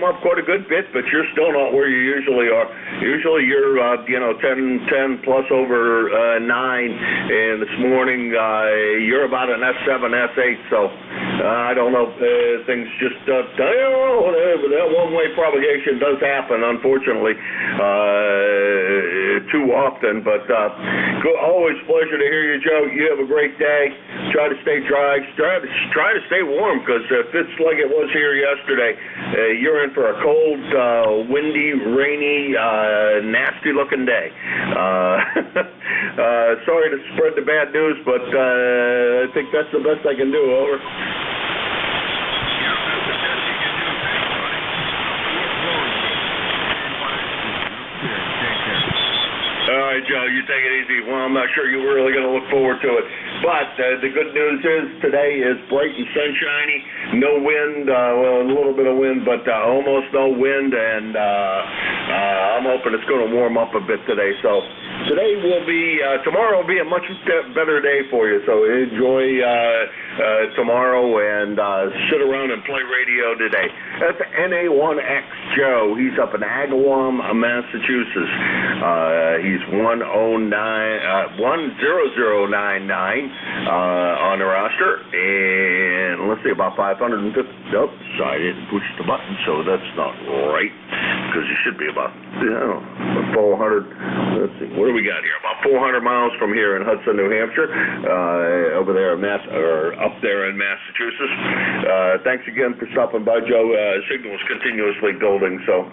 up quite a good bit, but you're still not where you usually are. Usually you're, 10 plus over 9, and this morning you're about an S7, S8, so I don't know. Things just, that one-way propagation does happen, unfortunately, too often, but always a pleasure to hear you, Joe. You have a great day. Try to stay dry. Try to stay warm, because if it's like it was here yesterday, you're in for a cold, windy, rainy, nasty-looking day. Sorry to spread the bad news, but I think that's the best I can do. Over. All right, Joe, you take it easy. Well, I'm not sure you're really going to look forward to it. But the good news is today is bright and sunshiny, no wind, well, a little bit of wind, but almost no wind, and I'm hoping it's going to warm up a bit today. So today will be, tomorrow will be a much better day for you. So enjoy tomorrow and sit around and play radio today. That's NA1X Joe. He's up in Agawam, Massachusetts. He's 10099 on the roster, and let's see, about 550. Nope, sorry, I didn't push the button, so that's not right, because you should be about 400. Let's see, what do we got here? About 400 miles from here in Hudson, New Hampshire, over there up there in Massachusetts. Thanks again for stopping by, Joe. Signal's continuously building, so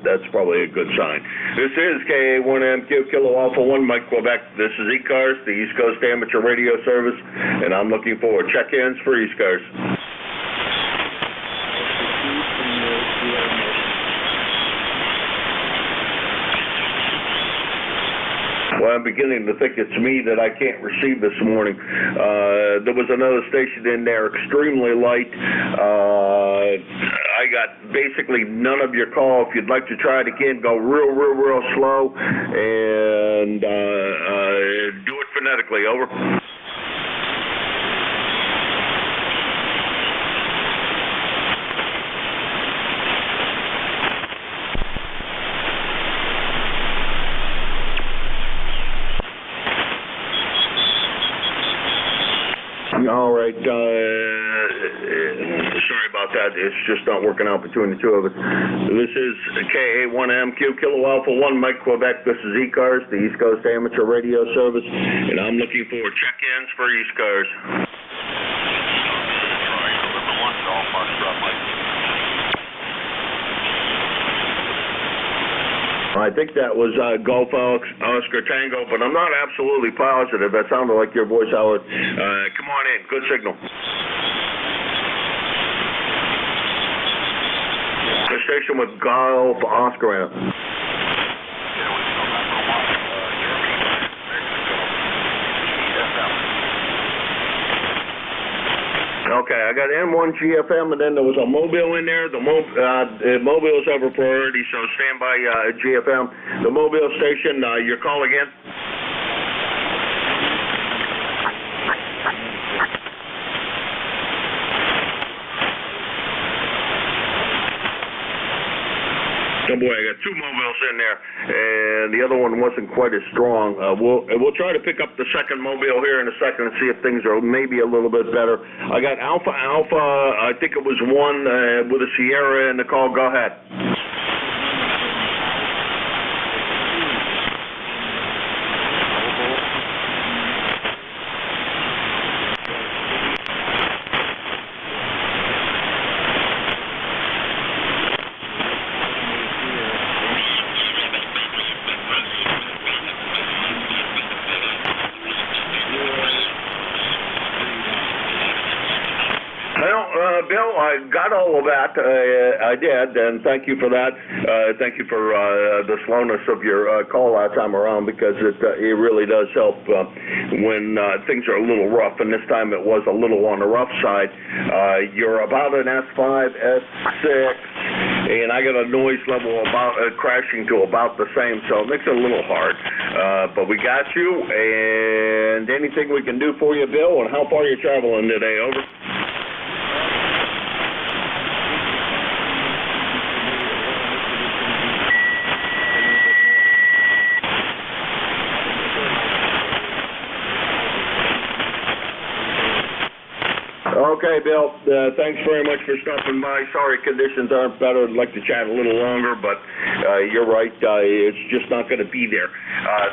that's probably a good sign. This is KA1MQ Kilo Alpha 1 Mike Quebec. This is E-Cars, the East Coast Amateur Radio Service, and I'm looking for check-ins for E-Cars. Well, I'm beginning to think it's me that I can't receive this morning. There was another station in there, extremely light. I got basically none of your call. If you'd like to try it again, go real slow and do it phonetically. Over. All right. Sorry about that. It's just not working out between the two of us. This is KA1MQ Kilo Alpha 1 Mike Quebec. This is E-Cars, the East Coast Amateur Radio Service, and I'm looking for check-ins for E-Cars. I think that was Golf Oscar Tango, but I'm not absolutely positive. That sounded like your voice, Howard. Come on in. Good signal. The station with Golf Oscar in it. Okay, I got M1 GFM, and then there was a Mobile in there. The Mobile's over priority, so stand by GFM. The Mobile station, your call again. Oh boy, I got two Mobiles in there, and the other one wasn't quite as strong. We'll try to pick up the second Mobile here in a second and see if things are maybe a little bit better. I got Alpha, I think it was one with a Sierra in the call. Go ahead. Bill, I got all of that. I did, and thank you for that. Thank you for the slowness of your call that time around, because it really does help when things are a little rough, and this time it was a little on the rough side. You're about an S5, S6, and I got a noise level about crashing to about the same, so it makes it a little hard. But we got you, and anything we can do for you, Bill, and how far are you traveling today? Over. Okay, Bill, thanks very much for stopping by. Sorry conditions aren't better. I'd like to chat a little longer, but you're right. It's just not going to be there.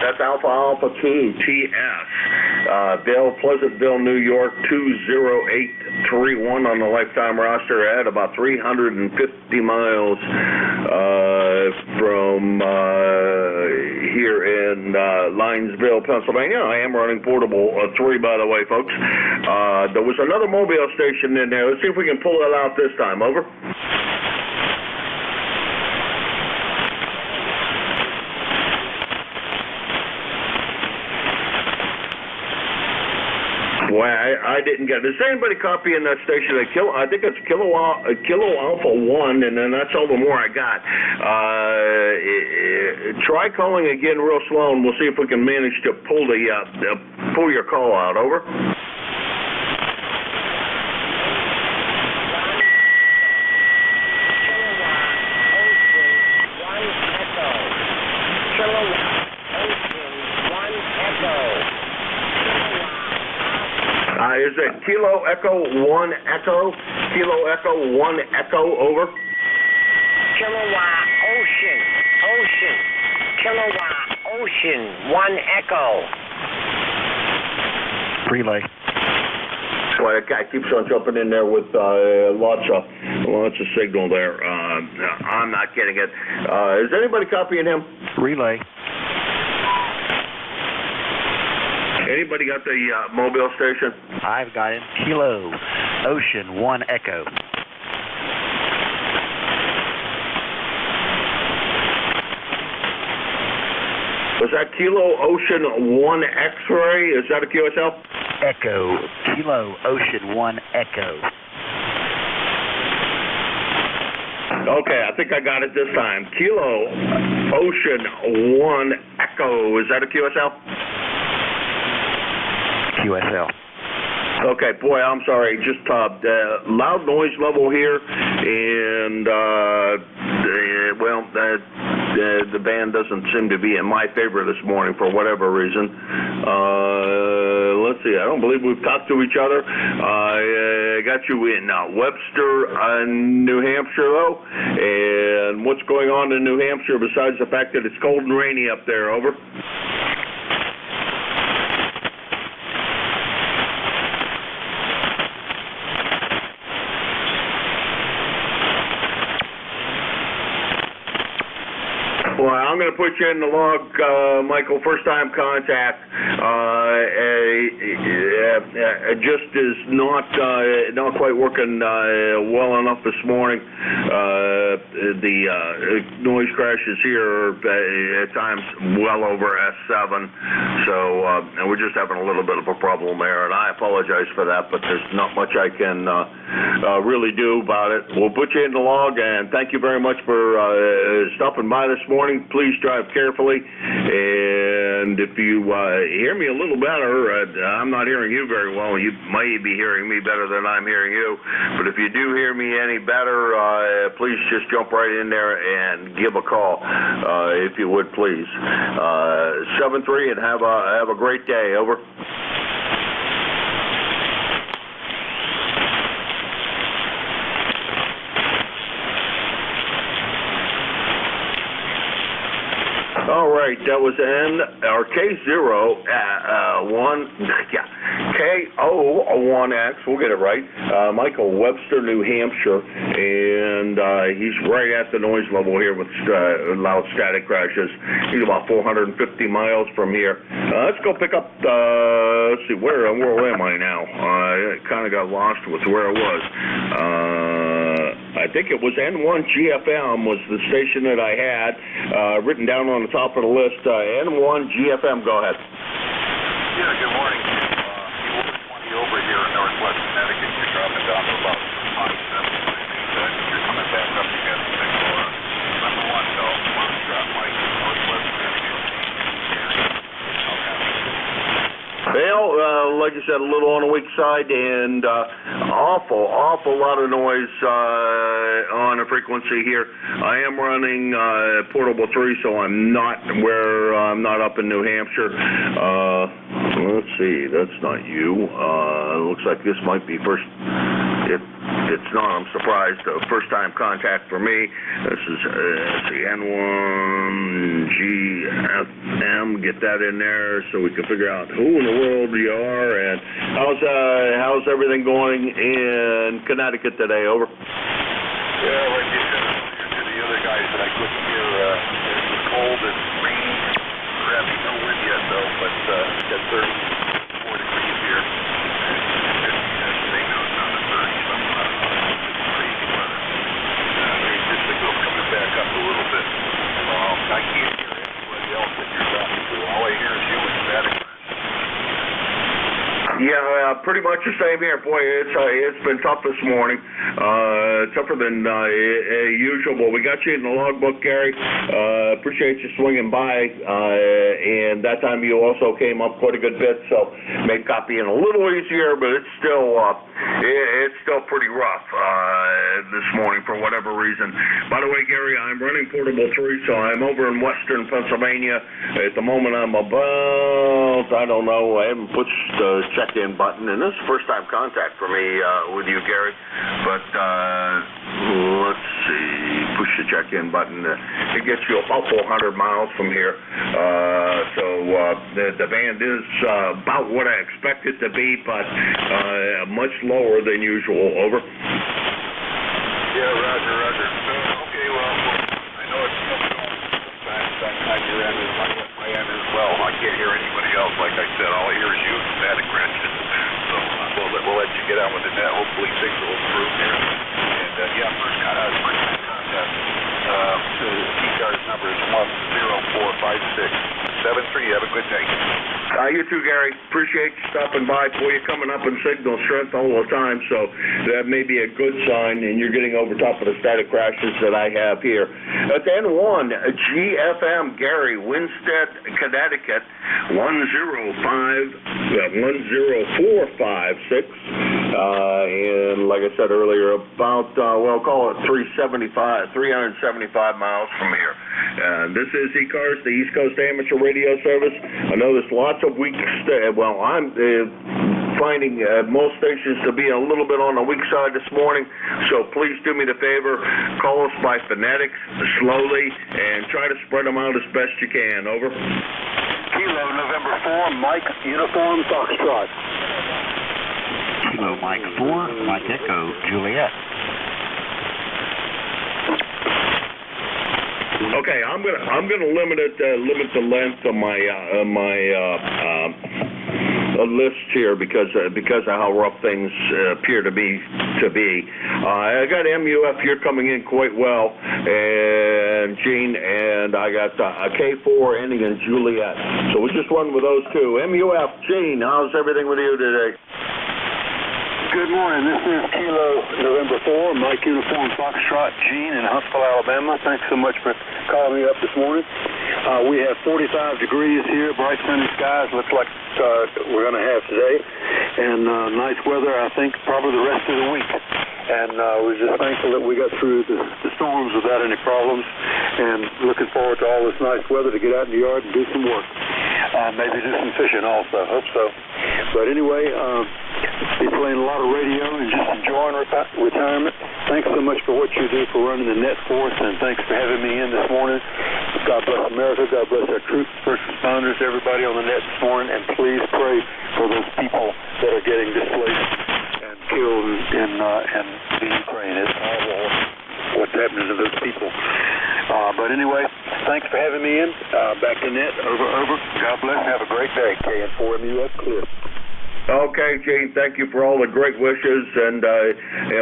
That's Alpha Alpha 2 TS. Bill, Pleasantville, New York, 20831 on the lifetime roster at about 350 miles from here in Linesville, Pennsylvania. I am running portable 3, by the way, folks. There was another mobile station in there. Let's see if we can pull it out this time. Over. Boy, I didn't get it. Is anybody copying that station? I think it's Kilo Alpha 1, and then that's all the more I got. Try calling again real slow, and we'll see if we can manage to pull your call out. Over. Is it Kilo Echo 1 Echo? Kilo Echo 1 Echo, over. Kilowatt Ocean. Kilowatt Ocean 1 Echo. Relay. Boy, that guy keeps on jumping in there with lots of signal there. I'm not getting it. Is anybody copying him? Relay. Anybody got the mobile station? I've got him. Kilo Ocean 1 Echo. Was that Kilo Ocean 1 X-ray? Is that a QSL? Echo. Kilo Ocean 1 Echo. Okay, I think I got it this time. Kilo Ocean 1 Echo. Is that a QSL? QSL. Okay, boy, I'm sorry. Just loud noise level here, and the band doesn't seem to be in my favor this morning for whatever reason. Let's see. I don't believe we've talked to each other. I got you in Webster, New Hampshire, though. And what's going on in New Hampshire besides the fact that it's cold and rainy up there? Over. Well, I'm going to put you in the log, Michael. First time contact. Just is not quite working well enough this morning. The noise crashes here at times well over S7. So we're just having a little bit of a problem there, and I apologize for that. But there's not much I can really do about it. We'll put you in the log, and thank you very much for stopping by this morning. Please drive carefully, and if you hear me a little better, I'm not hearing you very well. You may be hearing me better than I'm hearing you, but if you do hear me any better, please just jump right in there and give a call, if you would, please. 7-3, and have a great day. Over. All right, that was KO1X, we'll get it right, Michael, Webster, New Hampshire, and he's right at the noise level here with loud static crashes. He's about 450 miles from here. Let's go pick up, let's see, where am I now? I kind of got lost with where I was. I think it was N1GFM was the station that I had written down on the top of the list. N1GFM, go ahead. Yeah, good morning. You over here in Northwest Connecticut. You're dropping down to about 5-7. You're coming back up. You got the signal. Number one, though, you want to drop like Northwest Connecticut. Well, like I said, a little on the weak side, and awful lot of noise on the frequency here. I am running portable 3, so I'm not up in New Hampshire. Let's see, that's not you. Looks like this might be first. it's not, I'm surprised. First time contact for me. This is the N1GFM. Get that in there so we can figure out who in the world you are and how's everything going in Connecticut today. Over. Yeah, like you said to the other guys that I couldn't hear, it's cold and rainy. We're having no wind yet though, but it's got 34 degrees here. Yesterday now it's down to 30, so it's crazy weather. There's just the go coming back up a little bit. I can't hear anybody else that you're talking to. All I hear is you and static. Yeah, pretty much the same here. Boy, it's been tough this morning. Tougher than usual. But we got you in the logbook, Gary. Appreciate you swinging by. And that time you also came up quite a good bit, so made copying a little easier. But it's still pretty rough this morning for whatever reason. By the way, Gary, I'm running portable 3, so I'm over in western Pennsylvania. At the moment, I'm about, I don't know, I haven't pushed the check-in button, and this is first time contact for me with you, Gary. But let's see, push the check-in button. It gets you about 400 miles from here. So the band is about what I expect it to be, but much lower than usual. Over. Yeah, roger. Okay, well, I know it's sometimes on your end and my end as well. I can't hear anybody else. Like I said, all I hear is you and static wrenches. So we'll let you get on with the net. Hopefully things will improve here. And yeah, first time contact. T-card's number is 1045673. Have a good day. You too, Gary. Appreciate you stopping by. Boy, you're coming up in signal strength all the time, so that may be a good sign, and you're getting over top of the static crashes that I have here. At N1GFM, Gary, Winstead, Connecticut, 10456. And like I said earlier, about, well, call it 375 miles from here. This is E-Cars, the East Coast Amateur Radio Service. I know there's lots of weak, well, I'm finding most stations to be a little bit on the weak side this morning, so please do me the favor, call us by phonetics, slowly, and try to spread them out as best you can. Over. Kilo November 4, Mike Uniform Foxtrot. Kilo Mike 4, Mike Echo Juliet. Okay, I'm gonna limit the length of my list here because of how rough things appear to be. I got MUF here coming in quite well, and Gene, and I got a K4 ending in Juliet. So we just run with those two. MUF, Gene, how's everything with you today? Good morning. This is Kilo November 4, Mike Uniform Foxtrot, Gene in Huntsville, Alabama. Thanks so much for calling me up this morning. We have 45 degrees here, bright sunny skies, looks like we're going to have today, and nice weather, I think, probably the rest of the week. And we're just thankful that we got through the storms without any problems, and looking forward to all this nice weather to get out in the yard and do some work. Maybe do some fishing also, hope so. But anyway, be playing a lot of radio and just enjoying retirement. Thanks so much for what you do for running the net for us, and thanks for having me in this morning. God bless America, God bless our troops, first responders, everybody on the net this morning, and please pray for those people that are getting displaced and killed in the Ukraine. It's horrible what's happening to those people. But anyway, thanks for having me in. Back to net, over. God bless, have a great day. KN4MUF clear. Okay, Gene, thank you for all the great wishes, and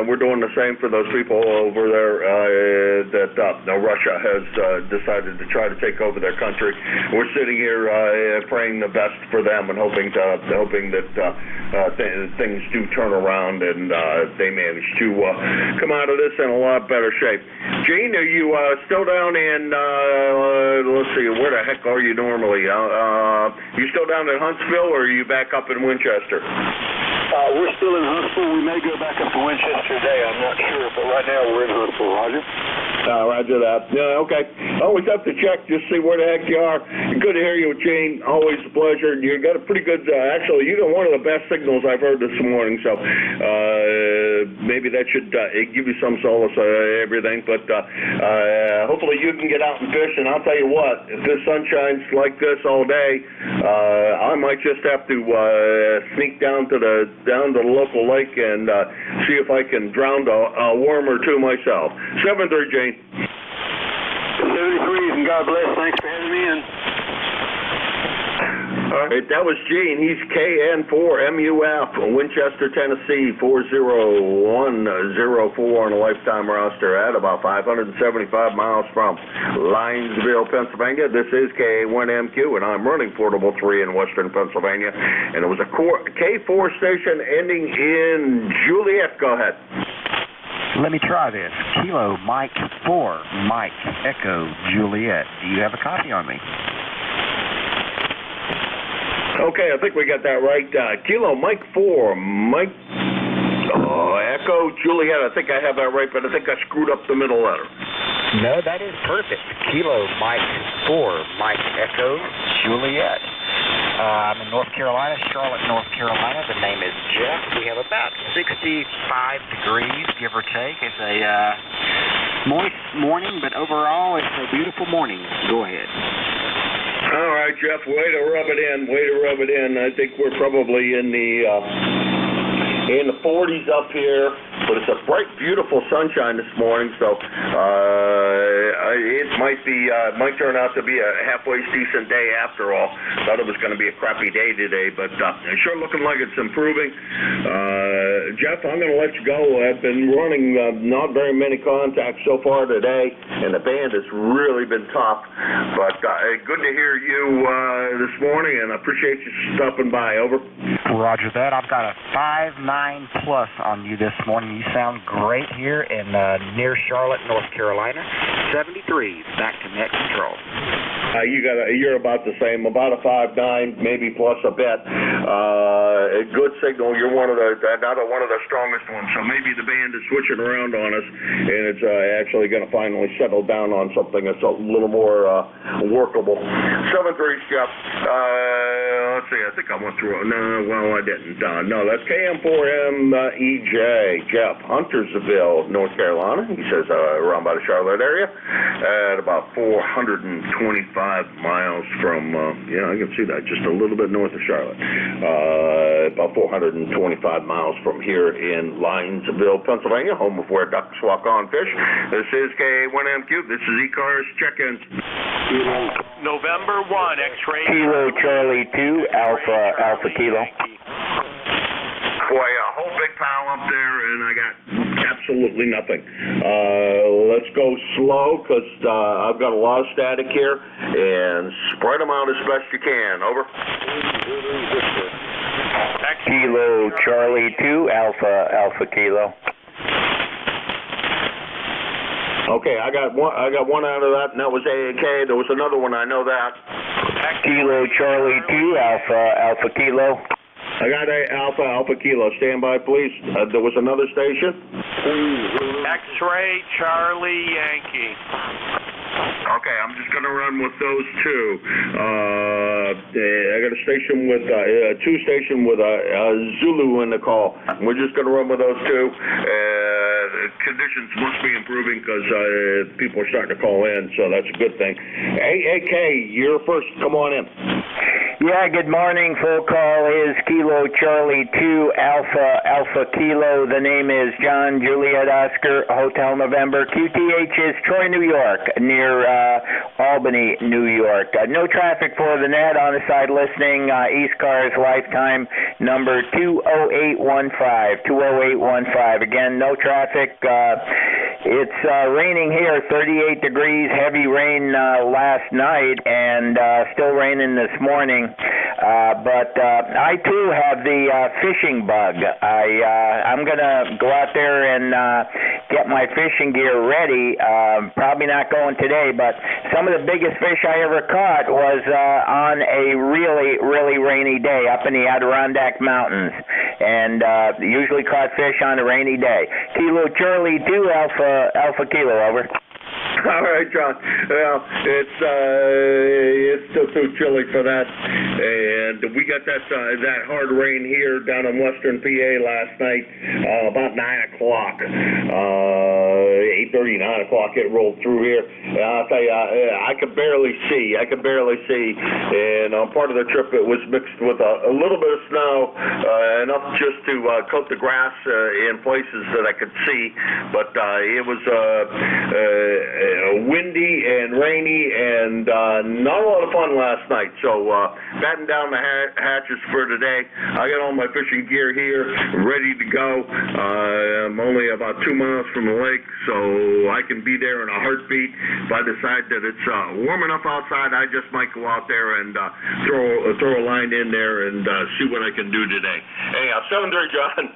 we're doing the same for those people over there that Russia has decided to try to take over their country. We're sitting here praying the best for them and hoping that things do turn around and they manage to come out of this in a lot better shape. Gene, are you still down in, let's see, where the heck are you normally? You still down in Huntsville, or are you back up in Winchester? We're still in Huntsville. We may go back up to Winchester today. I'm not sure, but right now we're in Huntsville. Roger. Roger that. Yeah, okay. Always have to check, just see where the heck you are. Good to hear you, Gene. Always a pleasure. You got a pretty good, actually, you got one of the best signals I've heard this morning, so maybe that should give you some solace, everything. But hopefully you can get out and fish, and I'll tell you what, if this sun shines like this all day, I might just have to sneak down to the local lake and see if I can drown a worm or two myself. 7-3, Gene. 73, and God bless. Thanks for having me in. All right, that was Gene. He's KN4MUF, Winchester, Tennessee, 40104 on a lifetime roster at about 575 miles from Linesville, Pennsylvania. This is K1MQ, and I'm running Portable 3 in Western Pennsylvania. And it was a K4 station ending in Juliet. Go ahead. Let me try this. Kilo Mike 4, Mike Echo Juliet. Do you have a copy on me? Okay, I think we got that right. Kilo Mike 4, Mike Echo Juliet. I think I have that right, but I think I screwed up the middle letter. No, that is perfect. Kilo Mike 4, Mike Echo Juliet. I'm in North Carolina, Charlotte, North Carolina. The name is Jeff. We have about 65 degrees, give or take. It's a moist morning, but overall it's a beautiful morning. Go ahead. All right, Jeff, way to rub it in. I think we're probably in the 40s up here, but it's a bright, beautiful sunshine this morning, so it might turn out to be a halfway decent day after all. Thought it was going to be a crappy day today, but it's sure looking like it's improving. Jeff, I'm going to let you go. I've been running not very many contacts so far today, and the band has really been tough, but good to hear you this morning, and I appreciate you stopping by. Over. Roger that. I've got a 5.9 plus on you this morning. You sound great here in near Charlotte, North Carolina. 73, back to net control. You're about the same, about a 5.9, maybe plus a bit. A good signal. You're one of the strongest ones. So maybe the band is switching around on us, and it's actually going to finally settle down on something that's a little more workable. 7-3, Jeff. Let's see. I think I went through it. No, well, I didn't. No, that's KM4MEJ. Jeff, Huntersville, North Carolina. He says around by the Charlotte area, at about 425 miles from. I can see that, just a little bit north of Charlotte. About 425 miles from here in Linesville, Pennsylvania, home of where ducks walk on fish. This is K1MQ. This is E-Cars Check-ins. November 1, X-ray. Kilo Charlie 2, Alpha Kilo. Boy, a whole big pile up there, and I got absolutely nothing. Let's go slow, because I've got a lot of static here, and spread them out as best you can. Over. Kilo Charlie 2, Alpha Kilo. Okay, I got one out of that, and that was AAK. There was another one, I know that. Kilo Charlie 2, Alpha Kilo. I got Alpha Kilo. Stand by, please. There was another station. X-ray Charlie Yankee. Okay, I'm just going to run with those two. I got a station with two station with a Zulu in the call. We're just going to run with those two. Conditions must be improving because people are starting to call in, so that's a good thing. AAK, you're first. Come on in. Yeah, good morning. Full call is Kilo Charlie 2, Alpha Kilo. The name is John Juliet Oscar, Hotel November. QTH is Troy, New York, near Albany, New York. No traffic for the net on the side listening. East Cars lifetime number 20815. 20815. Again, no traffic. It's raining here, 38 degrees, heavy rain last night, and still raining this morning. But I too have the fishing bug. I'm going to go out there and get my fishing gear ready. Probably not going today, but some of the biggest fish I ever caught was on a really, really rainy day up in the Adirondack Mountains. and usually caught fish on a rainy day. Kilo Charlie 2 Alpha Kilo, over. All right, John. Well, it's still too chilly for that, and we got that hard rain here down in western PA last night, about 9 o'clock, 8:30, 9 o'clock. It rolled through here. I'll tell you, I could barely see. And on part of the trip, it was mixed with a little bit of snow, enough just to coat the grass in places that I could see, but it was windy and rainy and not a lot of fun last night. So batten down the hatches for today. I got all my fishing gear here, ready to go. I'm only about 2 miles from the lake, so I can be there in a heartbeat. If I decide that it's warm enough outside, I just might go out there and throw a line in there and see what I can do today. Anyhow, 7-3, John.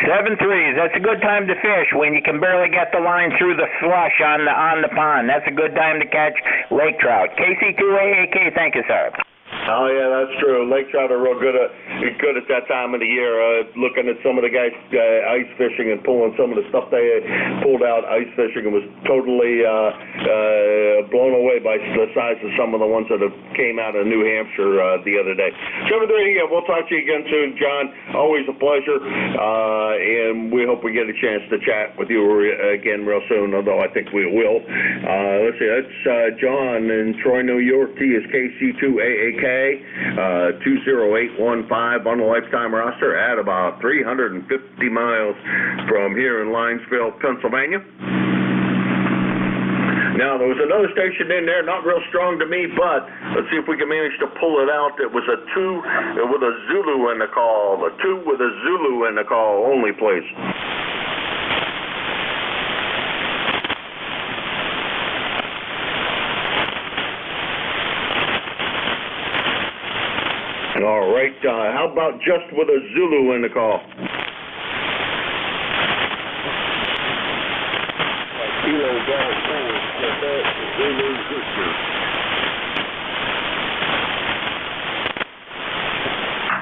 7-3. That's a good time to fish when you can barely get the line through the slush on the pond. That's a good time to catch lake trout. KC2AAK, thank you, sir. Oh yeah, that's true. Lake trout are real good at that time of the year. Looking at some of the guys ice fishing and pulling some of the stuff they pulled out ice fishing, and was totally blown away by the size of some of the ones that have came out of New Hampshire the other day. 7-3. We'll talk to you again soon, John. Always a pleasure, and we hope we get a chance to chat with you again real soon. Although I think we will. Let's see. That's John in Troy, New York. He is KC2AAK. 20815 on the lifetime roster at about 350 miles from here in Linesville, Pennsylvania. Now, there was another station in there, not real strong to me, but let's see if we can manage to pull it out. It was a 2 with a Zulu in the call. A 2 with a Zulu in the call only, please. All right, how about just with a Zulu in the call? Kilo Golf 4, Quebec, Zulu Victor.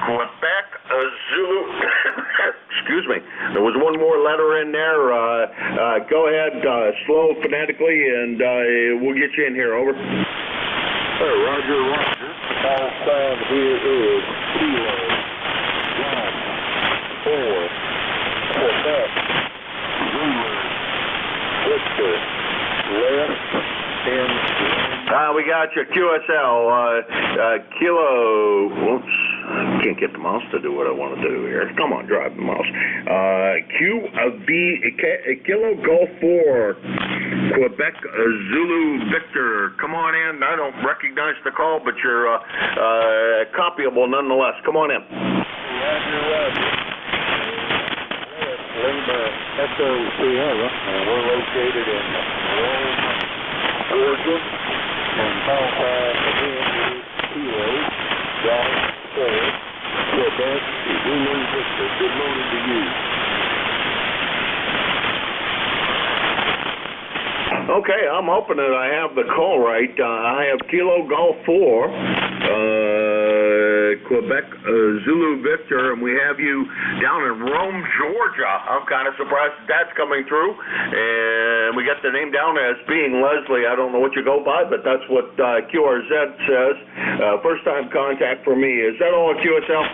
Quebec, Zulu. Excuse me. There was one more letter in there. Go ahead, slow phonetically, and we'll get you in here. Over. Roger. All sign here is Kilo 1 4 Quebec Zulu Victor left in. We got you, QSL, Kilo. Whoops. Can't get the mouse to do what I want to do here. Come on, drive the mouse. Kilo Golf 4, Quebec Zulu Victor. Come on in. I don't recognize the call, but you're copyable nonetheless. Come on in. Roger. Lima Echo Sierra, and we're located in Rome, Georgia, and call sign again Kilo Golf 4, Quebec Zulu Victor. Good morning to you. Okay, I'm hoping that I have the call right. I have Kilo Golf 4, Quebec Zulu Victor, and we have you down in Rome, Georgia. I'm kind of surprised that's coming through. And we got the name down as being Leslie. I don't know what you go by, but that's what QRZ says. First time contact for me. Is that all at QSL?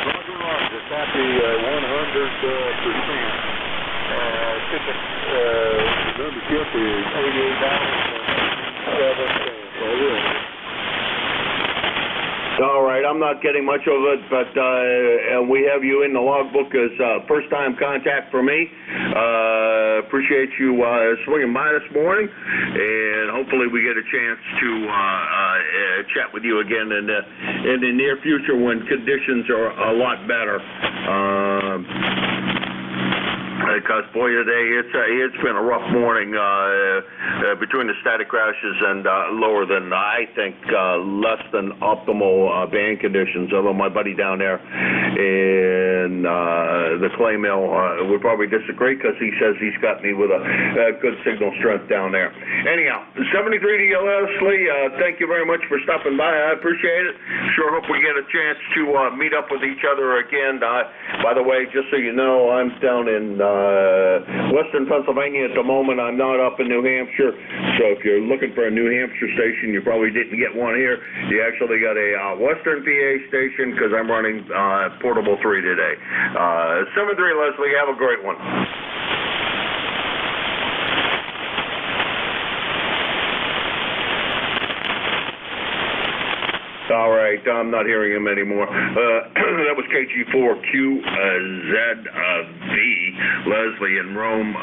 Roger. Copy 100%. Ticket membership is $88.07. All right, I'm not getting much of it, but we have you in the logbook as first-time contact for me. Appreciate you swinging by this morning, and hopefully we get a chance to chat with you again in the near future when conditions are a lot better. because boy, today it's been a rough morning between the static crashes and lower than I think less than optimal band conditions. Although my buddy down there in the clay mill would probably disagree because he says he's got me with a good signal strength down there. Anyhow, 73 to you, Leslie. Thank you very much for stopping by. I appreciate it. Sure hope we get a chance to meet up with each other again. By the way, just so you know, I'm down in western Pennsylvania at the moment. I'm not up in New Hampshire. So if you're looking for a New Hampshire station, you probably didn't get one here. You actually got a western PA station because I'm running Portable 3 today. 73 Leslie, have a great one. All right, I'm not hearing him anymore. That was KG4QZV, Leslie in Rome,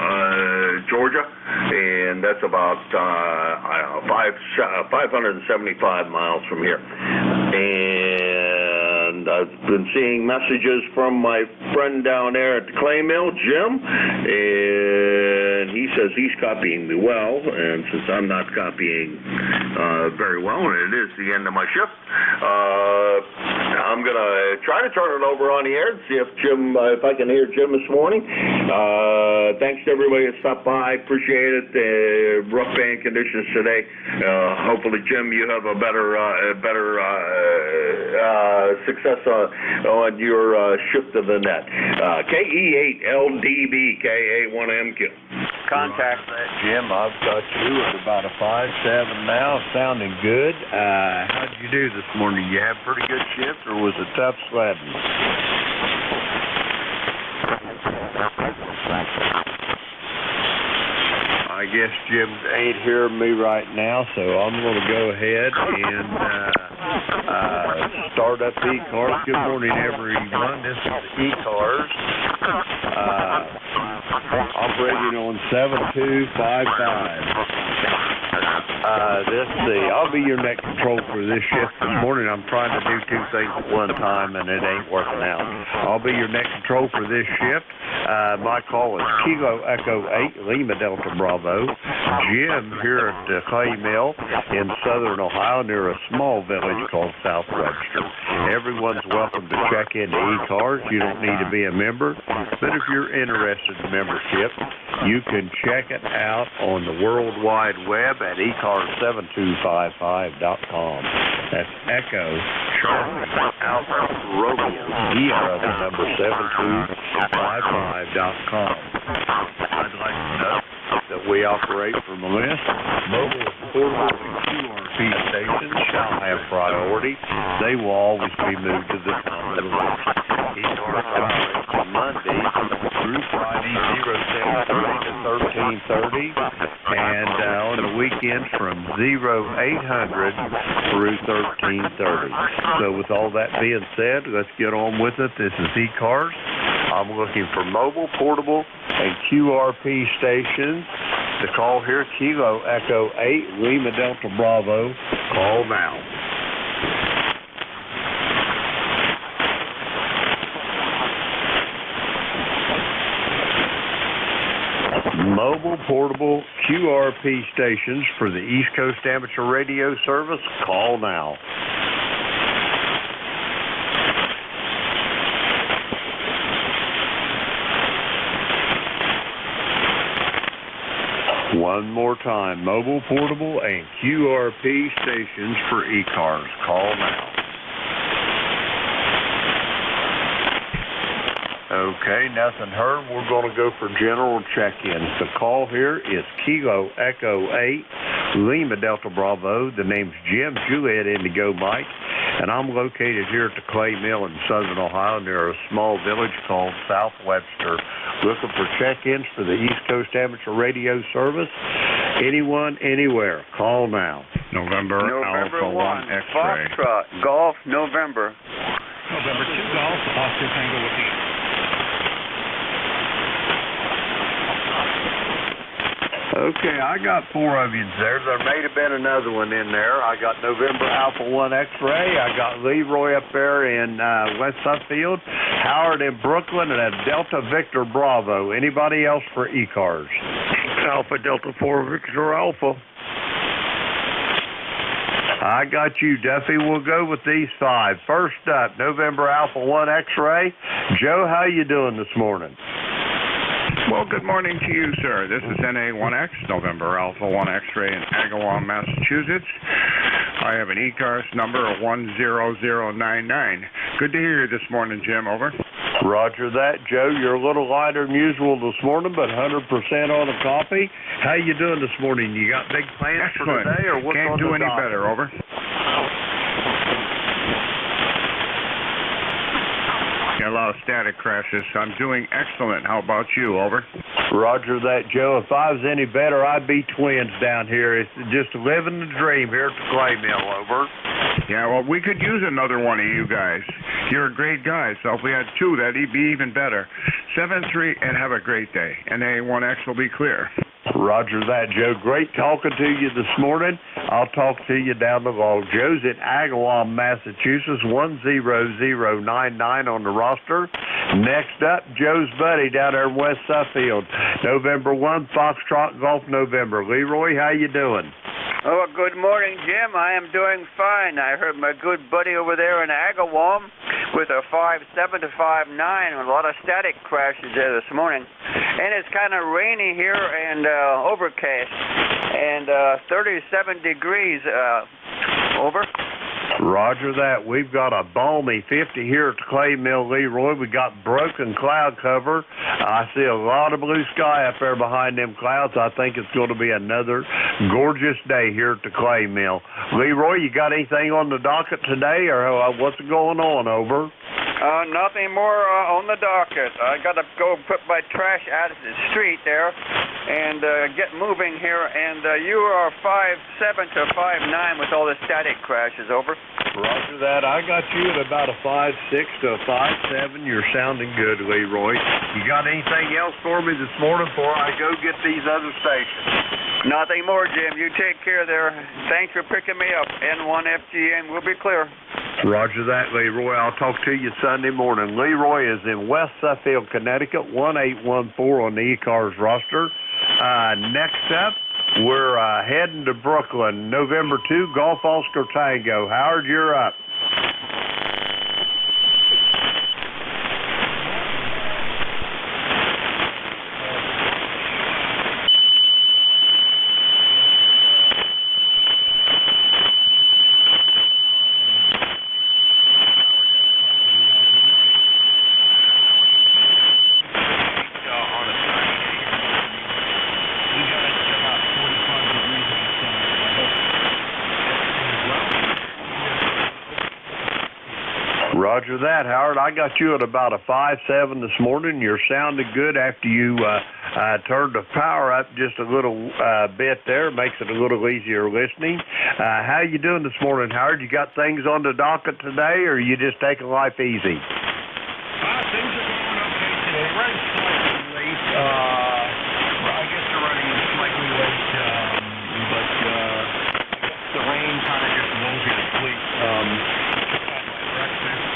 Georgia, and that's about 575 miles from here. And I've been seeing messages from my friend down there at the clay mill, Jim, and he says he's copying me well, and since I'm not copying very well, and it is the end of my shift, I'm going to try to turn it over on the air and see if I can hear Jim this morning. Thanks to everybody that stopped by. Appreciate it. Rough band conditions today. Hopefully, Jim, you have a better success on your shift than that. KE8LDB, KA1MQ. Contact that, Jim. I've got you at about a 5.7 now, sounding good. How did you do this morning? You have a pretty good shift, or was it tough sledding? I guess Jim ain't hearing me right now, so I'm going to go ahead and start up E-Cars. Good morning, everyone. This is E-Cars. Operating on 7255. I'll be your net control for this shift this morning. I'm trying to do two things at one time, and it ain't working out. I'll be your net control for this shift. My call is Kilo Echo 8, Lima Delta Bravo. Jim here at the clay mill in southern Ohio near a small village called South Webster. Everyone's welcome to check into E-Cars. You don't need to be a member, but if you're interested in membership, you can check it out on the World Wide Web at ecars7255.com. That's Echo Charlie Alpha Romeo. The number 7255.com. I'd like to note that we operate from a list. Mobile, portable, and QRP stations shall have priority. They will always be moved to the top of the list. E-Cars operates from Monday through Friday, 07:30 to 13:30, and on the weekends from 0800 through 13:30. So with all that being said, let's get on with it. This is E-Cars. I'm looking for mobile, portable, and QRP stations. The call here, Kilo Echo 8, Lima Delta Bravo. Call now. Mobile, portable, QRP stations for the East Coast Amateur Radio Service. Call now. One more time, mobile, portable, and QRP stations for E-Cars. Call now. Okay, nothing heard. We're going to go for general check-ins. The call here is Kilo Echo 8, Lima Delta Bravo. The name's Jim, Juliet Indigo Mike, and I'm located here at the clay mill in southern Ohio near a small village called South Webster. Looking for check-ins for the East Coast Amateur Radio Service. Anyone, anywhere. Call now. November Alpha 1 X-Ray. Foxtrot, Golf, November. November 2 Golf, Oscar Tango with you. Okay, I got four of you there. There may have been another one in there. I got November Alpha 1 X-Ray. I got Leroy up there in West Suffield. Howard in Brooklyn, and a Delta Victor Bravo. Anybody else for E-Cars? Alpha Delta 4 Victor Alpha. I got you, Duffy. We'll go with these 5. First up, November Alpha 1 X-Ray. Joe, how you doing this morning? Well, good morning to you, sir. This is NA1X, November Alpha 1 X-Ray in Agawam, Massachusetts. I have an E-Cars number of 10099. Good to hear you this morning, Jim. Over. Roger that, Joe. You're a little lighter than usual this morning, but 100% on the coffee. How you doing this morning? You got big plans Excellent. for today, or what's Can't on do the any docket? better. Over. Got a lot of static crashes. I'm doing excellent. How about you? Over. Roger that, Joe. If I was any better, I'd be twins down here. It's just living the dream here at the clay mill. Over. Yeah, well, we could use another one of you guys. You're a great guy, so if we had 2, that'd be even better. 7-3, and have a great day. NA1X will be clear. Roger that, Joe. Great talking to you this morning. I'll talk to you down the road. Joe's in Agawam, Massachusetts, 10099 on the roster. Next up, Joe's buddy down there in West Suffield, November 1, Foxtrot Golf November. Leroy, how you doing? Oh, good morning, Jim. I am doing fine. I heard my good buddy over there in Agawam with a 5.7 to 5.9. A lot of static crashes there this morning. And it's kind of rainy here and overcast. And 37 degrees. Over. Roger that. We've got a balmy 50 here at the clay mill, Leroy. We got broken cloud cover. I see a lot of blue sky up there behind them clouds. I think it's going to be another gorgeous day here at the clay mill. Leroy, you got anything on the docket today, or what's going on? Over. Nothing more on the docket. I got to go put my trash out of the street there and get moving here. And you are 5.7 to 5.9 with all the static crashes. Over. Roger that. I got you at about a 5.6 to a 5.7. You're sounding good, Leroy. You got anything else for me this morning before I go get these other stations? Nothing more, Jim. You take care there. Thanks for picking me up. N1FGN. We'll be clear. Roger that, Leroy. I'll talk to you Sunday morning. Leroy is in West Suffield, Connecticut, 1814 on the E-Cars roster. Next up, we're heading to Brooklyn, November 2, Golf Oscar Tango. Howard, you're up. Roger that, Howard. I got you at about a 5.7 this morning. You're sounding good after you turned the power up just a little bit there. Makes it a little easier listening. How you doing this morning, Howard? You got things on the docket today, or you just taking life easy? Things are going okay today. Running slightly late. I guess they're running slightly late, but the rain kind of just won't get asleep.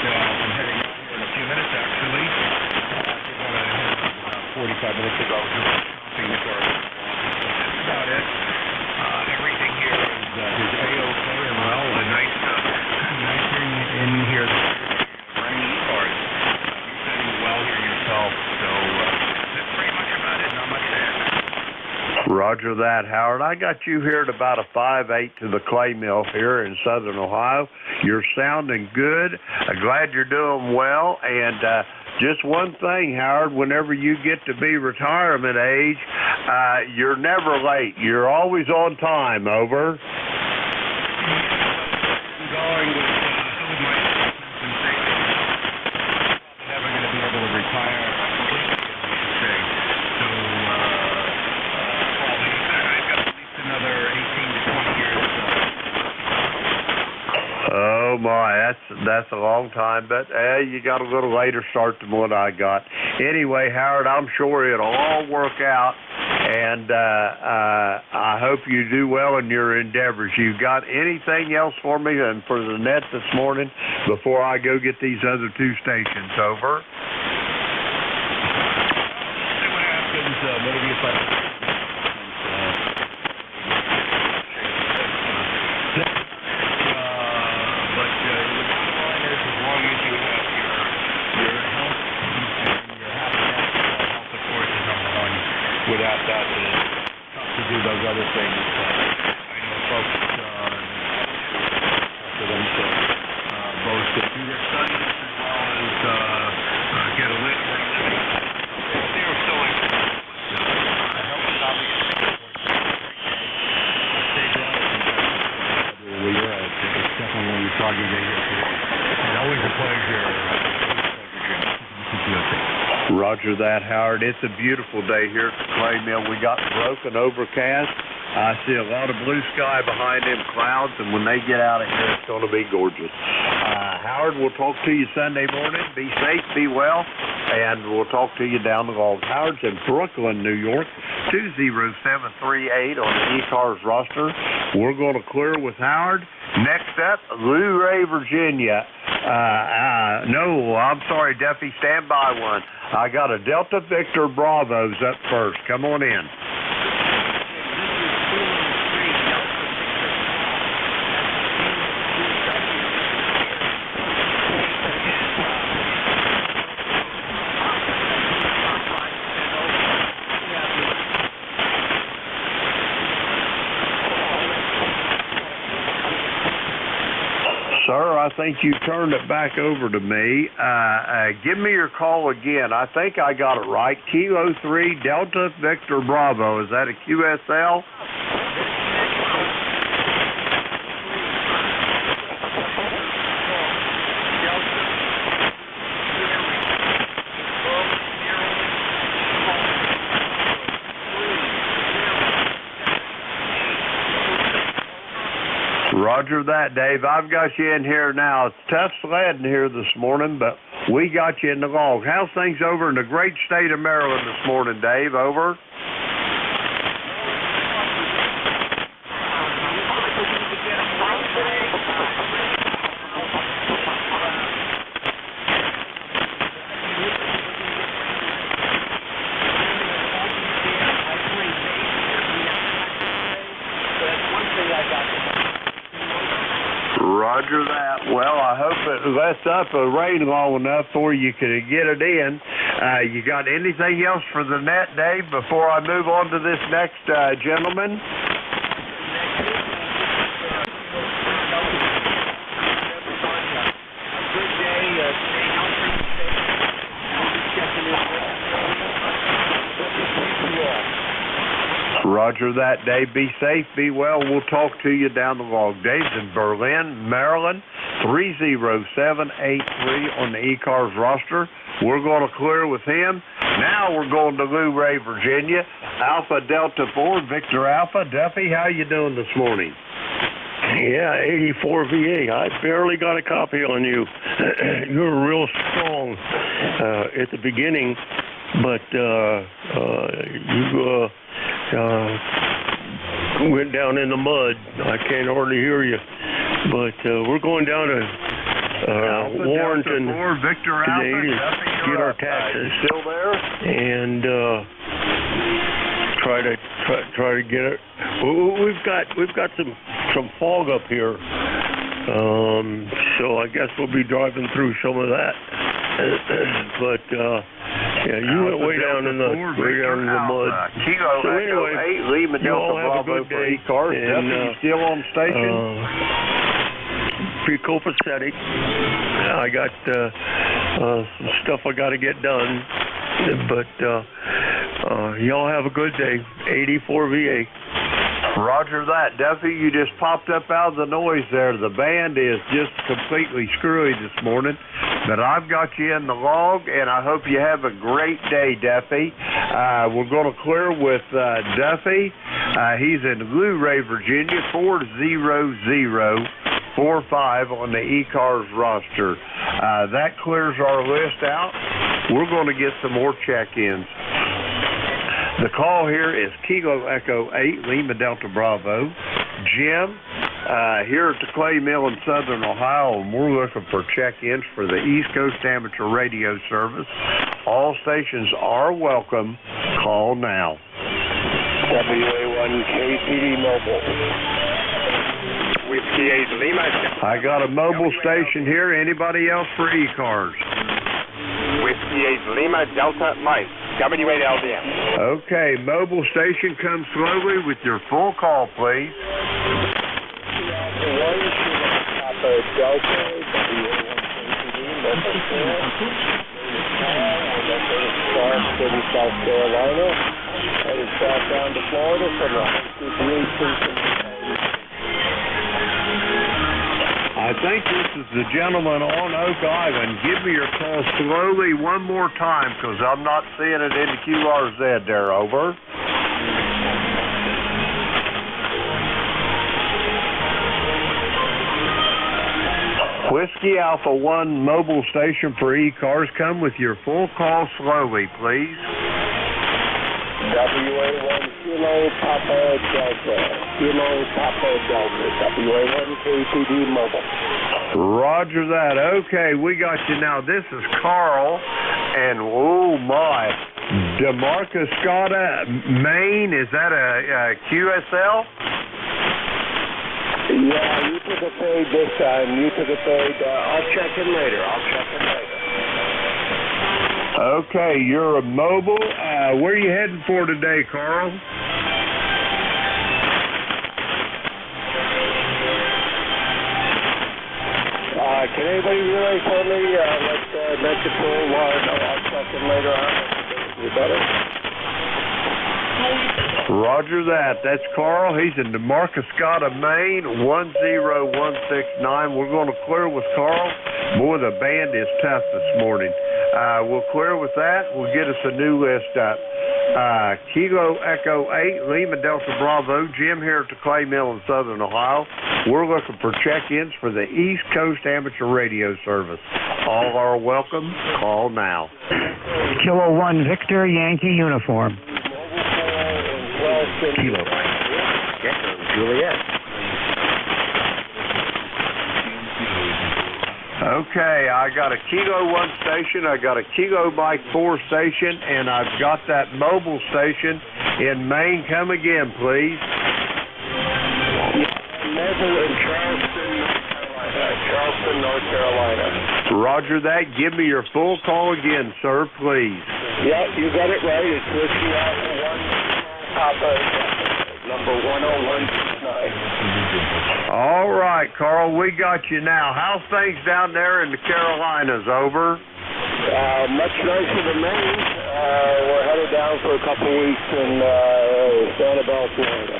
I'm heading out here in a few minutes, actually. I did want to head about 45 minutes ago. Shopping for that's about it. Everything here is A-OK and well. A nice thing in here. Running E-Cars. You're sitting well here yourself. So that's pretty much about it. Not much to add. Roger that, Howard. I got you here at about a 5.8 to the clay mill here in southern Ohio. You're sounding good. I'm glad you're doing well. And just one thing, Howard, whenever you get to be retirement age, you're never late. You're always on time. Over. Going with some of my assessments and things. I'm never going to be able to retire. Oh my, that's a long time, but you got a little later start than what I got. Anyway, Howard, I'm sure it'll all work out, and I hope you do well in your endeavors. You got anything else for me and for the net this morning before I go get these other two stations? Over. See what happens. Maybe if I... Without that, it's tough to do those other things. I know folks for them to both do their studies as well as get a living. They are still able to help us out. It's definitely one of your projects they get today. It's always a pleasure. Roger that, Howard. It's a beautiful day here at the clay mill. We got broken overcast. I see a lot of blue sky behind them clouds, and when they get out of here, it's going to be gorgeous. Howard, we'll talk to you Sunday morning. Be safe, be well, and we'll talk to you down the log. Howard's in Brooklyn, New York, 20738 on the E-Cars roster. We're going to clear with Howard. Next up, Luray, Virginia. No, I'm sorry, Duffy, stand by one. I got a Delta Victor Bravo's up first. Come on in. Sir, I think you turned it back over to me. Give me your call again. I think I got it right. Kilo 3 Delta Victor Bravo. Is that a QSL? Roger that, Dave. I've got you in here now. It's tough sledding here this morning, but we got you in the log. How's things over in the great state of Maryland this morning, Dave? Over. Roger that. Well, I hope it lets up a rain long enough for you to get it in. You got anything else for the net, Dave, before I move on to this next gentleman? Roger that, Dave. Be safe, be well. We'll talk to you down the log. Dave's in Berlin, Maryland, 30783 on the E-Cars roster. We're going to clear with him. Now we're going to Luray, Virginia, Alpha Delta 4, Victor Alpha. Duffy, how you doing this morning? Yeah, 84 VA. I barely got a copy on you. You were real strong at the beginning, but you went down in the mud. I can't hardly hear you. But we're going down to Warrenton today to get our taxes. Still there? And try to get it. We've got some fog up here. So I guess we'll be driving through some of that. But yeah, you went way down in the mud. So anyway, you all have a good day. And still on station. Pretty copacetic. I got some stuff I got to get done. But y'all have a good day. 84 VA. Roger that. Duffy, you just popped up out of the noise there. The band is just completely screwy this morning. But I've got you in the log, and I hope you have a great day, Duffy. We're going to clear with Duffy. He's in Luray, Virginia, 40045 on the E-Cars roster. That clears our list out. We're going to get some more check-ins. The call here is Kilo Echo 8, Lima Delta Bravo. Jim, here at the Clay Mill in Southern Ohio, and we're looking for check-ins for the East Coast Amateur Radio Service. All stations are welcome. Call now. WA1KPD Mobile. Whiskey 8 Lima. I got a mobile station here. Anybody else for e-cars? Whiskey 8 Lima Delta Mike. W8LDM. Okay, mobile station, come slowly with your full call, please. South Carolina, headed southbound to Florida from the I think this is the gentleman on Oak Island. Give me your call slowly one more time, because I'm not seeing it in the QRZ there. Over. Whiskey Alpha 1 mobile station for e-cars. Come with your full call slowly, please. WA1 Kilo Papa Delta. Kilo Papa Delta. WA1 KPD Mobile. Roger that. Okay, we got you now. This is Carl, and oh my, DeMarcuscotta, Maine. Is that a QSL? Yeah, you took a fade this time. You took a fade. I'll check in later. Okay, you're a mobile. Where are you heading for today, Carl? Can anybody relay for me? Let's control one. I'll check in later on. You better? Roger that. That's Carl. He's in DeMarcuscotta, Maine, 10169. We're going to clear with Carl. Boy, the band is tough this morning. We'll clear with that. We'll get us a new list up. Kilo Echo 8, Lima Delta Bravo. Jim here at the Clay Mill in Southern Ohio. We're looking for check-ins for the East Coast Amateur Radio Service. All are welcome. Call now. Kilo 1 Victor Yankee Uniform. Kilo Echo Juliet. Okay, I got a Kilo 1 station, I got a Kilo Mike 4 station, and I've got that mobile station in Maine. Come again, please. Mobile in Charleston, North Carolina. Roger that. Give me your full call again, sir, please. Yeah, you got it right. It's Whiskey Alpha 1 Papa, number 10169. All right, Carl, we got you now. How's things down there in the Carolinas? Over. Much nicer than Maine. We're headed down for a couple weeks in Sanibel, Florida.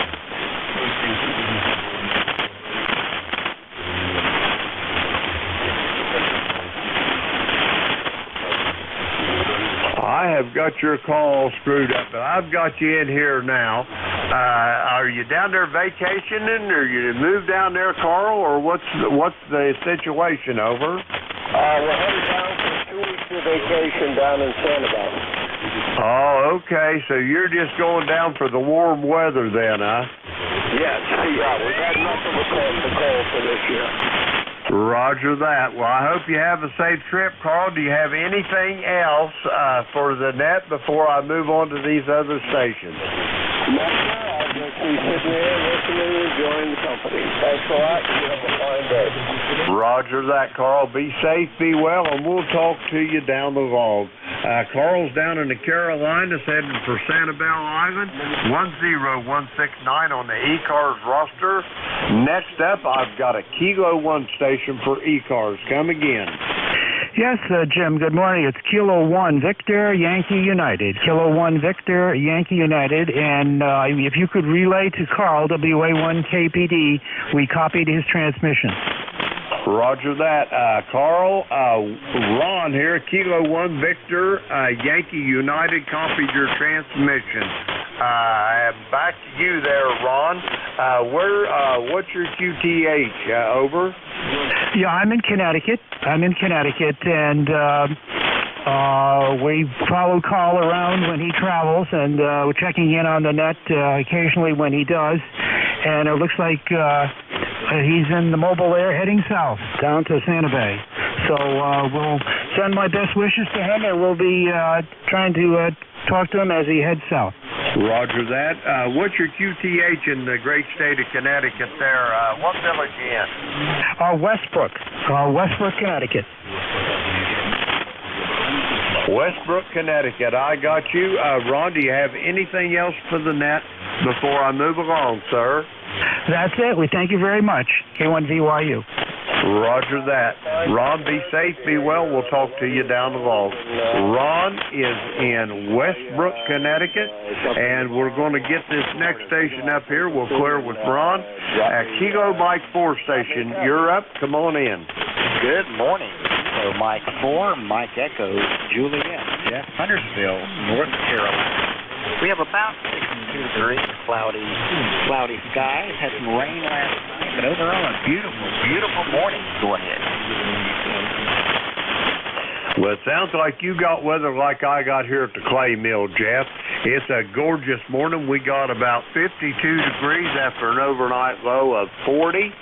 I have got your call screwed up, but I've got you in here now. Are you down there vacationing, or you moved down there, Carl, or what's the situation? Over. We're headed down for 2 weeks of vacation down in Sanibel. Oh, okay. So you're just going down for the warm weather then, huh? Yes. Yeah, we've had nothing but the cold for this year. Roger that. Well, I hope you have a safe trip, Carl. Do you have anything else for the net before I move on to these other stations? No, I'll just be sitting here listening and enjoying the company. Thanks a lot. You have a fine day. Roger that, Carl. Be safe, be well, and we'll talk to you down the log. Carl's down in the Carolinas heading for Sanibel Island, 10169 on the e-cars roster. Next up, I've got a Kilo 1 station for e-cars. Come again. Yes, Jim, good morning. It's Kilo 1 Victor Yankee United. Kilo 1 Victor Yankee United. And if you could relay to Carl, WA1KPD, we copied his transmission. Roger that. Carl, Ron here, Kilo 1 Victor Yankee United, copied your transmission. Back to you there, Ron. What's your QTH? Over. Yeah, I'm in Connecticut, and We follow Carl around when he travels, and we're checking in on the net occasionally when he does. And it looks like he's in the mobile air heading south, down to Santa Bay. So we'll send my best wishes to him, and we'll be trying to talk to him as he heads south. Roger that. What's your QTH in the great state of Connecticut there? What village are you in? Westbrook, Connecticut. Westbrook, Connecticut. I got you. Ron, do you have anything else for the net before I move along, sir? That's it. We thank you very much. K1VYU. Roger that. Ron, be safe, be well. We'll talk to you down the road. Ron is in Westbrook, Connecticut, and we're going to get this next station up here. We'll clear with Ron at Kilo Mike 4 station. You're up. Come on in. Good morning. So Mike 4, Mike Echo, Juliet, Jeff, Huntersville, North Carolina. We have about 62 degrees, cloudy skies. Had some rain last night, but overall a beautiful, beautiful morning. Go ahead. Well, it sounds like you got weather like I got here at the clay mill, Jeff. It's a gorgeous morning. We got about 52 degrees after an overnight low of 40.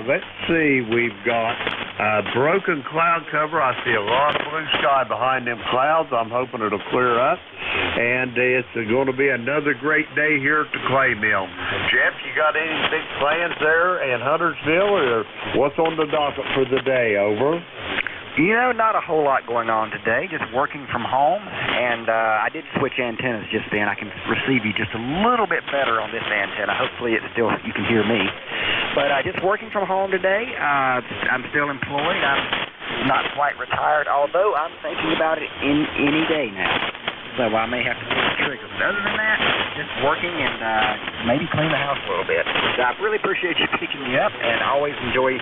Let's see, we've got broken cloud cover. I see a lot of blue sky behind them clouds. I'm hoping it'll clear up. And it's going to be another great day here at the clay mill. Jeff, you got any big plans there in Huntersville, or what's on the docket for the day? Over. You know, not a whole lot going on today, just working from home, and I did switch antennas just then. I can receive you just a little bit better on this antenna. Hopefully you can hear me. But just working from home today. I'm still employed. I'm not quite retired, although I'm thinking about it in any day now. So I may have to pull the trigger. But other than that, just working and maybe clean the house a little bit. So I really appreciate you picking me up, and I always enjoy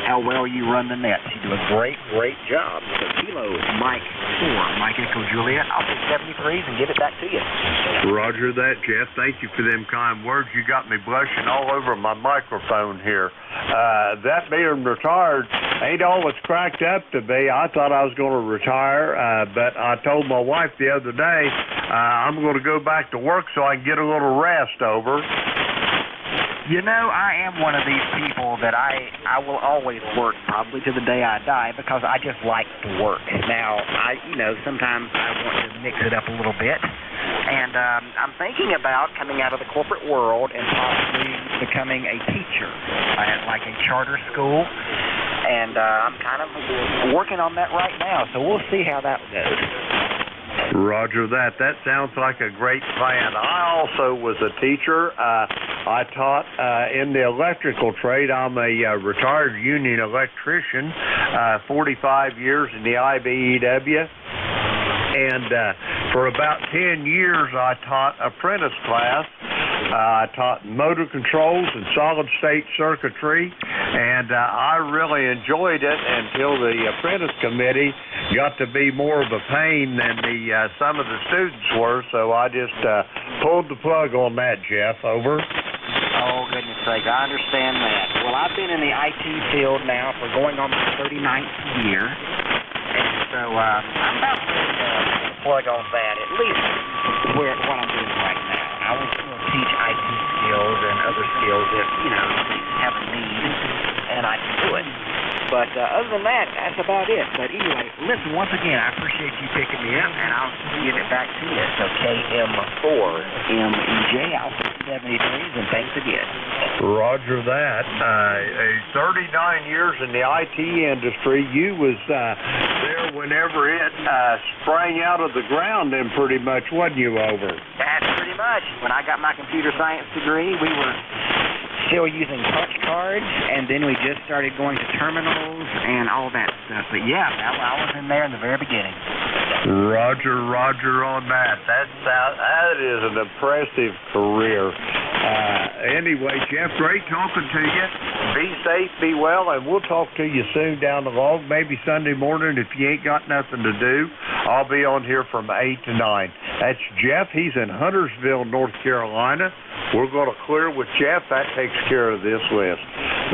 how well you run the nets. You do a great, great job. So Kilo Mike 4, Mike Echo Juliet. I'll take 73s and give it back to you. Roger that, Jeff. Thank you for them kind words. You got me blushing all over my microphone here. That being retired ain't all it's cracked up to be. I thought I was going to retire, but I told my wife the other day I'm going to go back to work so I can get a little rest. Over. You know, I am one of these people that I will always work probably to the day I die because I just like to work. Now, sometimes I want to mix it up a little bit. And I'm thinking about coming out of the corporate world and possibly becoming a teacher at like a charter school. And I'm kind of working on that right now, so we'll see how that goes. Roger that. That sounds like a great plan. I also was a teacher. I taught in the electrical trade. I'm a retired union electrician, 45 years in the IBEW. And for about 10 years, I taught apprentice class. I taught motor controls and solid-state circuitry, and I really enjoyed it until the apprentice committee got to be more of a pain than some of the students were, so I just pulled the plug on that, Jeff. Over. Oh, goodness sake, I understand that. Well, I've been in the IT field now for going on my 39th year, and so I'm about ready to plug on that, at least what I'm doing right now. I will still teach IT skills and other skills if, have a need, and I can do it. But other than that, that's about it. But anyway, listen, once again, I appreciate you picking me up, and I'll give it back to you. So KM4MEJ, I'll put 73s, and thanks again. Roger that. 39 years in the IT industry. You was there whenever it sprang out of the ground then pretty much, wasn't you, Over? That's pretty much. When I got my computer science degree, we were still using punch cards, and then we just started going to terminals and all that stuff. But yeah, I was in there in the very beginning. Roger on that. That is an impressive career. Anyway, Jeff, great talking to you. Be safe, be well, and we'll talk to you soon down the road, maybe Sunday morning if you ain't got nothing to do. I'll be on here from 8 to 9. That's Jeff. He's in Huntersville, North Carolina. We're going to clear with Jeff. That takes care of this list.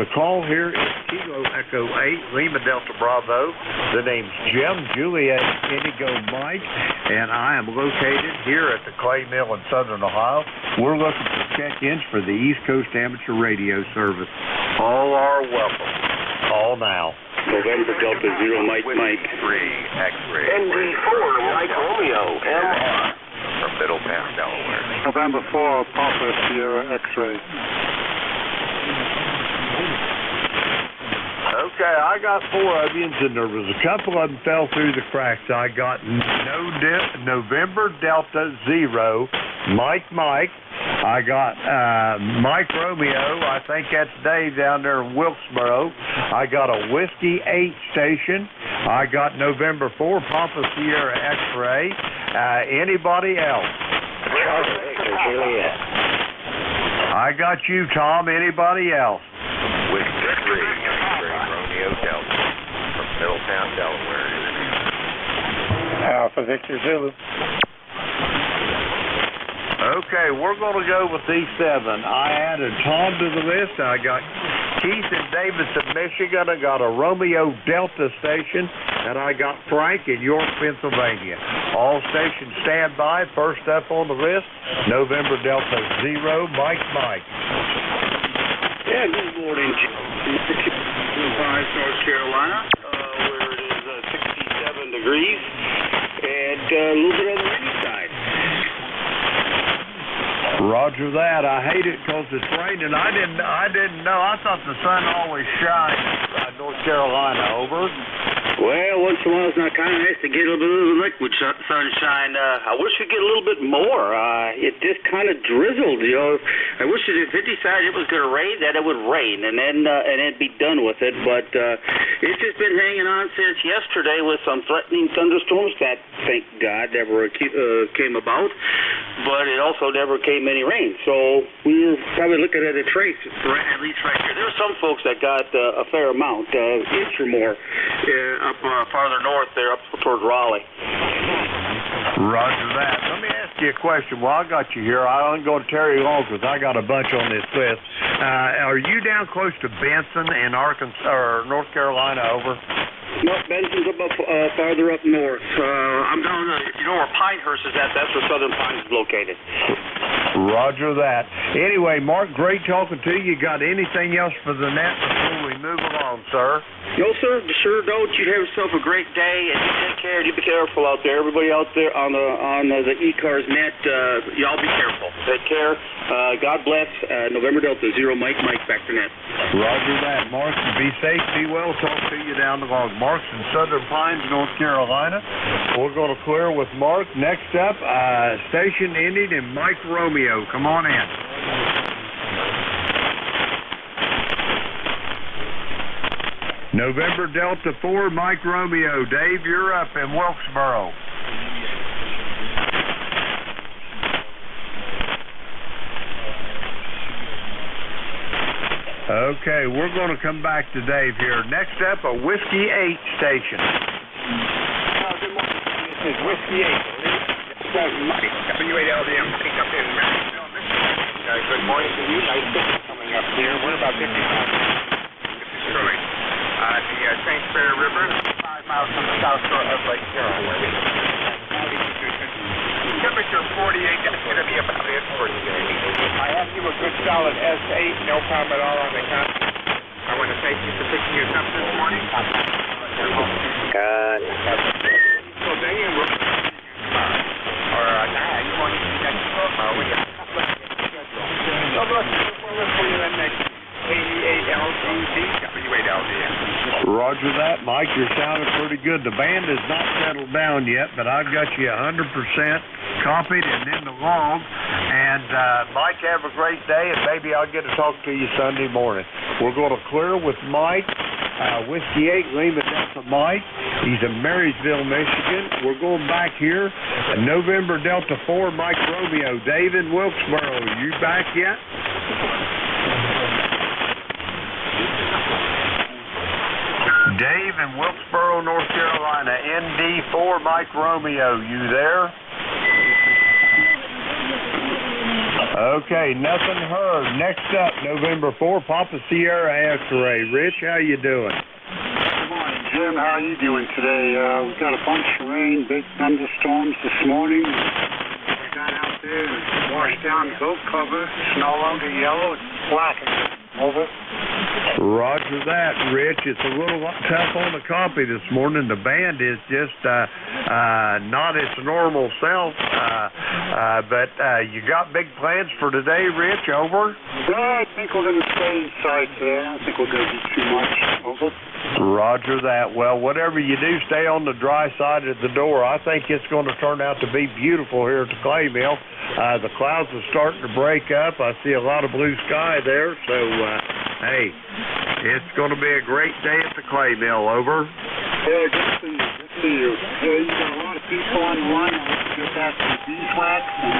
The call here is Kilo Echo 8, Lima Delta Bravo. The name's Jim, Juliet, Indigo Mike, and I am located here at the Clay Mill in Southern Ohio. We're looking for check-ins for the East Coast Amateur Radio Service. All are welcome. Call now. November Delta 0 Mike Mike. 3 X-ray. NJ4 Mike Romeo, MR. From Middletown, Delaware. November 4 Papa Sierra X-ray. Okay, I got 4 onions, and there was a couple of them fell through the cracks. I got November Delta 0 Mike Mike. I got Mike Romeo. I think that's Dave down there in Wilkesboro. I got a Whiskey 8 station. I got November 4 Papa Sierra X-ray. Anybody else? I got you, Tom. Anybody else? Whiskey 3 X-ray Romeo Delta from Middletown, Delaware. Alpha Victor Zulu. Okay, we're going to go with these 7. I added Tom to the list. I got Keith in Davidson, Michigan. I got a Romeo Delta station, and I got Frank in York, Pennsylvania. All stations stand by. First up on the list, November Delta 0 Mike Mike. Yeah, good morning, North Carolina, where it is 67 degrees and a little bit on the rainy side. Roger that. I hate it because it's raining. I didn't know. I thought the sun always shines North Carolina. Over. Well, once in a while it's not kind of nice to get a little bit of liquid sunshine. I wish we'd get a little bit more. It just kind of drizzled, you know. I wish if it decided it was going to rain, that it would rain, and then it'd be done with it. But it's just been hanging on since yesterday with some threatening thunderstorms that, thank God, never came about. But it also never came any rain. So we were probably looking at a trace, at least right here. There were some folks that got a fair amount, inch or more, up farther north there, up towards Raleigh. Roger that. Let me ask you a question. Well, I got you here. I ain't going to tarry long because I got a bunch on this list. Are you down close to Benson in Arkansas or North Carolina? Over. No, Benson's up farther up north. I'm down, you know where Pinehurst is at? That's where Southern Pines is located. Roger that. Anyway, Mark, great talking to you. Got anything else for the net before we move along, sir? No, sir. Sure don't. You have yourself a great day, and you take care. You be careful out there. Everybody out there on the E-Cars net, y'all be careful. Take care. God bless. November Delta 0 Mike back to net. Roger that, Mark. Be safe. Be well. Talk to you down the log. Mark's in Southern Pines, North Carolina. We're going to clear with Mark. Next up, station ending in Mike Romeo. Come on in. November Delta 4, Mike Romeo. Dave, you're up in Wilkesboro. Okay, we're going to come back to Dave here. Next up, a Whiskey 8 station. Good morning. This is Whiskey 8. Mike, WALDM, pick up in Madisonville, Michigan. Good morning to you. Nice business coming up here. We're about 55 miles from Detroit. The St. Clair River, 5 miles from the south shore of Lake Huron, where we temperature 48, that's going to be about it for today. I have you a good solid S8, no problem at all on the count. I want to thank you for picking us up this morning. Good. So then you will, or now you want to see that we got a couple of schedules. So let's look for you in next 88 LCD, WALDM. Roger that, Mike. You're sounding pretty good. The band has not settled down yet, but I've got you 100% copied and in the log. And Mike, have a great day, and maybe I'll get to talk to you Sunday morning. We're going to clear with Mike, Whiskey 8, Lima Delta Mike. He's in Marysville, Michigan. We're going back here. November Delta 4, Mike Romeo. Dave in Wilkesboro. You back yet? Dave in Wilkesboro, North Carolina. ND4, Mike Romeo. You there? Okay, nothing heard. Next up, November 4, Papa Sierra X-Ray. Rich, how you doing? Good morning, Jim. How are you doing today? We've got a bunch of rain, big thunderstorms this morning. We got out there and washed down the boat cover. It's no longer yellow, it's black again. Over. Roger that, Rich. It's a little tough on the copy this morning. The band is just not its normal self. But you got big plans for today, Rich? Over? Well, I think we're going to stay inside today. I don't think we're going to do too much. Over. Roger that. Well, whatever you do, stay on the dry side of the door. I think it's going to turn out to be beautiful here at the clay mill. The clouds are starting to break up. I see a lot of blue sky there. So, hey, it's going to be a great day at the clay mill. Over. Yeah, good to see you. Good to see you. Yeah, you got a lot of people on the line. Let's get back to the beeswax and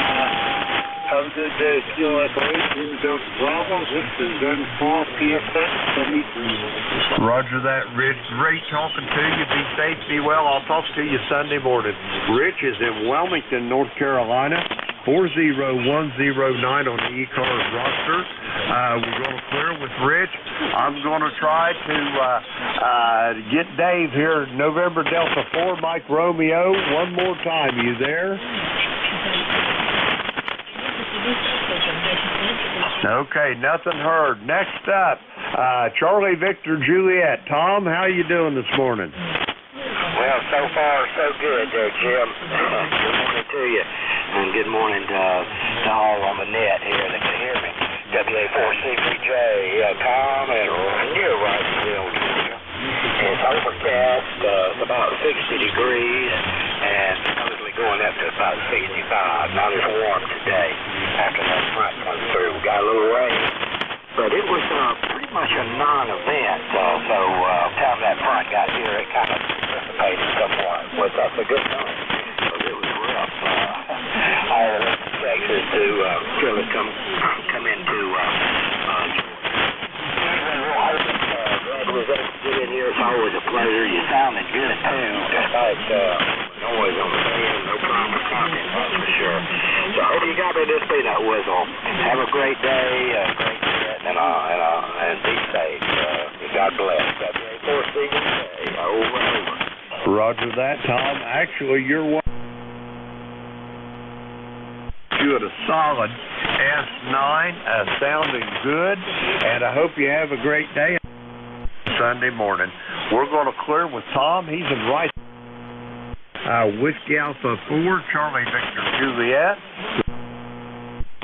have a good day. Feel like Bravo. This is N4 PSX 73. Roger that, Rich. Great talking to you. Be safe, be well. I'll talk to you Sunday morning. Rich is in Wilmington, North Carolina. 40109 on the E-Cars roster. We're going to clear with Rich. I'm going to try to get Dave here, November Delta 4, Mike Romeo. One more time. You there? Okay, nothing heard. Next up, Charlie Victor Juliet. Tom, how you doing this morning? Well, so far, so good there, Jim. Good morning to you. And good morning to all on the net here that can hear me. WA4C3J, Tom, and you're right still. It's overcast, it's about 60 degrees, and supposedly going up to about 65. Not as warm today after that front comes through. We got a little rain, but it was pretty much a non-event. So time that front got here, it kind of dissipated somewhat. But that's a good thing. It was rough. I left Texas to really come into was able to get in here. It's always a pleasure. You sounded good too, despite noise on the band. No problem with talking, that's for sure. So I hope you got me this peanut whistle. Have a great day, great set, and be safe. God bless. WA4C3J, over and over. Roger that, Tom. Actually, you're one. You had a solid S9, sounding good, and I hope you have a great day Sunday morning. We're going to clear with Tom. He's in right. Whiskey Alpha 4, Charlie Victor Juliet.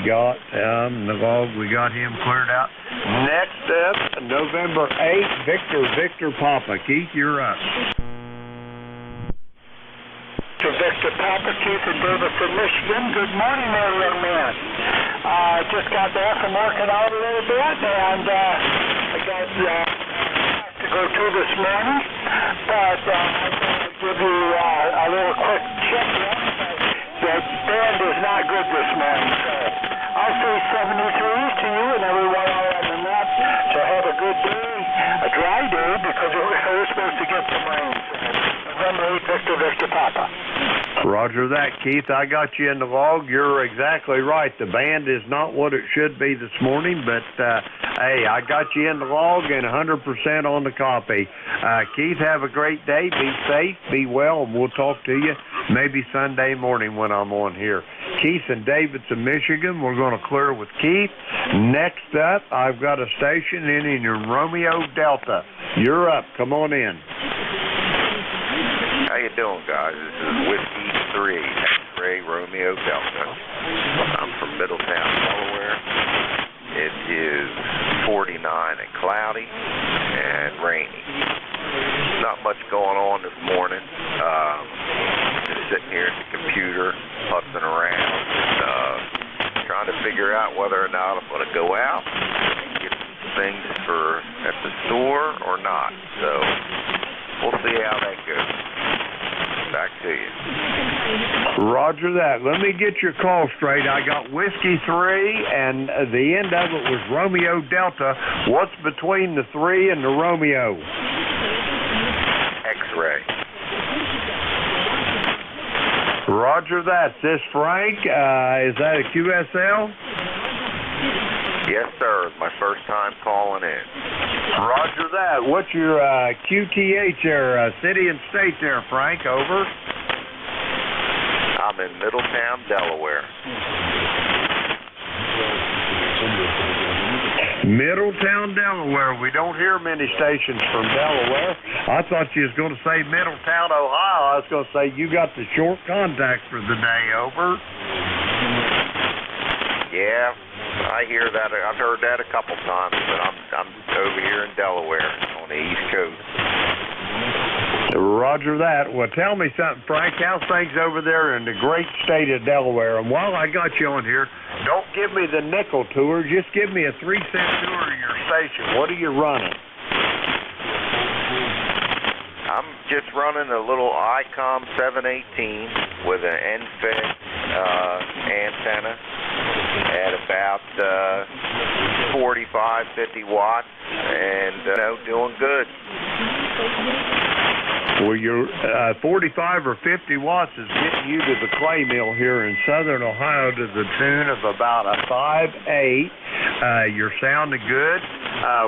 Got the log. We got him cleared out. Next up, November 8th, Victor Papa. Keith, you're up. To Victor Papa, Keith and David from Michigan. Good morning, there, young man. Just got back from working out a little bit, and I got to go to this morning, but I'm going to give you a little quick check. The band is not good this morning, so I'll say 73s to you and everyone out on the net. So have a good day, a dry day, because we're supposed to get some rain. November 8th, Victor Papa. Roger that, Keith. I got you in the log. You're exactly right. The band is not what it should be this morning, but hey, I got you in the log and 100% on the copy. Keith, have a great day. Be safe, be well, and we'll talk to you maybe Sunday morning when I'm on here. Keith and Davidson, Michigan. We're going to clear with Keith. Next up, I've got a station in Romeo Delta. You're up. Come on in. How you doing, guys? This is Whiskey 3, X-Ray Romeo Delta. I'm from Middletown, Delaware. It is 49 and cloudy and rainy. Not much going on this morning. Just sitting here at the computer, putzing around, trying to figure out whether or not I'm going to go out and get things at the store or not. So we'll see how that goes. Back to you. Roger that. Let me get your call straight. I got Whiskey 3, and the end of it was Romeo Delta. What's between the 3 and the Romeo? X-Ray. Roger that. Is this Frank? Is that a QSL? Yes, sir. It's my first time calling in. Roger that. What's your QTH there, city and state there, Frank? Over. I'm in Middletown, Delaware. Middletown, Delaware. We don't hear many stations from Delaware. I thought you was going to say Middletown, Ohio. I was going to say you got the short contact for the day. Over. Yeah, I hear that. I've heard that a couple times, but I'm over here in Delaware on the East Coast. Roger that. Well, tell me something, Frank. How's things over there in the great state of Delaware? And while I got you on here, don't give me the nickel tour. Just give me a 3-cent tour of your station. What are you running? I'm just running a little ICOM 718 with an NFET antenna at about 45, 50 watts, and doing good. Well, your 45 or 50 watts is getting you to the clay mill here in southern Ohio to the tune of about a 5.8. You're sounding good.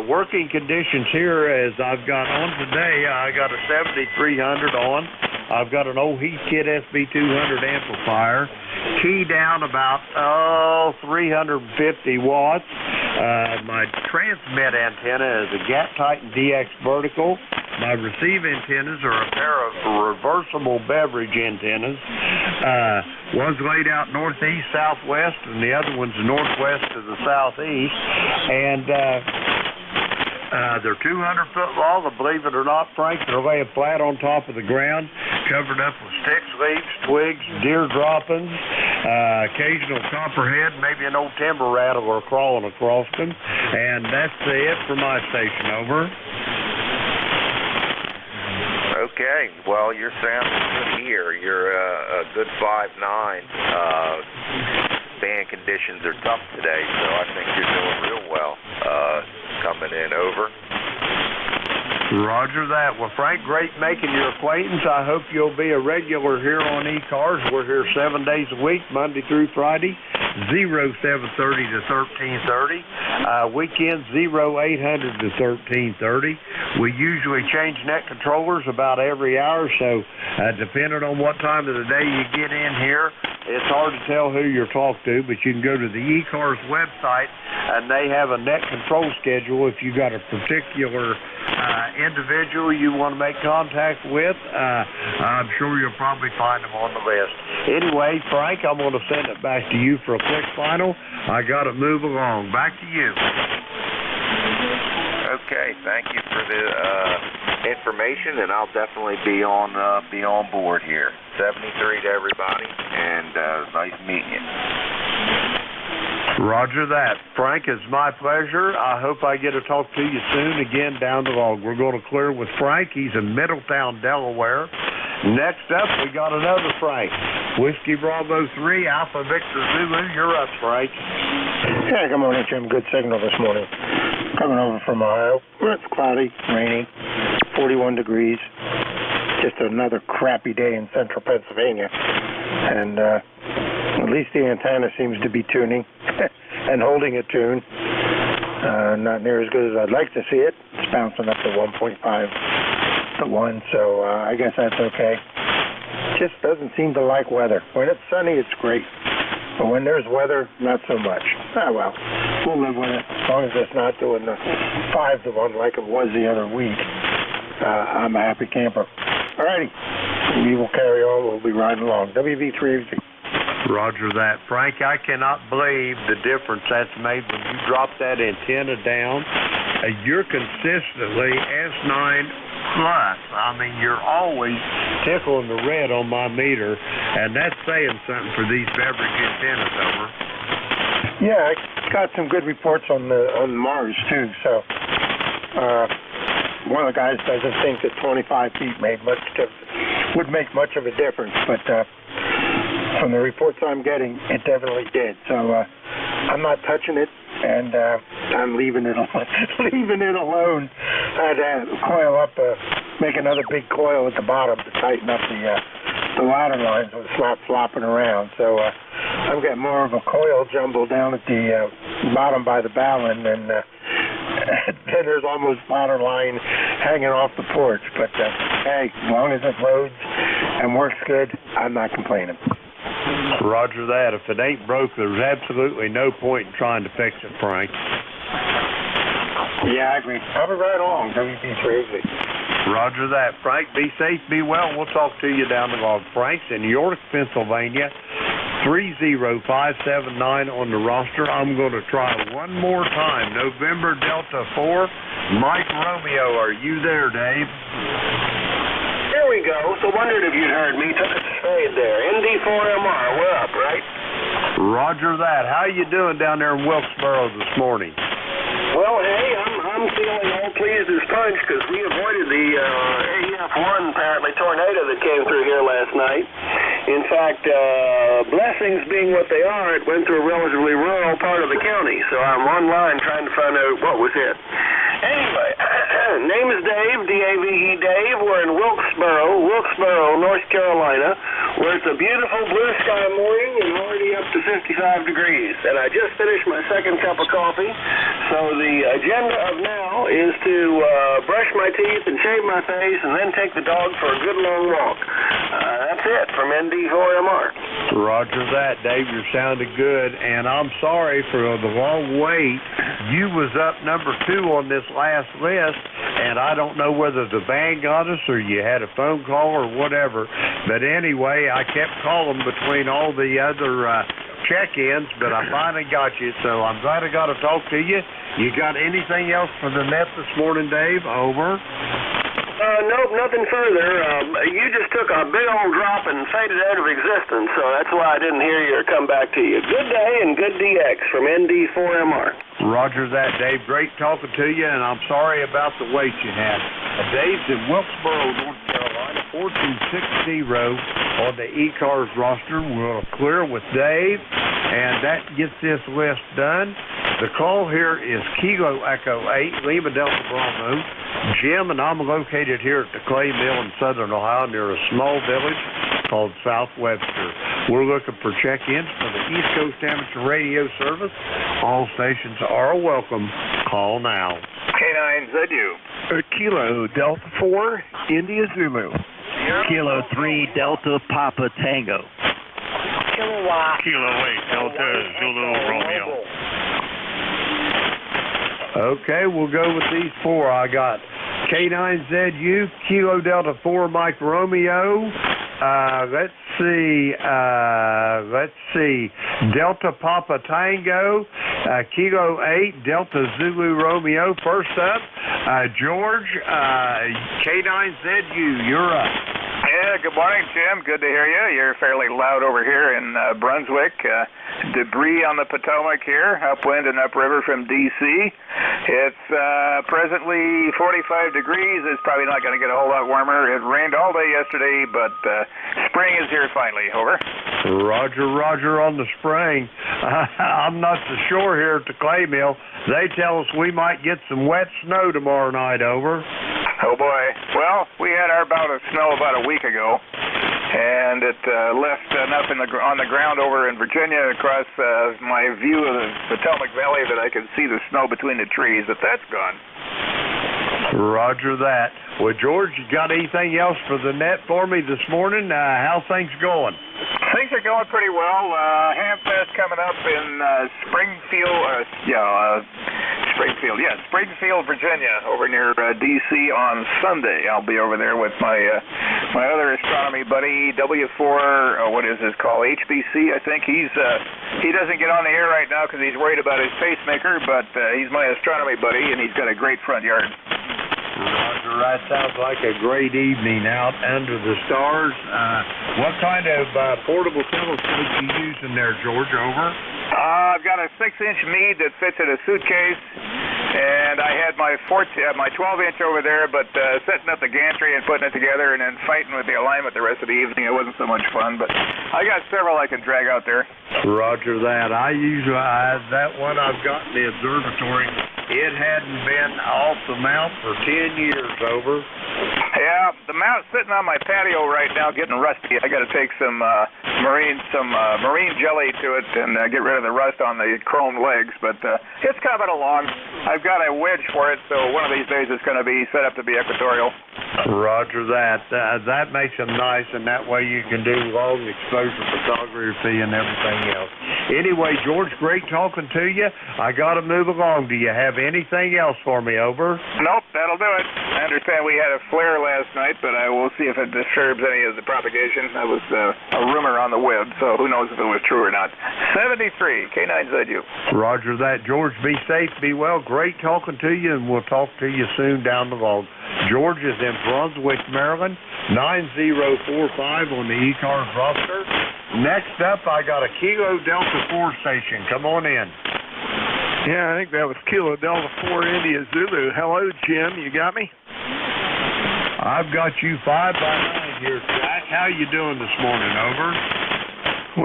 Working conditions here, as I've got on today, I got a 7300 on. I've got an old Heathkit SB200 amplifier. Key down about 350 watts. My transmit antenna is a Gap Titan DX vertical. My receive antennas are a pair of reversible beverage antennas. One's laid out northeast, southwest, and the other one's northwest to the southeast. And they're 200-foot long, and believe it or not, Frank, they're laying flat on top of the ground, covered up with sticks, leaves, twigs, deer droppings, occasional copperhead, maybe an old timber rattler crawling across them. And that's it for my station. Over. Okay, well, you're sounding good here. You're a good 5'9". Band conditions are tough today, so I think you're doing real well coming in. Over. Roger that. Well, Frank, great making your acquaintance. I hope you'll be a regular here on E-Cars. We're here 7 days a week, Monday through Friday, 0730 to 1330. Weekends, 0800 to 1330. We usually change net controllers about every hour, so depending on what time of the day you get in here, it's hard to tell who you're talking to, but you can go to the E-Cars website, and they have a net control schedule. If you got a particular individual you want to make contact with, I'm sure you'll probably find them on the list. Anyway, Frank, I'm going to send it back to you for a quick final. I got to move along. Back to you. Okay, thank you for the information, and I'll definitely be on board here. 73 to everybody, and nice meeting you. Roger that. Frank, it's my pleasure. I hope I get to talk to you soon again down the road. We're going to clear with Frank. He's in Middletown, Delaware. Next up, we got another Frank. Whiskey Bravo 3, Alpha Victor Zulu. You're up, Frank. Yeah, good morning, Jim. Good signal this morning. Coming over from Ohio. It's cloudy, rainy, 41 degrees. Just another crappy day in central Pennsylvania. And at least the antenna seems to be tuning and holding a tune. Not near as good as I'd like to see it. It's bouncing up to 1.5 to 1, so I guess that's okay. Just doesn't seem to like weather. When it's sunny, it's great. But when there's weather, not so much. Ah, well, we'll live with it. As long as it's not doing the 5 to 1 like it was the other week, I'm a happy camper. All righty. We will carry on. We'll be riding along. WV3AZ. Roger that. Frank, I cannot believe the difference that's made when you drop that antenna down. You're consistently S9 plus. I mean, you're always tickling the red on my meter, and that's saying something for these beverage antennas. Over. Yeah, I got some good reports on Mars too. So one of the guys doesn't think that 25 feet would make much of a difference, but from the reports I'm getting, it definitely did. So I'm not touching it, and I'm leaving it alone. I'd coil up, make another big coil at the bottom to tighten up the ladder lines so it's not flopping around. So I'm getting more of a coil jumble down at the bottom by the bow, and then there's almost bottom line hanging off the porch. But hey, as long as it loads and works good, I'm not complaining. Roger that. If it ain't broke, there's absolutely no point in trying to fix it, Frank. Yeah, I agree. I'll be right along. WP380. Roger that. Frank, be safe, be well. We'll talk to you down the road. Frank's in York, Pennsylvania. 30579 on the roster. I'm going to try one more time. November Delta 4. Mike Romeo, are you there, Dave? There we go. So wondered if you'd heard me. Took a trade there. ND4MR, we're up, right? Roger that. How you doing down there in Wilkesboro this morning? Well, hey, I'm feeling all pleased as punch because we avoided the AF1 apparently tornado that came through here last night. In fact, blessings being what they are, it went through a relatively rural part of the county, so I'm online trying to find out what was it. Anyway, name is Dave, D-A-V-E Dave. We're in Wilkesboro, North Carolina, where it's a beautiful blue sky morning and already up to 55 degrees. And I just finished my second cup of coffee, so the agenda of now is to brush my teeth and shave my face and then take the dog for a good long walk. That's it from ND4MR. Roger that, Dave. You're sounding good, and I'm sorry for the long wait. You was up number 2 on this last list, and I don't know whether the band got us or you had a phone call or whatever. But anyway, I kept calling between all the other check-ins, but I finally got you, so I'm glad I got to talk to you. You got anything else for the net this morning, Dave? Over. Nope, nothing further. You just took a big old drop and faded out of existence, so that's why I didn't hear you or come back to you. Good day and good DX from ND4MR. Roger that, Dave. Great talking to you, and I'm sorry about the wait you had. Dave's in Wilkesboro, North Carolina, 4260 on the E-Cars roster. We'll clear with Dave, and that gets this list done. The call here is Kilo Echo 8, Lima Delta Bravo. Jim and I'm located here at the Clay Mill in southern Ohio near a small village called South Webster. We're looking for check-ins for the East Coast Amateur Radio Service. All stations are welcome. Call now. K9ZU. Kilo Delta 4, India Zulu. Kilo 3 Delta Papa Tango. Kilo 8 Delta Zulu Romeo. Okay, we'll go with these 4. I got K9ZU, Kilo Delta 4, Mike Romeo. Let's see, Delta Papa Tango, Kilo 8, Delta Zulu Romeo. First up, George, K9ZU, you're up. Yeah, good morning, Jim. Good to hear you. You're fairly loud over here in Brunswick. Debris on the Potomac here, upwind and upriver from D.C. It's presently 45 degrees. It's probably not going to get a whole lot warmer. It rained all day yesterday, but spring is here finally. Over. Roger on the spring. I'm not so sure here at the Clay Mill. They tell us we might get some wet snow tomorrow night. Over. Oh, boy. Well, we had our bout of snow about a week ago, and it left enough on the ground over in Virginia across my view of the Potomac Valley that I could see the snow between the trees, but that's gone. Roger that. Well, George, you got anything else for the net for me this morning? How things going? Things are going pretty well. Hamfest coming up in Springfield, Virginia, over near D.C. on Sunday. I'll be over there with my other astronomy buddy, W4, what is his call, HBC, I think. He doesn't get on the air right now because he's worried about his pacemaker, but he's my astronomy buddy, and he's got a great front yard. Roger, that sounds like a great evening out under the stars. What kind of portable telescope are you using there, George? Over. I've got a 6-inch Meade that fits in a suitcase, and I had my 12-inch over there, but setting up the gantry and putting it together and then fighting with the alignment the rest of the evening, it wasn't so much fun, but I got several I can drag out there. Roger that. That one I've got in the observatory. It hadn't been off the mount for 10 years. Over. Yeah, the mount's sitting on my patio right now, getting rusty. I got to take some marine jelly to it and get rid of the rust on the chrome legs. But it's coming along. I've got a wedge for it, so one of these days it's going to be set up to be equatorial. Roger that. That makes them nice, and that way you can do long exposure photography and everything else. Anyway, George, great talking to you. I got to move along. Do you have anything else for me? Over. Nope, that'll do it. I understand we had a flare last night, but I will see if it disturbs any of the propagation. That was a rumor on the web, so who knows if it was true or not. 73, K9ZU. Roger that. George, be safe, be well. Great talking to you, and we'll talk to you soon down the road. George is in Brunswick, Maryland, 9045 on the E-Cars roster. Next up, I got a Kilo Delta 4 station. Come on in. Yeah, I think that was Kilo Delta 4 India Zulu. Hello, Jim. You got me? I've got you 5 by 9 here, Jack. How you doing this morning? Over.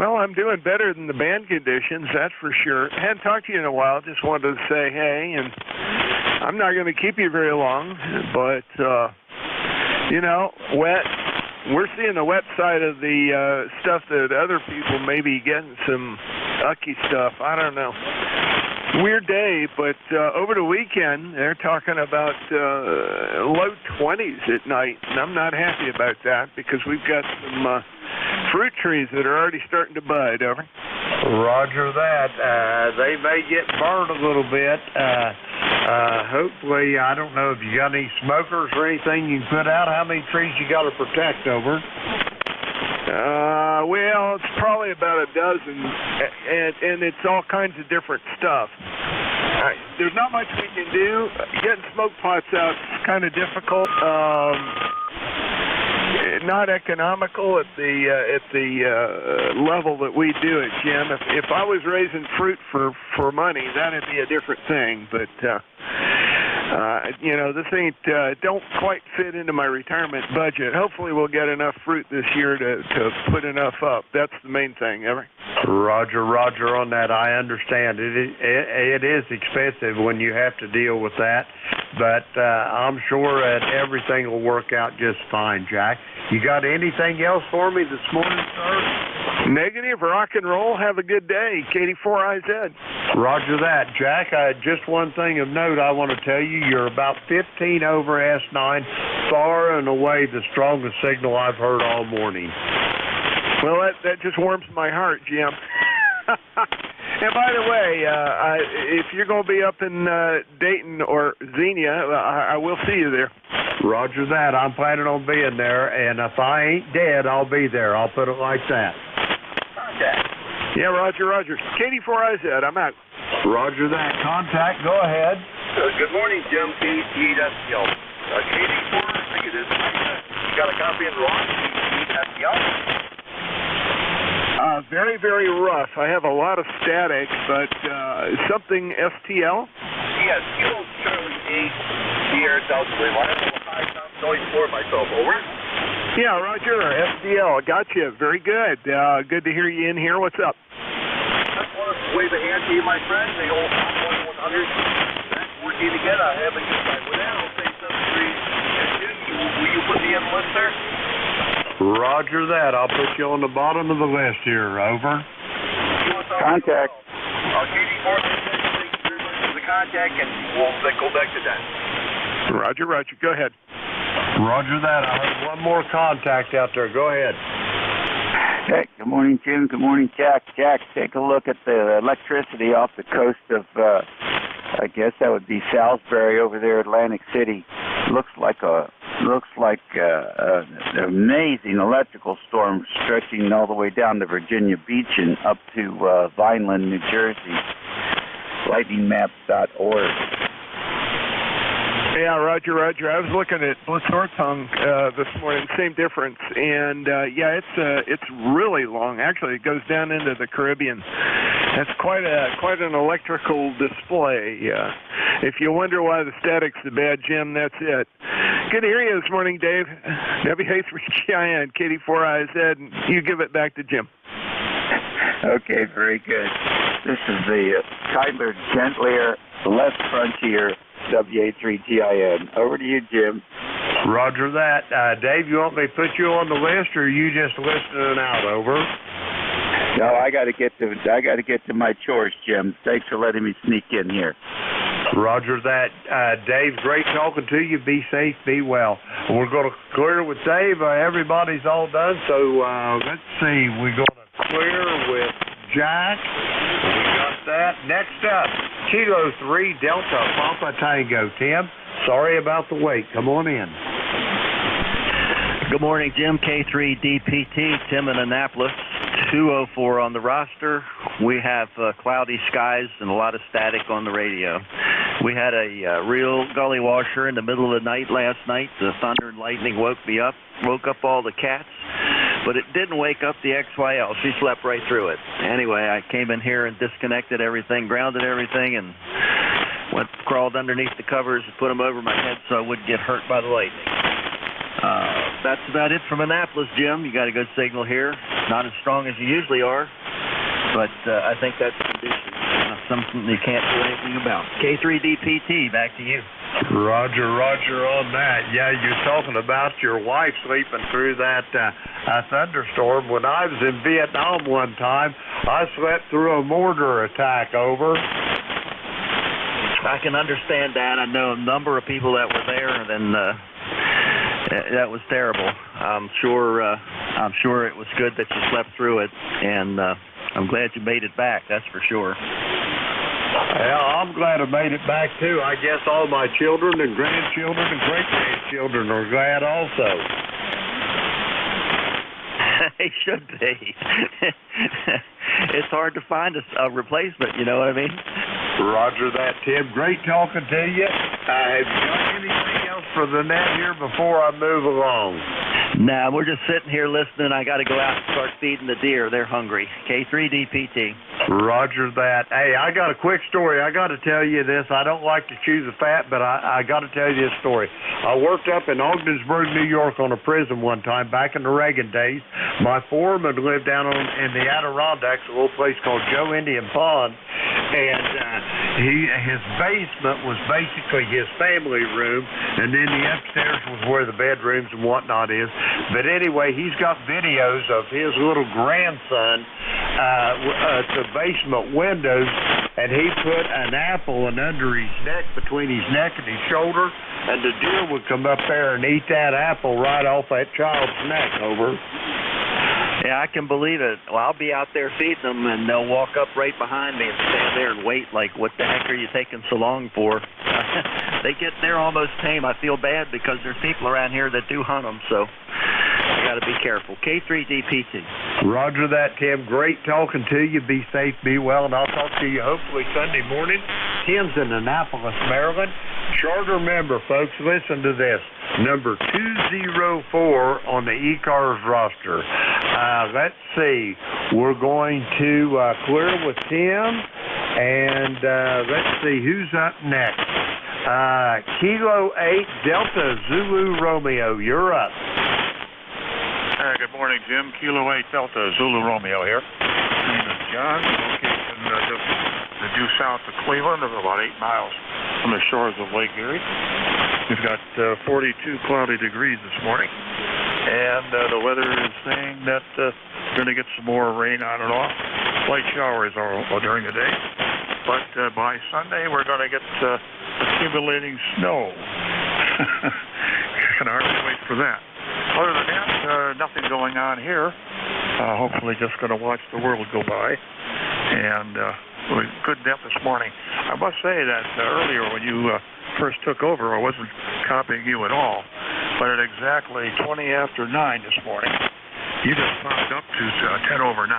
Well, I'm doing better than the band conditions, that's for sure. I hadn't talked to you in a while. Just wanted to say hey, and I'm not going to keep you very long, but, wet. We're seeing the wet side of the stuff that other people may be getting some ucky stuff. I don't know. Weird day, but over the weekend, they're talking about low 20s at night, and I'm not happy about that because we've got some fruit trees that are already starting to bud. Over. Roger that. They may get burned a little bit. Hopefully, I don't know if you got any smokers or anything you can put out. How many trees you got to protect? Over. Well, it's probably about a dozen, and it's all kinds of different stuff. There's not much we can do. Getting smoke pots out is kind of difficult. Not economical at the level that we do it, Jim. If I was raising fruit for money, that'd be a different thing. But this ain't don't quite fit into my retirement budget. Hopefully, we'll get enough fruit this year to put enough up. That's the main thing. Ever. Roger on that. I understand. It is expensive when you have to deal with that, but I'm sure that everything will work out just fine, Jack. You got anything else for me this morning, sir? Negative. Rock and roll. Have a good day. KD4IZ. Roger that, Jack. Just one thing of note I want to tell you. You're about 15 over S9, far and away the strongest signal I've heard all morning. Well, that just warms my heart, Jim. And by the way, if you're going to be up in Dayton or Xenia, I will see you there. Roger that. I'm planning on being there, and if I ain't dead, I'll be there. I'll put it like that. Contact. Yeah, Roger. KD4IZ, I'm out. Roger that. Contact, go ahead. Good morning, Jim. KD4, I think it is. You got a copy in Rock? Very, very rough. I have a lot of static, but something STL? Yes, Kilo Charlie 8, Sierra Delta, reliable high sound noise for myself. Over. Yeah, Roger. STL. Gotcha. Very good. Good to hear you in here. What's up? Just want to wave a hand to you, my friend. The old 100. That's working again. I haven't used my without. I'll say 73. Will you put me in the list there? Roger that. I'll put you on the bottom of the list here. Over. Contact. KD4, thank you very much for the contact, and we'll go back to that. Roger. Go ahead. Roger that. I heard one more contact out there. Go ahead. Hey, good morning, Jim. Good morning, Jack. Jack, take a look at the electricity off the coast of, I guess that would be Salisbury over there, Atlantic City. Looks like an amazing electrical storm stretching all the way down to Virginia Beach and up to Vineland, New Jersey. Lightningmaps.org. Yeah, Roger. I was looking at Blitzortong this morning, same difference, and it's really long. Actually, it goes down into the Caribbean. That's quite an electrical display. If you wonder why the static's so bad, Jim, that's it. Good to hear you this morning, Dave. W-A-3-G-I-N, KD4IZ, and you give it back to Jim. Okay, very good. This is the Kyler Gentlier, less frontier, WA3GIN. Over to you, Jim. Roger that. Dave, you want me to put you on the list, or are you just listening out? Over. No, I got to get to my chores, Jim. Thanks for letting me sneak in here. Roger that. Dave, great talking to you. Be safe, be well. We're going to clear with Dave. Everybody's all done, so let's see. We're going to clear with Jack. We got that. Next up, Kilo 3 Delta Papa Tango. Tim, sorry about the wait. Come on in. Good morning, Jim. K3DPT, Tim in Annapolis. 204 on the roster. We have cloudy skies and a lot of static on the radio. We had a real gully washer in the middle of the night last night. The thunder and lightning woke up all the cats, but it didn't wake up the XYL. She slept right through it. Anyway, I came in here and disconnected everything, grounded everything, and crawled underneath the covers and put them over my head so I wouldn't get hurt by the lightning. That's about it from Annapolis, Jim. You got a good signal here. Not as strong as you usually are, but I think that's conditions. Something you can't do anything about. K3DPT, back to you. Roger on that. Yeah, you're talking about your wife sleeping through that thunderstorm. When I was in Vietnam one time, I slept through a mortar attack. Over. I can understand that. I know a number of people that were there, and that was terrible. I'm sure it was good that you slept through it, and I'm glad you made it back. That's for sure. Yeah, I'm glad I made it back too. I guess all my children and grandchildren and great-grandchildren are glad also. They should be. It's hard to find a replacement, you know what I mean? Roger that, Tim. Great talking to you. Have you got anything else for the net here before I move along? Nah, we're just sitting here listening. I got to go out and start feeding the deer. They're hungry. K3DPT. Roger that. Hey, I got a quick story. I got to tell you this. I don't like to chew the fat, but I got to tell you this story. I worked up in Ogdensburg, New York on a prison one time back in the Reagan days. My foreman lived down in the Adirondacks, a little place called Joe Indian Pond, and his basement was basically his family room, and then the upstairs was where the bedrooms and whatnot is. But anyway, he's got videos of his little grandson at the basement windows, and he put an apple under his neck, between his neck and his shoulder, and the deer would come up there and eat that apple right off that child's neck. Over. Yeah, I can believe it. Well, I'll be out there feeding them, and they'll walk up right behind me and stand there and wait like, what the heck are you taking so long for? They're almost tame. I feel bad because there's people around here that do hunt them, so I got to be careful. K3DPT. Roger that, Tim. Great talking to you. Be safe, be well, and I'll talk to you hopefully Sunday morning. Tim's in Annapolis, Maryland. Charter member, folks, listen to this. Number 204 on the E-Cars roster. Let's see. We're going to clear with Tim, and let's see who's up next. Kilo 8 Delta Zulu Romeo, you're up. Good morning, Jim. Kilo 8 Delta Zulu Romeo here. My name is John. Located just due south of Cleveland, about 8 miles from the shores of Lake Erie. We've got 42 cloudy degrees this morning, and the weather is saying that we're going to get some more rain on and off, light showers during the day. But by Sunday, we're going to get accumulating snow. Can hardly wait for that. Other than that, nothing going on here. Hopefully just going to watch the world go by. And good depth this morning. I must say that earlier when you first took over, I wasn't copying you at all. But at exactly 20 after 9 this morning, you just popped up to 10 over 9.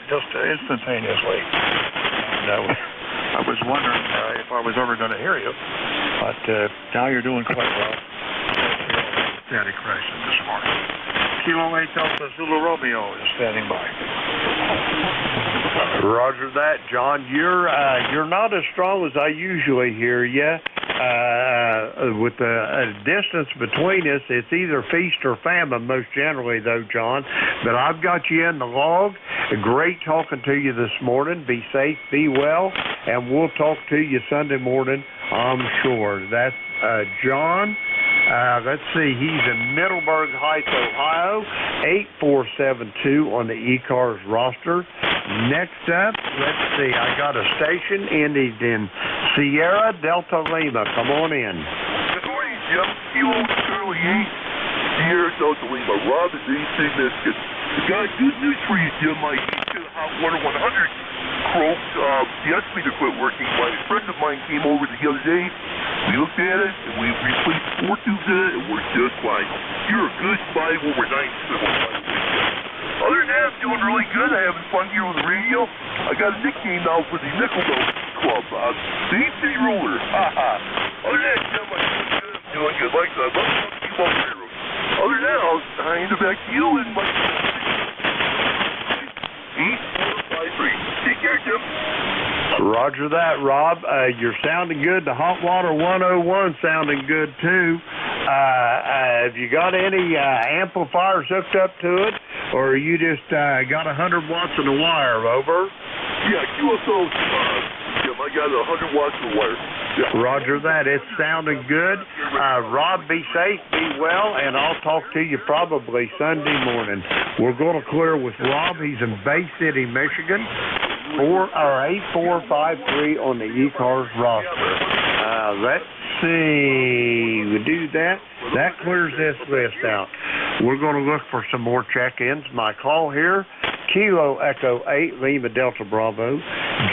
Just instantaneously. And I was wondering if I was ever going to hear you. But now you're doing quite well. Static crashes this morning. Kilo 8 Delta Zulu Romeo is standing by. Roger that, John. You're not as strong as I usually hear you. With the distance between us, it's either feast or famine most generally, though, John. But I've got you in the log. Great talking to you this morning. Be safe, be well, and we'll talk to you Sunday morning, I'm sure. That's John Let's see, he's in Middleburg Heights, Ohio, 8472 on the E-Cars roster. Next up, let's see, I got a station ended in Sierra Delta Lima. Come on in. Good morning, Jim. Kilo Charlie 8, Sierra Delta Lima. Rob is AC Michigan. Got good news for you, Jim. My Hot Water 100 croaked. The estimator quit working. My friend of mine came over the other day. We looked at it, and we replaced 4 tubes in it, and we're just fine. You're a good buy over 9 Other than that, I'm doing really good. I'm having fun here with the radio. I got a nickname now for the Nickel Club. The City Ruler. Other than that, Jim, I'm doing good. Like I love keep on the railroad. Other than that, I'll hand it back to you and my 8453. Take care, Jim. Roger that, Rob. You're sounding good. The Hot Water 101 sounding good, too. Have you got any amplifiers hooked up to it, or you just got 100 watts in the wire, over? Yeah, QSO, Jim, I got 100 watts in the wire. Yeah. Roger that. It's sounding good. Rob, be safe, be well, and I'll talk to you probably Sunday morning. We're going to clear with Rob. He's in Bay City, Michigan. 8453 on the E-Cars roster. Let's see. We do that. That clears this list out. We're going to look for some more check-ins. My call here, Kilo Echo 8, Lima Delta Bravo.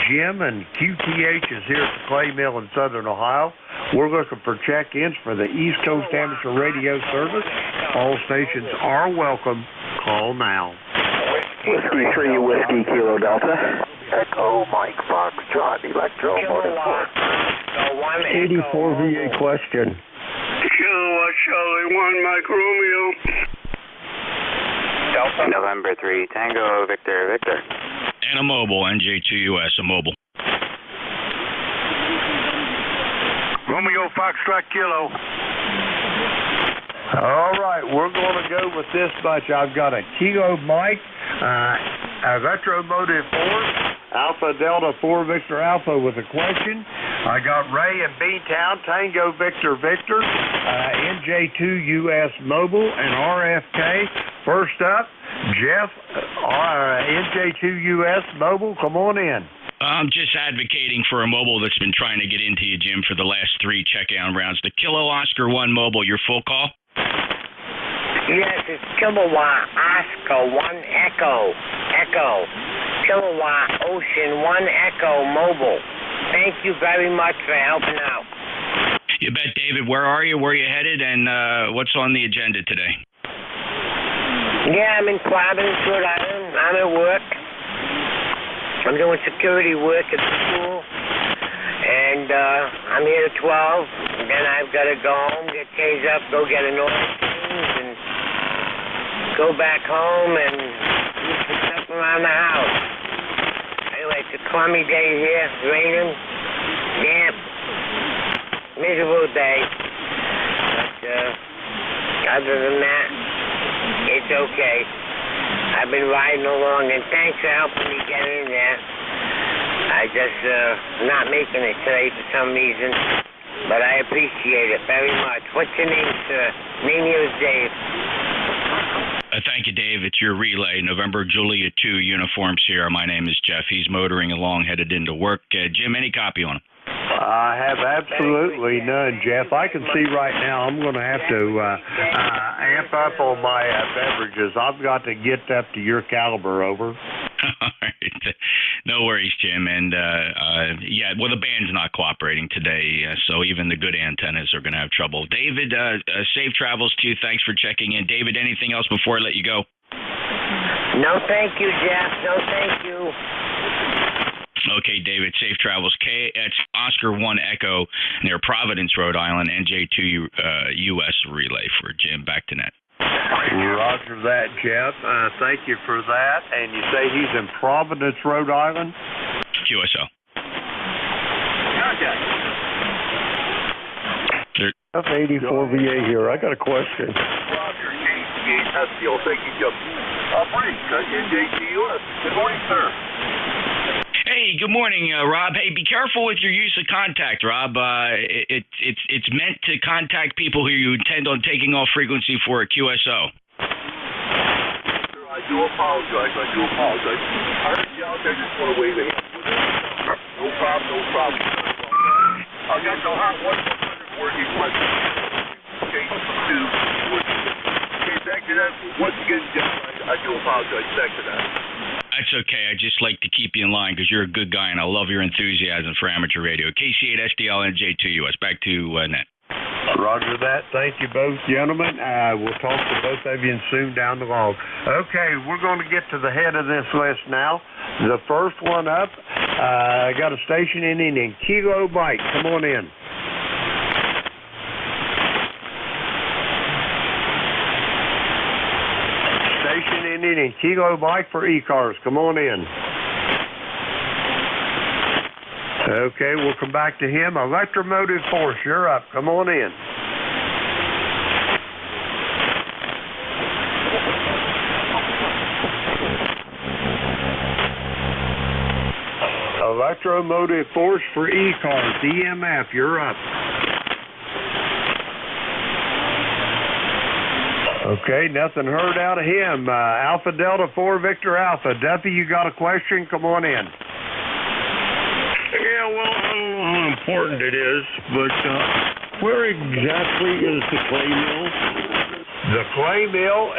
Jim and QTH is here at the Clay Mill in Southern Ohio. We're looking for check-ins for the East Coast Amateur Radio Service. All stations are welcome. Call now. Whiskey 3, Whiskey Kilo Delta. Echo Mike Foxtrot Electro Motor 84 VA question. Kilo Charlie 1 Mike Romeo. Delta. November 3 Tango Victor Victor. And a mobile, NJ2US, a mobile. Romeo Foxtrot Kilo. All right, we're going to go with this bunch. I've got a Kilo Mike, Electromotive 4, Alpha Delta 4 Victor Alpha with a question. I got Ray in Beantown, Tango Victor Victor, NJ2US Mobile, and RFK. First up, Jeff, NJ2US Mobile, come on in. I'm just advocating for a mobile that's been trying to get into you, Jim, for the last 3 check-out rounds. The Kilo Oscar 1 Mobile, your full call? Yes, it's Kilowatt Oscar 1 Echo. Kilowatt Ocean 1 Echo Mobile. Thank you very much for helping out. You bet, David. Where are you? Where are you headed? And what's on the agenda today? Yeah, I'm in Providence, Rhode Island. I'm at work. I'm doing security work at the school. And I'm here at 12. And then I've got to go home, get changed up, go get an oil change, and go back home and do some stuff around the house. Anyway, it's a crummy day here, raining, damp, miserable day. But other than that, it's okay. I've been riding along, and thanks for helping me get in there. I just not making it today for some reason, but I appreciate it very much. What's your name, sir? Name here is Dave. Thank you, Dave. It's your relay. November Julia 2 uniform Sierra. My name is Jeff. He's motoring along, headed into work. Jim, any copy on him? I have absolutely none, Jeff. I can see right now I'm going to have to amp up on my beverages. I've got to get up to your caliber, over. All right. No worries, Jim. And, yeah, well, the band's not cooperating today, so even the good antennas are going to have trouble. David, safe travels to you. Thanks for checking in. David, anything else before I let you go? No, thank you, Jeff. No, thank you. Okay, David, safe travels. It's Oscar 1 Echo near Providence, Rhode Island, NJ2US relay for Jim. Back to net. Roger that, Jeff. Thank you for that. And you say he's in Providence, Rhode Island? QSO. F 84 VA here. I got a question. Roger, KTHSTO, thank you, Jim. Frank, NJ2US. Good morning, sir. Hey, Hey, good morning, Rob. Hey, be careful with your use of contact, Rob. It's meant to contact people who you intend on taking off frequency for a QSO. I do apologize. I heard you out there, just want to wave a hand. No problem. I got the hot 100 working question. Okay, back to that. Once again, Jeff, I do apologize. Back to that. That's okay. I just like to keep you in line because you're a good guy, and I love your enthusiasm for amateur radio. KC8SDL NJ2US. Back to Net. Roger that. Thank you both, gentlemen. We'll talk to both of you soon down the road. Okay, we're going to get to the head of this list now. The first one up, I got a station ending in Kilo Mike. Come on in. Station ending in Kilo Mike for E-Cars. Come on in. Okay, we'll come back to him. Electromotive Force, you're up. Come on in. Electromotive Force for E-Cars. EMF, you're up. Okay, nothing heard out of him. Alpha Delta 4 Victor Alpha. Duffy, you got a question? Come on in. Yeah, well, I don't know how important it is, but where exactly is the clay mill? The clay mill,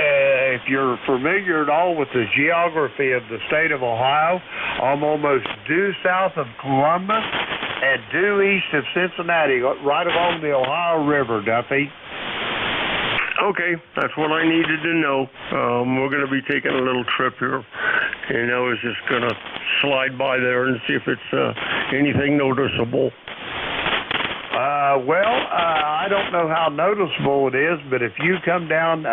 if you're familiar at all with the geography of the state of Ohio, I'm almost due south of Columbus and due east of Cincinnati, right along the Ohio River, Duffy. Okay, that's what I needed to know. We're going to be taking a little trip here, and I was just going to slide by there and see if it's anything noticeable. I don't know how noticeable it is, but if you come down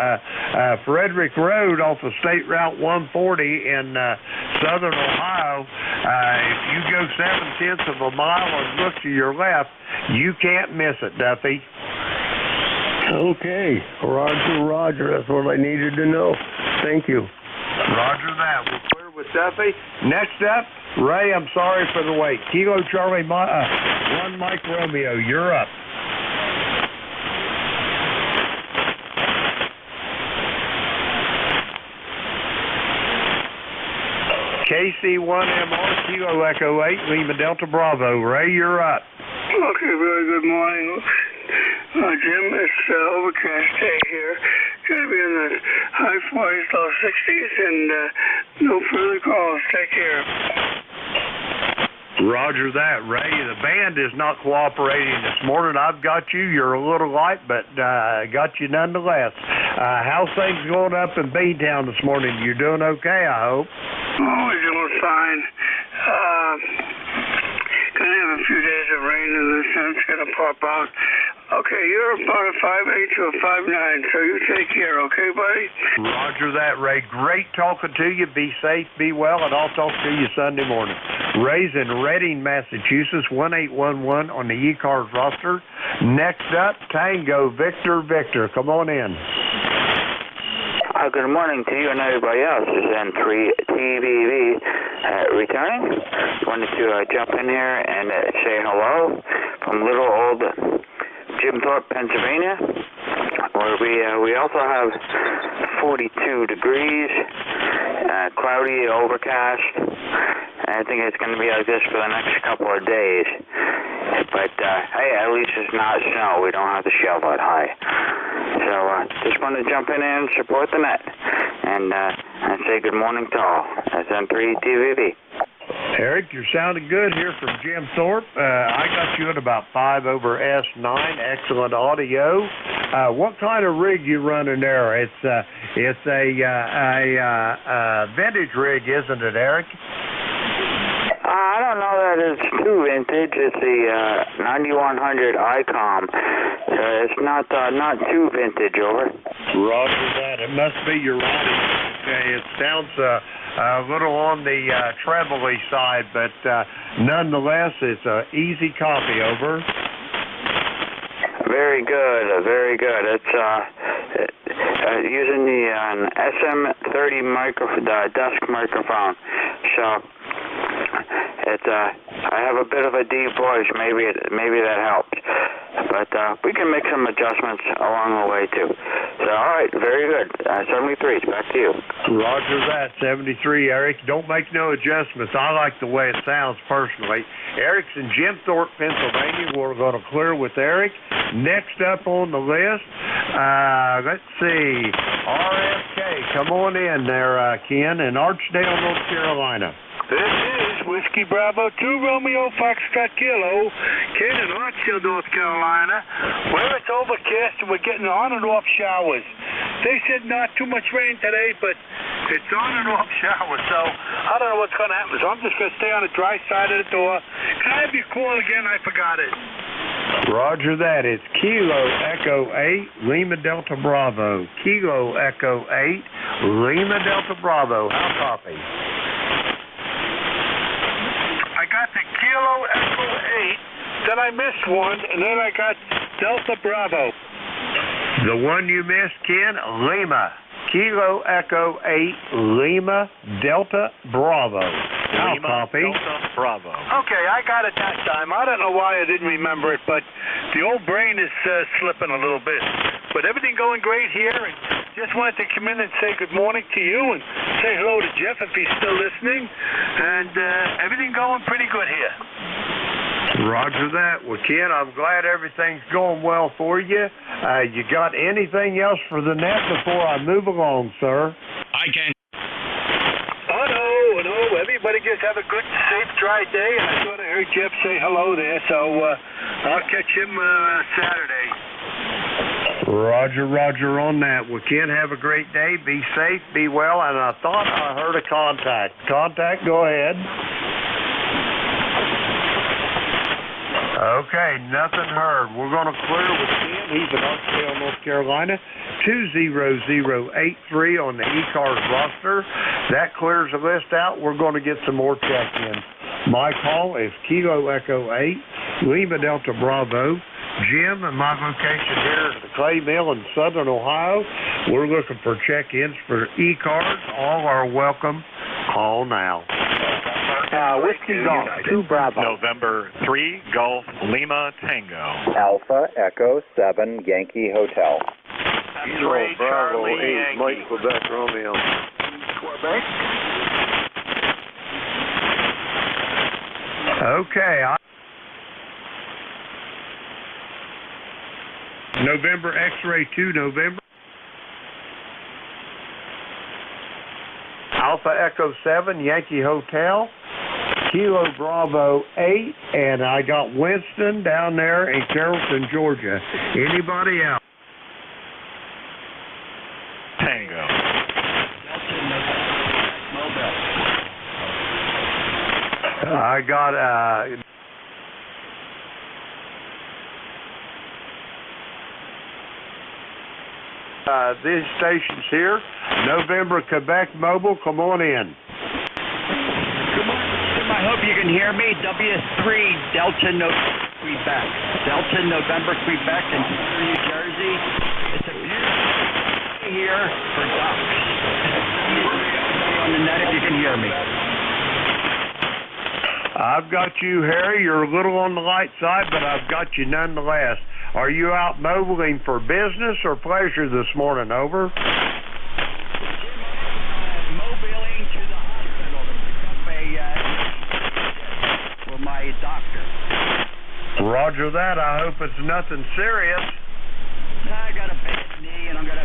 Frederick Road off of State Route 140 in southern Ohio, if you go 7/10 of a mile and look to your left, you can't miss it, Duffy. Okay, Roger. That's what I needed to know. Thank you. Roger that. We're clear with Duffy. Next up, Ray, I'm sorry for the wait. Kilo Charlie 1 Mike Romeo, you're up. KC1MR, Kilo Echo 8, Lima Delta Bravo. Ray, you're up. Okay, very good morning. Jim, it's overcast day here. Going to be in the high 40s, low 60s, and no further calls. Take care. Roger that, Ray. The band is not cooperating this morning. I've got you. You're a little light, but got you nonetheless. How's things going up in Beantown this morning? You're doing okay, I hope? Oh, we're doing fine. Gonna have a few days of rain and the sun's gonna pop out. Okay, you're about a 5'8" to a 5'9", so you take care, okay, buddy? Roger that, Ray. Great talking to you. Be safe, be well, and I'll talk to you Sunday morning. Ray's in Reading, Massachusetts, 1811 on the E-Cars roster. Next up, Tango Victor. Come on in. Good morning to you and everybody else. This is N3TVV returning. Wanted to jump in here and say hello from little old Jim Thorpe, Pennsylvania, where we also have 42 degrees, cloudy, overcast. I think it's going to be like this for the next couple of days. But hey, at least it's not snow. We don't have to shovel it high. So just want to jump in and support the net and say good morning to all. That's N3TVV. Eric, you're sounding good here from Jim Thorpe. I got you at about 5 over S9. Excellent audio. What kind of rig you running there? It's a vintage rig, isn't it, Eric? I don't know that it's too vintage. It's the 9100 ICOM. So it's not too vintage, over. Roger that. It must be your writing. Okay, it sounds a little on the trebly side, but nonetheless, it's an easy copy, over. Very good, very good. It's using the SM30 desk microphone. So It's I have a bit of a deep voice. Maybe that helps. But we can make some adjustments along the way too. So all right, very good. 73. Back to you. Roger that. 73, Eric. Don't make no adjustments. I like the way it sounds personally. Eric's in Jim Thorpe, Pennsylvania. We're going to clear with Eric. Next up on the list, let's see, RFK. Come on in there, Ken, in Archdale, North Carolina. This is Whiskey Bravo 2 Romeo Foxtrot Kilo, Ken in Archdale, North Carolina, where it's overcast and we're getting on and off showers. They said not too much rain today, but it's on and off showers, so I don't know what's going to happen. So I'm just going to stay on the dry side of the door. Can I have your call again? I forgot it. Roger that. It's Kilo Echo 8, Lima Delta Bravo. Kilo Echo 8, Lima Delta Bravo. How copy? I got the Kilo Echo 8, then I missed one, and then I got Delta Bravo. The one you missed, Ken, Lima. Kilo Echo 8, Lima Delta Bravo. How copy? Delta Bravo. Okay, I got it that time. I don't know why I didn't remember it, but the old brain is slipping a little bit. But everything going great here, and just wanted to come in and say good morning to you and say hello to Jeff if he's still listening, and everything going pretty good here. Roger that. Well, Ken, I'm glad everything's going well for you. You got anything else for the net before I move along, sir? I can. Oh, no. Everybody just have a good, safe, dry day, and I thought I heard Jeff say hello there, so I'll catch him Saturday. Roger on that. Well, Ken, have a great day. Be safe, be well, and I thought I heard a contact. Contact, go ahead. Okay, nothing heard. We're going to clear with Ken. He's in Archdale, North Carolina. 20083 on the E-Cars roster. That clears the list out. We're going to get some more check-ins. My call is Kilo Echo 8, Lima Delta Bravo. Jim, and my location here is the Clay Mill in Southern Ohio. We're looking for check-ins for E-Cars. All are welcome. Call now. Whiskey Golf 2 Bravo. November 3 Golf Lima Tango. Alpha Echo 7 Yankee Hotel. Kilo Bravo 8 Mike Quebec Romeo. Quebec. Okay. November X-Ray 2 November. Alpha Echo 7 Yankee Hotel. Kilo Bravo 8, and I got Winston down there in Carrollton, Georgia. Anybody else? Tango. I got these stations here. November Quebec Mobile, come on in. I hope you can hear me. W3 Delta November Quebec. Delta November Quebec in New Jersey. It's a beautiful day here for ducks. On the net if you can hear me. I've got you, Harry. You're a little on the light side, but I've got you nonetheless. Are you out mobiling for business or pleasure this morning? Over. Roger that. I hope it's nothing serious. I got a bad knee, and I'm about to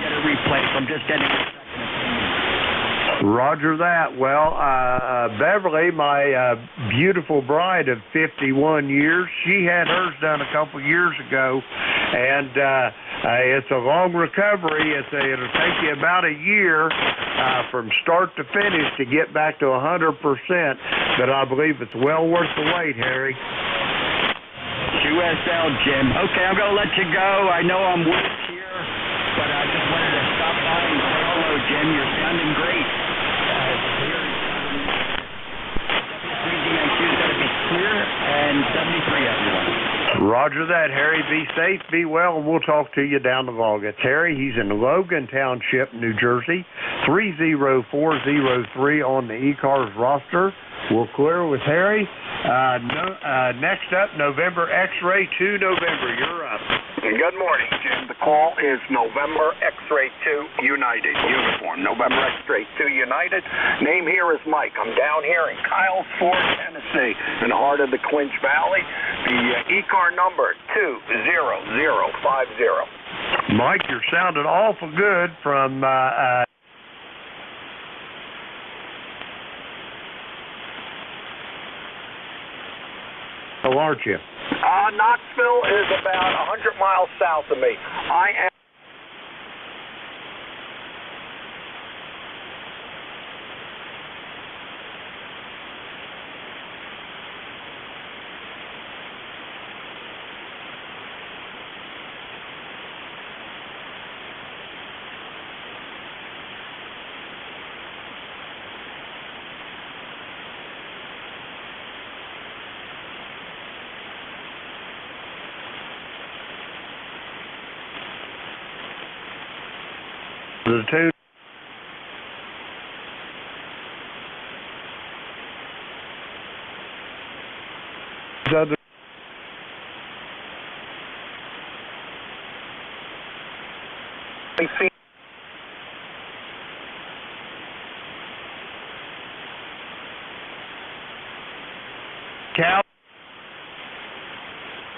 get a replay, so I'm just getting a second opinion. Roger that. Well, Beverly, my beautiful bride of 51 years, she had hers done a couple years ago, and it's a long recovery. It'll take you about a year from start to finish to get back to 100%, but I believe it's well worth the wait, Harry. QSL, Jim. Okay, I'm going to let you go. I know I'm weak here, but I just wanted to stop by and say hello, Jim. You're sounding great. WDNQ's got to be clear, and 73, everyone. Roger that, Harry. Be safe, be well, and we'll talk to you down the log. It's Harry. He's in Logan Township, New Jersey. 30403 on the E-Cars roster. We'll clear with Harry. Next up, November X-Ray 2 November. You're up. Good morning, Jim. The call is November X-Ray 2 United uniform. November X-Ray 2 United. Name here is Mike. I'm down here in Kyles Ford, Tennessee, in the heart of the Clinch Valley. The E-car number 20050. Mike, you're sounding awful good from aren't you? Knoxville is about 100 miles south of me. I am. The two. Other. Cal.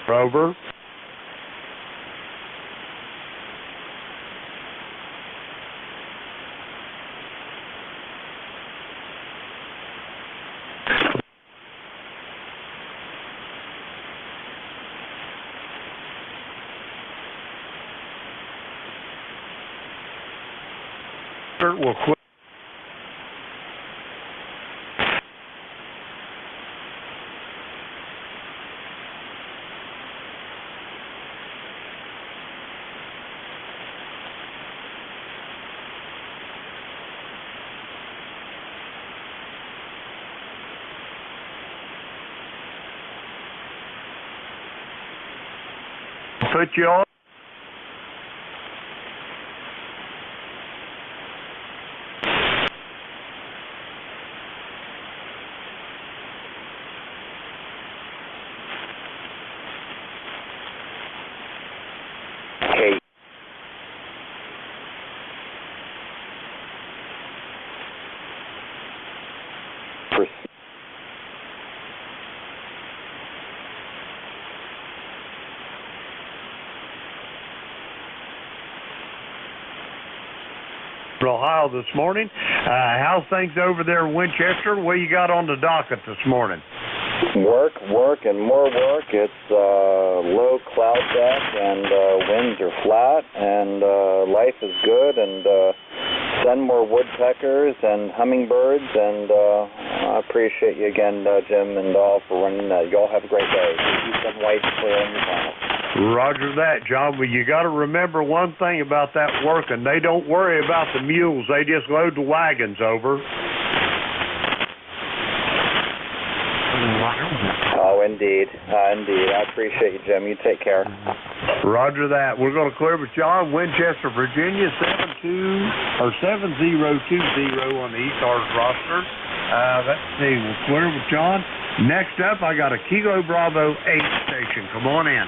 Rover. Will quit. Put you on. Ohio this morning. How's things over there in Winchester? What you got on the docket this morning? Work, and more work. It's low cloud deck, and winds are flat, and life is good, and send more woodpeckers and hummingbirds, and I appreciate you again, Jim and all, for running that. You all have a great day. Keep some white clear on your panel. Roger that, John. But you got to remember one thing about that working. They don't worry about the mules. They just load the wagons over. Oh, indeed. Indeed. I appreciate you, Jim. You take care. Roger that. We're going to clear with John, Winchester, Virginia, 7020 on the E-Cars roster. Let's see. We'll clear with John. Next up, I got a Kilo Bravo 8 station. Come on in.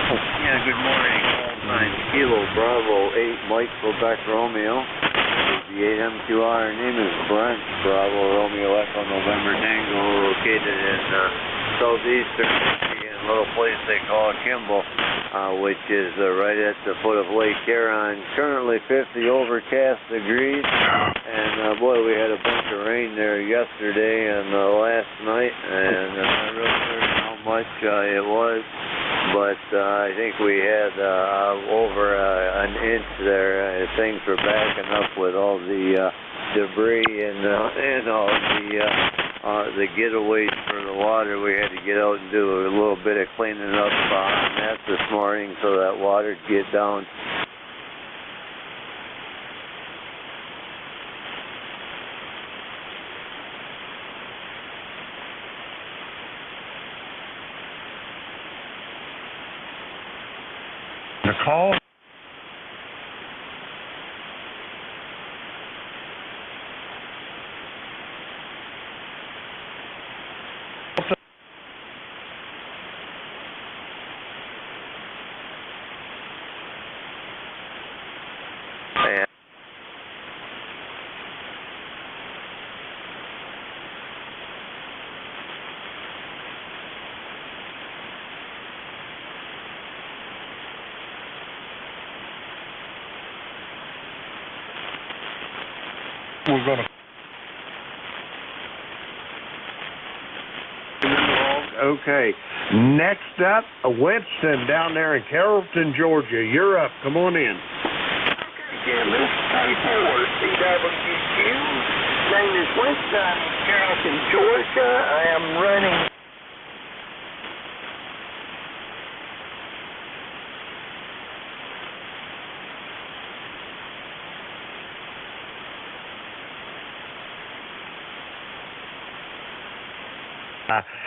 Yeah, good morning. All 9 Kilo Bravo 8 Mike Quebec Romeo. The 8MQR name is Brent Bravo Romeo Echo November Tango, located in southeastern Michigan, a little place they call Kimball, which is right at the foot of Lake Huron. Currently 50 overcast degrees, and boy, we had a bunch of rain there yesterday and last night, and I'm not really certain how much it was. But I think we had over an inch there. Things were backing up with all the debris and all the getaways for the water. We had to get out and do a little bit of cleaning up on that this morning so that water would get down. The call. We're going to. Okay. Next up, Winston down there in Carrollton, Georgia. You're up. Come on in. Jim, this is K4 CWQ. Name is Winston, Carrollton, Georgia. I am running.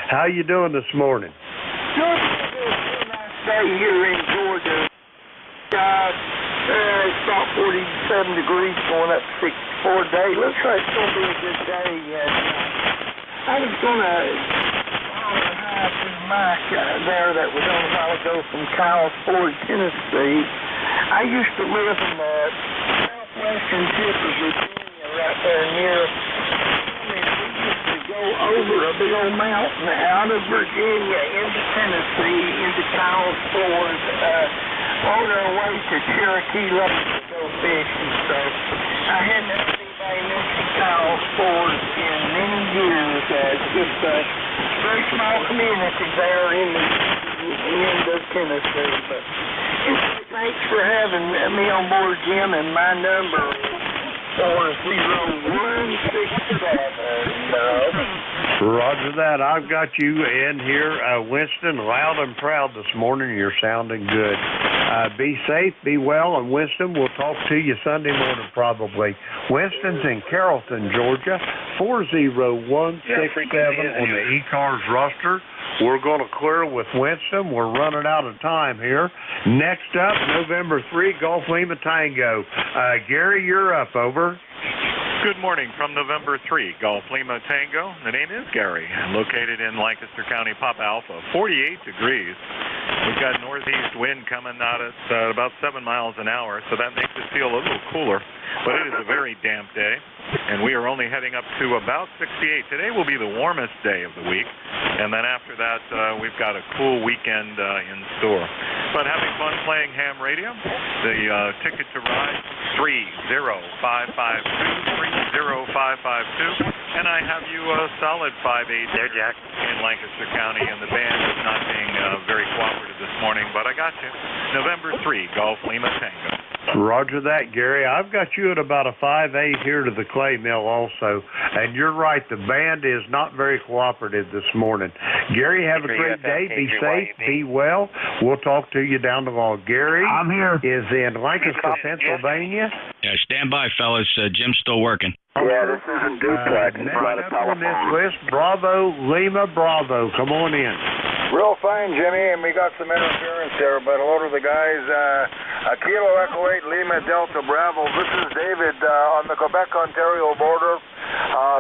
How you doing this morning? Good. Nice day here in Georgia. It's about 47 degrees, going up to 64 today. Looks like it's going to be a good day. I was going to hi to Mike there that was on a while ago from Kyle's Ford, Tennessee. I used to live in the southwestern tip of Virginia, right there near. Go over a big old mountain out of Virginia into Tennessee, into Kyle's Ford, on our way to Cherokee Lake to go fishing. So I hadn't heard anybody mention Kyle's Ford in many years. It's just a very small community there in the end of Tennessee. But thanks for having me on board, Jim, and my number is 40167. Roger that. I've got you in here, Winston, loud and proud this morning. You're sounding good. Be safe, be well, and Winston, we'll talk to you Sunday morning probably. Winston's in Carrollton, Georgia, 40167 on the E-Cars roster. We're going to clear with Winston. We're running out of time here. Next up, November 3, Golf Lima Tango. Gary, you're up. Over. Good morning from November 3, Golf Lima Tango. The name is Gary, located in Lancaster County, Pop Alpha, 48 degrees. We've got northeast wind coming at us about 7 miles an hour, so that makes it feel a little cooler. But it is a very damp day, and we are only heading up to about 68. Today will be the warmest day of the week, and then after that, we've got a cool weekend in store. But having fun playing ham radio. The ticket to ride, 30552. 30552, and I have you a solid 5-8 there, Jack, in Lancaster County, and the band is not being very cooperative this morning, but I got you. November 3, Golf Lima Tango. Roger that, Gary. I've got you at about a 5-8 here to the clay mill also, and you're right, the band is not very cooperative this morning. Gary, have a great day. Be safe, be well. We'll talk to you down the hall. Gary I'm here. Is in Lancaster, Pennsylvania. Yeah, stand by, fellas. Jim's still working. Yeah, this isn't duplex. It's not a Next up on this telephone. list, Bravo, Lima, Bravo. Come on in. Real fine, Jimmy, and we got some interference there, but hello to the guys. Kilo Echo 8, Lima, Delta, Bravo. This is David on the Quebec-Ontario border.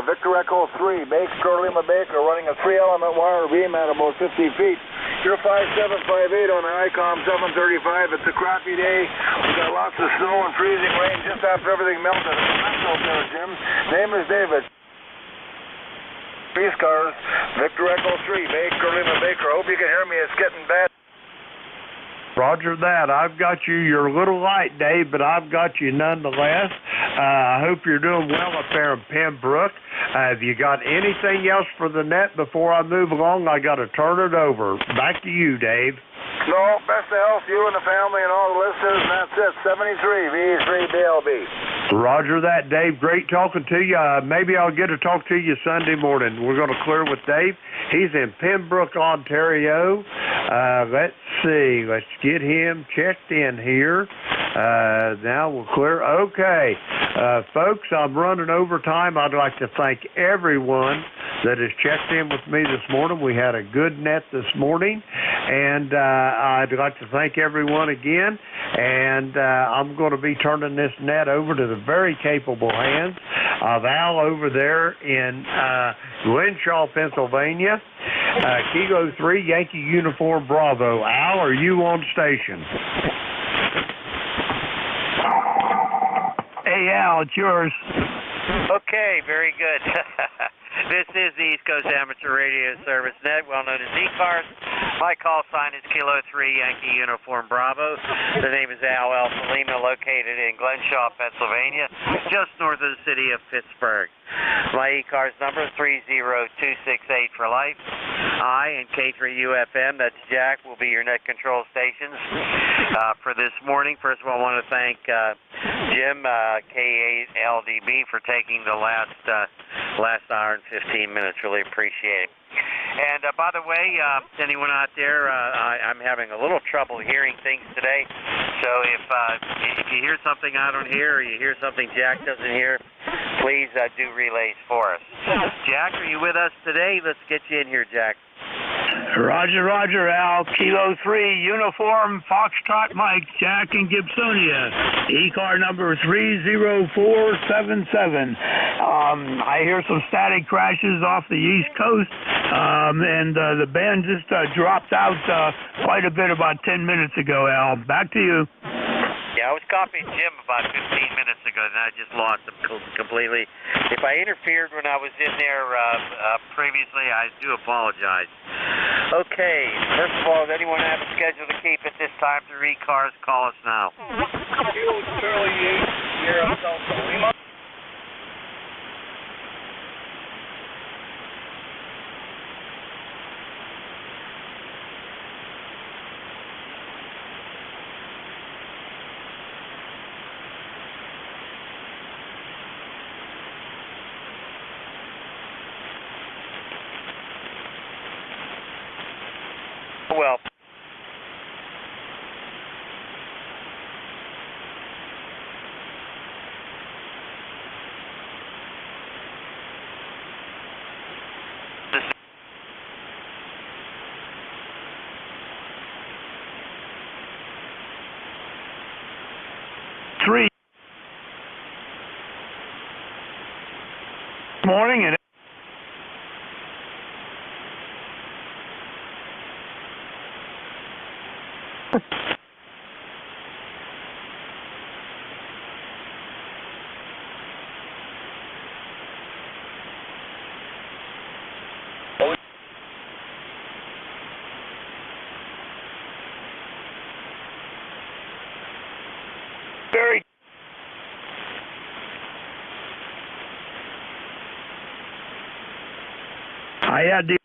Victor Echo 3, Baker, Lima, Baker, running a 3-element wire beam at about 50 feet. You're 5758 on the ICOM 735. It's a crappy day. We got lots of snow and freezing rain just after everything melted. It's nice out there, Jim. Name is David. Peace cars. Victor Echo 3, Baker, Lima, Baker. Hope you can hear me. It's getting bad. Roger that. I've got you. You're a little light, Dave, but I've got you nonetheless. I hope you're doing well up there in Pembroke. Have you got anything else for the net before I move along? I got to turn it over. Back to you, Dave. No, best of health, you and the family and all the listeners, and that's it. 73 V3BLB. Roger that, Dave. Great talking to you. Maybe I'll get to talk to you Sunday morning. We're going to clear with Dave. He's in Pembroke, Ontario. Let's see. Let's get him checked in here. Now we'll clear. Okay. Folks, I'm running over time. I'd like to thank everyone that has checked in with me this morning. We had a good net this morning, and I'd like to thank everyone again, and I'm going to be turning this net over to the very capable hands of Al over there in Glenshaw, Pennsylvania. Kilo 3, Yankee Uniform Bravo. Al, are you on station? Hey, Al, it's yours. Okay, very good. This is the East Coast Amateur Radio Service Net, well known as E-Cars. My call sign is Kilo 3 Yankee Uniform Bravo. The name is Al Alpha Lima, located in Glenshaw, Pennsylvania, just north of the city of Pittsburgh. My E-Cars number 30268 for life. I and K3UFM, that's Jack, will be your net control stations for this morning. First of all, I want to thank Jim, K8LDB, for taking the last hour and 15 minutes. Really appreciate it. And by the way, anyone out there, I'm having a little trouble hearing things today. So if you hear something I don't hear, or you hear something Jack doesn't hear, please do relays for us. Jack, are you with us today? Let's get you in here, Jack. Roger, Roger, Al. Kilo 3, Uniform, Foxtrot Mike, Jack and Gibsonia. E-car number 30477. I hear some static crashes off the East Coast, and the band just dropped out quite a bit about 10 minutes ago, Al. Back to you. Yeah, I was copying Jim about 15 minutes ago, and I just lost him completely. If I interfered when I was in there previously, I do apologize. Okay, first of all, does anyone have a schedule to keep at this time to read cars? Call us now. Charlie 8, Sierra Delta Lima. Well, Morning and very I had the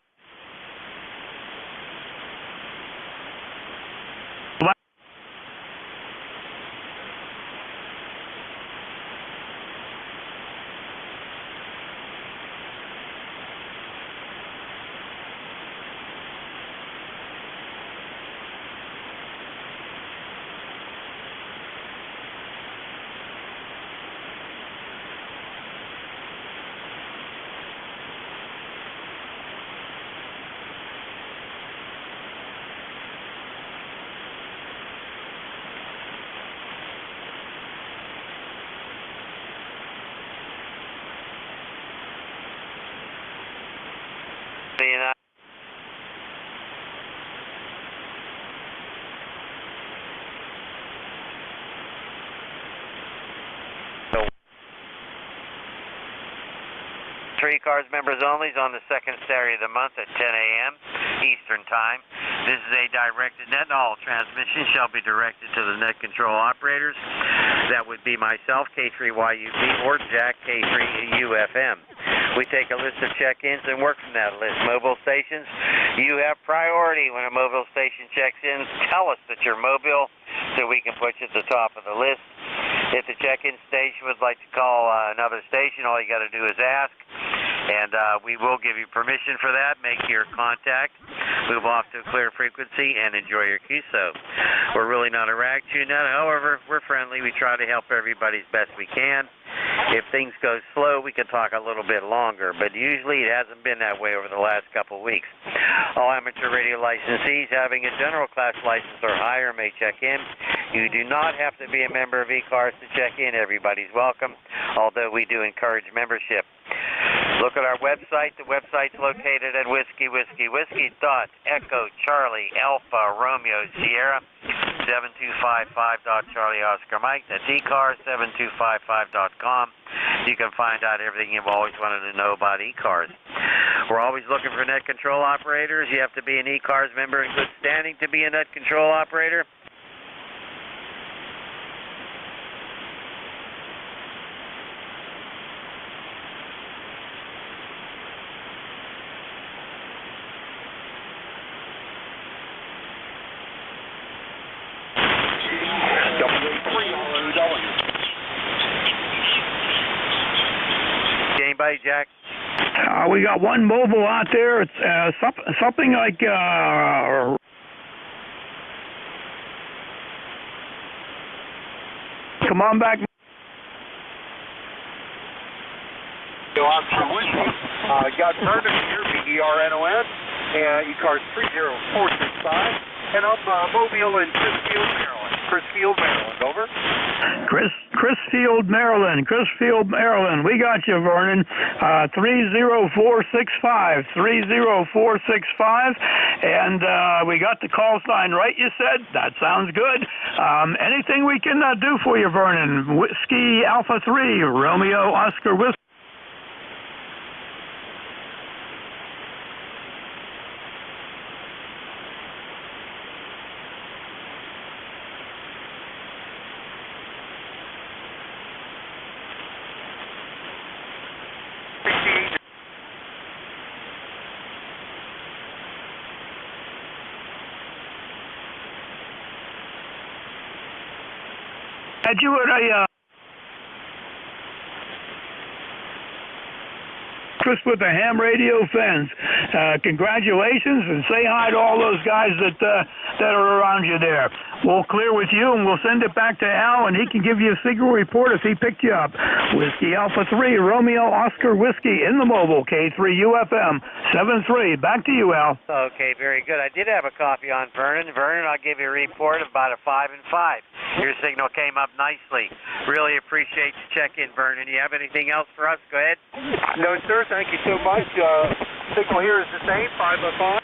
Three Cars members only is on the second Saturday of the month at 10 a.m. Eastern Time. This is a directed net. All transmissions shall be directed to the net control operators. That would be myself, K3YUB, or Jack, K3UFM. We take a list of check-ins and work from that list. Mobile stations, you have priority when a mobile station checks in. Tell us that you're mobile so we can put you at the top of the list. If the check-in station would like to call another station, all you got to do is ask, and we will give you permission for that. Make your contact, move off to a clear frequency, and enjoy your QSO. We're really not a rag tune net. However, we're friendly. We try to help everybody as best we can. If things go slow, we can talk a little bit longer, but usually it hasn't been that way over the last couple of weeks. All amateur radio licensees having a general class license or higher may check in. You do not have to be a member of E-Cars to check in. Everybody's welcome, although we do encourage membership. Look at our website. The website's located at whiskey.echo Charlie Alpha Romeo Sierra 7255. Charlie Oscar Mike. That's eCars7255.com. You can find out everything you've always wanted to know about E-Cars. We're always looking for net control operators. You have to be an E-Cars member in good standing to be a net control operator. Anybody, Jack? We got one mobile out there. It's something like come on back. Got Vernon here, BERNON, and E-Cars 30465, and I'm Mobile in Chrisfield, Maryland. Chrisfield, Maryland, over. Chrisfield, Maryland. Chrisfield, Maryland. We got you, Vernon. 30465. 30465. And we got the call sign right, you said? That sounds good. Anything we can do for you, Vernon? Whiskey Alpha 3, Romeo Oscar Whiskey. Had you at a Chris with the ham radio fans. Congratulations, and say hi to all those guys that are around you there. We'll clear with you, and we'll send it back to Al, and he can give you a signal report if he picked you up. Whiskey Alpha 3, Romeo Oscar Whiskey in the mobile, K3UFM 73. Back to you, Al. Okay, very good. I did have a copy on Vernon. Vernon, I'll give you a report of about a 5 and 5. Your signal came up nicely. Really appreciate you checking, Vernon. You have anything else for us? Go ahead. No, sir. Thank you so much. Signal here is the same, 505.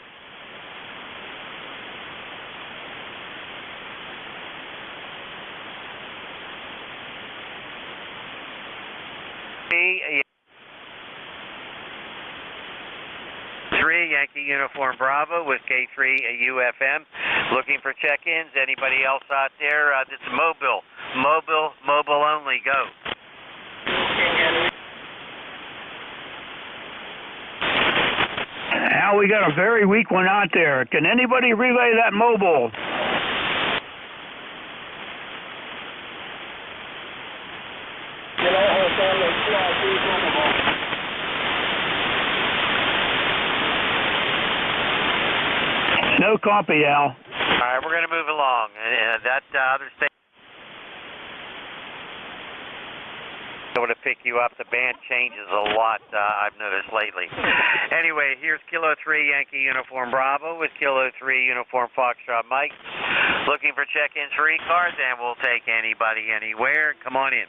Yankee Uniform Bravo with K3 UFM. Looking for check-ins. Anybody else out there? This is mobile only. Go. Al, we got a very weak one out there. Can anybody relay that mobile? No copy, Al. All right, we're going to move along. That other station able to pick you up. The band changes a lot, I've noticed lately. Anyway, here's Kilo 3 Yankee Uniform Bravo with Kilo 3 Uniform Foxtrot Mike. Looking for check-ins for E-Cars, and we'll take anybody anywhere. Come on in.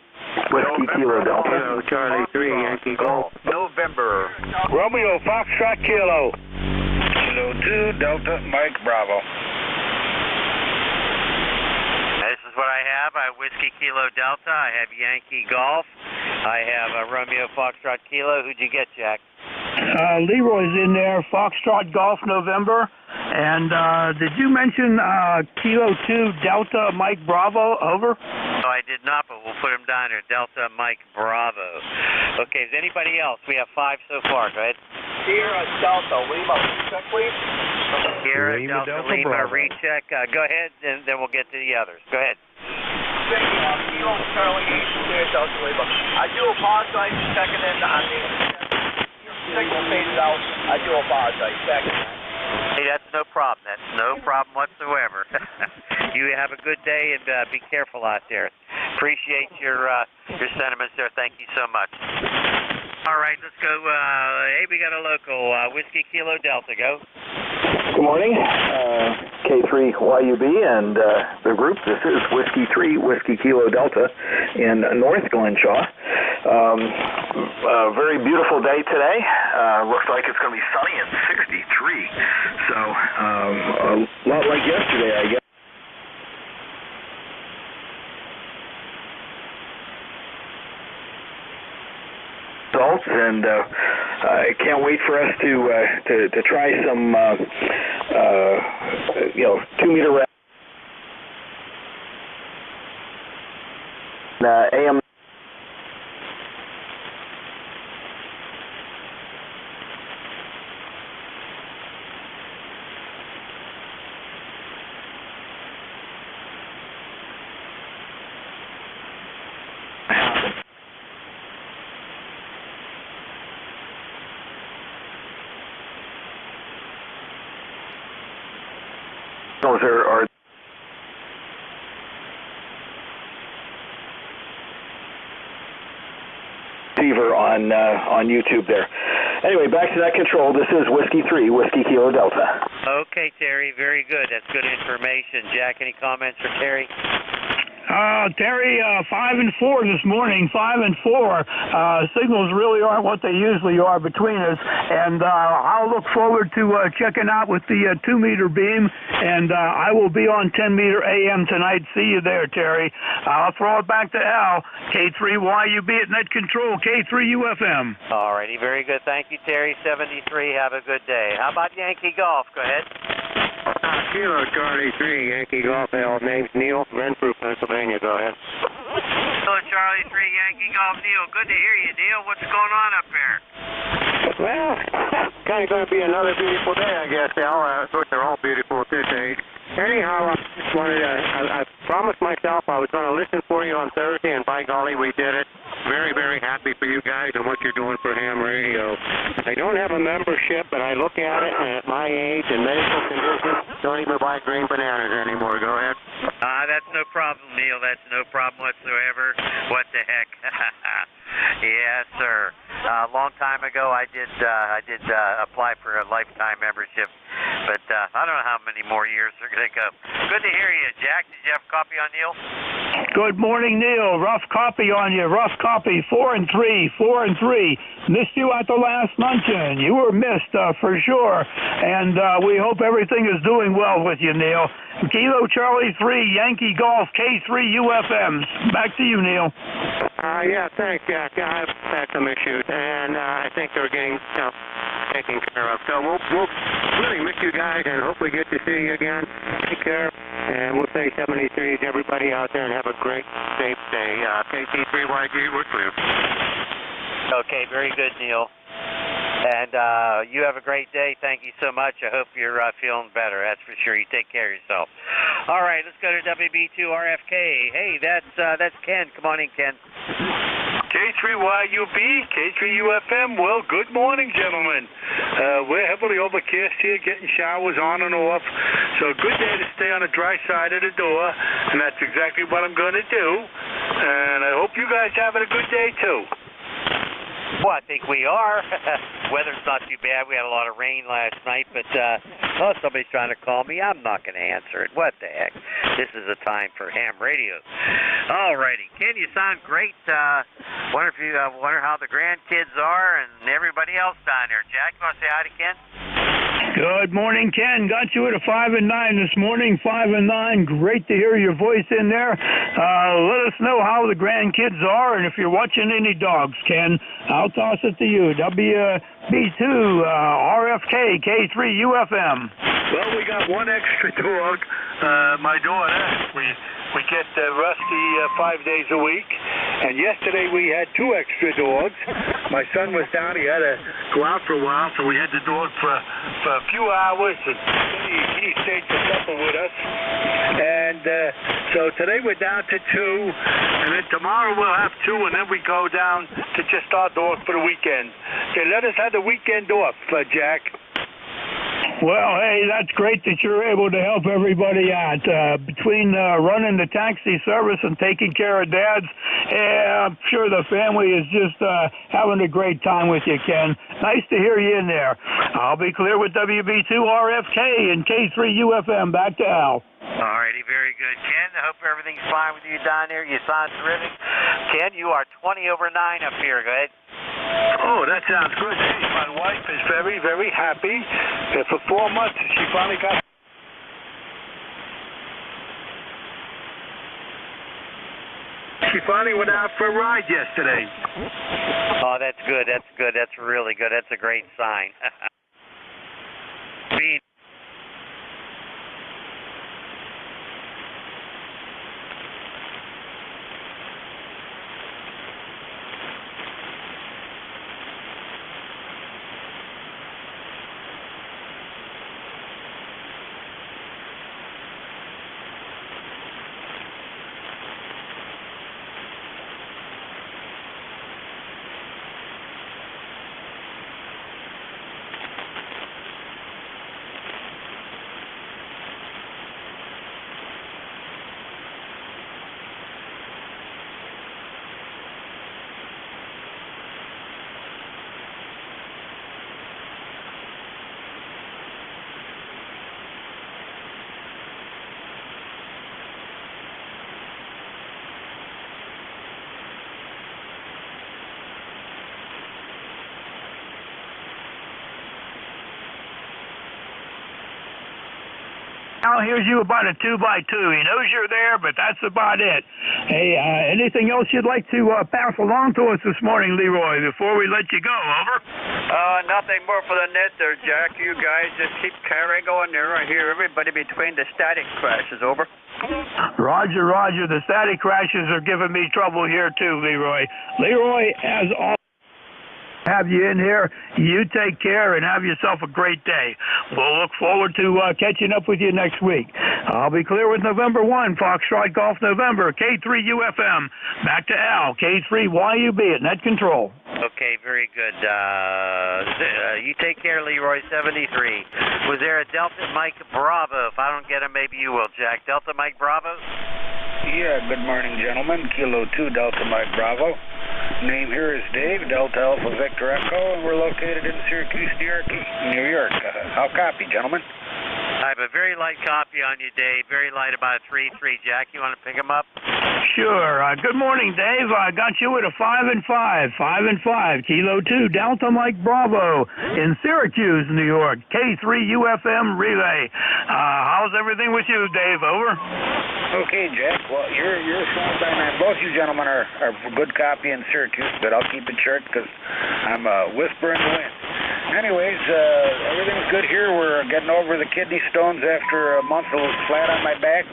Whiskey Kilo Delta. Charlie 3 Yankee Golf. November. Romeo Foxtrot Kilo. Kilo 2 Delta Mike Bravo. This is what I have. I have Whiskey Kilo Delta. I have Yankee Golf. I have Romeo Foxtrot Kilo. Who'd you get, Jack? Leroy's in there. Foxtrot Golf November. And did you mention Kilo 2 Delta Mike Bravo? Over. No, I did not, but we'll put him down here. Delta Mike Bravo. Okay, is anybody else? We have 5 so far. Go ahead. Sierra Delta Lima, recheck, please. Sierra Delta Lima, recheck. Go ahead, and then we'll get to the others. Go ahead. Kilo Charlie 8, Sierra Delta Lima. I do apologize for checking in on the signal faded out. I do apologize. Second. Hey, that's no problem. That's no problem whatsoever. You have a good day, and be careful out there. Appreciate your sentiments there. Thank you so much. All right, let's go. Hey, we got a local. Whiskey Kilo Delta, go. Good morning. K3YUB and the group. This is Whiskey 3, Whiskey Kilo Delta in North Glenshaw. Very beautiful day today. Looks like it's going to be sunny and 63. So, a lot like yesterday, I guess. results, and I can't wait for us to try some 2-meter AM. Those are receiver on YouTube there. Anyway, back to that control. This is Whiskey 3, Whiskey Kilo Delta. Okay, Terry, very good. That's good information. Jack, any comments for Terry? Terry, 5 and 4 this morning, 5 and 4. Signals really aren't what they usually are between us, and I'll look forward to checking out with the 2-meter beam, and I will be on 10-meter AM tonight. See you there, Terry. I'll throw it back to Al. K3YUB at net control, K3UFM. All righty, very good. Thank you, Terry. 73. Have a good day. How about Yankee Golf? Go ahead. Kilo Charlie 3, Yankee Golf L. Name's Neil, Renfrew, Pennsylvania. Go ahead. Kilo Charlie 3, Yankee Golf. Neil, good to hear you, Neil. What's going on up there? Well, kind of going to be another beautiful day, I guess, Al. Of course, they're all beautiful at this age. Anyhow, I just wanted to, I promised myself I was going to listen for you on Thursday, and by golly, we did it. Very, very happy for you guys and what you're doing for ham radio. I don't have a membership, but I look at it, and at my age and medical conditions, don't even buy green bananas anymore. Go ahead. That's no problem, Neil. That's no problem whatsoever. What the heck? Yes, sir. A long time ago, I did apply for a lifetime membership, but I don't know how many more years are going to go. Good to hear you, Jack. Did you have a copy on Neil? Good morning, Neil. Rough copy on you. Rough copy. 4 and 3. 4 and 3. Missed you at the last luncheon. You were missed for sure, and we hope everything is doing well with you, Neil. Kilo Charlie 3, Yankee Golf, K3UFM. Back to you, Neil. Yeah, thanks, Jack. I've had some issues, and I think they're getting taken care of. So we'll really miss you guys, and hope we get to see you again. Take care, and we'll say 73 to everybody out there, and have a great, safe day. KT3YG, we're clear. Okay, very good, Neil. And you have a great day. Thank you so much. I hope you're feeling better. That's for sure. You take care of yourself. All right, let's go to WB2RFK. Hey, that's Ken. Come on in, Ken. K3YUB, K3UFM. Well, good morning, gentlemen. We're heavily overcast here, getting showers on and off. So a good day to stay on the dry side of the door, and that's exactly what I'm going to do. And I hope you guys having a good day, too. Well, I think we are. Weather's not too bad. We had a lot of rain last night, but somebody's trying to call me. I'm not going to answer it. What the heck? This is a time for ham radio. All righty. Ken, you sound great. Wonder how the grandkids are and everybody else down there. Jack, you want to say hi to Ken? Good morning, Ken. Got you at a 5 and 9 this morning. 5 and 9. Great to hear your voice in there. Let us know how the grandkids are, and if you're watching any dogs, Ken, I'll toss it to you. WB2 RFK K3UFM. Well, we got one extra dog. My daughter. We get Rusty 5 days a week, and yesterday we had 2 extra dogs. My son was down. He had to go out for a while, so we had the dog for a few hours, and he stayed for supper with us. And so today we're down to 2, and then tomorrow we'll have 2, and then we go down to just our dog for the weekend. They let us have the weekend off, Jack. Well, hey, that's great that you're able to help everybody out. Between running the taxi service and taking care of dads, I'm sure the family is just having a great time with you, Ken. Nice to hear you in there. I'll be clear with WB2RFK and K3UFM. Back to Al. All righty, very good. Ken, I hope everything's fine with you down there. You sound terrific. Ken, you are 20 over 9 up here. Go ahead. Oh, that sounds good. Hey, my wife is very, very happy. For 4 months, she finally got... She finally went out for a ride yesterday. Oh, that's good. That's good. That's really good. That's a great sign. Being Al hears you about a 2x2. He knows you're there, but that's about it. Hey, anything else you'd like to pass along to us this morning, Leroy, before we let you go? Over. Nothing more for the net there, Jack. You guys just keep carrying on there. I hear everybody between the static crashes. Over. Roger, Roger. The static crashes are giving me trouble here, too, Leroy. Leroy, as always, have you in here. You take care and have yourself a great day. We'll look forward to catching up with you next week. I'll be clear with November 1, Foxtrot Golf November, K3UFM. Back to Al, K3YUB at net control. Okay, very good. You take care, Leroy, 73. Was there a Delta Mike Bravo? If I don't get him, maybe you will, Jack. Delta Mike Bravo? Yeah, good morning, gentlemen. Kilo 2, Delta Mike Bravo. Name here is Dave, Delta Alpha Victor Echo, and we're located in Syracuse, New York. How copy, gentlemen? I have a very light copy on you, Dave. Very light, about a 3-3. Jack, you want to pick him up? Sure. Good morning, Dave. I got you at a 5 and 5. 5 and 5. Kilo 2, Delta Mike Bravo in Syracuse, New York. K3UFM relay. How's everything with you, Dave? Over. Okay, Jack. Well, you're phone by man. Both you gentlemen are good copy in Syracuse, but I'll keep it short because I'm whispering the wind. Anyways, everything's good here. We're getting over the kidney stones after a month of flat on my back.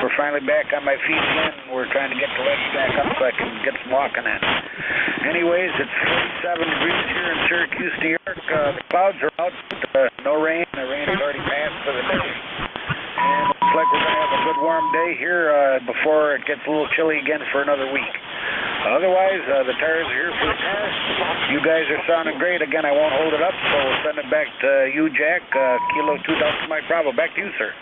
We're finally back on my feet again. We're trying to get the legs back up so I can get some walking in. Anyways, it's 47 degrees here in Syracuse, New York. The clouds are out. No rain. The rain has already passed for the day. And it looks like we're going to have a good warm day here before it gets a little chilly again for another week. Otherwise, the tires are here for the car. You guys are sounding great. Again, I won't hold it up, so we'll send it back to you, Jack. Kilo 2, Delta Mike Bravo. Back to you, sir.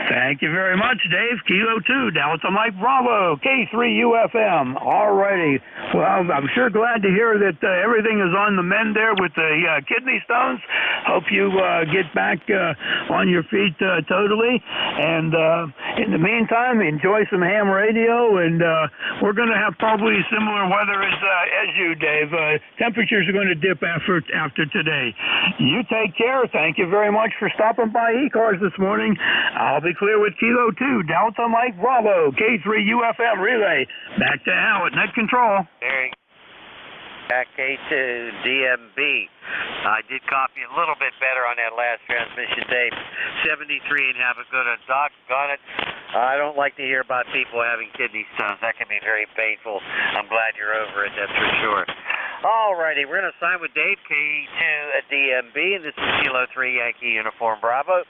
Thank you very much, Dave. Kilo 2, Delta Mike Bravo, K3UFM. All righty. Well, I'm sure glad to hear that everything is on the mend there with the kidney stones. Hope you get back on your feet totally. And in the meantime, enjoy some ham radio, and we're going to have probably similar weather as you, Dave. Temperatures are going to dip after today. You take care. Thank you very much for stopping by E-Cars this morning. I'll be clear with Kilo 2, Delta Mike Bravo, K3UFM relay. Back to Al at net control. There Back K2 DMB. I did copy a little bit better on that last transmission, Dave. 73 and have a good doggone it. I don't like to hear about people having kidney stones. That can be very painful. I'm glad you're over it, that's for sure. Alrighty, we're going to sign with Dave, K2 at DMB, and this is Kilo 3 Yankee Uniform Bravo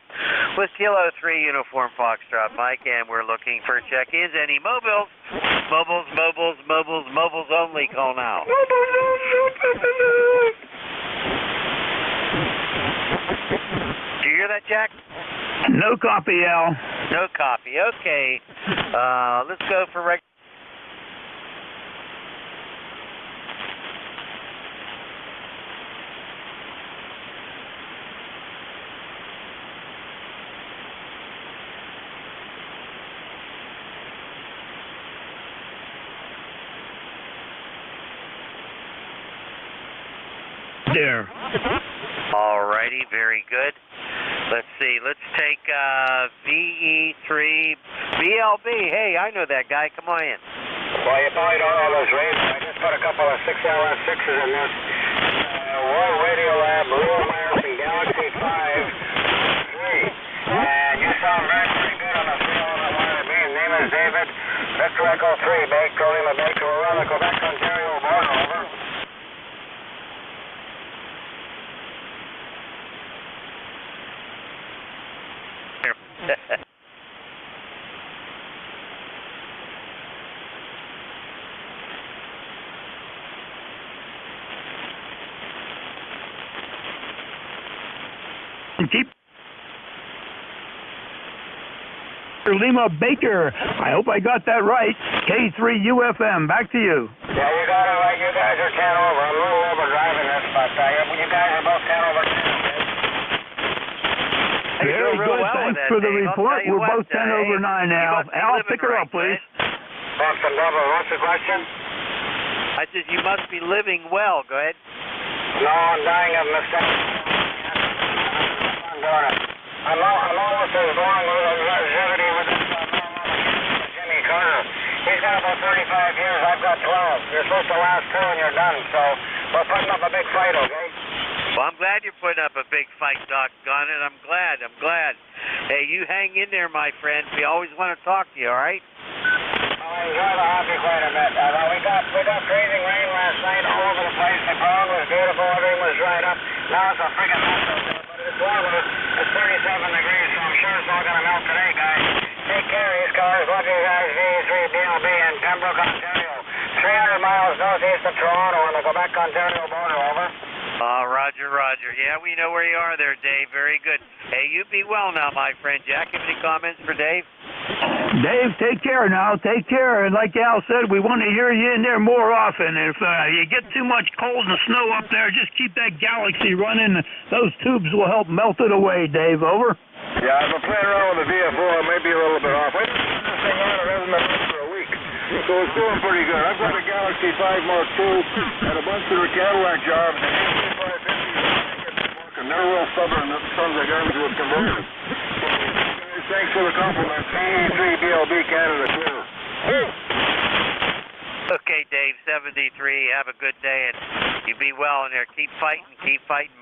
with Kilo 3 Uniform Foxtrot Mike, and we're looking for check-ins. Any mobiles? Mobiles only. Call now. Do you hear that, Jack? No copy, Al. No copy. Okay. Let's go for regular. There. Alrighty, very good. Let's see. Let's take VE3 BLB. Hey, I know that guy. Come on in. Well, you probably don't know this radio. I just put a couple of 6LS6s in this World Radio Lab Blue American Galaxy 5 3. And you sound very good on the 3-element wire beam. Name is David. Victor Echo 3, Baker, Lima Baker. We're on the Quebec, Ontario border, over. Keep Lima Baker. I hope I got that right. K3UFM. Back to you. Yeah, you got it right. You guys are 10 over. I'm a little over driving this, but you guys are both 10 over. Very good. Well Thanks for the report. We're both 10 over 9 now. Al, pick her up, please. Boston Double. What's the question? I said you must be living well. Go ahead. No, I'm dying of mistakes. I'm doing it. I'm almost as long with longevity with this Jimmy Carter. He's got about 35 years. I've got 12. You're supposed to last 2 and you're done. So we're putting up a big fight, okay? Well, I'm glad you're putting up a big fight, doggone it. I'm glad. Hey, you hang in there, my friend. We always want to talk to you, all right? Well, I enjoy the hockey quite a bit. We got freezing rain last night all over the place. The ground was beautiful. Everything was dried up. Now it's a friggin' mess out there. But it's warmer. It's 37 degrees, so I'm sure it's not going to melt today, guys. Take care of these cars. Love you guys. V3BLB in Pembroke, Ontario. 300 miles northeast of Toronto on the Quebec, Ontario border, over. Roger. Yeah, we know where you are there, Dave. Very good. Hey, you be well now, my friend. Jack, have any comments for Dave? Dave, take care now. Take care. And like Al said, we want to hear you in there more often. If you get too much cold and snow up there, just keep that Galaxy running. Those tubes will help melt it away, Dave. Over. Yeah, I've been playing around with the VF4. Maybe a little bit off. I just turned this thing on. It hasn't been on for a week. So it's doing pretty good. I've got a Galaxy 5 Mark II and a bunch of their Cadillac jobs. And they're real stubborn sons of guns with converters. Thanks for the compliment. K3BLB Canada Clear. Okay, Dave, 73. Have a good day, and you be well in there. Keep fighting,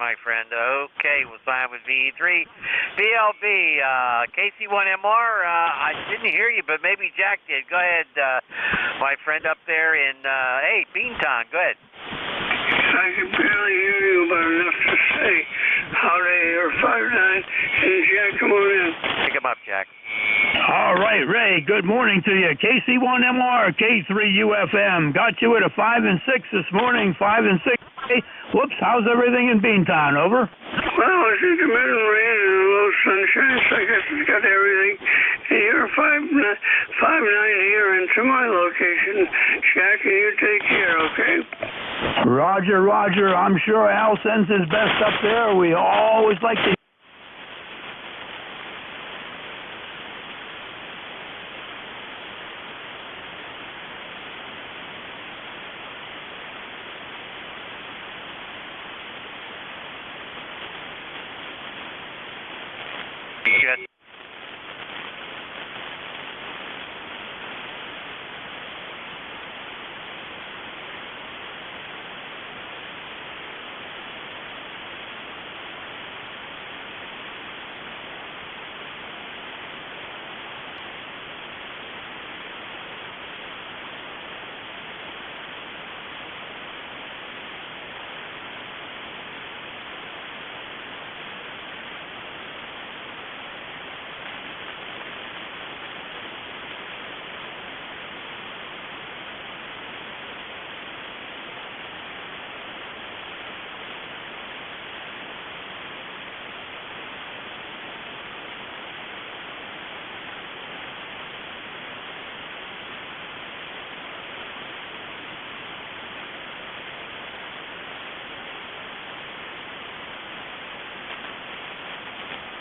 my friend. Okay, we'll sign with VE3. BLB, KC1MR, I didn't hear you, but maybe Jack did. Go ahead, my friend up there in, hey, Beantown, go ahead. I can barely hear you, but enough to say, howdy, or 5-9, and Jack, come on in. Pick him up, Jack. All right, Ray, good morning to you. KC1MR, K3UFM. Got you at a 5 and 6 this morning, 5 and 6. Hey, whoops, how's everything in Beantown? Over. Well, it's intermittent rain and a little sunshine, so I guess it's got everything. And you're 5-9 here into my location. Jack, and you take care, okay? Roger. I'm sure Al sends his best up there. We always like to.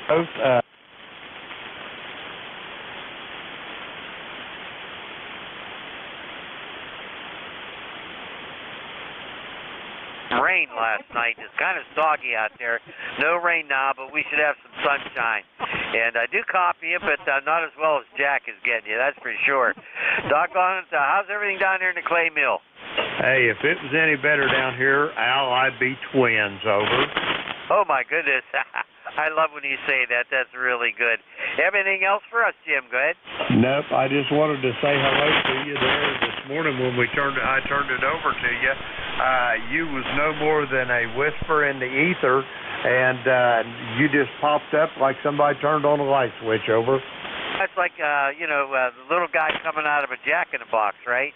Both, some rain last night. It's kind of soggy out there. No rain now, but we should have some sunshine. And I do copy you, but not as well as Jack is getting you, that's for sure. Doggone it, how's everything down there in the clay mill? Hey, if it was any better down here, Al, I'd be twins, over. Oh, my goodness. I love when you say that. That's really good. Anything else for us, Jim? Go ahead. Nope, I just wanted to say hello to you there this morning when I turned it over to you. You was no more than a whisper in the ether, and you just popped up like somebody turned on a light switch, over. That's like, the little guy coming out of a jack-in-the-box, right?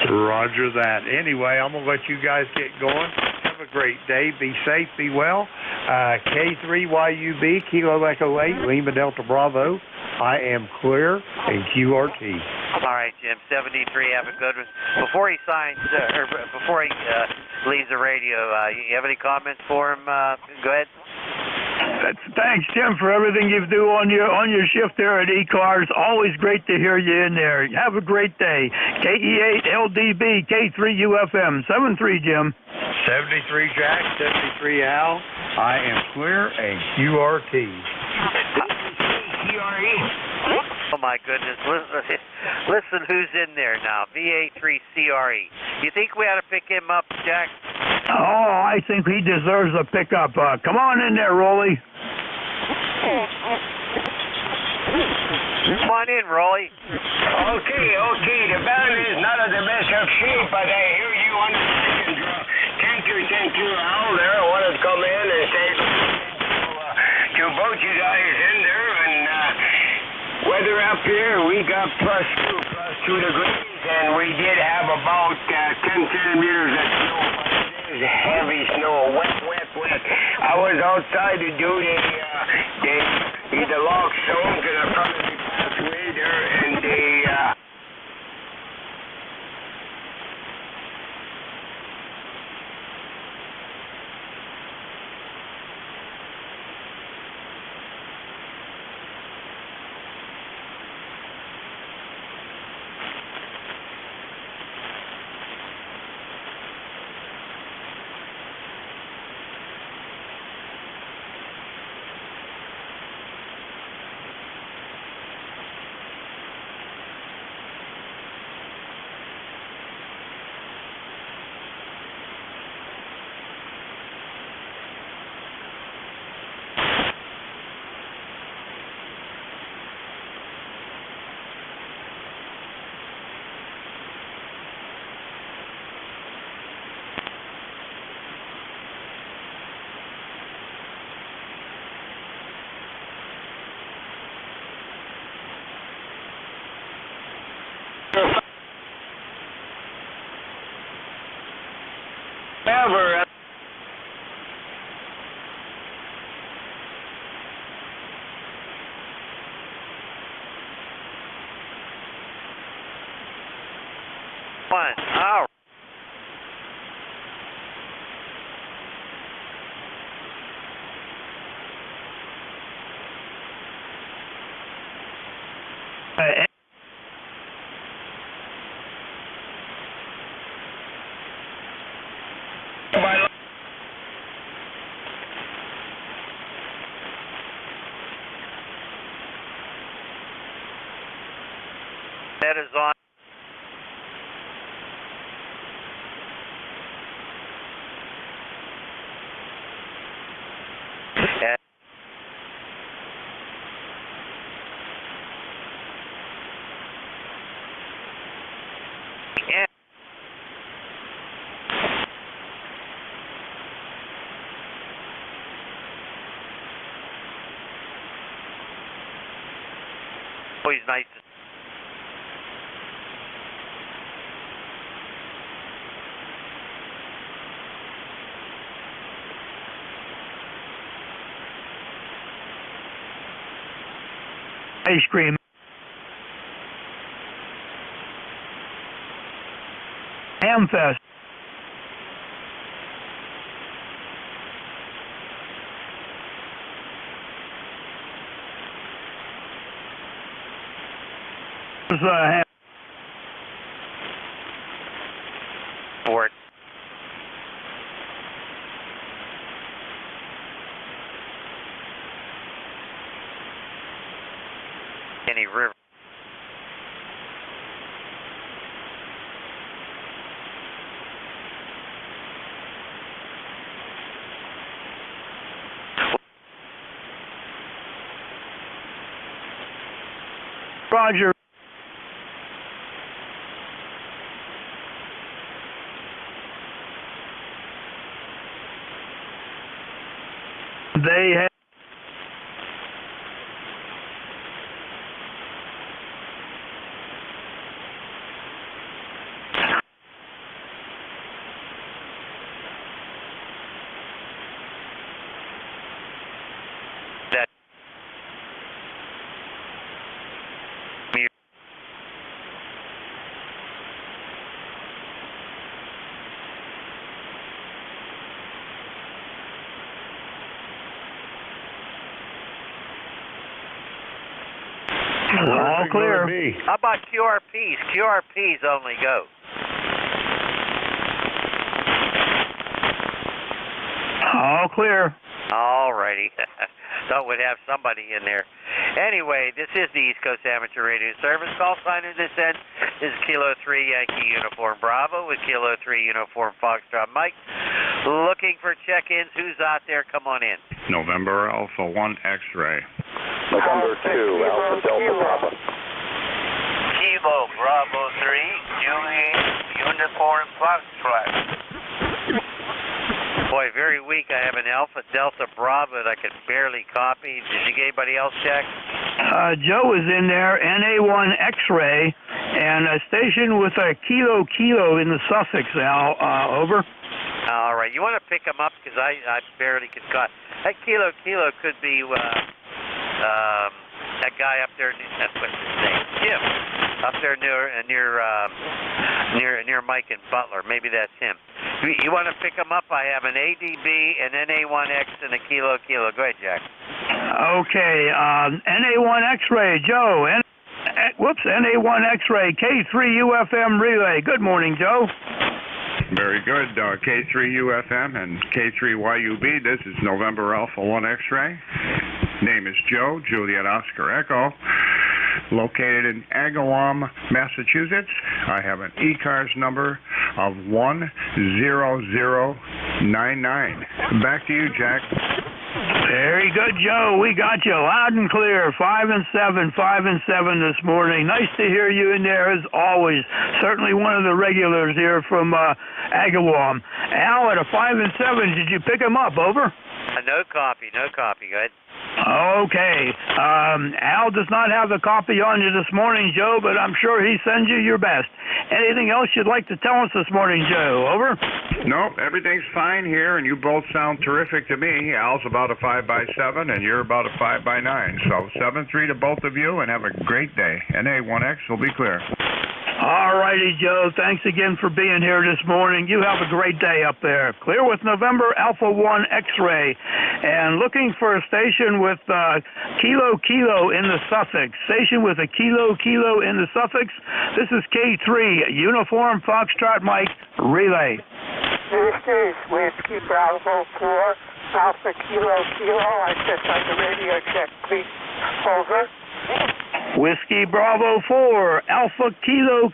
Roger that. Anyway, I'm going to let you guys get going. Have a great day. Be safe. Be well. K3YUB, Kilo Echo 8, Lima Delta Bravo. I am clear and QRT. All right, Jim. 73. Have a good one. Before he signs, before he leaves the radio, you have any comments for him? Go ahead. Thanks, Jim, for everything you do on your shift there at E-Cars. Always great to hear you in there. Have a great day. KE8LDB, K3UFM, 73, Jim. 73, Jack, 73, Al. I am clear and QRT. QRE. Oh, my goodness. Listen who's in there now. VA3CRE. You think we ought to pick him up, Jack? Oh, I think he deserves a pickup. Come on in there, Rolly. Come on in, Rolly. Okay. The band is not of the best of shape, but I hear you on the second draw. Thank you, Al. There, I wanted to come in and say to both you guys in there, and weather up here, we got plus 2 degrees, and we did have about 10 centimeters of snow. Heavy snow, wet. I was outside to do the log stones in the front of the pathway there, and ever. One. All right. That is on. Always nice to ice cream. Hamfest. Board. Roger. They have all clear. How about QRPs? QRPs only go. All clear. All righty. Thought we'd have somebody in there. Anyway, this is the East Coast Amateur Radio Service. Call sign in this end is Kilo 3 Yankee Uniform Bravo with Kilo 3 Uniform Foxtrot Mike. Looking for check-ins. Who's out there? Come on in. November Alpha 1 X-ray. November 2, Alpha Delta Bravo. Kilo Bravo 3 Juliet Uniform Foxtrot. Boy, very weak. I have an Alpha Delta Bravo that I could barely copy. Did you get anybody else check? Joe is in there, NA1 X-ray, and a station with a Kilo in the suffix, Al. Over. All right. You want to pick him up because I barely could copy. That Kilo could be that guy up there. What's his name? Jim. Up there near Mike and Butler. Maybe that's him. You want to pick him up? I have an ADB, an NA1X, and a Kilo. Go ahead, Jack. Okay. NA1 X-ray, Joe. NA1 X-ray, K3UFM relay. Good morning, Joe. Very good. K3UFM and K3YUB. This is November Alpha 1 X-ray. Name is Joe, Juliet Oscar Echo. Located in Agawam, Massachusetts. I have an ECARS number of 10099. Back to you, Jack. Very good, Joe. We got you loud and clear. 5 and 7 this morning. Nice to hear you in there as always. Certainly one of the regulars here from Agawam. Al, at a 5 and 7, did you pick him up? Over. No copy. Go ahead. Okay. Al does not have the copy on you this morning, Joe, but I'm sure he sends you your best. Anything else you'd like to tell us this morning, Joe? Over? Nope, everything's fine here, and you both sound terrific to me. Al's about a 5x7, and you're about a 5x9. So 7-3 to both of you, and have a great day. NA1X will be clear. All righty, Joe. Thanks again for being here this morning. You have a great day up there. Clear with November Alpha 1 X-ray. And looking for a station with Kilo in the suffix. Station with a Kilo in the suffix. This is K3, Uniform Foxtrot Mike, relay. This is Whiskey Bravo 4, Alpha Kilo. I just on the radio check, please. Over. Whiskey Bravo 4, Alpha Kilo.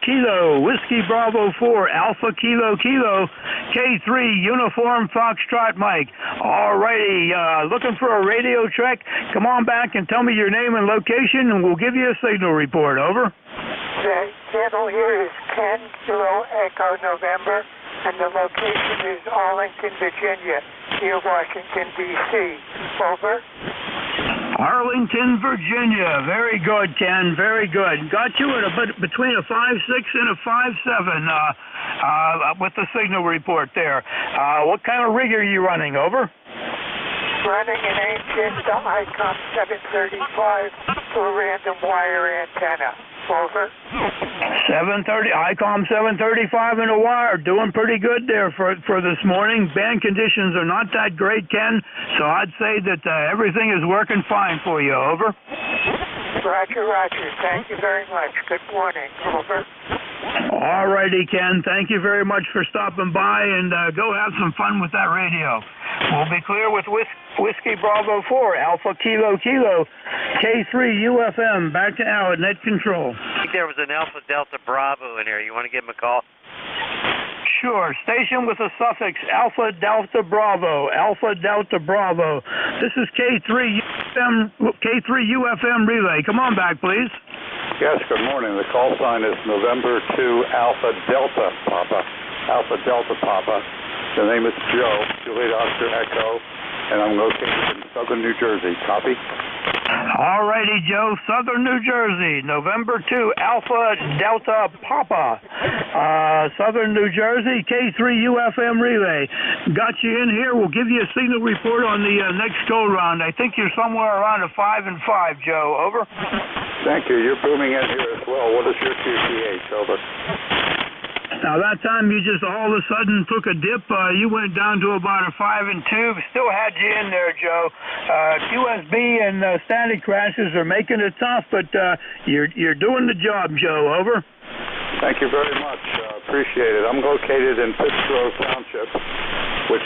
Whiskey Bravo 4, Alpha Kilo. K3, Uniform Foxtrot Mike. All righty, looking for a radio check? Come on back and tell me your name and location, and we'll give you a signal report. Over. The channel here is 10 Kilo Echo November, and the location is Arlington, Virginia, near Washington, D.C. Over. Arlington, Virginia. Very good, Ken. Very good. Got you at between a 5.6 and a 5.7 with the signal report there. What kind of rig are you running? Over. Running an ancient ICOM 735 for random wire antenna. Over. 730 ICOM 735 and a wire, doing pretty good there for this morning. Band conditions are not that great, Ken, so I'd say that everything is working fine for you. Over. Roger. Thank you very much. Good morning. Over. All righty, Ken. Thank you very much for stopping by, and go have some fun with that radio. We'll be clear with Whiskey Bravo 4, Alpha Kilo, K3 UFM. Back to Al at net control. I think there was an Alpha Delta Bravo in here. You want to give him a call? Sure. Station with a suffix Alpha Delta Bravo. This is K3 UFM relay. Come on back, please. Yes, good morning. The call sign is November 2 Alpha Delta Papa. Alpha Delta Papa. The name is Joe, Juliet Oscar Echo, and I'm located in southern New Jersey. Copy? All righty, Joe. Southern New Jersey, November 2 Alpha Delta Papa. Southern New Jersey, K3UFM relay. Got you in here. We'll give you a signal report on the next go-round. I think you're somewhere around a 5 and 5, Joe. Over. Thank you. You're booming in here as well. What is your QTH? Over. Now, that time you just all of a sudden took a dip. You went down to about a 5 and 2. Still had you in there, Joe. QSB and static crashes are making it tough, but you're doing the job, Joe. Over. Thank you very much. Appreciate it. I'm located in Pittsgrove Township, which...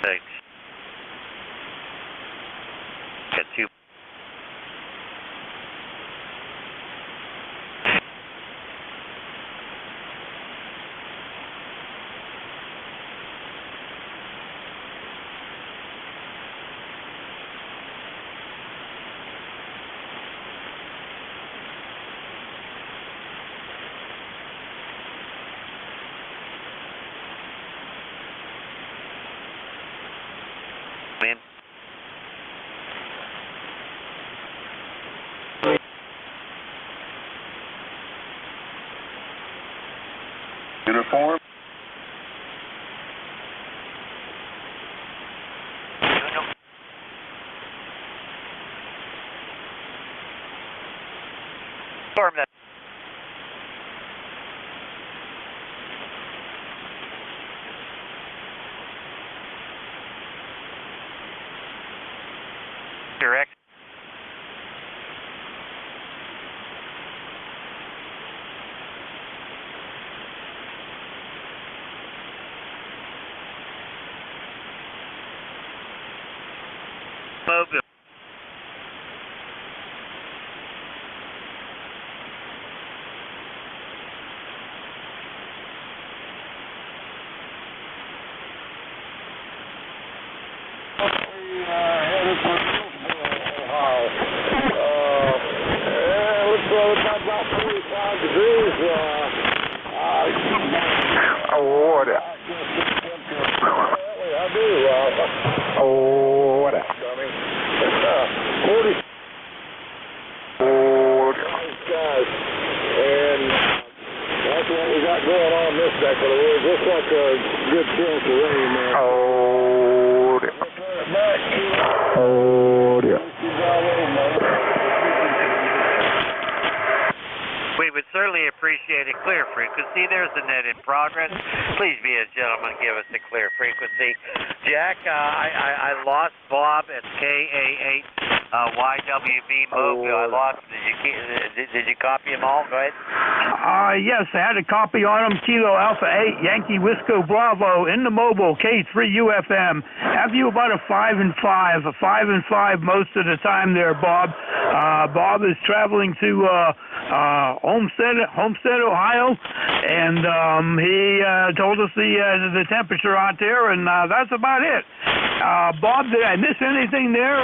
Thanks. Got 2. Man. Uniform. Storm that. Direct. Mobile. Headed for Ohio. Looks like about 45 degrees. What? I do. What? 40. Guys. And that's what we got going on this deck of the woods. Looks like a good chance of rain, man. Oh, dear. Oh, dear. We would certainly appreciate a clear frequency. There's the net in progress. Please be a gentleman, give us a clear frequency. Jack, I lost Bob at KA8 YWB Mobile. I lost. Did you copy them all? Go ahead. Yes, I had a copy on them. Kilo Alpha 8 Yankee Whisko Bravo in the mobile K3UFM. Have you about a 5 and 5? A 5 and 5 most of the time there, Bob. Bob is traveling to Homestead, Ohio, and he told us the temperature out there, and that's about it. Bob, did I miss anything there?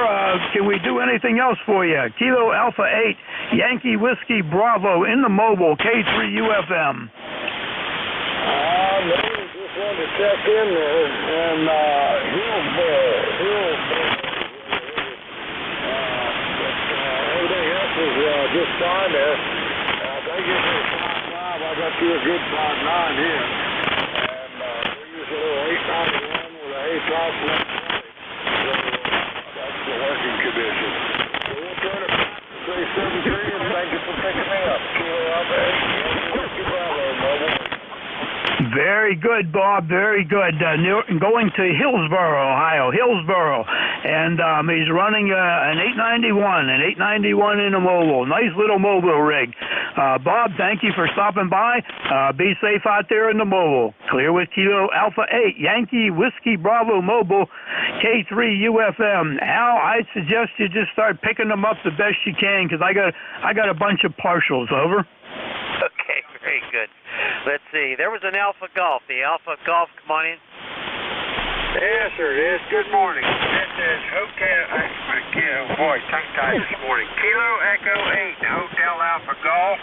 Can we do anything else for you? Kilo Alpha 8 Yankee Whiskey Bravo in the mobile K3UFM. No, just wanted to check in there, and everything else is just fine there. They give me a 5.5. I got you a good 5.9 here, and we use a little 891 with a A-top 120. So that's the working condition. So we'll turn it back to 373, and thank you for picking me up. Kilo Alpha 8, Yankee Whiskey Bravo. Very good, Bob. Very good. Going to Hillsboro, Ohio. Hillsboro. And he's running an 891, in a mobile. Nice little mobile rig. Bob, thank you for stopping by. Be safe out there in the mobile. Clear with Kilo Alpha 8, Yankee Whiskey Bravo Mobile, K3UFM. Al, I suggest you just start picking them up the best you can, because I got a bunch of partials. Over. Okay, very good. Let's see. There was an Alpha Golf. The Alpha Golf, come on in. Yes, sir, it is. Good morning. This is Hotel, tongue-tied this morning. Kilo Echo 8, Hotel Alpha Golf.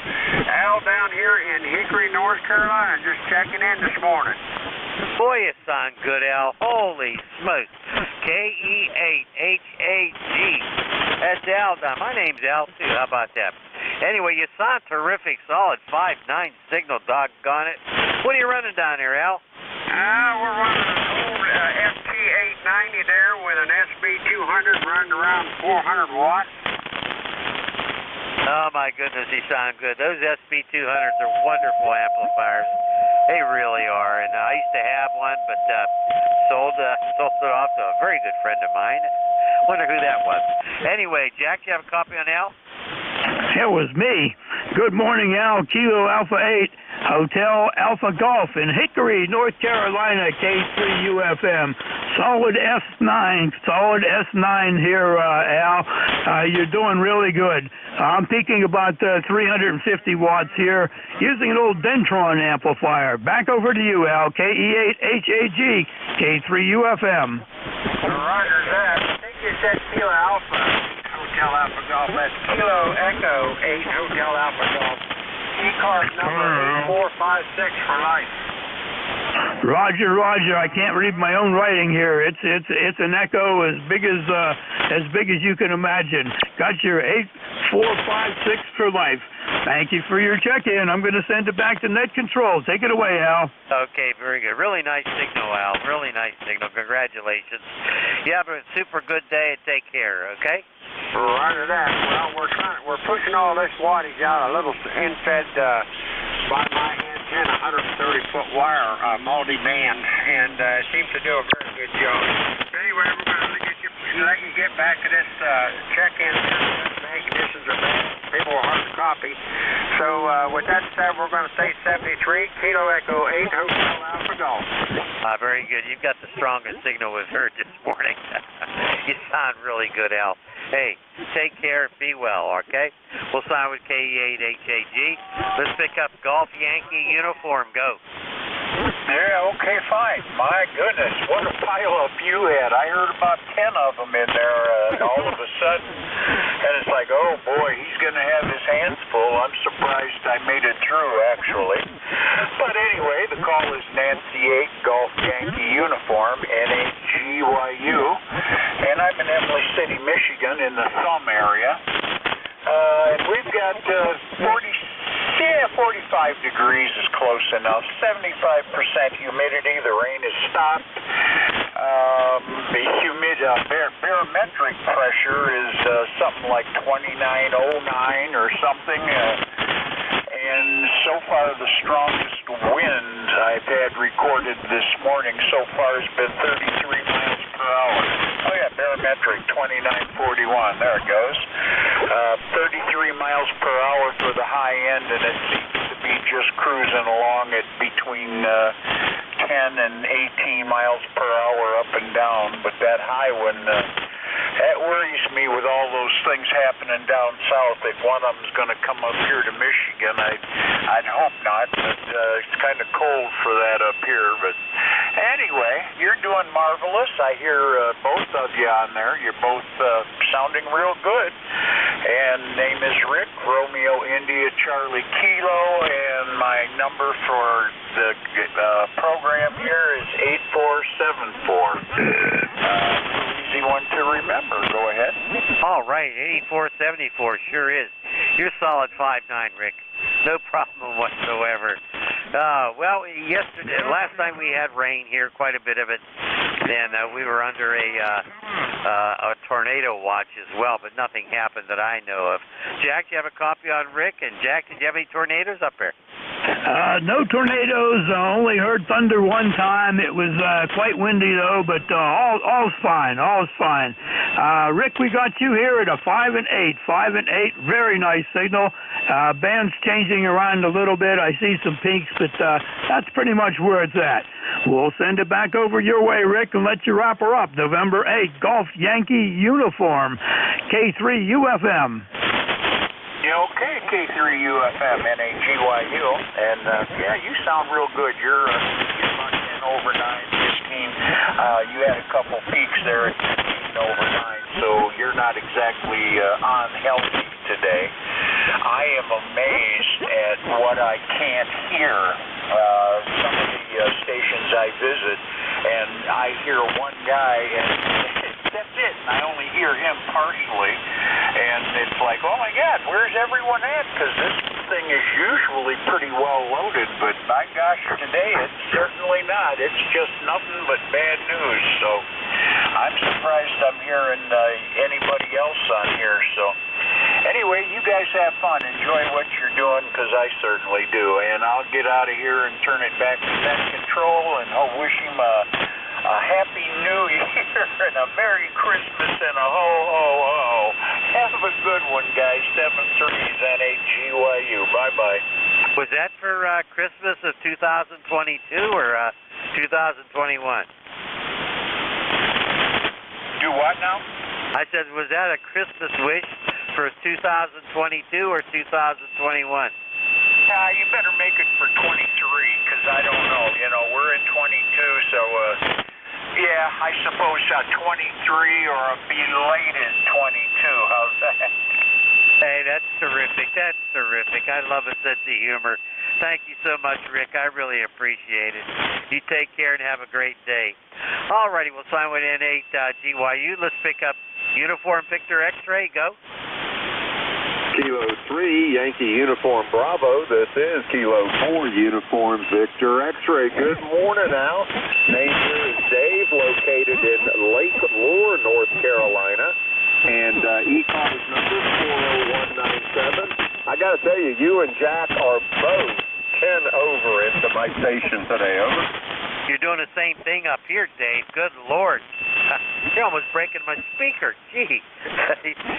Al down here in Hickory, North Carolina, just checking in this morning. Boy, you sound good, Al. Holy smokes. KE8HAG. That's Al. My name's Al, too. How about that? Anyway, you sound terrific. Solid 5.9 signal, doggone it. What are you running down here, Al? We're running an old FT890 there with an SB200 running around 400 watts. Oh, my goodness, he sound good. Those SB200s are wonderful amplifiers. They really are. And I used to have one, but sold it off to a very good friend of mine. Wonder who that was. Anyway, Jack, do you have a copy on Al? It was me. Good morning, Al. Kilo Alpha 8, Hotel Alpha Golf in Hickory, North Carolina, K3UFM. Solid S9 here, Al. You're doing really good. I'm peaking about 350 watts here using an old Dentron amplifier. Back over to you, Al. KE8HAG, K3UFM. Roger that. I think you said Kilo Alpha Hotel Alpha Golf. That's Kilo Echo 8 Hotel Alpha Golf. E-card number 8456 for life. Roger. I can't read my own writing here. It's an echo as big as you can imagine. Got your 8456 for life. Thank you for your check-in. I'm going to send it back to Net Control. Take it away, Al. Okay, very good. Really nice signal, Al. Really nice signal. Congratulations. You have a super good day and take care, okay? Roger that. Well, we're pushing all this wattage out a little infed by my antenna, 130-foot wire, multi-band, and it seems to do a very good job. Anyway, we're going to let you get back to this check-in. Bad conditions are bad. People are hard to copy. So with that said, we're going to say 73, Kilo Echo 8, Hotel Alpha Golf. Very good. You've got the strongest signal we've heard this morning. You sound really good, Al. Hey, take care and be well, okay? We'll sign with KE8HAG. Let's pick up Golf Yankee Uniform. Go. Yeah, okay, fine. My goodness, what a pile-up you had. I heard about 10 of them in there all of a sudden. And it's like, oh, boy, he's going to have his hands full. I'm surprised I made it through, actually. But anyway, the call is Nancy 8, Golf Yankee Uniform, NAGYU. And I'm in Emily City, Michigan, in the Thumb area. And we've got 45 degrees is close enough. 75% humidity. The rain has stopped. The barometric pressure is something like 2909 or something. And so far, the strongest wind I've had recorded this morning so far has been 33 miles per hour. Oh, yeah, barometric 2941. There it goes. 33 miles per hour for the high end, and it seems to be just cruising along at between 10 and 18 miles per hour up and down. But that high one, that worries me with all those things happening down south. If one of them's going to come up here to Michigan, I'd hope not, but it's kind of cold for that up here. But anyway, you're doing marvelous. I hear both of you on there. You're both sounding real good. And name is Rick, Romeo India Charlie Kilo, and my number for the program here is 8474. Easy one to remember. Go ahead. All right, 8474 sure is. You're solid 5'9", Rick. No problem whatsoever. Well, last time we had rain here, quite a bit of it, and we were under a tornado watch as well, but nothing happened that I know of. Jack, do you have a copy on Rick? And Jack, did you have any tornadoes up there? No tornadoes. Only heard thunder one time. It was quite windy though, but all's fine. All's fine. Rick, we got you here at a 5 and 8. 5 and 8. Very nice signal. Band's changing around a little bit. I see some peaks, but that's pretty much where it's at. We'll send it back over your way, Rick, and let you wrap her up. November 8, Golf Yankee Uniform, K3 UFM. Yeah, okay, K3UFM, NAGYU, and yeah, you sound real good. You're running in over 9:15. You had a couple peaks there at 15 over 9, so you're not exactly unhealthy today. I am amazed at what I can't hear. Some of the stations I visit, and I hear one guy, and that's it, and I only hear him partially, and it's like, oh my God, where's everyone at? Because this thing is usually pretty well loaded, but my gosh, today it's certainly not. It's just nothing but bad news, so I'm surprised I'm hearing anybody else on here, so anyway, you guys have fun. Enjoy what you're doing, because I certainly do, and I'll get out of here and turn it back to Net Control, and I'll wish him a Happy New Year and a Merry Christmas and a ho-ho-ho. Have a good one, guys. 7-3's NAGYU. Bye-bye. Was that for Christmas of 2022 or 2021? Do what now? I said, was that a Christmas wish for 2022 or 2021? You better make it for 23, because I don't know. You know, we're in 22, so, yeah, I suppose 23 or a belated 22. How's that? Hey, that's terrific. That's terrific. I love a sense of humor. Thank you so much, Rick. I really appreciate it. You take care and have a great day. All righty, we'll sign with N8GYU. Let's pick up Uniform Victor X-Ray. Go. Kilo 3, Yankee Uniform Bravo. This is Kilo 4, Uniform Victor X-Ray. Good morning, Al. Name here is Dave, located in Lake Lure, North Carolina. And E-Car's number 40197. I got to tell you, you and Jack are both 10 over into my station today. Over. You're doing the same thing up here, Dave. Good Lord. You're almost breaking my speaker. Gee.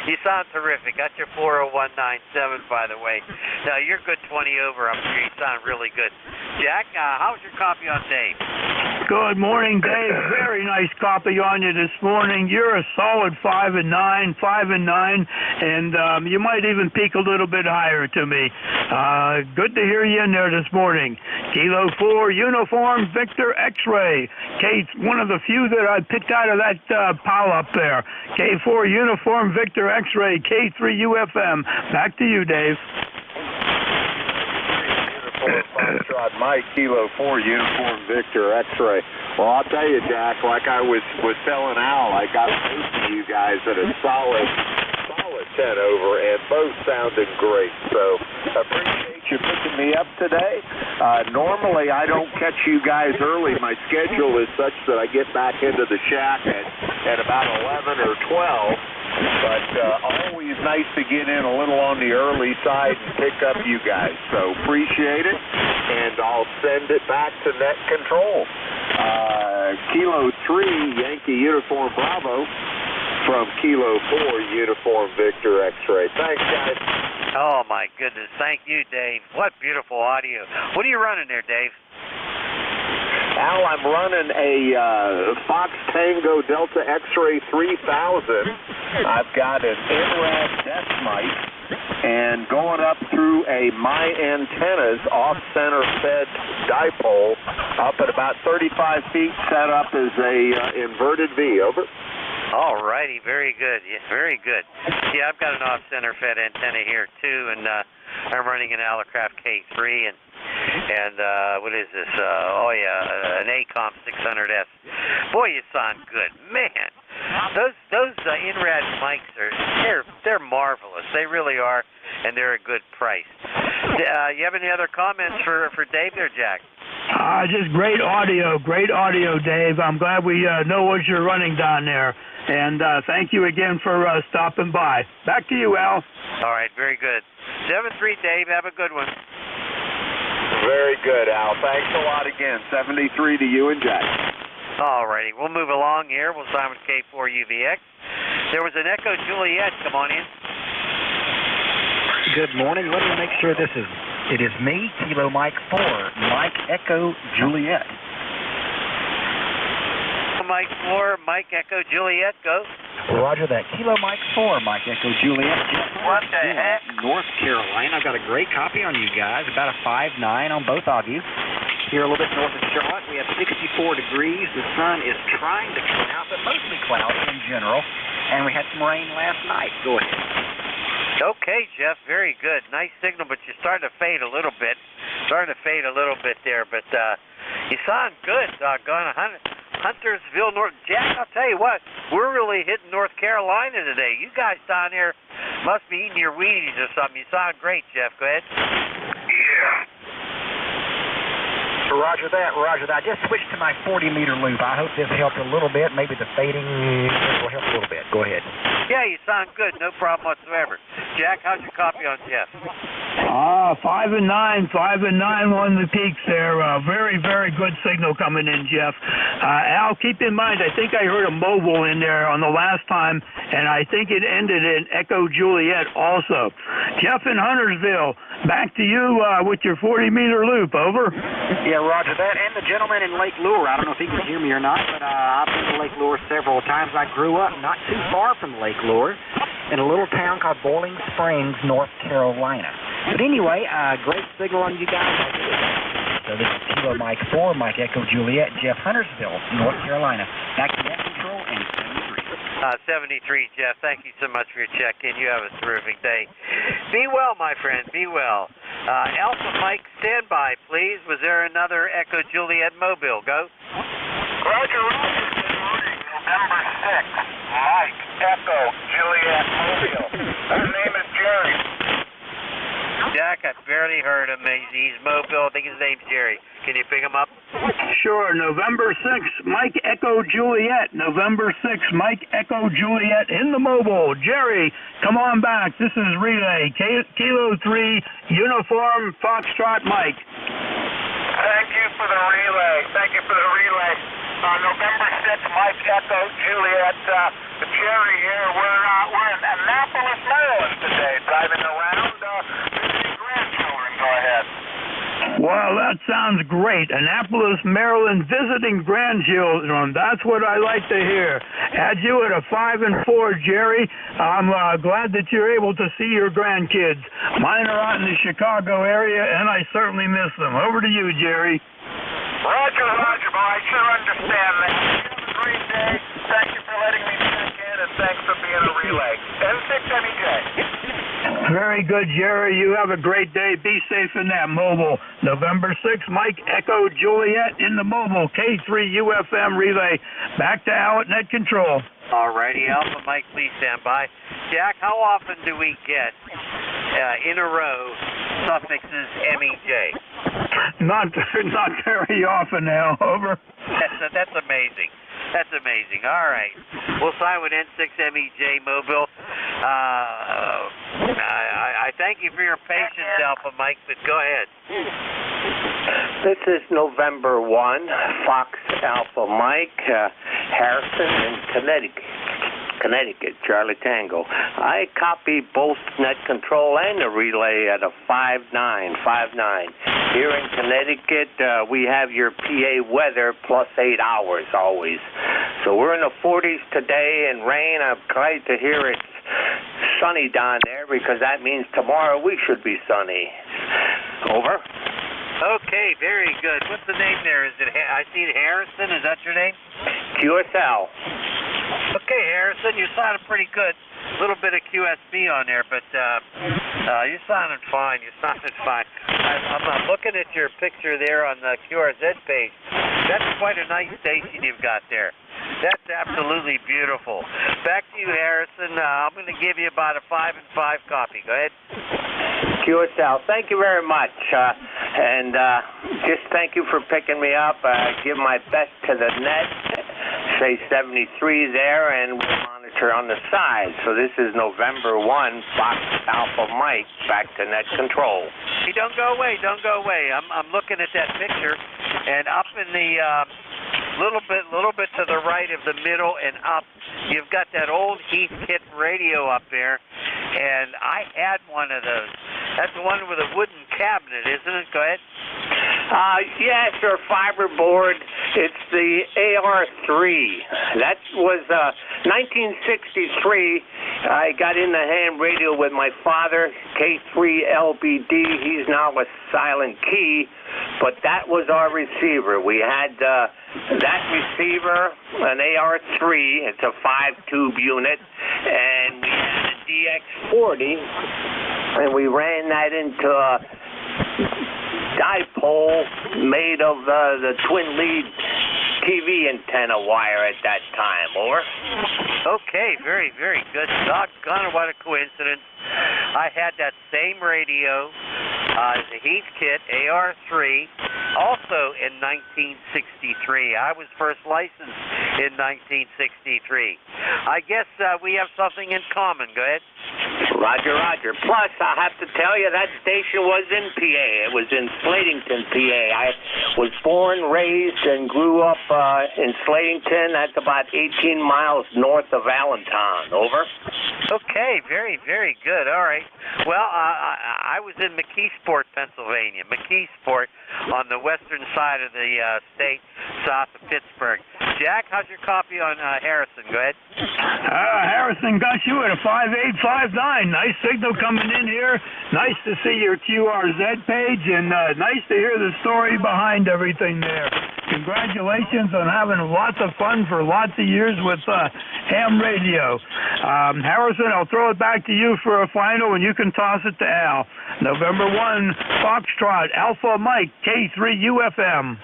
You sound terrific. Got your 40197, by the way. Now, you're good 20 over up here. You sound really good. Jack, how's your copy on Dave? Good morning, Dave. Very nice copy on you this morning. You're a solid 5 and 9, 5 and 9, and you might even peak a little bit higher to me. Good to hear you in there this morning. Kilo 4, Uniform Victor X-Ray. One of the few that I picked out of that pile up there. K4 Uniform Victor X-Ray, K3 UFM. Back to you, Dave. Foxtrot Mike, Kilo 4, Uniform Victor X-Ray. Well, I'll tell you, Jack, like I was telling Al, I got both of you guys at a solid 10 over, and both sounded great. So appreciate you picking me up today. Normally, I don't catch you guys early. My schedule is such that I get back into the shack at about 11 or 12. But always nice to get in a little on the early side and pick up you guys. So appreciate it, and I'll send it back to Net Control. Kilo 3, Yankee Uniform Bravo, from Kilo 4, Uniform Victor X-Ray. Thanks, guys. Oh, my goodness. Thank you, Dave. What beautiful audio. What are you running there, Dave? Al, I'm running a Fox Tango Delta X-Ray 3000. I've got an INRAD desk mic, and going up through a My Antennas off-center fed dipole up at about 35 feet, set up as a inverted V. Over. All righty, very good. Yeah, very good. Yeah, I've got an off-center fed antenna here too, and I'm running an Alacraft K3 and what is this? An ACOM 600S. Boy, you sound good, man. Those INRAD mics they're marvelous. They really are, and they're a good price. You have any other comments for Dave there, Jack? Just great audio, Dave. I'm glad we know what you're running down there. And thank you again for stopping by. Back to you, Al. All right, very good. 7-3, Dave. Have a good one. Very good, Al. Thanks a lot again. 73 to you and Jack. Alrighty, we'll move along here. We'll sign with K4UVX. There was an Echo Juliet. Come on in. Good morning. Let me make sure it is me, Kilo Mike 4, Mike Echo Juliet. Mike 4, Mike Echo Juliet, go. Roger that. Kilo Mike 4, Mike Echo Juliet. What the heck? North Carolina. I've got a great copy on you guys, about a 5.9 on both of you. Here a little bit north of Charlotte, we have 64 degrees. The sun is trying to come out, but mostly cloudy in general. And we had some rain last night. Go ahead. Okay, Jeff, very good. Nice signal, but you're starting to fade a little bit. There, but you sound good, doggone. Huntersville, North. Jack, I'll tell you what, we're really hitting North Carolina today. You guys down here must be eating your Wheaties or something. You sound great, Jeff. Go ahead. Yeah. Roger that. I just switched to my 40-meter loop. I hope this helped a little bit. Maybe the fading will help a little bit. Go ahead. Yeah, you sound good. No problem whatsoever. Jack, how's your copy on Jeff? 5 and 9 on the peaks there. Very, very good signal coming in, Jeff. Al, keep in mind, I think I heard a mobile in there on the last time, and I think it ended in Echo Juliet also. Jeff in Huntersville, back to you with your 40-meter loop. Over. Yeah, roger that. And the gentleman in Lake Lure, I don't know if he can hear me or not, but I've been to Lake Lure several times. I grew up not too far from Lake Lure in a little town called Boiling Springs, North Carolina. But anyway, great signal on you guys. So this is Kilo Mike 4, Mike Echo Juliet, Jeff Huntersville, North Carolina. Back to net control and 73, Jeff. Thank you so much for your check-in. You have a terrific day. Be well, my friend. Be well. Alpha Mike, stand by, please. Was there another Echo Juliet mobile? Go. Roger. Good morning. November 6th. Mike Echo Juliet mobile. Her name is Jerry. Jack, I barely heard him. He's mobile. I think his name's Jerry. Can you pick him up? Sure. November 6th, Mike Echo Juliet. November 6th, Mike Echo Juliet in the mobile. Jerry, come on back. This is Relay. Kilo 3, Uniform, Foxtrot, Mike. Thank you for the relay. November 6th, Mike Echo Juliet. Jerry here. We're in Annapolis, Maryland today, driving around. Visiting grandchildren. Go ahead. Well, that sounds great. Annapolis, Maryland, visiting grandchildren. That's what I like to hear. Add you at a 5 and 4, Jerry. I'm glad that you're able to see your grandkids. Mine are out in the Chicago area, and I certainly miss them. Over to you, Jerry. Roger, boy. I sure understand that. You have a great day. Thank you for letting me check in, and thanks for being a relay. N6MEJ. Very good, Jerry. You have a great day. Be safe in that mobile. November 6th, Mike Echo Juliet in the mobile. K3 UFM relay. Back to Al at net control. Alrighty, Alpha Mike, please stand by. Jack, how often do we get in a row suffixes MEJ? Not very often now. Over. That's amazing. All right. We'll sign with N6MEJ Mobile. I thank you for your patience, Alpha Mike, but go ahead. This is November 1, Fox Alpha Mike, Harrison in Connecticut, Charlie Tango. I copy both net control and the relay at a 5.9. Here in Connecticut, we have your PA weather plus 8 hours always. So we're in the 40s today and rain. I'm glad to hear it's sunny down there because that means tomorrow we should be sunny. Over. Okay, very good. What's the name there? I see it, Harrison. Is that your name? QSL. Okay, Harrison, you're sounding pretty good. A little bit of QSB on there, but you're sounding fine. I'm looking at your picture there on the QRZ page. That's quite a nice station you've got there. That's absolutely beautiful. Back to you, Harrison. I'm going to give you about a 5 and 5 copy. Go ahead. QSL, thank you very much. And just thank you for picking me up. Give my best to the net. Say 73 there, and we'll monitor on the side. So this is November 1, Fox Alpha Mike, back to net control. Hey, don't go away. Don't go away. I'm looking at that picture, and up in the little bit to the right of the middle and up, you've got that old Heathkit radio up there, and I had one of those. That's the one with a wooden cabinet, isn't it? Go ahead. Yeah, sure, fiberboard. It's the AR3. That was 1963. I got in the ham radio with my father, K3LBD. He's now a silent key, but that was our receiver. We had that receiver, an AR3. It's a 5-tube unit, and we had a DX40, and we ran that into a dipole made of the twin lead TV antenna wire at that time. Over. Okay, very, very good. Doggone, what a coincidence. I had that same radio, the Heathkit AR3, also in 1963. I was first licensed in 1963. I guess we have something in common. Go ahead. Roger, Roger. Plus, I have to tell you, that station was in PA. It was in Slatington, PA. I was born, raised, and grew up in Slatington. That's about 18 miles north of Allentown. Over. Okay, very, very good. All right. Well, I was in McKeesport, Pennsylvania. McKeesport on the western side of the state, south of Pittsburgh. Jack, how's your copy on Harrison? Go ahead. Harrison got you at a 5859. Nice signal coming in here. Nice to see your QRZ page, and nice to hear the story behind everything there. Congratulations on having lots of fun for lots of years with ham radio. Harrison, I'll throw it back to you for a final, and you can toss it to Al. November 1, Foxtrot, Alpha Mike, K3UFM.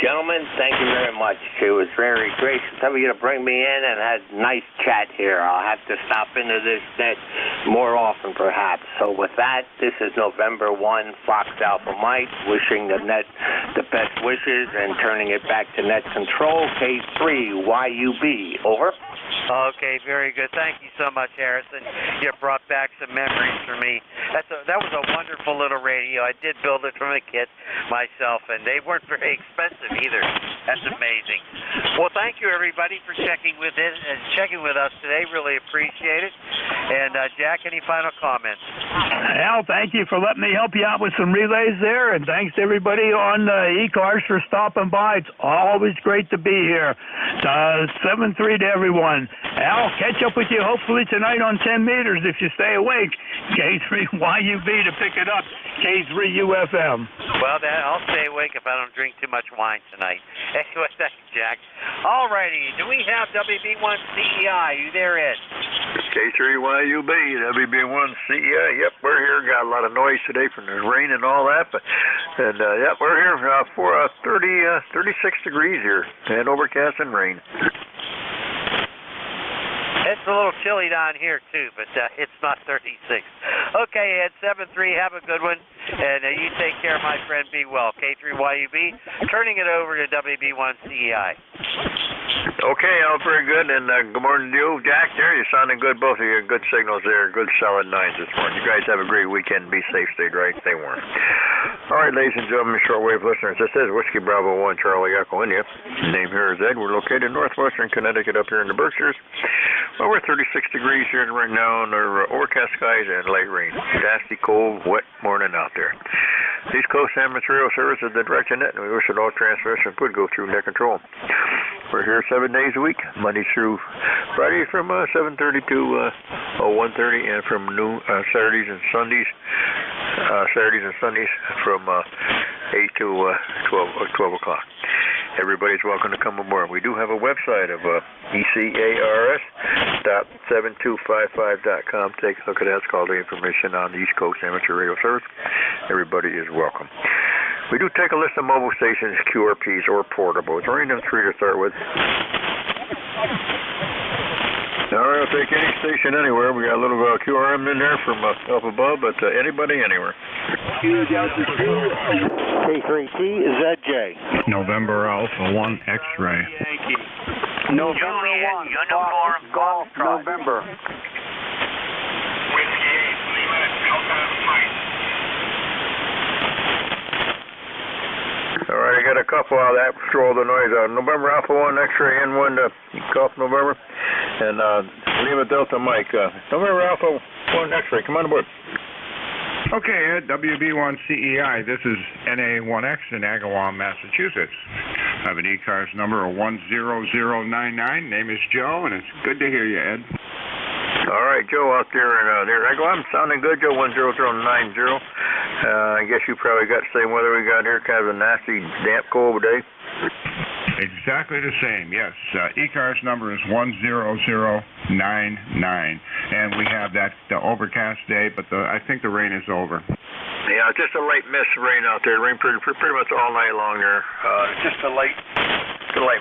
Gentlemen, thank you very much. It was very gracious of you to bring me in and had a nice chat here. I'll have to stop into this net more often, perhaps. So with that, this is November 1, Fox Alpha Mike, wishing the net the best wishes and turning it back to net control, K3YUB. Over. Okay, very good. Thank you so much, Harrison. You brought back some memories for me. That was a wonderful little radio. I did build it from a kit myself, and they weren't very expensive either. That's amazing. Well, thank you, everybody, for checking with us today. Really appreciate it. And, Jack, any final comments? Al, thank you for letting me help you out with some relays there, and thanks to everybody on E-Cars for stopping by. It's always great to be here. 7-3 to everyone. Al, catch up with you hopefully tonight on 10 meters if you stay awake. K3YUB to pick it up. K3UFM. Well, I'll stay awake if I don't drink too much wine tonight. Anyway, thanks, Jack. All righty. Do we have WB1 CEI? You there, Ed? K3YUB, WB1 CEI. Yep, we're here. Got a lot of noise today from the rain and all that. Yep, we're here for 36 degrees here. And overcast and rain. It's a little chilly down here, too, but it's not 36. Okay, Ed, 7-3, have a good one. And you take care, my friend. Be well. K3YUB, turning it over to WB1 CEI. Okay, all very good. And good morning to you, Jack. There, you're sounding good. Both of you, good signals there. Good solid nines this morning. You guys have a great weekend. Be safe, stay dry, stay warm. All right, ladies and gentlemen, shortwave listeners, this is Whiskey Bravo 1, Charlie Echo India. The name here is Ed. We're located in northwestern Connecticut up here in the Berkshires. Well, we're 36 degrees here right now under overcast skies and light rain. Nasty, cold, wet morning out there. East Coast Ham Material Service is the direction net, and we wish that all transmissions would go through net control. We're here 7 days a week, Monday through Friday from 7:30 to 1:30, and from noon Saturdays and Sundays from 8 to 12 o'clock. Everybody's welcome to come aboard. We do have a website of ECARS.7255.com. Take a look at that. It's called the information on the East Coast Amateur Radio Service. Everybody is welcome. We do take a list of mobile stations, QRPs, or portables. Random 3 to start with. All right, I'll take any station anywhere. We got a little QRM in there from up above, but anybody, anywhere. K3T, ZJ. November Alpha 1 X-Ray. Yankee. November 1, Uniform Golf, November. Whiskey 8, Lima, Alpha Mike. All right, I got a couple out of that for all the noise. November Alpha 1 X-ray N1 Golf November, and Lima Delta Mike. November Alpha 1 X-ray, come on aboard. Okay, Ed, WB1 CEI. This is NA1X in Agawam, Massachusetts. I have an E-Cars number of 10099. Name is Joe, and it's good to hear you, Ed. All right, Joe out there in Agawam, sounding good, Joe, 10090. I guess you probably got the same weather we got here, kind of a nasty, damp, cold day. Exactly the same, yes. E-Cars number is 10099, and we have that overcast day, but I think the rain is over. Yeah, just a light mist rain out there. Rain pretty much all night long there. Just a light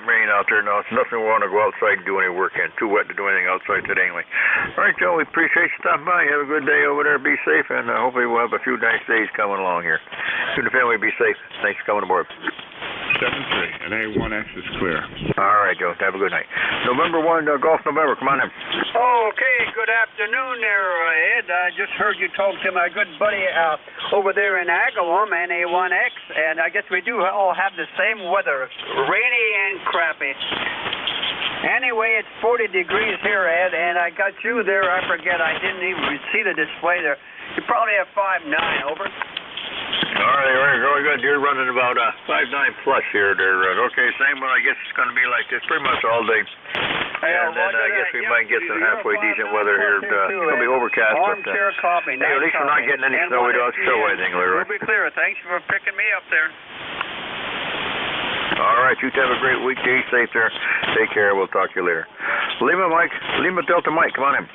rain out there. No, it's nothing we want to go outside and do any work in. Too wet to do anything outside today anyway. All right, Joe, we appreciate you stopping by. Have a good day over there. Be safe, and hopefully we'll have a few nice days coming along here. You and the family be safe. Thanks for coming aboard. 7-3, and A1X is clear. All right, Joe. Have a good night. November 1, Golf November. Come on in. Okay, good afternoon there, Ed. I just heard you talk to my good buddy over there in Agawam, NA1X, and I guess we do all have the same weather, rainy and crappy. Anyway, it's 40 degrees here, Ed, and I got you there. I forget, I didn't even see the display there. You probably have 5.9, over. All right, very good. You're running about 5.9 plus here. Okay, same, but I guess it's going to be like this pretty much all day. And then I guess we might get some halfway decent weather here. It's going to be overcast. Armchair coffee. Hey, at least we're not getting any snow. We don't show anything, Leroy. We'll be clear. Thanks for picking me up there. All right, you have a great week. Stay safe there. Take care. We'll talk to you later. Lima Delta Mike, come on in.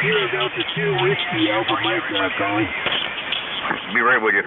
Kilo Delta 2 Whiskey Alpha Mike calling. Be right with you.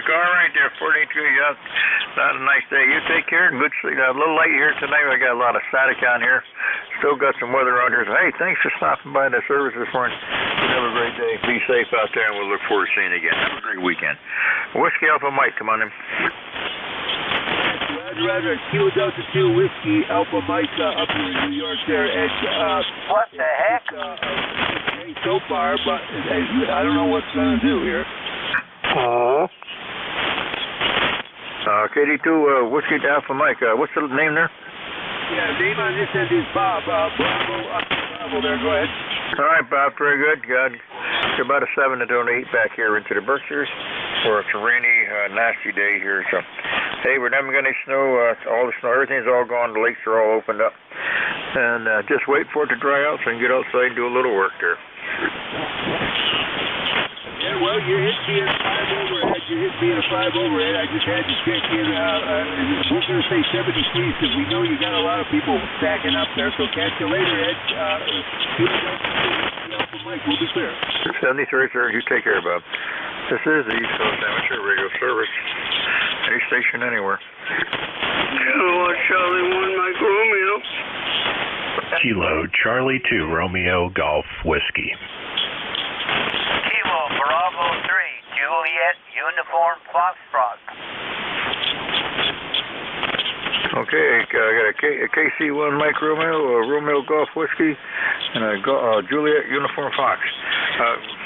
All right there, 42. Yeah, not a nice day. You take care. Good sleep. A little late here tonight. I got a lot of static on here. Still got some weather out here. Hey, thanks for stopping by the service this morning. Have a great day. Be safe out there, and we'll look forward to seeing you again. Have a great weekend. Whiskey Alpha Mike, come on in. Roger, Kilo Delta 2 Whiskey Alpha Mike up here in New York there. And, what the heck? So far, but I don't know what's going to do here. KD2 Whiskey Alpha Mike. What's the name there? Yeah, name on this end is Bob. Bravo there. Go ahead. All right, Bob. Very good. It's about a 7 to 8 back here into the Berkshires, where it's a rainy, nasty day here. So, hey, we're never getting any snow. All the snow, everything's all gone. The lakes are all opened up, and just wait for it to dry out so I can get outside and do a little work there. Yeah, well, you hit me at 5 overhead. I just had to check in. We're going to say 73 because we know you got a lot of people stacking up there. So catch you later, Ed. Mike, we'll be clear. 73, sir. You take care, Bob. This is the East Coast Amateur Radio Service. Any station anywhere. Kilo Charlie 1 Mike Romeo. Kilo Charlie 2 Romeo Golf Whiskey. Kilo Bravo 3 Juliet Uniform Foxtrot. Okay, I got a KC1 Mike Romeo, a Romeo Golf Whiskey, and a Juliet Uniform Fox.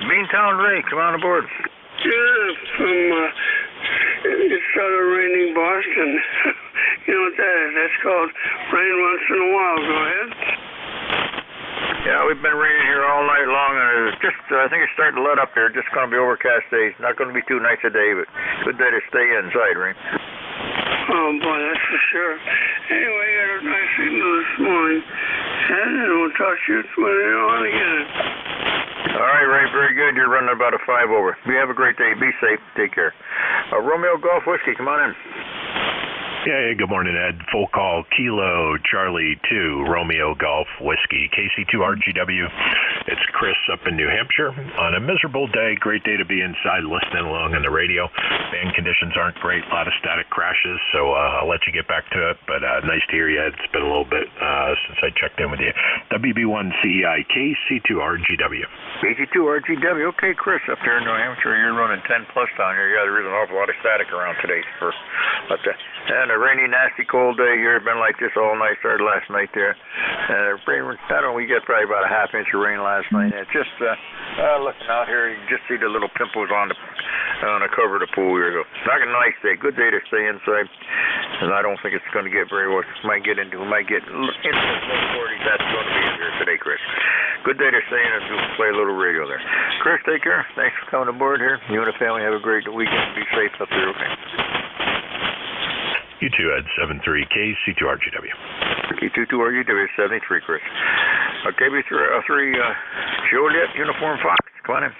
Beantown Ray, come on aboard. Yeah, it started raining Boston. You know what that is? That's called rain once in a while. Go ahead. Yeah, we've been raining here all night long, and it's just, I think it's starting to let up here. Just going to be overcast days. Not going to be too nice a day, but good day to stay inside, right? Oh, boy, that's for sure. Anyway, I got a nice signal this morning, and we'll talk to you when you're on again. All right, Ray, very good. You're running about a 5 over. You have a great day. Be safe. Take care. Romeo Golf Whiskey, come on in. Yeah, good morning, Ed. Full call, Kilo Charlie 2, Romeo Golf Whiskey, KC2RGW. It's Chris up in New Hampshire. On a miserable day, great day to be inside listening along on the radio. Band conditions aren't great, a lot of static crashes, so I'll let you get back to it, but nice to hear you, Ed. It's been a little bit since I checked in with you. WB1CEI, KC2RGW. KC2RGW. Okay, Chris, up there in New Hampshire, you're running 10 plus down here. Yeah, there is an awful lot of static around today. And a rainy, nasty, cold day here. It's been like this all night. Started last night there. I don't know, we got probably about a half inch of rain last night. It's just looking out here, you can just see the little pimples on the cover of the pool here. So, not a nice day. Good day to stay inside. And I don't think it's going to get very worse. We might get into the low 40s. That's going to be in here today, Chris. Good day to stay in and play a little radio there. Chris, take care. Thanks for coming aboard here. You and the family have a great weekend. Be safe up there, okay? You too, Ed. 73KC2RGW. KC2RGW 73, Chris. KB3 Juliet Uniform Fox. Come on in.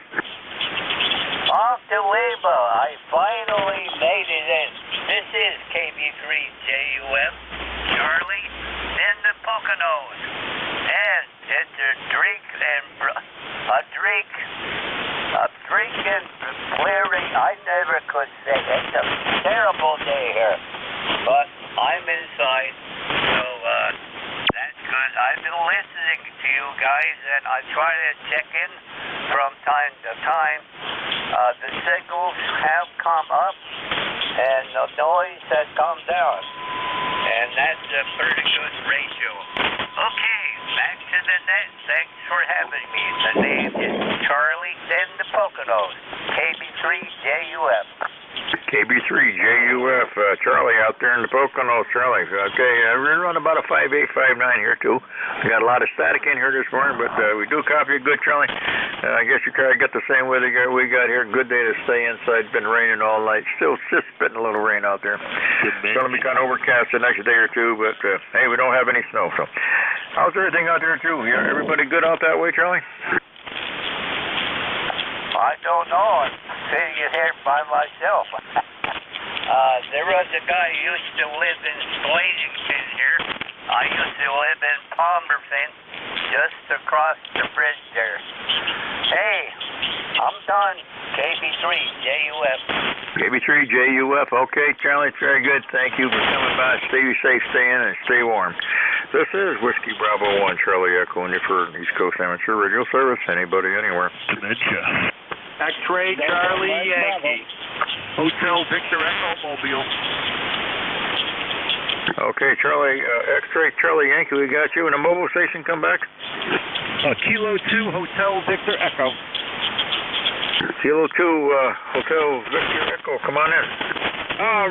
Off to Weber. I finally made it in. This is KB3JUF Charlie in the Poconos. And it's a drink and clearing. I never could say it. It's a terrible day here. But I'm inside, so that's good. I've been listening to you guys, and I try to check in from time to time. The signals have come up, and the noise has come down, and that's a pretty good ratio. Okay, back to the net. Thanks for having me. The name is Charlie in the Poconos, KB3JUF. KB3JUF, Charlie out there in the Poconos, Charlie. Okay, we're running about a 5.8, 5.9 here too. We got a lot of static in here this morning, but we do copy you good, Charlie. I guess you kind of got the same weather we got here. Good day to stay inside. It's been raining all night. Still just spitting a little rain out there. It's going to be kind of overcast the next day or two, but hey, we don't have any snow. So, how's everything out there too? Everybody good out that way, Charlie? I don't know. I'm sitting here by myself. There was a guy who used to live in Bladington here. I used to live in Palmerton, just across the bridge there. Hey, I'm done. KB3JUF. KB3JUF. Okay, Charlie, very good. Thank you for coming by. Stay safe, stay in, and stay warm. This is Whiskey Bravo 1, Charlie Echo, and you're for East Coast Amateur Radio Service. Anybody, anywhere. Dementia. X-Ray Charlie Yankee. Hotel Victor Echo Mobile. Okay, Charlie, X-Ray Charlie Yankee, we got you. And a mobile station come back? Kilo 2 Hotel Victor Echo. Kilo 2 Hotel Victor Echo, come on in.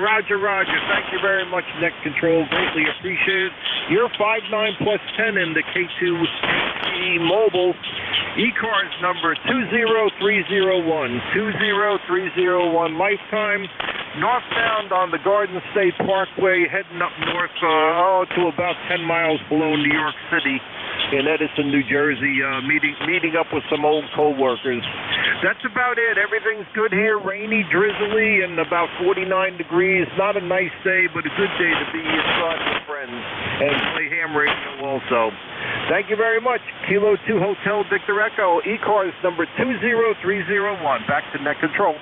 Roger. Thank you very much, Net Control. Greatly appreciated. You're 5.9 plus 10 in the K2 Mobile. E-Cars number 20301. 20301. Lifetime. Northbound on the Garden State Parkway, heading up north to about 10 miles below New York City in Edison, New Jersey, meeting up with some old co-workers. That's about it. Everything's good here. Rainy, drizzly, and about 49 degrees. Not a nice day, but a good day to be inside with friends and play ham radio also. Thank you very much. Kilo 2 Hotel Victor Echo, E-Cars number 20301. Back to Net Control.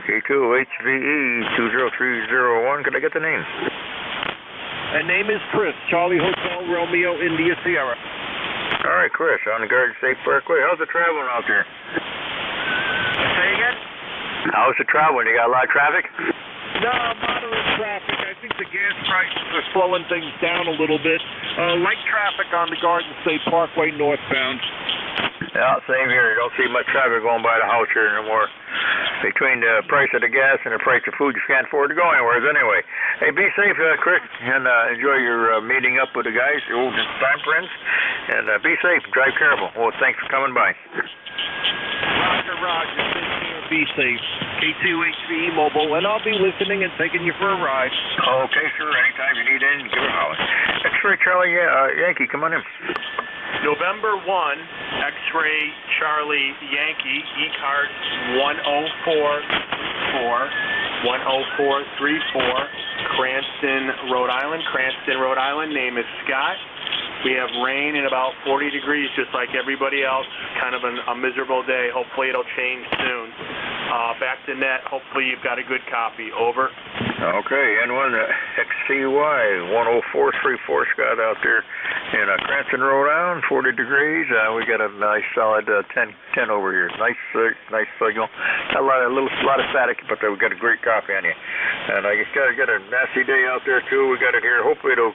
K2HVE 20301. Could I get the name? The name is Chris. Charlie Hotel Romeo India Sierra. All right, Chris, on the Garden State Parkway. How's the traveling out there? Say again? How's the traveling? You got a lot of traffic? No, moderate traffic. I think the gas prices are slowing things down a little bit. Light traffic on the Garden State Parkway northbound. Yeah, same here. You don't see much traffic going by the house here no more. Between the price of the gas and the price of food, you can't afford to go anywhere anyway. Hey, be safe, Chris, and enjoy your meeting up with the guys, the old time friends, and be safe. Drive careful. Well, thanks for coming by. Roger. Take care. Be safe. K2HVE Mobile, and I'll be listening and taking you for a ride. Okay, sir. Anytime you need anything, give a holler. X-Ray Charlie Yankee, come on in. November 1, X-Ray Charlie Yankee, E-Card 10434, Cranston, Rhode Island. Cranston, Rhode Island, name is Scott. We have rain and about 40 degrees just like everybody else. Kind of a miserable day. Hopefully it'll change soon. Back to net. Hopefully you've got a good copy. Over. Okay, N1 XCY 10434 Scott out there in Cranston, Rhode Island, 40 degrees. We got a nice solid 10 over here. Nice signal. A lot of static, but we got a great copy on you. And I got a nasty day out there too. We got it here. Hopefully it'll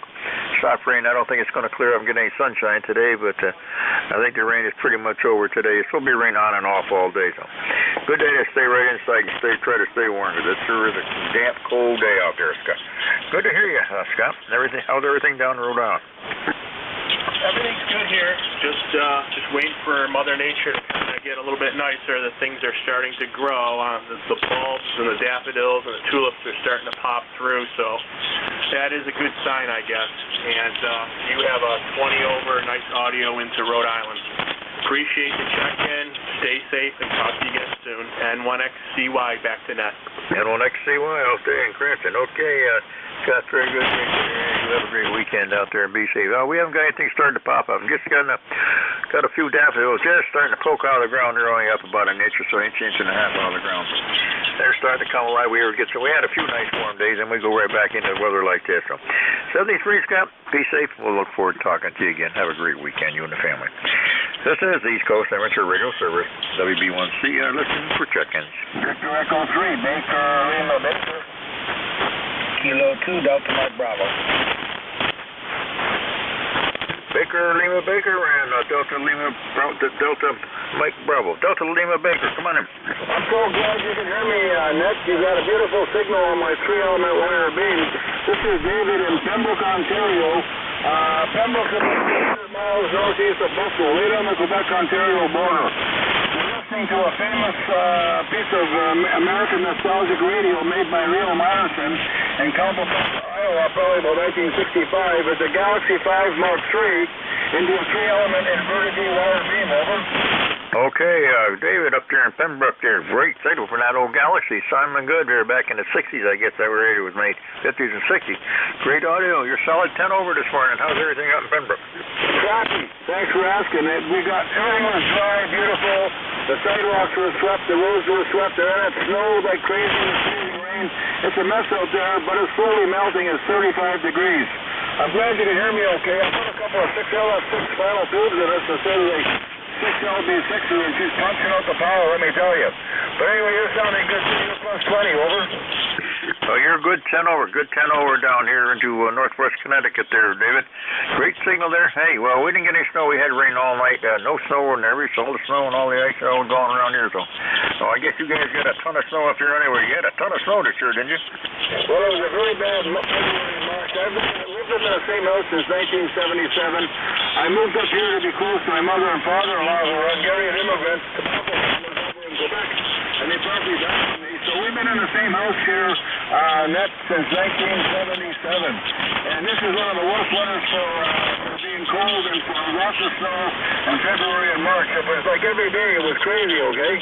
stop rain. I don't think it's going to clear up and get any sunshine today, but I think the rain is pretty much over today. It's going to be rain on and off all day. So good day to stay right inside and try to stay warm. It sure is a damp, cold day out there, Scott. Good to hear you, Scott. How's everything down the road on? Everything's good here. Just waiting for Mother Nature to kind of get a little bit nicer. The things are starting to grow. The bulbs and the daffodils and the tulips are starting to pop through. So that is a good sign, I guess. And you have a 20 over nice audio into Rhode Island. Appreciate the check-in. Stay safe and talk to you again soon. N1XCY back to net. N1XCY out there in Cranston. Okay, Scott, very good. You have a great weekend out there and be safe. We haven't got anything starting to pop up. Just got a few daffodils just starting to poke out of the ground. They're only up about an inch or so, inch and a half out of the ground. They're starting to come alive. We had a few nice warm days, and we go right back into weather like this. So 73, Scott. Be safe. We'll look forward to talking to you again. Have a great weekend, you and the family. This is the East Coast Amateur Radio Service, WB1C. Listening for check-ins. Victor Echo 3, Baker Lima Baker. Kilo 2, Delta Mike Bravo. Baker Lima Baker and Delta Lima Delta Mike Bravo. Delta Lima Baker, come on in. I'm so glad you can hear me, Nick. You've got a beautiful signal on my 3-element wire beam. This is David in Pembroke, Ontario. Pembroke is about 100 miles northeast of Bristol, right on the Quebec-Ontario border. We're listening to a famous piece of American nostalgic radio made by Leo Myerson in Columbus, Iowa, probably about 1965. It's a Galaxy 5 Mark III into a 3-element inverted D wire beam. Over. Okay, David up there in Pembroke there. Great signal for that old Galaxy. Simon Good there back in the 60s, I guess that radio was made. 50s and 60s. Great audio. You're solid 10 over this morning. How's everything out in Pembroke? Crappy. Thanks for asking. Everything was dry, beautiful. The sidewalks were swept. The roads were swept. It snowed like crazy and freezing rain. It's a mess out there, but it's slowly melting. It's 35 degrees. I'm glad you can hear me okay. I put a couple of 6LF6 final tubes in this instead of the 6LB6s, and she's punching out the power, let me tell you. But anyway, you're sounding good. You're plus 20, over. Oh, you're a good 10 over down here into northwest Connecticut there, David. Great signal there. Hey, well, we didn't get any snow. We had rain all night. No snow and all the snow and all the ice all going around here. So I guess you guys got a ton of snow up here anyway. You had a ton of snow this year, didn't you? Well, it was a very bad February and March. I've lived in the same house since 1977. I moved up here to be close to my mother and father-in-law who are Hungarian immigrants, tobacco farmers over in Quebec, and they promptly died from me. So we've been in the same house here since 1977. And this is one of the worst winters for being cold and for lots of snow in February and March. It was like every day it was crazy, okay?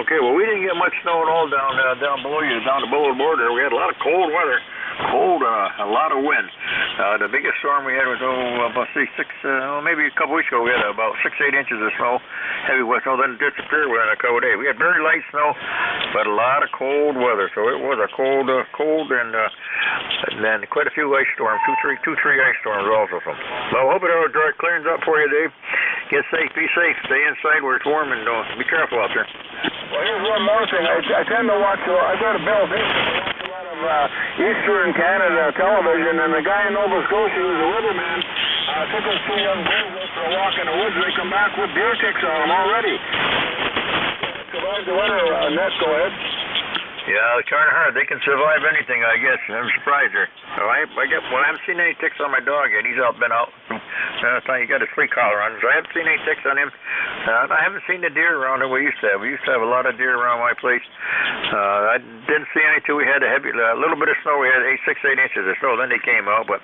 Okay, well, we didn't get much snow at all down below you, down below the border. We had a lot of cold weather. A lot of wind. The biggest storm we had was about maybe a couple weeks ago. We had about 6-8 inches of snow, heavy wet snow. Then it disappeared within a couple of days. We had very light snow, but a lot of cold weather. So it was a cold, and then quite a few ice storms, two, three ice storms also. So I hope it all clears up for you, Dave. Get safe, be safe, stay inside where it's warm, and be careful out there. Well, here's one more thing. I tend to watch. I go to Bell Beach. Eastern Canada television, and the guy in Nova Scotia who's a weatherman took us two young boys out for a walk in the woods. They come back with deer ticks on them already. Survive the winter, Ness, go ahead. Yeah, it's kind of hard. They can survive anything, I guess. I'm surprised there. So I haven't seen any ticks on my dog yet. He's been out. He got his flea collar on, so I haven't seen any ticks on him. I haven't seen the deer around that we used to have. We used to have a lot of deer around my place. I didn't see any till we had a little bit of snow. We had 6-8 inches of snow. Then they came out, but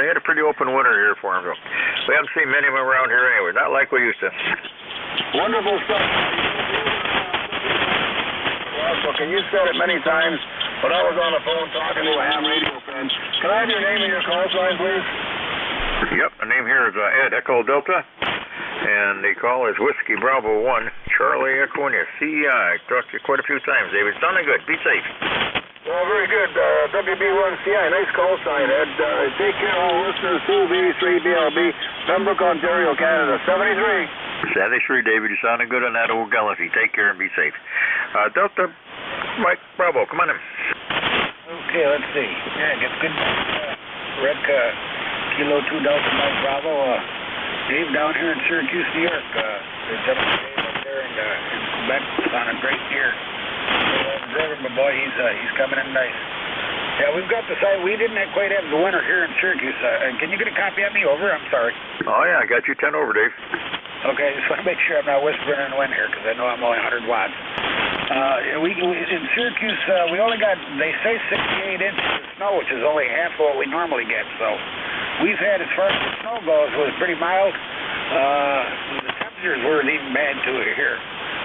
they had a pretty open winter here for them. So We haven't seen many of them around here anyway, not like we used to. Wonderful stuff. Well, can you said it many times, but I was on the phone talking to a ham radio fan. Can I have your name and your call sign, please? Yep, the name here is Ed Echo Delta, and the call is Whiskey Bravo 1, Charlie Echo CEI. Talked to you quite a few times, David. Sounding good. Be safe. Well, very good. WB1CI, nice call sign, Ed. Take care, all listeners. CV3BLB, Pembroke, Ontario, Canada. 73. 73, David. You sounding good on that old galaxy. Take care and be safe. Delta Mike Bravo, come on in. Okay, let's see. Yeah, it's good. Red Kilo 2 Delta Mike Bravo. Dave down here in Syracuse, New York. There's gentleman Dave up there in Quebec on a great year. Observing my boy, he's coming in nice. Yeah, we've got the site. We didn't quite have the winter here in Syracuse. Can you get a copy of me over? I'm sorry. Oh, yeah, I got you 10 over, Dave. Okay, just want to make sure I'm not whispering in the wind here because I know I'm only 100 watts. We in Syracuse, we only got, they say 68 inches of snow, which is only half of what we normally get. So we've had, as far as the snow goes, was pretty mild. The temperatures weren't even bad to it here.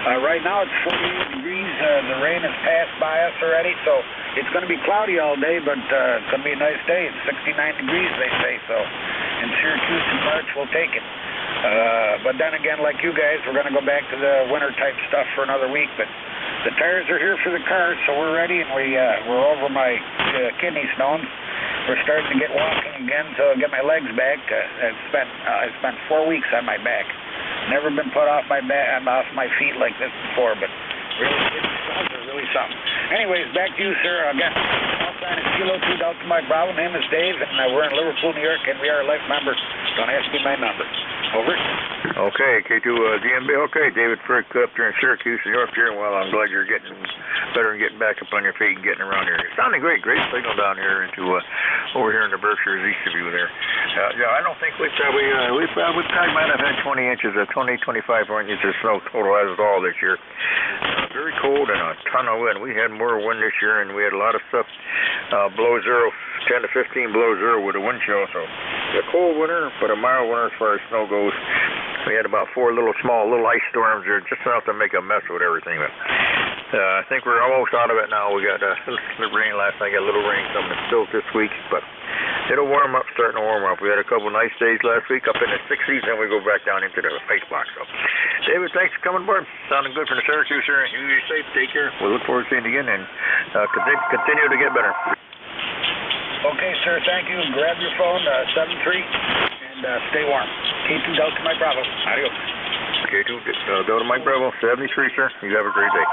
Right now it's 48 degrees. The rain has passed by us already, so it's going to be cloudy all day, but it's going to be a nice day. It's 69 degrees, they say, so in Syracuse in March, we'll take it. But then again, like you guys, we're going to go back to the winter-type stuff for another week, but the tires are here for the cars, so we're ready, and we're over my kidney stones. We're starting to get walking again, so I get my legs back. I spent 4 weeks on my back. Never been put off my feet like this before, but really, kidney stones are really something. Anyways, back to you, sir. Again, call sign is Kilo 2 Delta Mike Bravo. Name is Dave, and we're in Liverpool, New York, and we are a life member. Don't ask me my number. Over. Okay, K2 DMB. Okay, David Frick up there in Syracuse, New York here. Well, I'm glad you're getting better and getting back up on your feet and getting around here. It's sounding great. Great signal down here into over here in the Berkshires east of you there. Yeah, I don't think we probably might have had 20 inches, 20, 25 inches of snow total as all this year. Very cold and a ton of wind. We had more wind this year, and we had a lot of stuff below zero, 10 to 15 below zero with a wind chill. So a cold winter, but a mild winter as far as snow goes. We had about 4 small little ice storms there, just enough to make a mess with everything. But I think we're almost out of it now. We got the rain last night. Got a little rain coming still this week, but it'll warm up, starting to warm up. We had a couple nice days last week up in the 60s, and we go back down into the ice block. So, David, thanks for coming aboard. Sounding good from the Syracuse here. You be safe. Take care. We look forward to seeing you again, and continue to get better. Okay, sir. Thank you. Grab your phone, 73, and stay warm. K2 Delta Mike Bravo. Adios. K2 Delta Mike Bravo, 73, sir. You have a great day.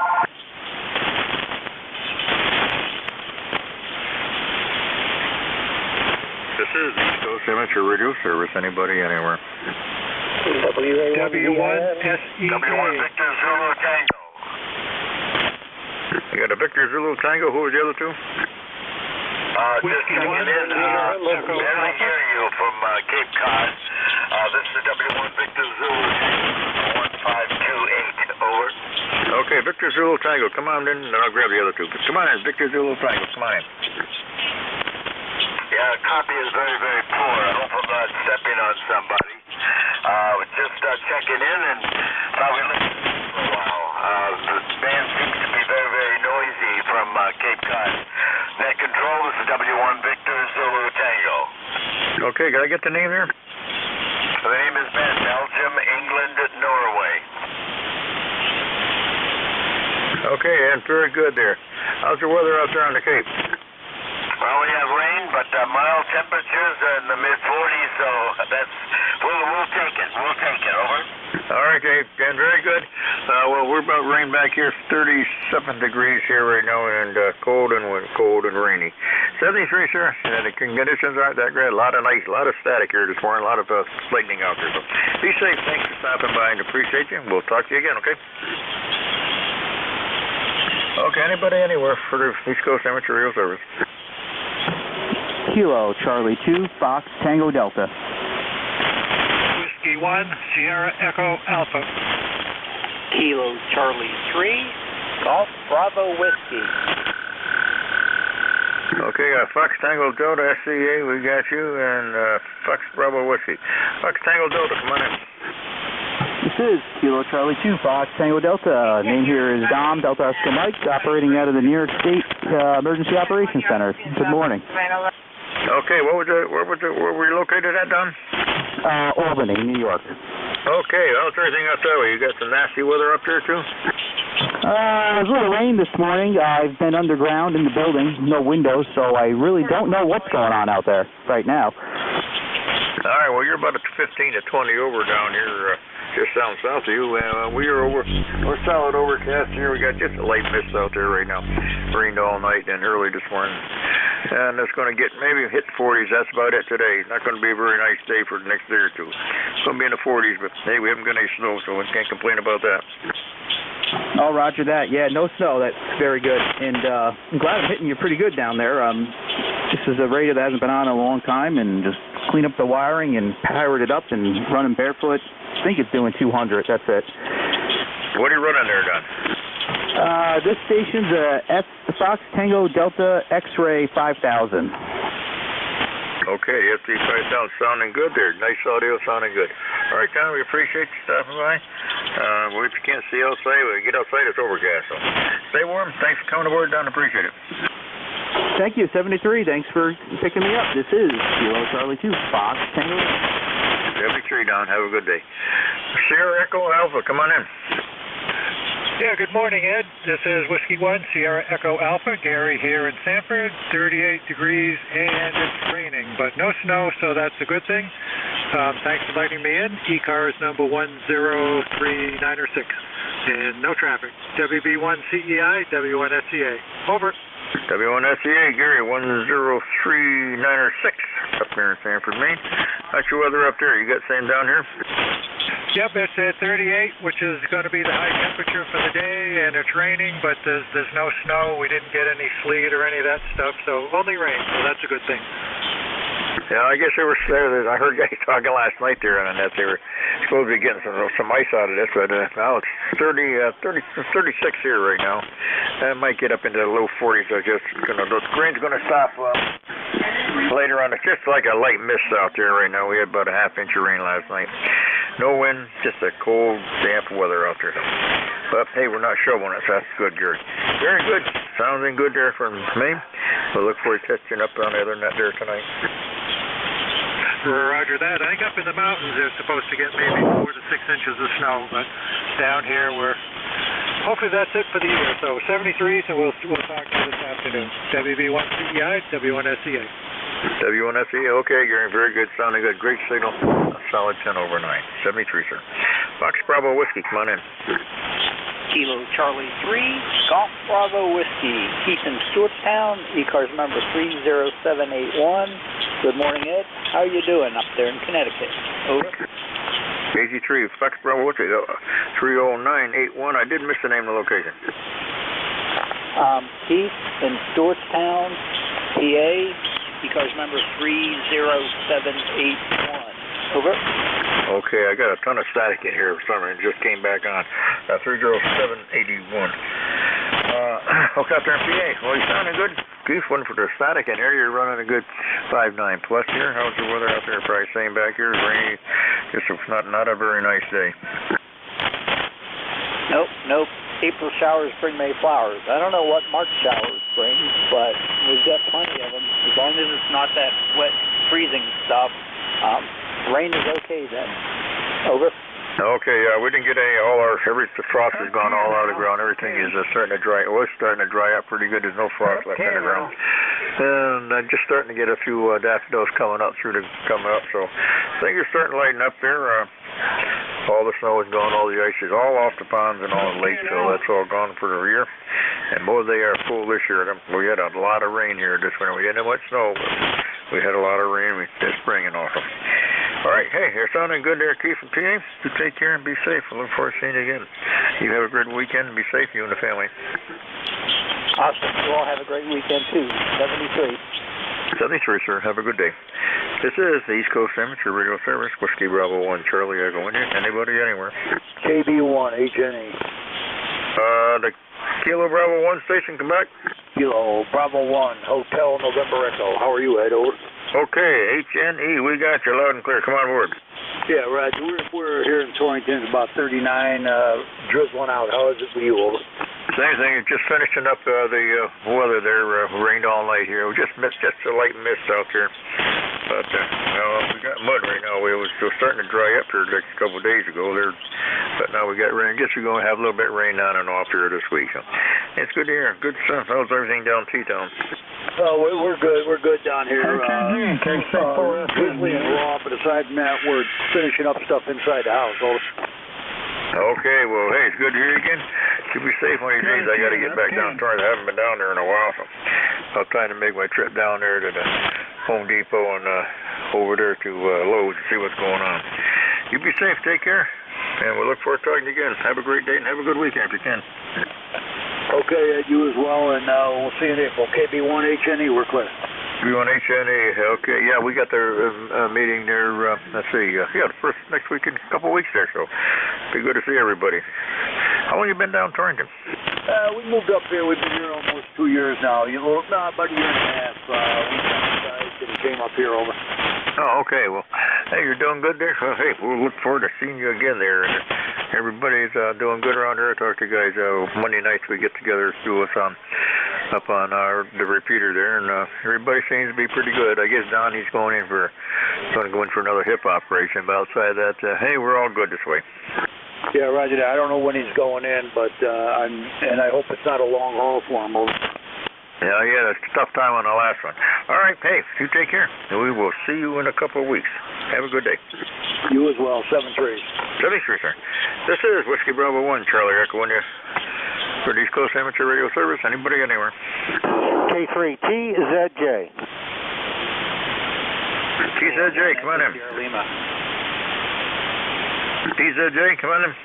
This is the East Coast Amateur Radio Service. Anybody, anywhere? W1 Victor Zulu Tango. You got a Victor Zulu Tango. Who was the other two? Just checking in. Barely hear you from Cape Cod. This is W1 Victor Zulu Tango 1528. Over. Okay, Victor Zulu Tango. Come on in, and I'll grab the other two. Come on in, Victor Zulu Tango. Come on in. Yeah, copy is very, very poor. I hope I'm not stepping on somebody. Just checking in and probably listening for a while. The band seems to be very, very noisy from Cape Cod. Net control, this is W1 Victor Zulu Tango. Okay, can I get the name here? The name is Ben, Belgium, England, Norway. Okay, and very good there. How's the weather out there on the Cape? Well, we have rain, but mild temperatures in the mid-40s, so we'll take it. We'll take it. Over. All right, Dave. Dan, very good. Well, we're about rain back here, 37 degrees here right now, and cold and rainy. 73, sir. And the conditions aren't that great. A lot of ice, a lot of static here this morning, a lot of lightning out there. So be safe. Thanks for stopping by, and appreciate you. We'll talk to you again, okay? Okay, anybody, anywhere for the East Coast Amateur Radio Service. Kilo Charlie 2 Fox Tango Delta. Whiskey 1 Sierra Echo Alpha. Kilo Charlie 3 Golf Bravo Whiskey. Okay. Okay, Fox Tango Delta SCA, we got you, and Fox Bravo Whiskey. Fox Tango Delta, come on in. This is Kilo Charlie 2, Fox Tango Delta. Name here is Dom, Delta Oscar Mike, operating out of the New York State Emergency Operations Center. Good morning. Okay, where were you located at, Dom? Albany, New York. Okay, how's everything up there? You got some nasty weather up there, too? There's a little rain this morning. I've been underground in the building, no windows, so I really don't know what's going on out there right now. All right, well, you're about 15 to 20 over down here, just down south of you. We're solid overcast here. We got just a light mist out there right now. Rained all night and early this morning. And it's going to get maybe hit 40s. That's about it today. Not going to be a very nice day for the next day or two. It's going to be in the 40s, but hey, we haven't got any snow, so we can't complain about that. Oh, roger that. Yeah, no snow. That's very good. And I'm glad I'm hitting you pretty good down there. This is a radio that hasn't been on in a long time, and just clean up the wiring and powered it up and running barefoot. I think it's doing 200. That's it. What are you running there, Don? This station's Fox Tango Delta X-Ray 5000. Okay, the FT 5000 sounding good there. Nice audio, sounding good. All right, Don, we appreciate you stopping by. Well, if you can't see outside, when you get outside, it's overcast. So stay warm. Thanks for coming aboard, Don. Appreciate it. Thank you, 73. Thanks for picking me up. This is Kilo Charlie 2, Fox Tango. 73, Don. Have a good day. Sierra Echo Alpha, come on in. Yeah, good morning, Ed. This is Whiskey 1, Sierra Echo Alpha. Gary here in Sanford, 38 degrees, and it's raining, but no snow, so that's a good thing. Thanks for letting me in. E-cars number 103906, and no traffic. WB1CEI, W1SCA. Over. W1SCA, Gary, 103906, up there in Sanford, Maine. How's your weather up there? You got same down here? Yep, it's at 38, which is going to be the high temperature for the day, and it's raining, but there's no snow. We didn't get any sleet or any of that stuff, so only rain, so that's a good thing. Yeah, I guess they were there. I heard guys talking last night there on the net. They were supposed to be getting some ice out of this, but now it's 36 here right now. It might get up into the low 40s. The rain's going to stop later on. It's just like a light mist out there right now. We had about a half inch of rain last night. No wind, just a cold, damp weather out there. But hey, we're not shoveling it, so that's good, Gary. Very good. Sounding good there from me. We'll look forward to catching up on the other net there tonight. Roger that. I think up in the mountains they're supposed to get maybe 4 to 6 inches of snow, but down here hopefully that's it for the year. So 73, so we'll talk to you this afternoon. WB1CEI, W1SCA. W1SCA, okay, Gary, very good, sounding good. Great signal, a solid 10 over 9. 73, sir. Fox Bravo Whiskey, come on in. Kilo Charlie 3, Golf Bravo Whiskey, Keith in Stewartstown, E-cars number 30781. Good morning, Ed. How are you doing up there in Connecticut? Over. KG3, Fox Bravo Whiskey, 30981. I did miss the name of the location. Keith in Stewartstown, PA, E-cars number 30781. Over. Okay, I got a ton of static in here for some reason. Just came back on. 30781. Okay, up there in PA. Well, you sounding good. Keith, one for the static in here. You're running a good 5.9 plus here. How's the weather out there? Probably same back here. Rainy. Just not a very nice day. Nope. April showers bring May flowers. I don't know what March showers bring, but we've got plenty of them. As long as it's not that wet, freezing stuff. Rain is okay then. Over. Okay, we didn't get any. The frost is gone all out of the ground. Everything is starting to dry. It was starting to dry up pretty good. There's no frost left in the ground. And I'm just starting to get a few daffodils coming up. So things are starting to lighten up there. All the snow is gone. All the ice is all off the ponds and all the lakes. So that's all gone for the year. And boy, they are full this year. We had a lot of rain here this winter. We didn't have much snow, but we had a lot of rain this spring and autumn. All right, hey, you're sounding good there, Keith and PA. You take care and be safe. I look forward to seeing you again. You have a great weekend and be safe, you and the family. Awesome. You all have a great weekend, too. 73. 73, sir. Have a good day. This is the East Coast Amateur Radio Service, Whiskey Bravo 1, Charlie Echo. Anybody, anywhere. KB1, HNE. The Kilo Bravo 1 station, come back. Kilo Bravo 1, Hotel November Echo. How are you, Ed? Over. Okay, HNE, we got you loud and clear. Come on board. Yeah, Roger. We're here in Torrington. It's about 39, drizzling out. How is it for you? Over. Same thing. Just finishing up the weather there. Rained all night here. We just missed just a light mist out there. But we got mud right now. We was still starting to dry up here like a couple of days ago there. But now we got rain. I guess we're going to have a little bit of rain on and off here this week. So it's good to hear. Good stuff. How's everything down T-Town? Oh, we're good. We're good down here. Drizzly and raw, but aside from that, we're finishing up stuff inside the house. Okay, well, hey, it's good to hear you again. You be safe one of these days. I got to get back down Torrance. I haven't been down there in a while, so I'm trying to make my trip down there to the Home Depot and over there to Lowe's to see what's going on. You be safe. Take care, and we'll look forward to talking to you again. Have a great day and have a good weekend if you can. Okay, Ed, you as well, and we'll see you in April. KB1HNE, we're clear. KB1HNE, okay, yeah, we got the meeting there, let's see, the first next week in a couple of weeks there, so be good to see everybody. How long you been down Torrington? We moved up here. We've been here almost 2 years now. About a year and a half. We came up here over. Oh, okay, well, hey, you're doing good there? Well, hey, we'll look forward to seeing you again there. Everybody's doing good around here. I talk to you guys Monday nights. We get together, do us up on the repeater there, and everybody seems to be pretty good. I guess Don, he's going to go in for another hip operation, but outside that, hey, we're all good this way. Yeah, Roger that. I don't know when he's going in, but I hope it's not a long haul for him. Yeah, it's a tough time on the last one. All right, hey, you take care. We will see you in a couple of weeks. Have a good day. You as well, 7-3. 73, sir. This is Whiskey Bravo 1, Charlie Echo, and for the East Coast Amateur Radio Service. Anybody anywhere? K3TZJ. TZJ, come on in. TZJ, come on in.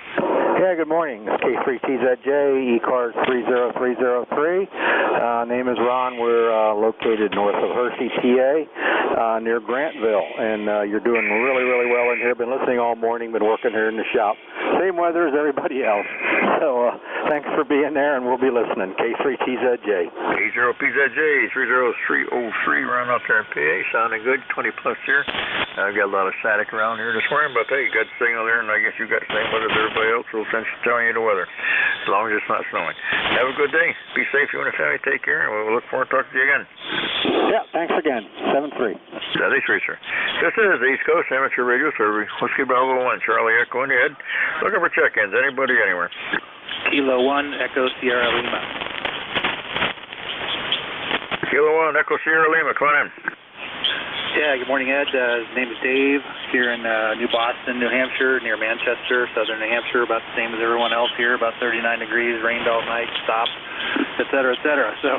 Yeah, good morning. K3TZJ, E-Cars 30303. Name is Ron. We're located north of Hershey, PA, near Grantville. And you're doing really, really well in here. Been listening all morning, been working here in the shop. Same weather as everybody else. So thanks for being there, and we'll be listening. K3TZJ. 80PZJ, 30303, Ron out there in PA. Sounding good, 20 plus here. I've got a lot of static around here this morning, but hey, you got the signal there, and I guess you got the same weather as everybody else. So since telling you the weather, as long as it's not snowing. Have a good day. Be safe, you and the family. Take care, and we'll look forward to talking to you again. Yeah, thanks again. 7-3. 73, sir. This is the East Coast Amateur Radio Service. Whiskey Bravo 1, Charlie Echo and Ed. Looking for check-ins. Anybody anywhere? Kilo 1, Echo Sierra Lima. Kilo 1, Echo Sierra Lima. Come on in. Yeah, good morning, Ed. His name is Dave, here in New Boston, New Hampshire, near Manchester, southern New Hampshire, about the same as everyone else here, about 39 degrees, rained all night, stopped, et cetera, et cetera. So,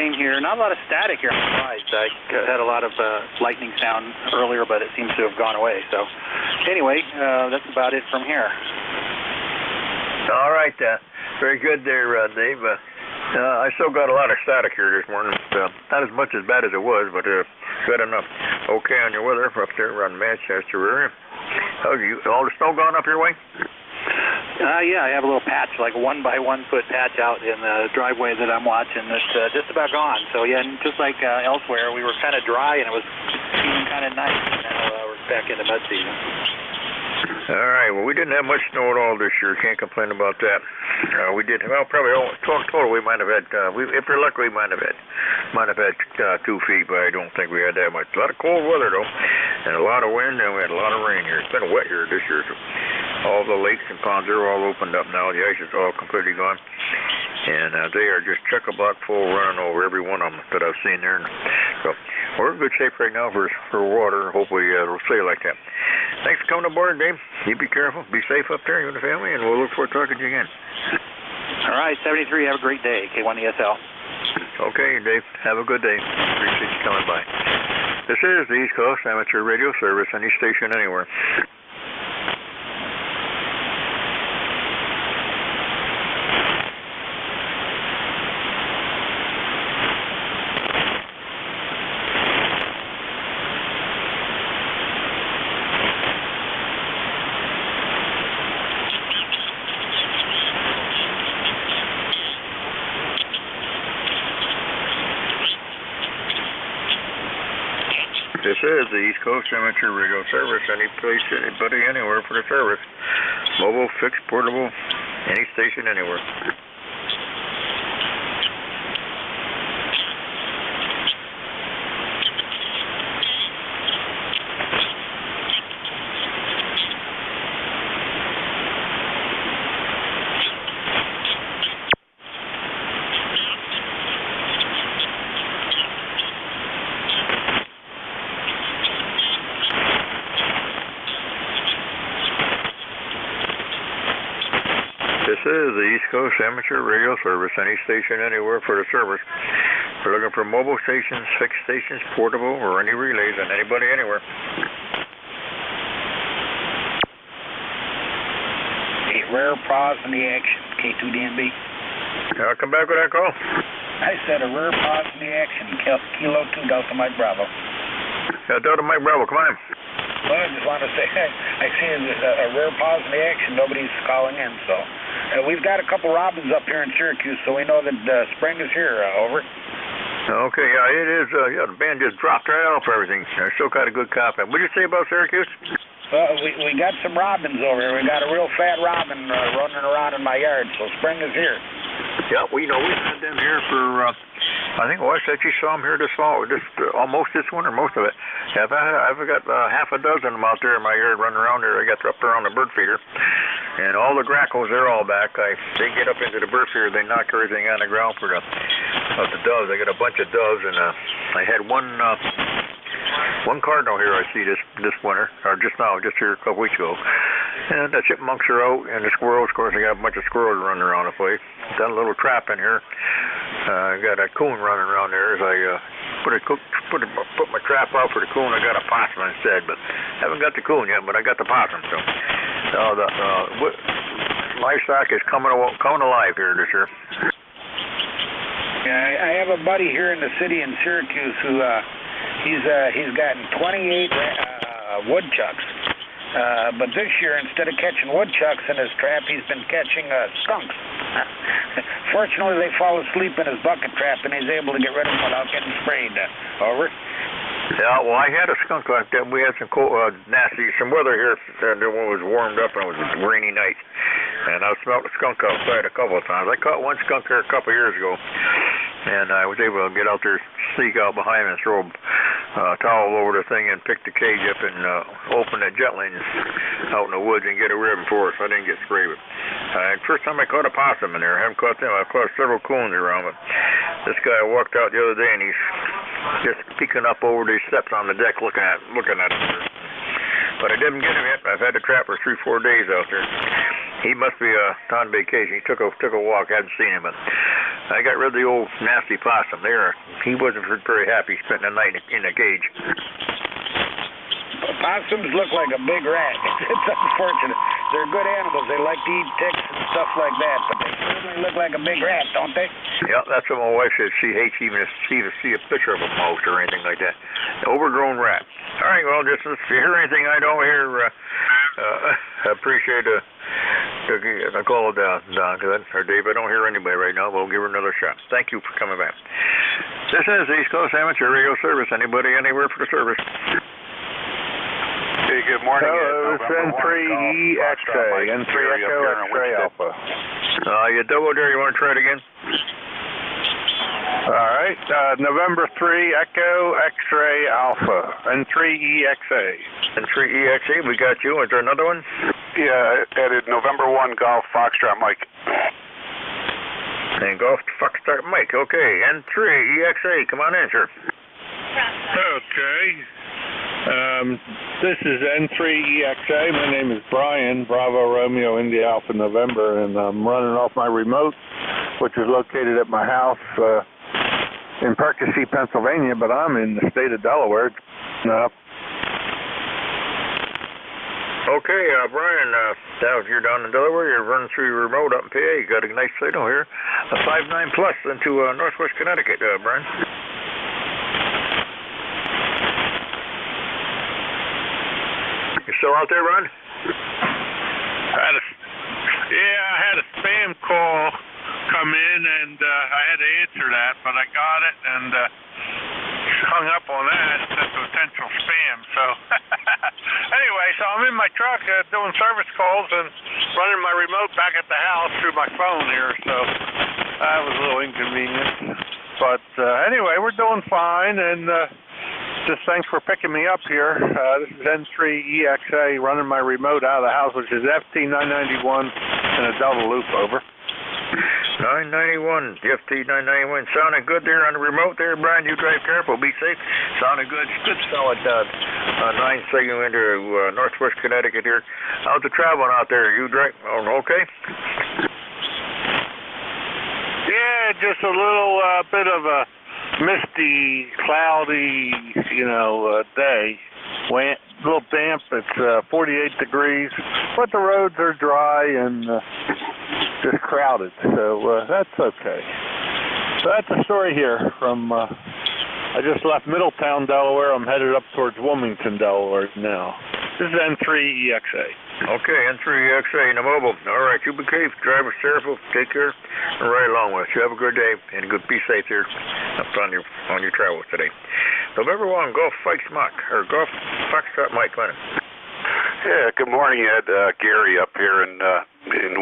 same here. Not a lot of static here, I'm surprised. I had a lot of lightning sound earlier, but it seems to have gone away. So, anyway, that's about it from here. All right. Very good there, Dave. I still got a lot of static here this morning. Not as much as bad as it was, but good enough. Okay on your weather up there around Manchester area. All the snow gone up your way? Yeah, I have a little patch, like a 1-by-1 foot patch out in the driveway that I'm watching. It's just about gone. So yeah, and just like elsewhere, we were kind of dry and it was feeling kind of nice. Now we're back into mud season. All right. Well, we didn't have much snow at all this year. Can't complain about that. We did. Well, probably total. We might have had. If we're lucky, we might have had 2 feet, but I don't think we had that much. A lot of cold weather though, and a lot of wind, and we had a lot of rain here. It's been wet here this year. So all the lakes and ponds are all opened up now. The ice is all completely gone, and they are just chock-a-block full, running over every one of them that I've seen there. So we're in good shape right now for water. Hopefully it'll stay like that. Thanks for coming aboard, Dave. You be careful. Be safe up there, you and the family, and we'll look forward to talking to you again. All right, 73. Have a great day. K1ESL. Okay, Dave. Have a good day. Appreciate you coming by. This is the East Coast Amateur Radio Service. Any station anywhere. the East Coast Amateur Radio Service. Any place, anybody, anywhere for the service. Mobile, fixed, portable, any station, anywhere. This is the East Coast Amateur Radio Service. Any station, anywhere for the service. We're looking for mobile stations, fixed stations, portable, or any relays, and anybody, anywhere. A rare pause in the action, K2DNB. Come back with that call. I said a rare pause in the action, Kilo 2 Delta Mike Bravo. Delta Mike Bravo, come on. Well, I just wanted to say, I see a rare pause in the action. Nobody's calling in, so. We've got a couple robins up here in Syracuse, so we know that spring is here. Over. Okay, yeah, it is. Yeah, the band just dropped right off everything. I still got a good copy. What did you say about Syracuse? Well, we got some robins over here. We got a real fat robin running around in my yard, so spring is here. Yeah, we've had them here for, I think I actually saw them here this fall, almost this winter, most of it. Yeah, I've got half a dozen of them out there in my yard running around there. I got up there on the bird feeder. And all the grackles, they're all back. They get up into the bird feeder, they knock everything on the ground for the doves. I got a bunch of doves, and I had one cardinal here I see this winter, or just here a couple weeks ago. And the chipmunks are out, and the squirrels, of course, I got a bunch of squirrels running around the place. Done a little trap in here. I got a coon running around there as I put my trap out for the coon. I got a possum instead, but haven't got the coon yet, but I got the possum. So the livestock is coming alive here this year. Yeah, I have a buddy here in the city in Syracuse who he's gotten 28 woodchucks. But this year, instead of catching woodchucks in his trap, he's been catching skunks. Fortunately, they fall asleep in his bucket trap, and he's able to get rid of them without getting sprayed. Over. Yeah, well, I had a skunk like that. We had some some weather here when it was warmed up and it was a rainy night. And I smelled a skunk outside a couple of times. I caught one skunk here a couple of years ago. And I was able to get out there, sneak out behind him and throw a towel over the thing and pick the cage up and open it gently out in the woods and get a ribbon for it so I didn't get sprayed. First time I caught a possum in there. I haven't caught them. I've caught several coons around, but this guy walked out the other day and he's just peeking up over the steps on the deck looking at him. But I didn't get him yet. I've had the trap for 3-4 days out there. He must be on vacation. He took a walk. I haven't seen him, but I got rid of the old nasty possum there. He wasn't very happy spending the night in a cage. Possums look like a big rat. It's unfortunate. They're good animals. They like to eat ticks and stuff like that, but they certainly look like a big rat, don't they? Yeah, that's what my wife says. She hates even to see a picture of a mouse or anything like that. Overgrown rat. All right, well, just if you hear anything I don't hear, I appreciate the call down, or Dave. I don't hear anybody right now. We'll give her another shot. Thank you for coming back. This is the East Coast Amateur Radio Service. Anybody, anywhere for the service? Hey, good morning. Hello, it's N3EXA, N3 Echo X-Ray Alpha. You doubled there. You want to try it again? All right, November 3 Echo X-Ray Alpha, N3EXA. N3EXA, we got you. Is there another one? Yeah, added November 1 Golf Foxtrot Mike. And Golf Foxtrot Mike, okay. N3EXA, come on in, sir. Okay. This is N3EXA. My name is Brian, Bravo Romeo India Alpha November, and I'm running off my remote, which is located at my house in Perkasie, Pennsylvania, but I'm in the state of Delaware. Okay, Brian, now if you're down in Delaware, you're running through your remote up in PA. You got a nice signal here, a 5.9 plus into northwest Connecticut, Brian. You still out there, Ron? I had a spam call come in, and I had to answer that, but I got it, and hung up on that. That's potential spam. So anyway, so I'm in my truck doing service calls and running my remote back at the house through my phone here. So that was a little inconvenient. But anyway, we're doing fine, and just thanks for picking me up here. This is N3EXA running my remote out of the house, which is FT991 and a double loop over. 991, FT991. Sounding good there on the remote there, Brian. You drive careful, be safe. Sounding good. Good solid 9 segment into northwest Connecticut here. How's the traveling out there? You drive okay? Yeah, just a little bit of a misty, cloudy, day. A little damp. It's 48 degrees, but the roads are dry and just crowded, so that's okay. So that's the story here from, I just left Middletown, Delaware. I'm headed up towards Wilmington, Delaware now. This is N3EXA. Okay, N3EXA in the mobile. All right, you be safe. Drive careful. Take care. And right along with you. Have a good day and be safe here up on your travels today. November 1, Golf Foxtrot Mike Lennon. Yeah, good morning, Ed. Gary up here in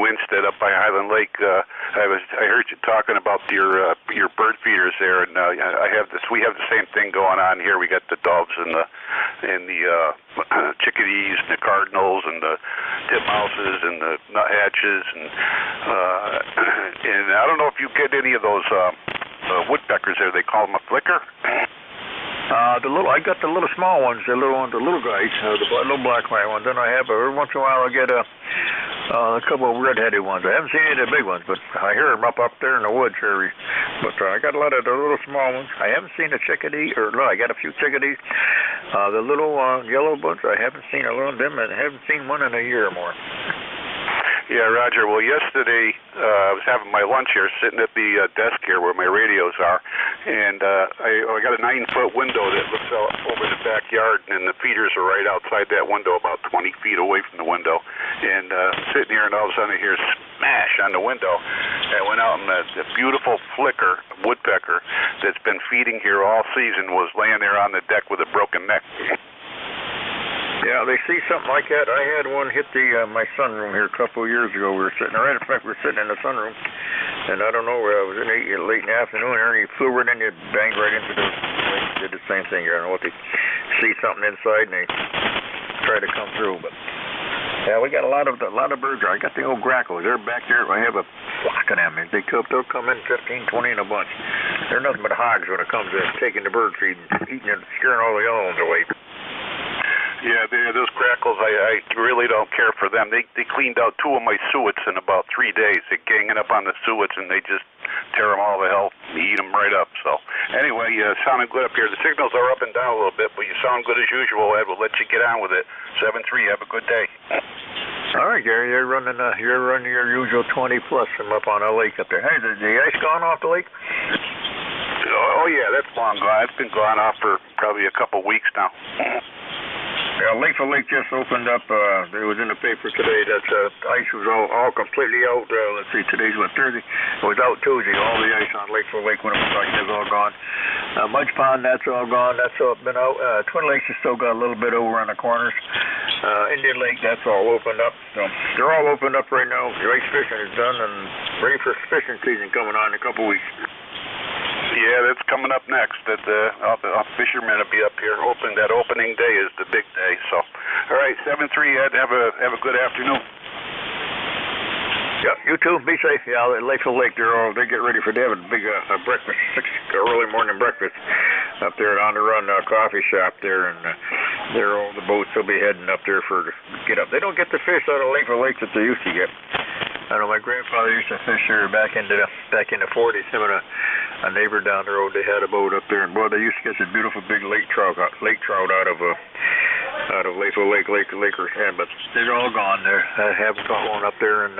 Winstead, up by Highland Lake. I heard you talking about your bird feeders there, and we have the same thing going on here. We got the doves and the chickadees, and the cardinals, and the titmouses, and the nuthatches, and I don't know if you get any of those woodpeckers there. They call them a flicker. I got the little small ones, the little guys, the little black white ones. Then I have every once in a while I get a couple of red-headed ones. I haven't seen any of the big ones, but I hear them up there in the woods here. But I got a lot of the little small ones. I haven't seen a chickadee, I got a few chickadees. The little yellow ones, I haven't seen a lot of them, and I haven't seen one in a year or more. Yeah, Roger. Well, yesterday I was having my lunch here, sitting at the desk here where my radios are, and I got a 9-foot window that looks out over the backyard, and the feeders are right outside that window, about 20 feet away from the window. And sitting here, and all of a sudden I hear a smash on the window. And I went out, and the beautiful flicker woodpecker that's been feeding here all season was laying there on the deck with a broken neck. Yeah, they see something like that. I had one hit my sunroom here a couple of years ago. We were sitting in the sunroom, and I don't know where I was late in the afternoon here, and he flew right in, banged right into the lake. Did the same thing here. I don't know what they see something inside, and they try to come through. But yeah, we got a lot of birds. I got the old grackles. They're back there. I have a flock of them. They'll come in 15, 20 in a bunch. They're nothing but hogs when it comes to taking the bird feed and eating it, scaring all the young ones away. Yeah, those grackles, I really don't care for them. They cleaned out 2 of my suets in about 3 days. They're ganging up on the suets, and they just tear them all to hell, eat them right up. So anyway, sounding good up here. The signals are up and down a little bit, but you sound good as usual, Ed. We'll let you get on with it. 7-3, have a good day. All right, Gary, you're running your usual 20 plus from up on a lake up there. Hey, is the ice gone off the lake? Oh yeah, that's long gone. It's been gone off for probably a couple weeks now. Yeah, Lake just opened up. It was in the paper today that ice was all completely out. Let's see, today's Thursday. It was out Tuesday. All the ice on Lake when it was like is all gone. Mudge Pond, that's all gone. That's all been out. Twin Lakes has still got a little bit over on the corners. Indian Lake, that's all opened up. So they're all opened up right now. The ice fishing is done and ready for fishing season coming on in a couple weeks. Yeah, that's coming up next. That fishermen will be up here. That opening day is the big day. So, all right, 7-3, Ed. Have a good afternoon. Yep, you too. Be safe. Yeah, at Lakeville Lake, they get ready for a big breakfast, early morning breakfast up there on the Run coffee shop there, and the boats will be heading up there for get up. They don't get the fish out of Lakeville Lake that they used to get. I know my grandfather used to fish here back in the 40s. Him and a neighbor down the road, they had a boat up there, and boy, they used to get some beautiful big lake trout out of Lakeville Lake, Lakers. Yeah, but they're all gone there. I haven't caught one up there in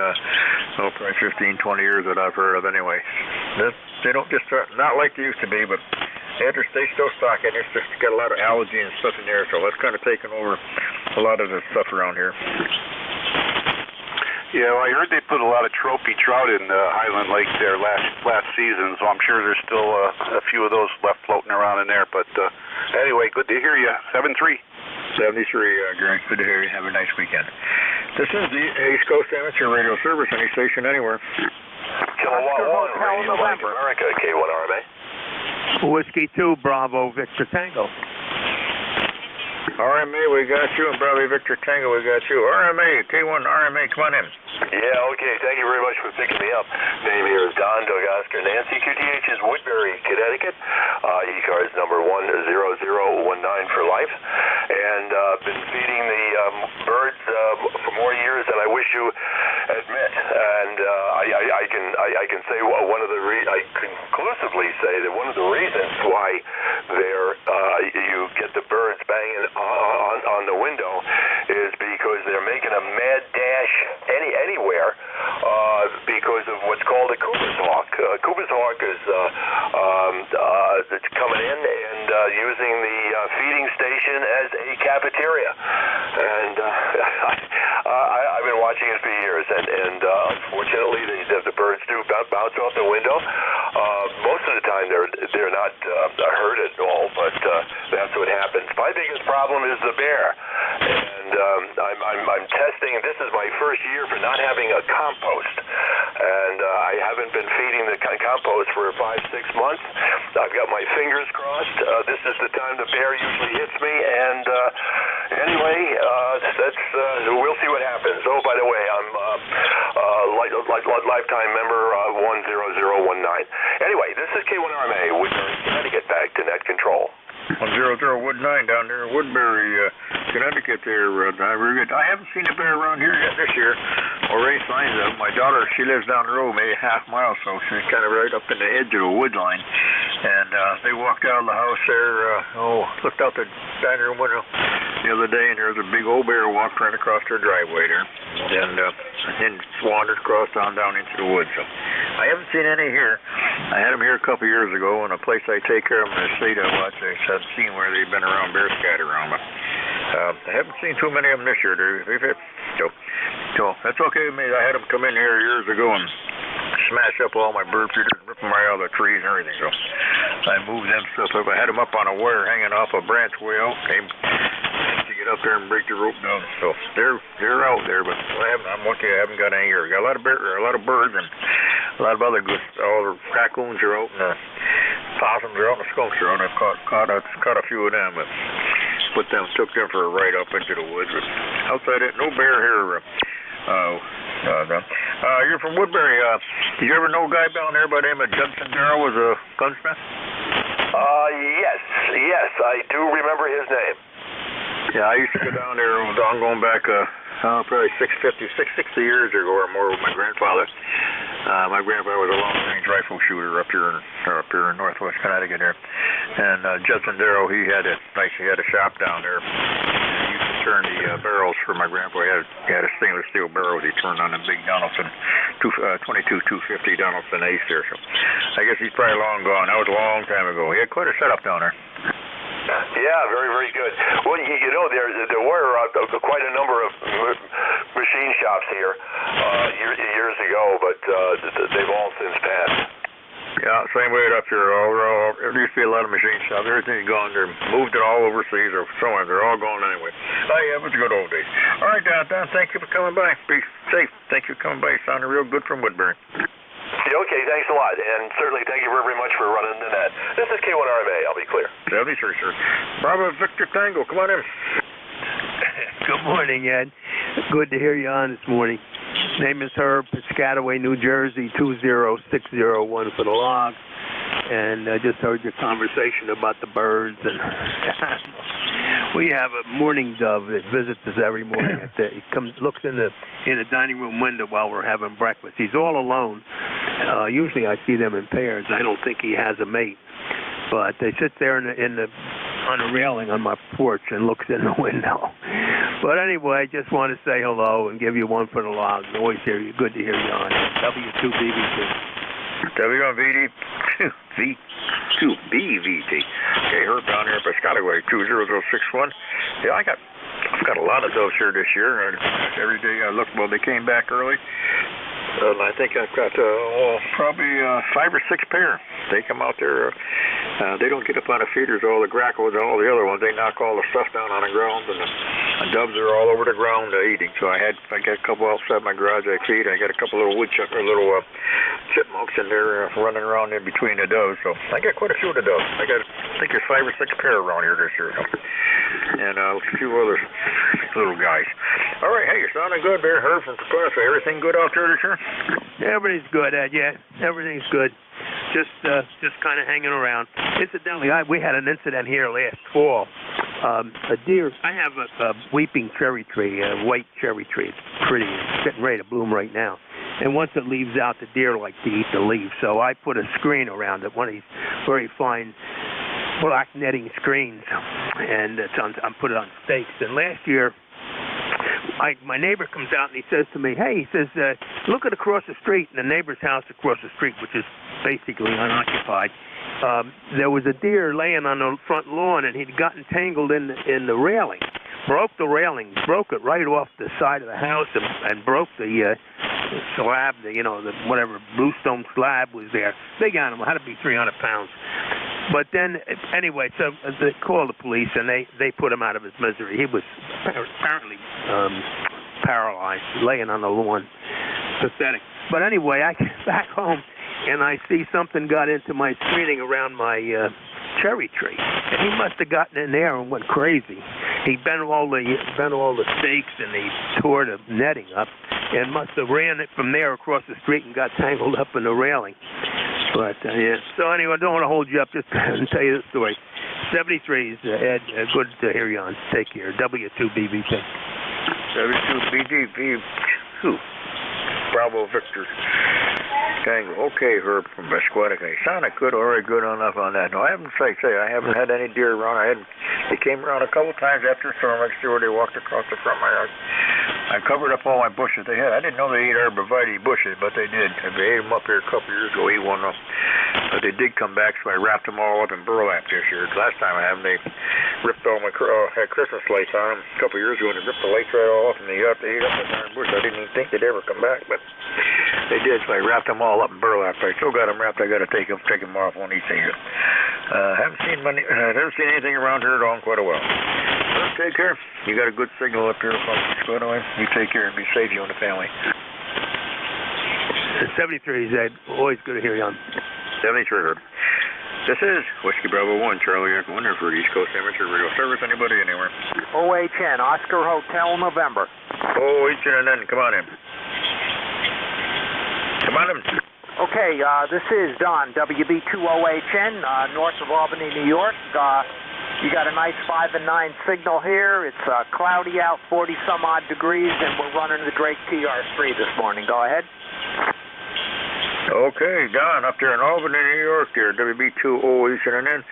probably 15, 20 years that I've heard of anyway. They don't just not like they used to be, but they still stock it. It's just got a lot of algae and stuff in there, so that's kind of taken over a lot of the stuff around here. Yeah, well, I heard they put a lot of trophy trout in Highland Lake there last season, so I'm sure there's still a few of those left floating around in there. But anyway, good to hear you. 7-3. 73, Gary. Good to hear you. Have a nice weekend. This is the East Coast Amateur Radio Service, any station anywhere. Kilowatt 1, Radio Mike America, K1RMA. Whiskey 2, Bravo, Victor Tango. RMA, we got you, and Bravo Victor Tango, we got you. RMA, K1 RMA, come on in. Yeah, okay. Thank you very much for picking me up. Name here is Don Doug Oscar Nancy. QTH is Woodbury, Connecticut. E-car is number 10019 for life. And been feeding the birds for more years than I wish you admit. And I can say I conclusively say that one of the reasons why you get the birds banging on the window is because they're making a mad dash anywhere because of what's called a Cooper's hawk. Cooper's hawk is it's coming in and using the feeding station as a cafeteria. And I've been watching it for years, and unfortunately the birds do bounce off the window. Most of the time they're not hurt at all, but that's what happens. My biggest problem is the bear, and I'm testing. This is my first year for not having a compost, and I haven't been feeding the compost for 5-6 months. I've got my fingers crossed. This is the time the bear usually hits me, and anyway, we'll see what happens. Oh, by the way, I'm lifetime member 10019. Anyway, this is K1RMA. We're trying to get back to net control. 10019 down there in Woodbury, Connecticut there. I haven't seen a bear around here yet this year, or any signs of it. My daughter, she lives down the road, maybe a half mile, so she's kind of right up in the edge of the wood line. And they walked out of the house there, looked out the dining room window the other day, and there was a big old bear walked right across their driveway there, and then wandered across down into the woods. So I haven't seen any here. I had them here a couple years ago in a place I take care of them in the state I watch. I've seen where they've been around, bear scattered around, but I haven't seen too many of them this year. So that's okay with me. I had them come in here years ago and smash up all my bird feeders, rip them right out of the trees and everything. So I moved them stuff up. I had them up on a wire hanging off a branch way out. Came to get up there and break the rope down. So they're out there, but I'm lucky I haven't got any here. Got a lot of birds and a lot of other good. All the raccoons are out and the possums are out and the skunks are out. I've caught a few of them, but took them for a ride up into the woods. But outside it, no bear here. You're from Woodbury. Did you ever know a guy down there by the name of Judson Darrell was a gunsmith? Yes, I do remember his name. Yeah, I used to go down there. I'm going back probably 60 years ago or more with my grandfather. My grandfather was a long-range rifle shooter up here in northwest Connecticut there. And Judson Darrell, he had a shop down there. He used to turn the barrels for my grandpa. He had a stainless steel barrel he turned on a big Donaldson 22-250 Donaldson Ace there. So I guess he's probably long gone. That was a long time ago. He had quite a setup down there. Yeah, very, very good. Well, there were quite a number of machine shops here years ago, but they've all since passed. Yeah, same way up here. There used to be a lot of machine shops. Everything's gone. They're moved it all overseas or somewhere. They're all gone anyway. Oh, yeah, it was a good old days. All right, Don, thank you for coming by. Be safe. Thank you for coming by. You sounded real good from Woodbury. Yeah, okay, thanks a lot. And certainly thank you very much for running the net. This is K1RMA. I'll be clear. Yeah, be sure, sir. Bravo Victor Tango, come on in. Good morning, Ed. Good to hear you on this morning. Name is Herb, Piscataway, New Jersey, 20601 for the log. And I just heard your conversation about the birds. And we have a mourning dove that visits us every morning. He looks in the dining room window while we're having breakfast. He's all alone. Usually I see them in pairs. I don't think he has a mate. But they sit there on the railing on my porch and looks in the window. But anyway, just want to say hello and give you one for the log. Always hear you. Good to hear you on W2BVT. W2BVT. Okay, Herb down here at Piscataway, 20061. Yeah, I've got a lot of doves here this year. Every day I look, they came back early. I think I've got probably 5 or 6 pair. They come out there. They don't get up on the feeders, all the grackles and all the other ones. They knock all the stuff down on the ground, and the doves are all over the ground eating. So I got a couple outside my garage I feed. I got a couple little little chipmunks in there running around in between the doves. So I got quite a few of the doves. I think there's 5 or 6 pair around here this year. And a few other little guys. All right, hey, you're sounding good there, Herb from Tacoma. Everything good out there this year? Everything's good, Ed. Yeah, everything's good. Just kind of hanging around. Incidentally, we had an incident here last fall. A deer. I have a weeping cherry tree, a white cherry tree. It's pretty. It's getting ready to bloom right now. And once it leaves out, the deer like to eat the leaves. So I put a screen around it, one of these very fine black netting screens, and I'm put it on stakes. And last year, my neighbor comes out and he says to me, hey, he says, look at across the street, in the neighbor's house across the street, which is basically unoccupied. There was a deer laying on the front lawn, and he'd gotten tangled in the railing. Broke the railing, broke it right off the side of the house, and broke the slab, the whatever bluestone slab was there. Big animal, had to be 300 pounds. But then, anyway, so they called the police, and they put him out of his misery. He was apparently paralyzed, laying on the lawn. Pathetic. But anyway, I get back home, and I see something got into my screening around my cherry tree. And he must have gotten in there and went crazy. He bent all the stakes, and he tore the netting up, and must have ran it from there across the street and got tangled up in the railing. But, yeah. So, anyway, I don't want to hold you up, just to tell you the story. 73 is, Ed, good to hear you on. Take care. W2BVP. W2BVP. Bravo Victor. Tango. Okay, Herb from Mesquetica. Sounded good, all right, good enough on that. No, I haven't, I haven't had any deer around. They came around a couple times after the storm. I see where they walked across the front of my yard. I covered up all my bushes they had. I didn't know they ate arborvitae bushes, but they did. They ate them up here a couple years ago. Ate one of them. But they did come back, so I wrapped them all up in burlap this year. Last time I had them, they ripped all my had Christmas lights on them a couple years ago, and they ripped the lights right off, and they ate up the darn bush. I didn't even think they'd ever come back, but they did, so I wrapped them all up in burlap. I still got them wrapped. I got to take them off on each day. Haven't seen never seen anything around here at all in quite a while. Well, take care. You got a good signal up here from Scotland. You take care and be safe, you and the family. 73 is Ed. Always good to hear you on. 73. This is Whiskey Bravo 1, Charlie Echo Winter for East Coast Amateur Radio Service. Anybody anywhere? OHN, Oscar Hotel, November. OHN, come on in. Come on in. Okay, this is Don, WB2OHN, north of Albany, New York. You got a nice 5 and 9 signal here. It's cloudy out, 40-some-odd degrees, and we're running the Drake TR3 this morning. Go ahead. Okay, Don, up there in Albany, New York, there, WB2OHN,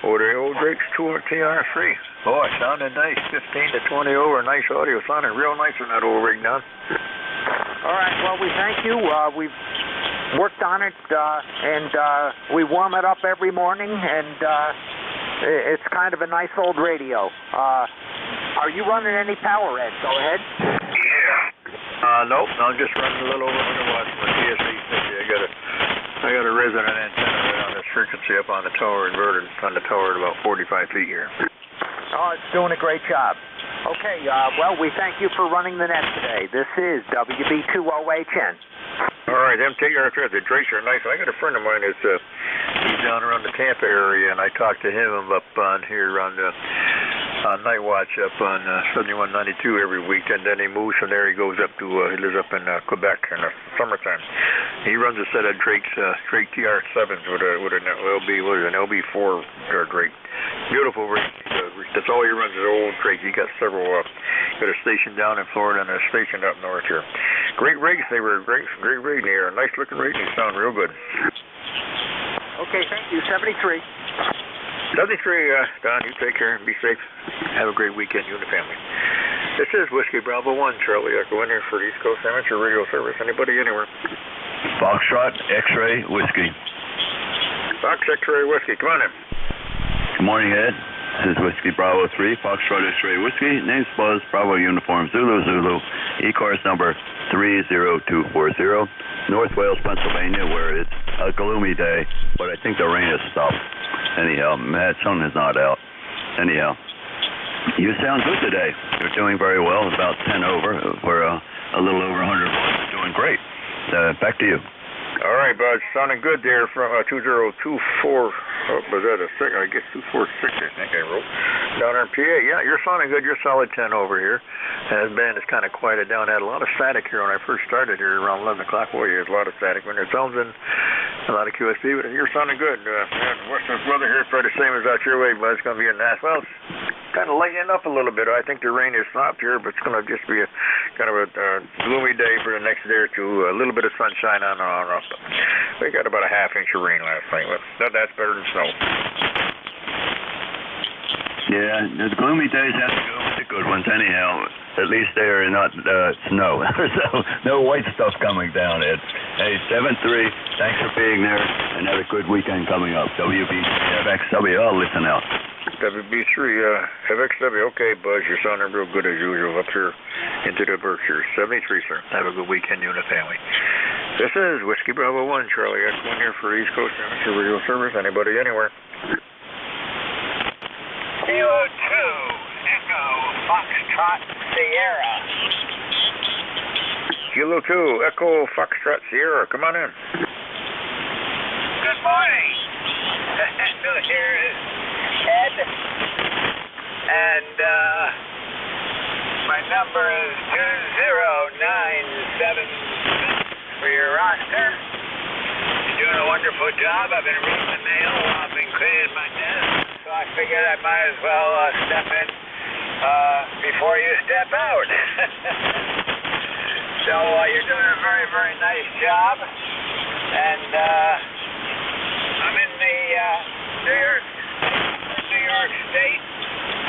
over the old Drake's TR3. Boy, it sounded nice, 15 to 20 over, nice audio, sounded real nice on that old rig, Don. All right, well, we thank you. We've worked on it, and we warm it up every morning, and it's kind of a nice old radio. Are you running any power, Ed? Go ahead. Yeah. Nope, I'm just running a little over 100 watts from the TSA 60. I got a resonant antenna right on this frequency up on the tower, inverted on the tower at about 45 feet here. Oh, it's doing a great job. Okay, well, we thank you for running the net today. This is WB2OHN. All right, MTR3, the Drakes are nice. I got a friend of mine that's he's down around the Tampa area, and I talked to him up on here on Night Watch up on 7192 every week, and then he moves from there. He goes up to he lives up in Quebec in the summertime. He runs a set of Drake TR7s with an LB4 Drake. Beautiful rig. That's all he runs is old Drake. He got several. Got a station down in Florida and a station up north here. Great rigs. They were great rig. They are a nice looking rig. They sound real good. Okay, thank you. 73. 73, Don, you take care and be safe. Have a great weekend, you and the family. This is Whiskey Bravo 1, Charlie Echo Winter for East Coast Amateur Radio Service. Anybody anywhere? Foxtrot, X-Ray, Whiskey. Fox, X-Ray, Whiskey. Come on in. Good morning, Ed. This is Whiskey Bravo 3, Foxtrot X-Ray Whiskey. Name's Buzz, Bravo Uniform Zulu Zulu. E-cars number 30240. North Wales, Pennsylvania, where it's a gloomy day, but I think the rain has stopped. Anyhow, mad sun is not out. Anyhow, you sound good today. You're doing very well, about 10 over. We're a little over 100 watts. You're doing great. Back to you. All right, Bud, sounding good there from 2024. Was that a second? I guess 246, I think I wrote. Down there in PA. Yeah, you're sounding good. You're solid 10 over here. And the band is kind of quieted down. I had a lot of static here when I first started here around 11 o'clock. Boy, you had a lot of static when it sounds in a lot of QSP, but you're sounding good. What's the weather here? Probably the same as out your way, but it's going to be a nice. Well, it's kind of lightening up a little bit. I think the rain has stopped here, but it's going to just be a kind of a gloomy day for the next day or two. A little bit of sunshine on and off. We got about a half-inch of rain last night, but that's better than snow. Yeah, the gloomy days have to go with the good ones anyhow. At least they are not snow. So no white stuff coming down, Ed. Hey, 7-3, thanks for being there, and have a good weekend coming up. WB7XW, I'll listen out. WB3, FXW, okay, Buzz, you're sounding real good as usual up here into the Berkshires. 73, sir. Have a good weekend, you and the family. This is Whiskey Bravo 1, Charlie X1 here for East Coast Amateur Radio Service. Anybody, anywhere. Kilo 2, Echo, Foxtrot, Sierra. Kilo 2, Echo, Foxtrot, Sierra. Come on in. Good morning. Here is Ed, and my number is 20976 for your roster. You're doing a wonderful job. I've been reading the mail while I've been cleaning my desk, so I figured I might as well step in before you step out. So you're doing a very, very nice job, and I'm in the New York State,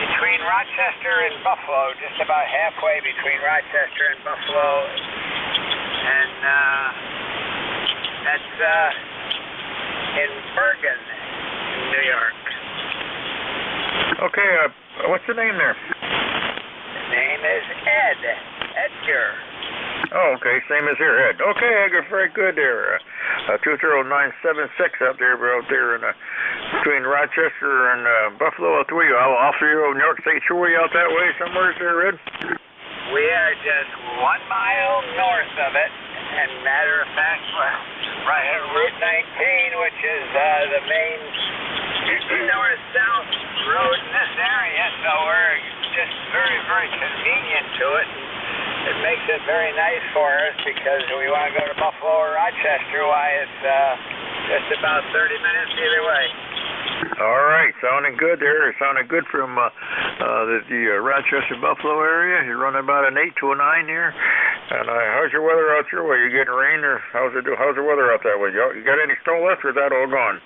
between Rochester and Buffalo, just about halfway between Rochester and Buffalo, and that's in Bergen, New York. Okay, what's the name there? His name is Ed. Edgar. Oh, okay, same as here, Ed. Okay, Edgar, very good there. 20976 out there in between Rochester and Buffalo. I'll tell you, I'll for you, New York State Shorey out that way somewhere there, Ed? We are just 1 mile north of it, and matter of fact, right at Route 19, which is the main north-south road in this area, so we're just very, very convenient to it. It makes it very nice for us because we want to go to Buffalo or Rochester. Why, it's just about 30 minutes either way. All right, sounding good there. Sounding good from the Rochester Buffalo area. You're running about an 8 to a 9 here. And how's your weather out your way? You getting rain, or how's the weather out that way? You got any snow left, or is that all gone?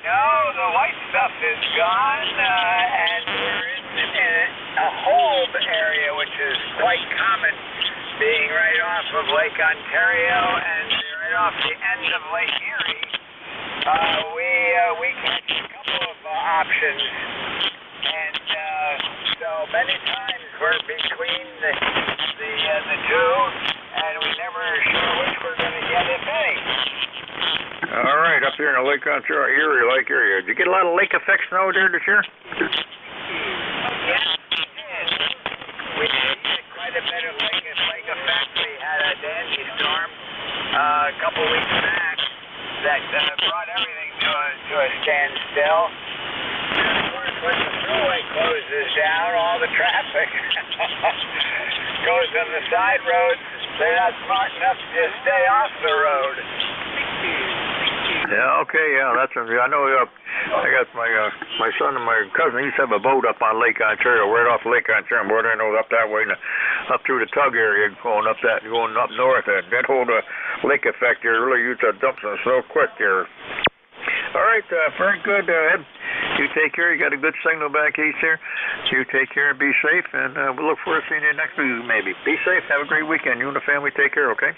No, the white stuff is gone, and we're in a Holb area, which is quite common, being right off of Lake Ontario and right off the end of Lake Erie. We catch a couple of options, and so many times we're between the two, and we're never sure which we're going to get, if any. All right, up here in the Lake Ontario Lake area. Did you get a lot of lake effect snow there this year? Yes, we did. We did quite a bit of lake effect. We had a dandy storm a couple weeks back that brought everything to a standstill. And of course, when the thruway closes down, all the traffic goes on the side roads. They're not smart enough to just stay off the road. Yeah, okay, yeah, that's I know. I got my son and my cousin used to have a boat up on Lake Ontario, right off Lake Ontario. Boy, I know up that way, up through the Tug area, going up north. That whole lake effect there really used to dump some snow quick there. All right, very good, Ed. You take care. You got a good signal back east here. You take care and be safe, and we'll look forward to seeing you next week, maybe. Be safe. Have a great weekend. You and the family take care, okay?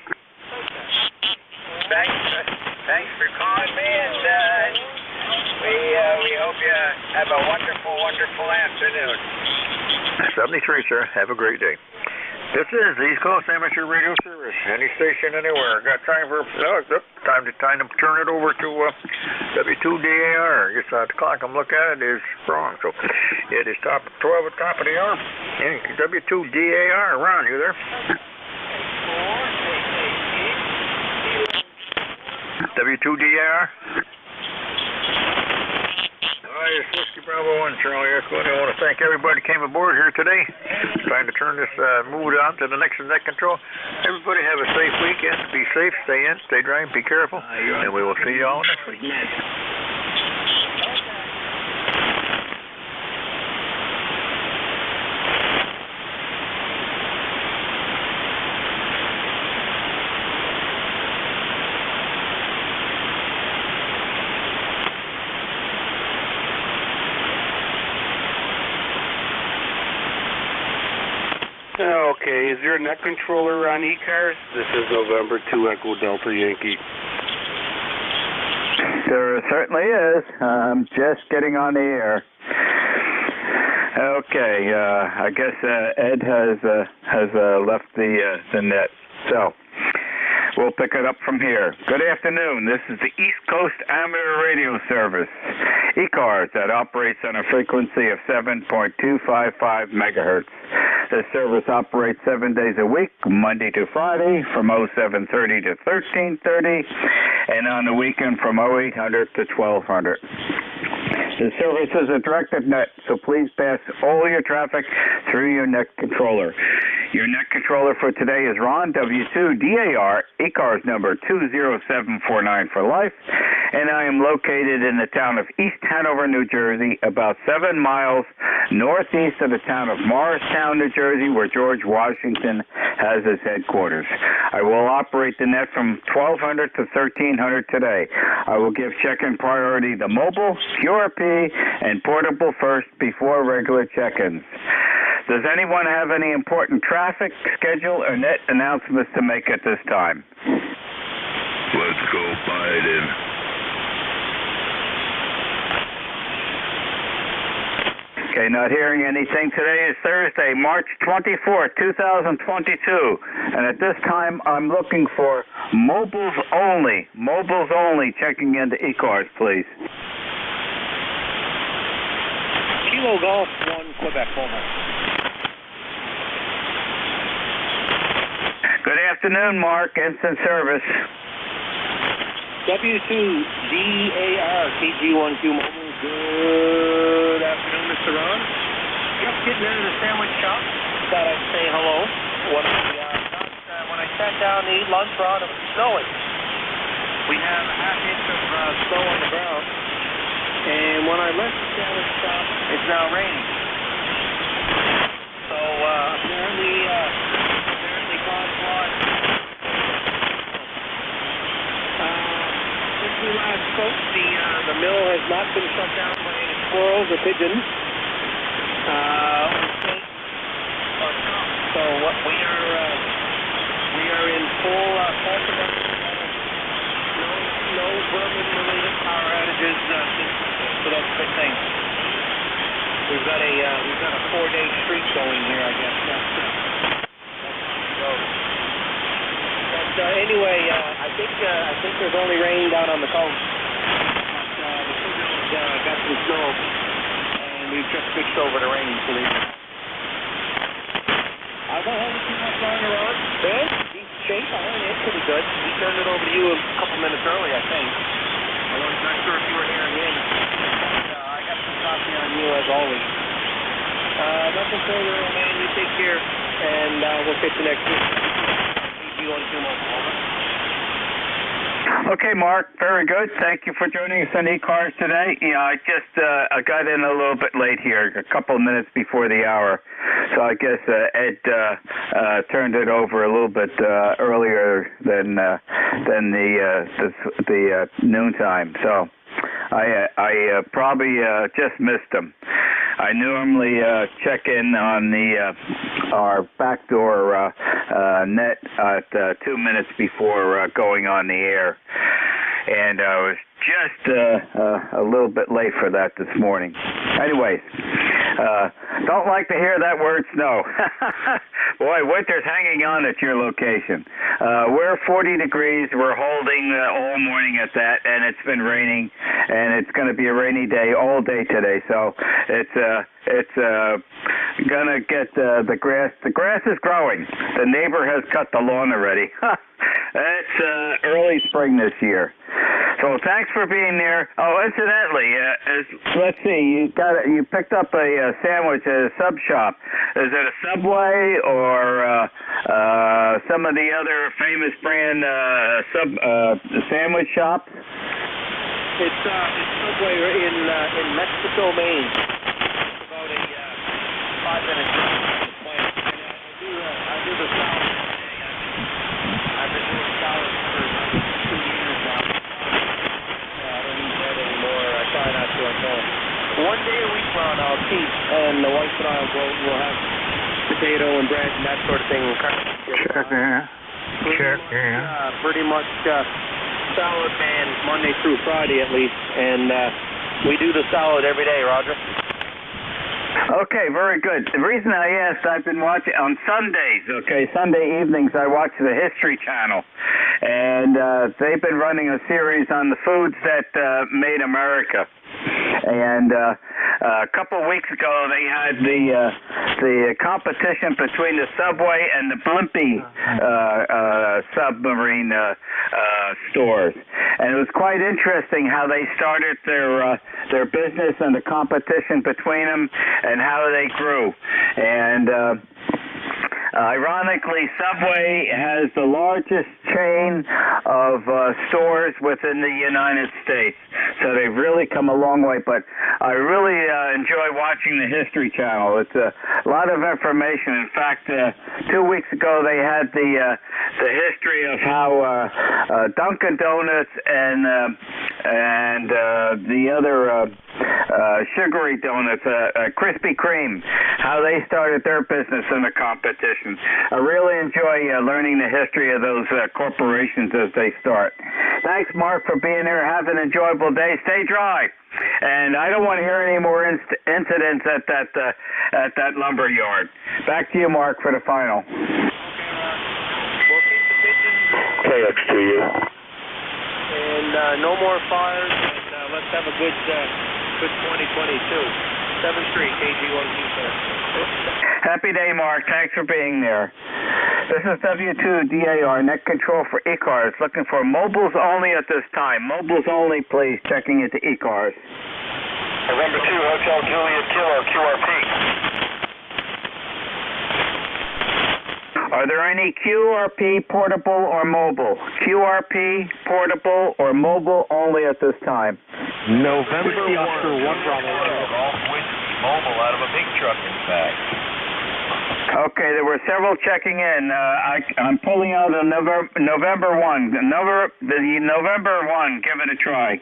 Thanks for calling me, and we We hope you have a wonderful, wonderful afternoon. 73, sir. Have a great day. This is the East Coast Amateur Radio Service. Any station, anywhere. Got time for time to turn it over to W2DAR. Just the clock I'm looking at it is wrong. So it is top of the hour. W2DAR. Ron, you there? W2DAR. It's Whiskey Bravo 1, Charlie Echo. I want to thank everybody who came aboard here today. Trying to turn this move on to the next net control. Everybody have a safe weekend. Be safe, stay in, stay dry, be careful. And we will see you all next week. Okay, is there a net controller on E-Cars? This is November 2 Echo Delta Yankee. There certainly is. I'm just getting on the air. Okay, I guess Ed has left the net. So we'll pick it up from here. Good afternoon. This is the East Coast Amateur Radio Service, E-Cars, that operates on a frequency of 7.255 megahertz. This service operates 7 days a week, Monday to Friday, from 0730 to 1330, and on the weekend from 0800 to 1200. The service is a directed net, so please pass all your traffic through your net controller. Your net controller for today is Ron, W2DAR, E-Cars number 20749 for life, and I am located in the town of East Hanover, New Jersey, about 7 miles northeast of the town of Morristown, New Jersey, where George Washington has his headquarters. I will operate the net from 1200 to 1300 today. I will give check-in priority to mobile, QRP, and portable first before regular check-ins. Does anyone have any important traffic, schedule, or net announcements to make at this time? Let's go Biden. Okay, not hearing anything. Today is Thursday, March 24th, 2022. And at this time, I'm looking for mobiles only. Mobiles only checking into E-Cars, please. Kilo Golf 1, Quebec, Homer. Good afternoon, Mark. Instant service. W2DAR, KG1Q Mobile. Good afternoon, Mr. Ron. Just getting out of the sandwich shop. Thought I'd say hello. When I sat down to eat lunch, Ron, it was snowing. We have a half inch of snow on the ground. And when I left the sandwich shop, it's now raining. So apparently God's lawn. Since we last spoke, the mill has not been shut down by any squirrels or pigeons. So what we are in full production. No vermin-related power outages. So that's a good thing. We've got a 4-day streak going here, I guess. But anyway, I think there's only rain down on the coast. But the signals got some snow, and we've just switched over to rain. So I won't hold it too much longer on. Ben, decent shape. I think it's pretty good. We turned it over to you a couple minutes early, I think. I was not sure if you were hearing in. I got some coffee on you as always. Nothing further, man. You take care, and we'll catch you next week. Okay, Mark, very good. Thank you for joining us on E-Cars today. I got in a little bit late here, a couple of minutes before the hour, so I guess Ed turned it over a little bit earlier than the noontime. So I probably just missed him. I normally check in on our backdoor net at 2 minutes before going on the air, and I was just a little bit late for that this morning. Anyways, don't like to hear that word snow. Boy, winter's hanging on at your location. We're 40 degrees. We're holding all morning at that, and it's been raining, and it's going to be a rainy day all day today. So it's gonna get the grass. The grass is growing. The neighbor has cut the lawn already. It's early spring this year. So thanks for being there. Oh, incidentally, let's see, you picked up a sandwich at a sub shop. Is it a Subway or some of the other famous brand sandwich shops? It's Subway in Mexico, Maine. About a 5-minute drive from the plant. I do the salad. I've been doing salads for 2 years now. I don't eat that anymore. I try not to at home. One day a week, Ron, I'll teach, and the wife and I will have potato and bread and that sort of thing. Pretty much salad man Monday through Friday at least, and we do the salad every day, Roger. Okay, very good. The reason I asked, I've been watching on Sundays, Sunday evenings I watch the History Channel, and they've been running a series on the foods that made America. And a couple of weeks ago, they had the competition between the Subway and the Blimpie submarine stores, and it was quite interesting how they started their business and the competition between them, and how they grew. And ironically, Subway has the largest chain of stores within the United States, so they've really come a long way. But I really enjoy watching the History Channel. It's a lot of information. In fact, 2 weeks ago they had the history of how Dunkin' Donuts and the other sugary donuts, Krispy Kreme, how they started their business in the competition. I really enjoy learning the history of those corporations as they start. Thanks, Mark, for being here. Have an enjoyable day. Stay dry. And I don't want to hear any more incidents at that lumber yard. Back to you, Mark, for the final. KX2U. And no more fires, and let's have a good 2022. 7th Street, KG124. Happy day, Mark. Thanks for being there. This is W2DAR, net control for E-Cars. Looking for mobiles only at this time. Mobiles only, please. Checking into E-Cars. November 2, Hotel Juliet Kilo, QRP. Are there any QRP portable or mobile? QRP portable or mobile only at this time? November 1, Golf Whiskey Mobile out of a big truck, in fact. Okay, there were several checking in. I'm pulling out a November 1. The November 1, give it a try.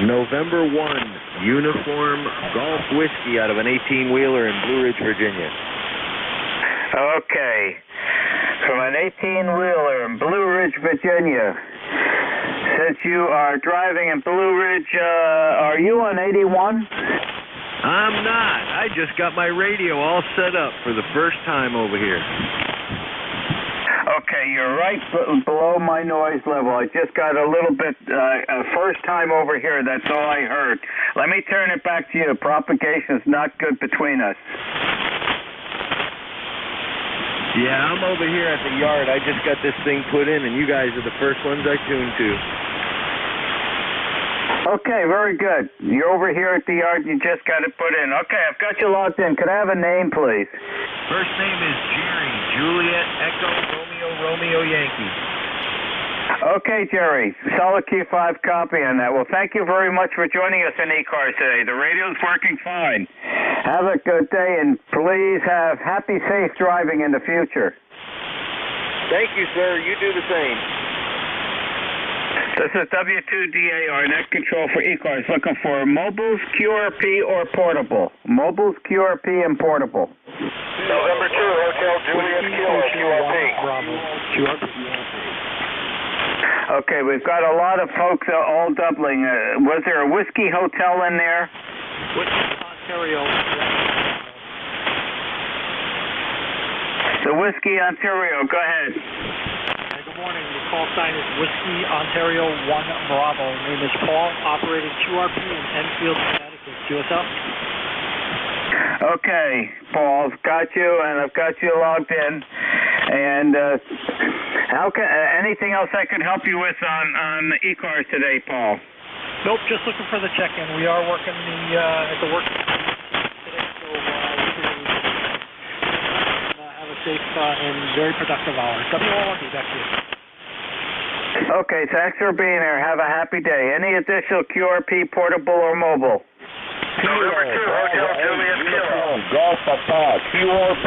November 1, Uniform Golf Whiskey out of an 18-wheeler in Blue Ridge, Virginia. Okay, from an 18-wheeler in Blue Ridge, Virginia. Since you are driving in Blue Ridge, are you on 81? I'm not. I just got my radio all set up for the first time over here. Okay, you're right below my noise level. I just got a little bit, first time over here, that's all I heard. Let me turn it back to you. Propagation's not good between us. Yeah, I'm over here at the yard. I just got this thing put in, and you guys are the first ones I tuned to. Okay, very good. You're over here at the yard, you just got it put in. Okay, I've got you logged in. Could I have a name, please? First name is Jerry, Juliet, Echo, Romeo, Yankee. Okay, Jerry. Solid Q5 copy on that. Well, thank you very much for joining us in E-Cars today. The radio's working fine. Have a good day, and please have happy, safe driving in the future. Thank you, sir. You do the same. This is W2DAR, net control for E-Cars, looking for mobiles, QRP, or portable. Mobiles, QRP, and portable. November 2, Hotel Juliet Kilo, QRP. Okay, we've got a lot of folks all doubling. Was there a whiskey hotel in there? Ontario. The Whiskey Ontario, go ahead. Good morning. The call sign is Whiskey Ontario 1 Bravo. Name is Paul, operating QRP in Enfield, Connecticut. QSL? Okay, Paul, I've got you, and I've got you logged in. And anything else I can help you with on the e-cars today, Paul? Nope, just looking for the check-in. We are working at the work today, so have a safe and very productive hour. WLRB, back to you. Okay, thanks for being here. Have a happy day. Any additional QRP, portable or mobile? November 2, Hotel Juliet Kilo. Golf Papa, QRP.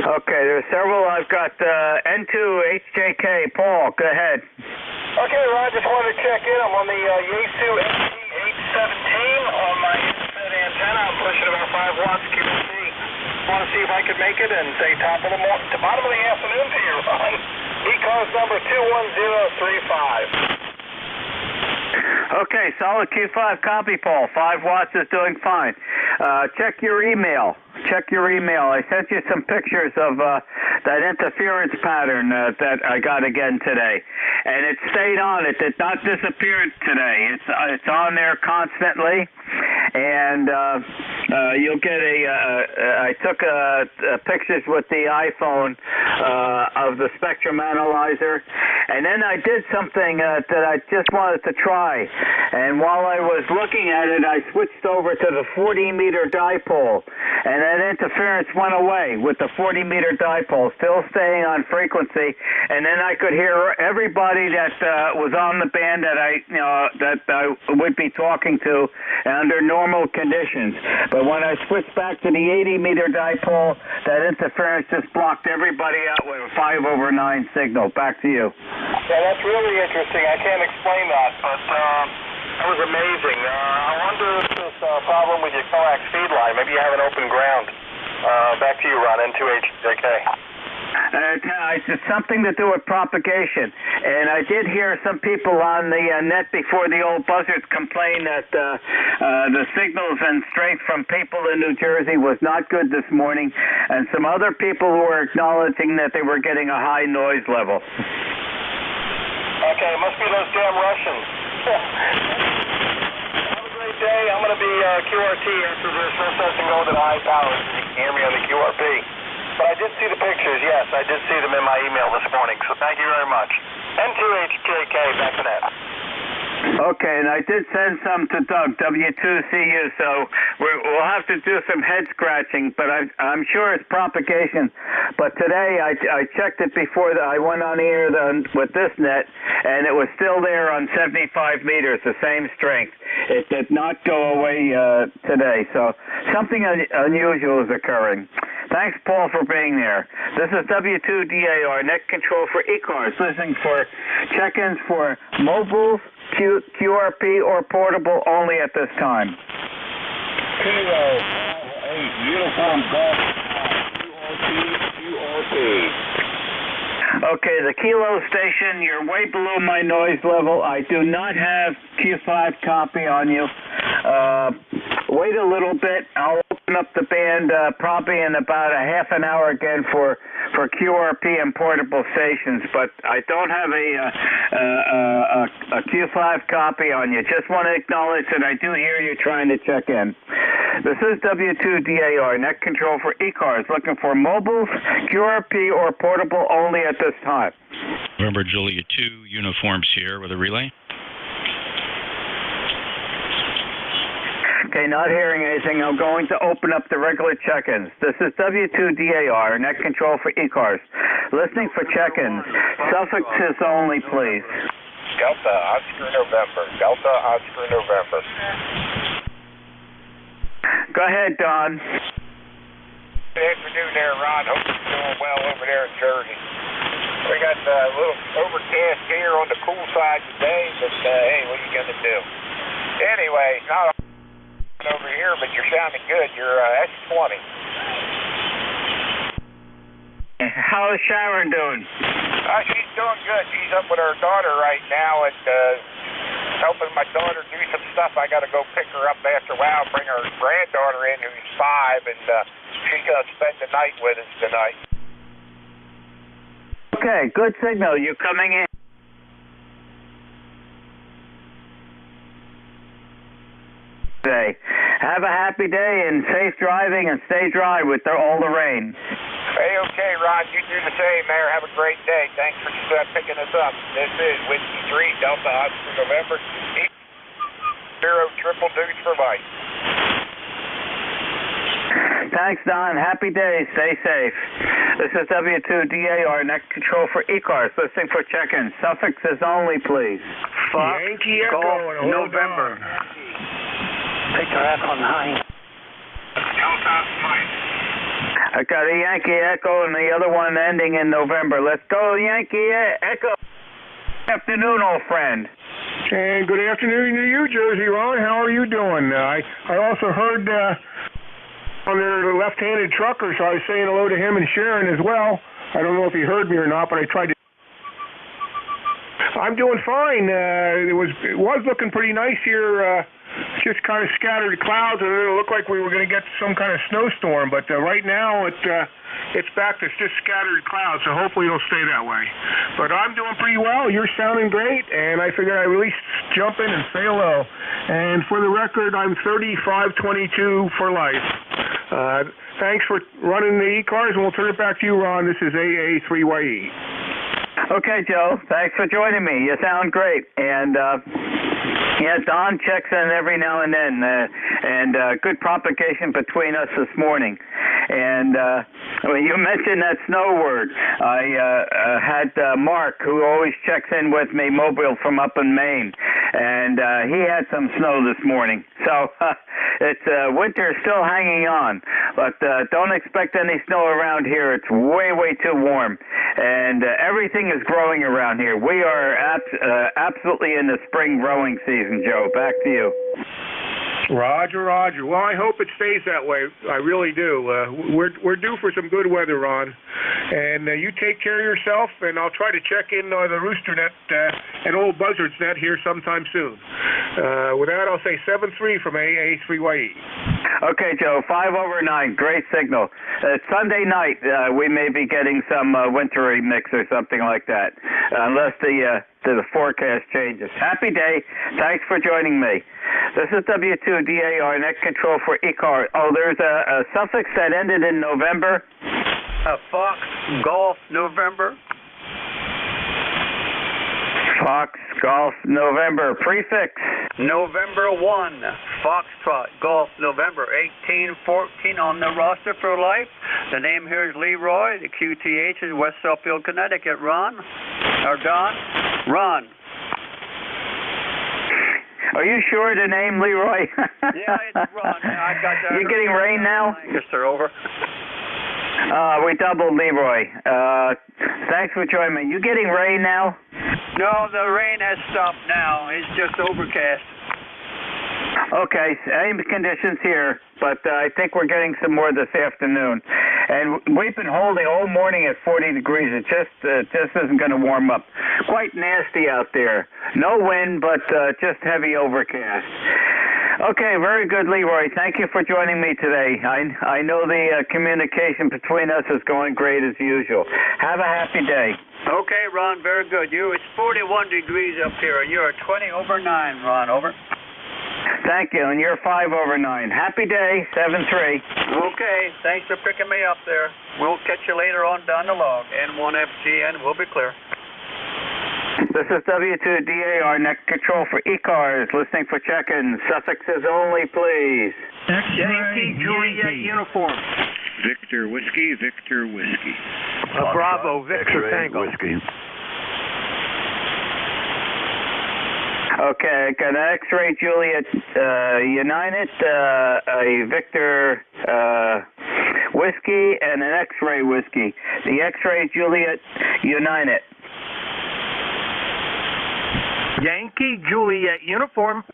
Okay, there's several. I've got N2HJK. Paul, go ahead. Okay, Ron, just wanted to check in. I'm on the Yaesu MT817 on my inset antenna. I'm pushing about 5 watts QRP. Want to see if I could make it and say bottom of the afternoon to you, Ron. E-cars number 21035. Okay, solid Q5 copy, Paul. 5 watts is doing fine. Check your email. I sent you some pictures of that interference pattern that I got again today. And it stayed on. It did not disappear today. It's on there constantly. And you'll get I took pictures with the iPhone of the spectrum analyzer. And then I did something that I just wanted to try. And while I was looking at it, I switched over to the 40-meter dipole. And that interference went away with the 40-meter dipole, still staying on frequency. And then I could hear everybody that was on the band that I would be talking to under normal conditions. But when I switched back to the 80-meter dipole, that interference just blocked everybody out with a 5/9 signal. Back to you. Yeah, that's really interesting. I can't explain that, but that was amazing. I wonder if there's a problem with your coax feed line. Maybe you have an open ground. Back to you, Ron, N2HJK. It's something to do with propagation. And I did hear some people on the net before the old buzzards complain that the signals and strength from people in New Jersey was not good this morning, and some other people were acknowledging that they were getting a high noise level. Okay, it must be those damn Russians. Have a great day. I'm going to be QRT after this. No sense in going to the high powers. You can hear me on the QRP. But I did see the pictures, yes. I did see them in my email this morning, so thank you very much. N2HJK, back to net. Okay, and I did send some to Doug, W2CU, so we'll have to do some head scratching, but I'm sure it's propagation. But today I checked it before I went on air with this net, and it was still there on 75 meters, the same strength. It did not go away today, so something unusual is occurring. Thanks, Paul, for being there. This is W2DAR, net control for e-cars, listening for check-ins for mobiles, QRP, or portable only at this time. Kilo 8, Uniform Golf, QRP. Okay, the Kilo station, you're way below my noise level. I do not have Q5 copy on you. Wait a little bit. I'll open up the band probably in about a half an hour again for QRP and portable stations, but I don't have a Q5 copy on you. Just want to acknowledge that I do hear you trying to check in. This is W2DAR, net control for e-cars, looking for mobiles, QRP, or portable only at this time. November Julia 2, Uniform Sierra with a relay. Okay, not hearing anything. I'm going to open up the regular check-ins. This is W2DAR, net control for e-cars. Listening for check-ins. Suffixes only, please. Delta, Oscar, November. Delta, Oscar, November. Go ahead, Don. Good afternoon there, Ron. Hope you're doing well over there in Jersey. We got a little overcast here on the cool side today, but hey, what are you going to do? Anyway, not over here, but you're sounding good. You're S20. How is Sharon doing? She's doing good. She's up with her daughter right now and helping my daughter do some stuff. I got to go pick her up after a while, bring her granddaughter in who's 5, and she's going to spend the night with us tonight. Okay, good signal. You coming in? Today. Have a happy day and safe driving and stay dry with all the rain. Hey, okay, Ron. You do the same, Mayor. Have a great day. Thanks for picking us up. This is Whiskey 3 Delta Oscar November 0 triple deuce for Mike. Thanks, Don. Happy day. Stay safe. This is W2DAR, net control for E-Cars. Listening for check-in. Suffixes only, please. Fox, Yankee Golf, November. Victor Echo 9. Delta Mike. I got a Yankee Echo and the other one ending in November. Let's go, Yankee Echo. Good afternoon, old friend. And good afternoon to you, Jersey Ron. How are you doing? I also heard on their left-handed trucker, so I was saying hello to him and Sharon as well. I don't know if he heard me or not, but I tried to. I'm doing fine. It was looking pretty nice here. Just kind of scattered clouds, and it looked like we were going to get some kind of snowstorm. But right now, it's back to just scattered clouds, so hopefully it'll stay that way. But I'm doing pretty well. You're sounding great, and I figured I'd at least jump in and say hello. And for the record, I'm 3522 for life. Thanks for running the E-Cars, and we'll turn it back to you, Ron. This is AA3YE. Okay, Joe. Thanks for joining me. You sound great. And yeah, Don checks in every now and then, and good propagation between us this morning. And when you mentioned that snow word, I had Mark, who always checks in with me, mobile from up in Maine, and he had some snow this morning. So it's winter still hanging on, but don't expect any snow around here. It's way, way too warm, and everything is growing around here. We are absolutely in the spring growing season, Joe. Back to you. Roger, Roger. Well, I hope it stays that way. I really do. We're due for some good weather, Ron. And you take care of yourself, and I'll try to check in the Rooster Net and Old Buzzard's Net here sometime soon. With that, I'll say 7-3 from AA3YE. Okay, Joe, 5/9. Great signal. Sunday night, we may be getting some wintry mix or something like that, unless the forecast changes. Happy day. Thanks for joining me. This is W2DAR, net control for E-Car. Oh, there's a suffix that ended in November. Fox, Golf, November. Fox, Golf, November. Prefix. November 1. Foxtrot, Golf, November 1814 on the roster for life. The name here is Leroy. The QTH is West Suffield, Connecticut. Ron? Or Don? Ron. Are you sure the name Leroy? Yeah, it's Ron. I got that. You getting rain now? Lancaster, over. We doubled Leroy. Thanks for joining me. You getting rain now? No, the rain has stopped now. It's just overcast. Okay, same conditions here, but I think we're getting some more this afternoon. And we've been holding all morning at 40 degrees. It just isn't going to warm up. Quite nasty out there. No wind, but just heavy overcast. Okay, very good, Leroy. Thank you for joining me today. I know the communication between us is going great as usual. Have a happy day. Okay, Ron, very good. It's 41 degrees up here, and you're 20/9, Ron, over. Thank you, and you're 5/9. Happy day, 7-3. Okay, thanks for picking me up there. We'll catch you later on down the log. N1FGN, we'll be clear. This is W2DAR, net control for E-Cars. Listening for check-ins. Suffixes only, please. Yankee Juliet uniform. Victor Whiskey, Victor Whiskey. Bravo, Victor Tango. Whiskey. Okay, I got an X-Ray Juliet United, a Victor Whiskey, and an X-Ray Whiskey. The X-Ray Juliet United. Yankee Juliet uniform.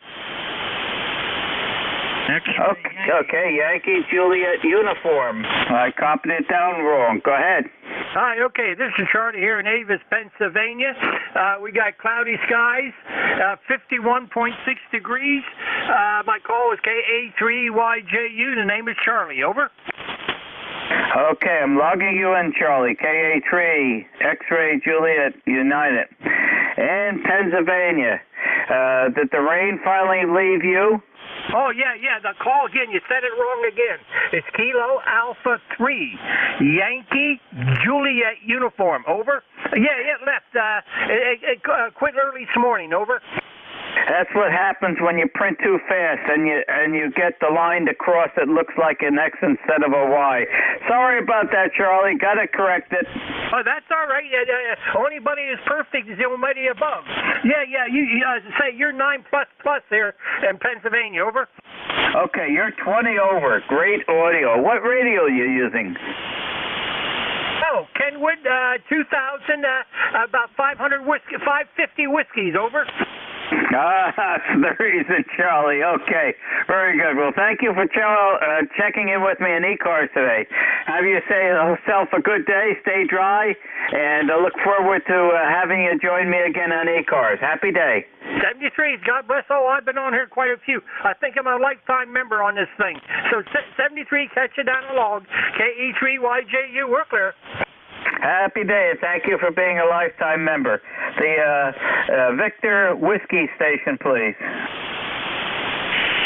Okay, Yankee Juliet uniform. I copied it down wrong. Go ahead. Hi, okay, this is Charlie here in Avis, Pennsylvania. We got cloudy skies, 51.6 degrees. My call is KA3YJU. The name is Charlie. Over. Okay, I'm logging you in, Charlie. KA3, X-Ray Juliet United. In Pennsylvania, did the rain finally leave you? Oh, yeah, the call again. You said it wrong again. It's Kilo Alpha 3, Yankee Juliet uniform. Over. Yeah, it left. It quit early this morning. Over. That's what happens when you print too fast and you get the line to cross that looks like an X instead of a Y. Sorry about that, Charlie. Got to correct it. Oh, that's all right. Anybody is perfect is the Almighty above. Yeah. You say you're 9++ there in Pennsylvania. Over. Okay, you're 20 over. Great audio. What radio are you using? Oh, Kenwood, 2000, about 550 whiskeys. Over. That's the reason, Charlie. Okay, very good. Well, thank you for checking in with me in E-Cars today. Have yourself a good day. Stay dry, and I look forward to having you join me again on E-Cars. Happy day. 73. God bless all. I've been on here quite a few. I think I'm a lifetime member on this thing. So 73, catch you down the log. KE3YJU. We're clear. Happy day. Thank you for being a lifetime member. The Victor Whiskey Station, please.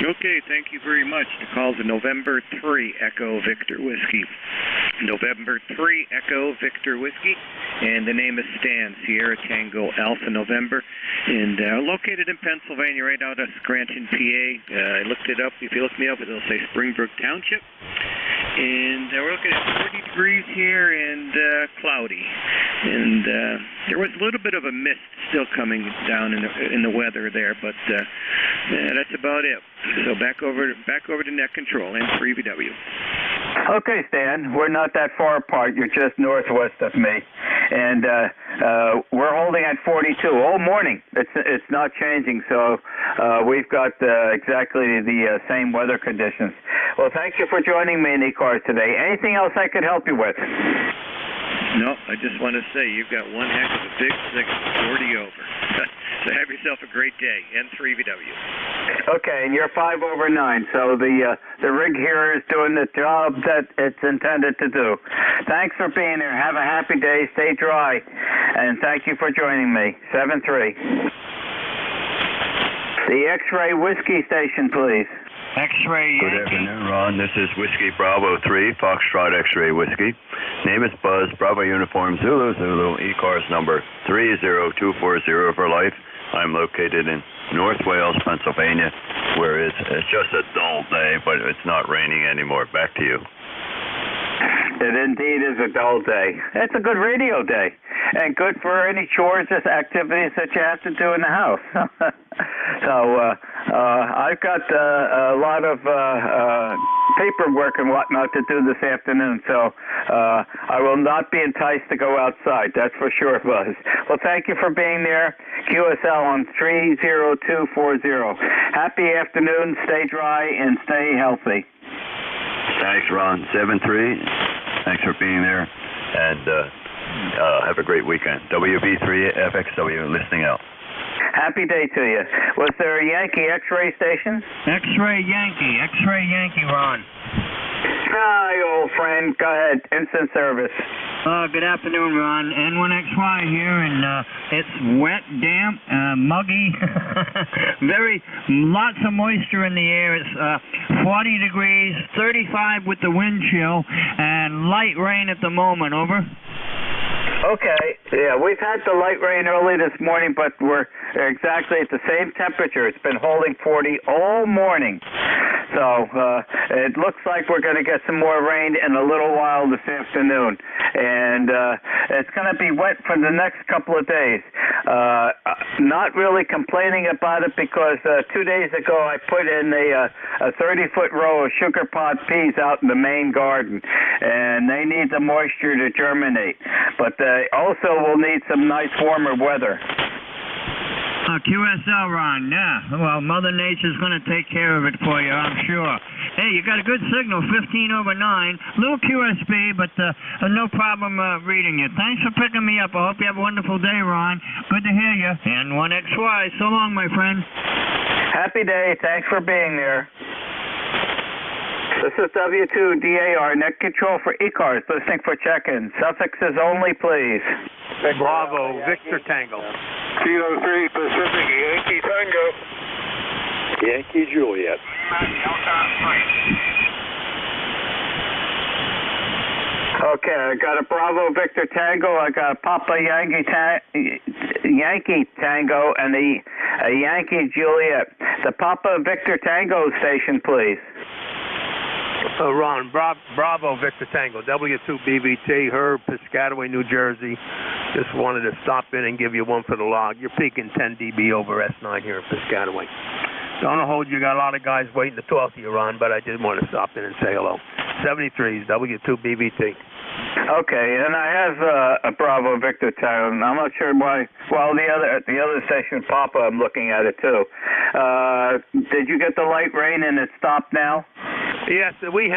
Okay, thank you very much. The call's a November 3 Echo Victor Whiskey. November 3 Echo Victor Whiskey, and the name is Stan, Sierra Tango Alpha November, and located in Pennsylvania, right out of Scranton, PA. I looked it up. If you look me up, it'll say Springbrook Township. And we're looking at 40 degrees here and cloudy. And there was a little bit of a mist still coming down in the weather there, but that's about it. So back over to net control and 3VW. Okay, Stan, we're not that far apart. You're just northwest of me, and we're holding at 42 all morning. It's not changing, so we've got exactly the same weather conditions. Well, thank you for joining me in E-Cars today. Anything else I could help you with? No, I just want to say you've got one heck of a big 40 over. So have yourself a great day. N3VW. Okay, and you're 5 over 9, so the rig here is doing the job that it's intended to do. Thanks for being here. Have a happy day. Stay dry, and thank you for joining me. 7-3. The X-Ray Whiskey Station, please. X-Ray. Good afternoon, Ron. This is Whiskey Bravo 3, Foxtrot X-Ray Whiskey. Name is Buzz, Bravo Uniform Zulu Zulu, E-Cars number 30240 for life. I'm located in North Wales, Pennsylvania, where it's just a dull day, but it's not raining anymore. Back to you. It indeed is a dull day. It's a good radio day, and good for any chores or activities that you have to do in the house. So I've got a lot of paperwork and whatnot to do this afternoon, so I will not be enticed to go outside, that's for sure, Buzz. Well, thank you for being there. QSL on 30240. Happy afternoon, stay dry, and stay healthy. Thanks, Ron. 7-3. Thanks for being there, and have a great weekend. WB3FXW listening out. Happy day to you. Was there a Yankee X-ray station? X-Ray Yankee, Ron. Hi, old friend. Go ahead. Instant service. Good afternoon, Ron. N1XY here, and it's wet, damp, muggy. Lots of moisture in the air. It's 40 degrees, 35 with the wind chill, and light rain at the moment. Over. Okay, yeah, we've had the light rain early this morning, but we're exactly at the same temperature. It's been holding 40 all morning. So it looks like we're going to get some more rain in a little while this afternoon. And it's going to be wet for the next couple of days. Not really complaining about it because 2 days ago I put in a 30-foot row of sugar pot peas out in the main garden, and they need the moisture to germinate. But they also will need some nice warmer weather. QSL, Ron, yeah. Well, Mother Nature's going to take care of it for you, I'm sure. Hey, you got a good signal, 15 over 9. Little QSB, but no problem reading you. Thanks for picking me up. I hope you have a wonderful day, Ron. Good to hear you. N1XY. So long, my friend. Happy day. Thanks for being there. This is W2DAR, net control for E-Cars, listening for check-in. Suffixes only, please. Bravo, Victor Tango. Kilo 3 Pacific, Yankee Tango. Yankee Juliet. Okay, I got a Bravo Victor Tango, I got a Papa Yankee Tango, and a Yankee Juliet. The Papa Victor Tango station, please. Ron, Bravo Victor Tango, W2BVT, Herb, Piscataway, New Jersey. Just wanted to stop in and give you one for the log. You're peaking 10 dB over S9 here in Piscataway. Don't hold you, got a lot of guys waiting to talk to you, Ron, but I did want to stop in and say hello. 73s, W2BVT. Okay, and I have a Bravo Victor Tango. I'm not sure why. Well, the other station, Papa, I'm looking at it too. Did you get the light rain and it stopped now? Yes, we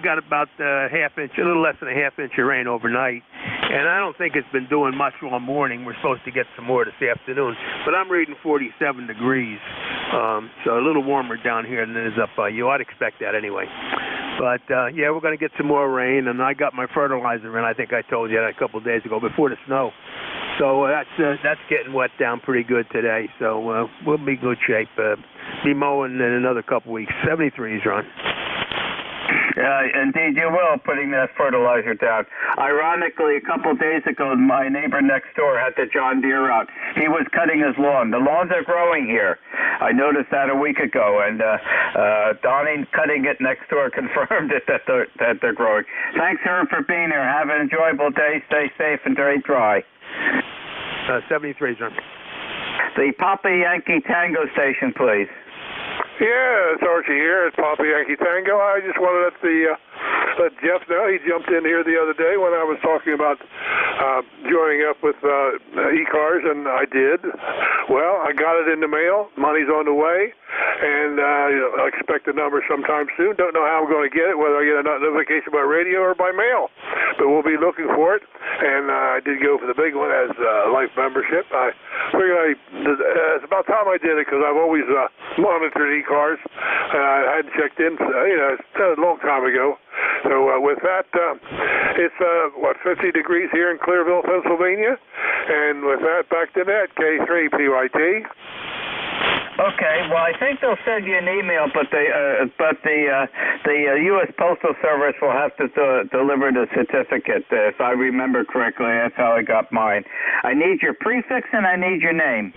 got about half inch, a little less than a half inch of rain overnight, and I don't think it's been doing much all morning. We're supposed to get some more this afternoon, but I'm reading 47 degrees, so a little warmer down here than it is up by you. I'd expect that anyway. But yeah, we're going to get some more rain, and I got my fertilizer in. I think I told you that a couple of days ago before the snow. So that's getting wet down pretty good today. So we'll be in good shape. Be mowing in another couple weeks. 73s, Ron. Indeed you will, putting that fertilizer down. Ironically, a couple of days ago, my neighbor next door had the John Deere out. He was cutting his lawn. The lawns are growing here. I noticed that a week ago, and Donnie cutting it next door confirmed it that they're growing. Thanks, Herb, for being here. Have an enjoyable day. Stay safe and stay dry. 73s, Ron. The Papa Yankee Tango station, please. Yeah, it's Archie here at Papa Yankee Tango. I just wanted to let Jeff know. He jumped in here the other day when I was talking about joining up with E-Cars, and I did. Well, I got it in the mail. Money's on the way, and I expect the number sometime soon. Don't know how I'm going to get it, whether I get a notification by radio or by mail, but we'll be looking for it. And I did go for the big one as life membership. I figured it's about time I did it because I've always monitored E-Cars. I hadn't checked in, it's a long time ago. So with that, it's 50 degrees here in Clearville, Pennsylvania. And with that, back to net, K3PYT. Okay, well, I think they'll send you an email, but the U.S. Postal Service will have to deliver the certificate. If I remember correctly, that's how I got mine. I need your prefix and I need your name.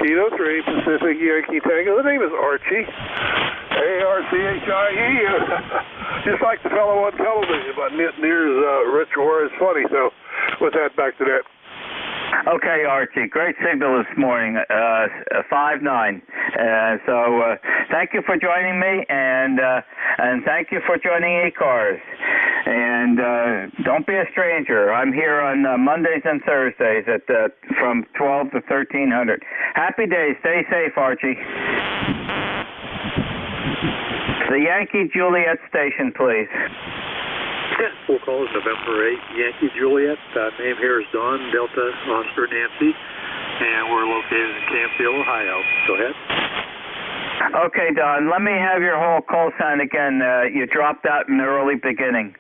Kilo 3 Pacific Yankee Tango. The name is Archie. A-R-C-H-I-E. Just like the fellow on television, but near as rich or as funny. So with that, back to that. Okay, Archie. Great signal this morning, 5-9. So thank you for joining me, and thank you for joining E-Cars. And don't be a stranger. I'm here on Mondays and Thursdays from 12 to 1300. Happy days. Stay safe, Archie. The Yankee Juliet station, please. Full call is November 8, Yankee Juliet. Name here is Don, Delta, Oscar, Nancy, and we're located in Campfield, Ohio. Go ahead. Okay, Don, let me have your whole call sign again. You dropped out in the early beginning.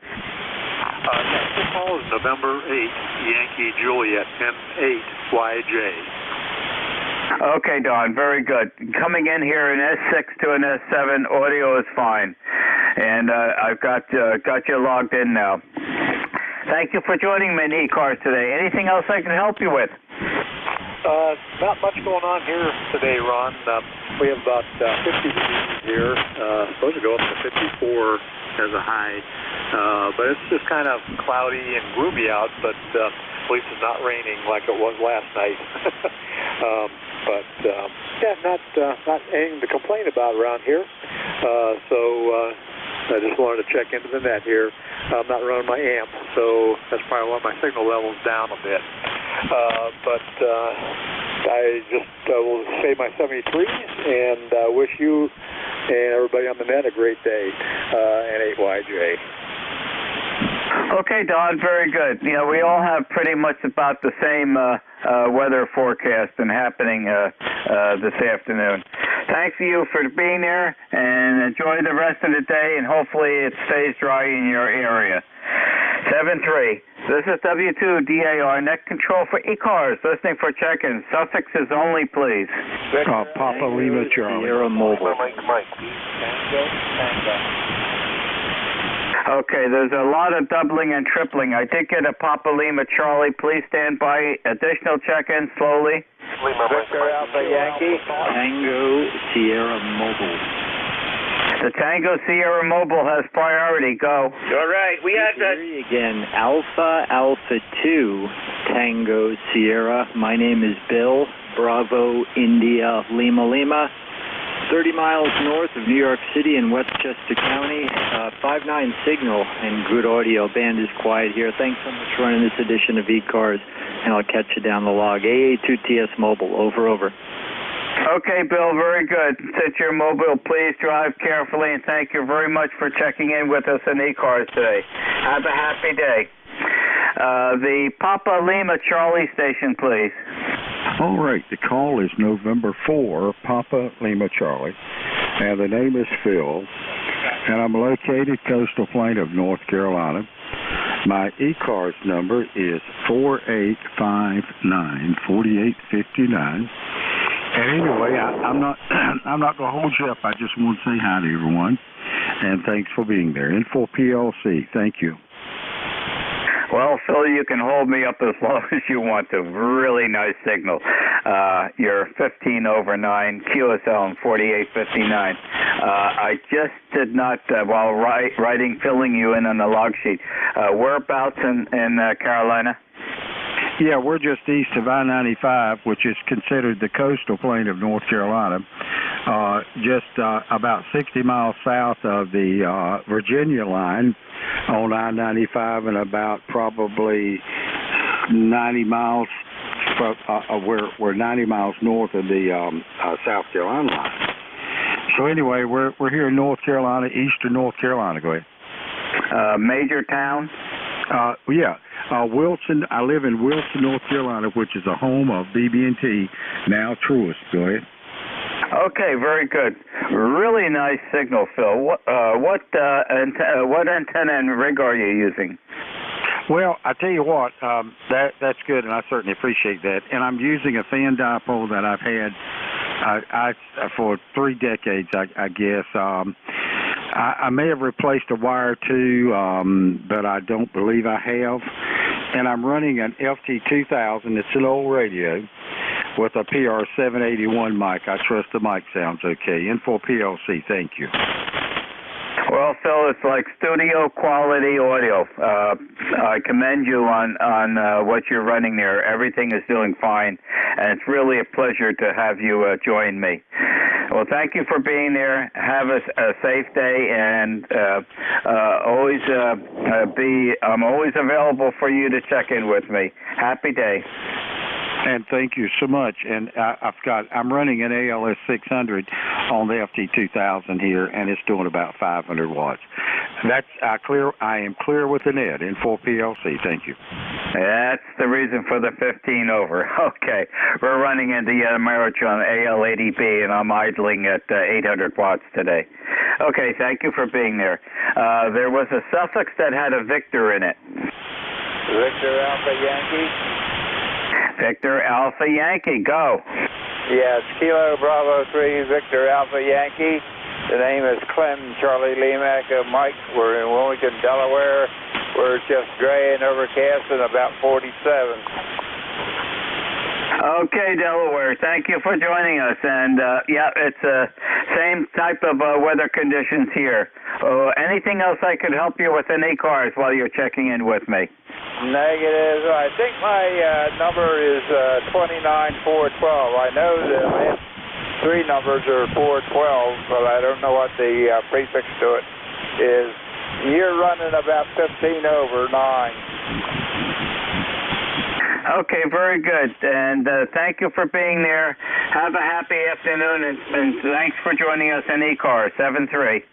Full call is November 8, Yankee Juliet, M8YJ. Okay, Don, very good. Coming in here in S6 to an S7, audio is fine. And I've got you logged in now. Thank you for joining me in E-Cars today. Anything else I can help you with? Not much going on here today, Ron. We have about 50 degrees here. Supposed to go up to 54 as a high. But it's just kind of cloudy and gloomy out, but at least it's not raining like it was last night. Yeah, not anything to complain about around here. I just wanted to check into the net here. I'm not running my amp, so that's probably why my signal level's down a bit. I just will say my 73s and wish you and everybody on the net a great day. N8YJ. Okay, Don, very good. You know, we all have pretty much about the same weather forecast and happening this afternoon. Thanks to you for being there, and enjoy the rest of the day, and hopefully it stays dry in your area. 7-3. This is W2DAR Net Control for E-Cars, listening for check-in. Suffixes only, please. Papa Lima Charlie. Sierra Mobile. Okay, there's a lot of doubling and tripling. I did get a Papa Lima Charlie. Please stand by. Additional check-in slowly. Victor Alpha Yankee. Tango Sierra Mobile. The Tango Sierra Mobile has priority. Go. All right, we had that. Again, Alpha 2 Tango Sierra. My name is Bill. Bravo India Lima. 30 miles north of New York City in Westchester County. 5-9 signal and good audio. Band is quiet here. Thanks so much for running this edition of E-Cars, and I'll catch you down the log. AA2TS Mobile, over. Okay, Bill, very good. Since you're mobile, please drive carefully, and thank you very much for checking in with us in E-Cars today. Have a happy day. The Papa Lima Charlie station, please. All right, the call is November 4, Papa Lima Charlie, and the name is Phil, and I'm located coastal plain of North Carolina. My E-Cars number is 4859-4859. And anyway, I'm not going to hold you up. I just want to say hi to everyone, and thanks for being there. N4PLC, thank you. Well, Phil, you can hold me up as long as you want to. Really nice signal. You're 15/9, QSL and 4859. I just did not, while filling you in on the log sheet, whereabouts in Carolina? Yeah, we're just east of I-95, which is considered the coastal plain of North Carolina. Just about 60 miles south of the Virginia line on I-95, and about probably 90 miles we're 90 miles north of the South Carolina line. So anyway, we're here in North Carolina, eastern North Carolina. Go ahead. Major town? Yeah. Wilson. I live in Wilson, North Carolina, which is a home of BB&T, now Truist. Go ahead. Okay, very good. Really nice signal, Phil. What antenna and rig are you using? Well, I tell you what, that's good, and I certainly appreciate that. And I'm using a fan dipole that I've had for 3 decades, I guess. I may have replaced a wire too, but I don't believe I have. And I'm running an FT2000. It's an old radio with a PR781 mic. I trust the mic sounds okay. N4PLC, thank you. Well, Phil, it's like studio quality audio. I commend you on what you're running there. Everything is doing fine, and it's really a pleasure to have you join me. Well, thank you for being there. Have a safe day, and I'm always available for you to check in with me. Happy day. And thank you so much. And I'm running an ALS 600 on the FT2000 here, and it's doing about 500 watts. I am clear with the net. N4PLC. Thank you. That's the reason for the 15 over. Okay, we're running into yet a Maritron AL80B, and I'm idling at 800 watts today. Okay, thank you for being there. There was a suffix that had a Victor in it. Victor Alpha Yankee. Victor Alpha Yankee, go. Yes, Kilo Bravo 3, Victor Alpha Yankee. The name is Clem Charlie Lima Echo Mike. We're in Wilmington, Delaware. We're just gray and overcast and about 47. Okay, Delaware, thank you for joining us. And yeah, it's the same type of weather conditions here. Anything else I could help you with in E-Cars while you're checking in with me? Negative. I think my number is 29412. I know the last 3 numbers are 412, but I don't know what the prefix to it is. You're running about 15/9. Okay, very good. And thank you for being there. Have a happy afternoon, and thanks for joining us in E-Car 73.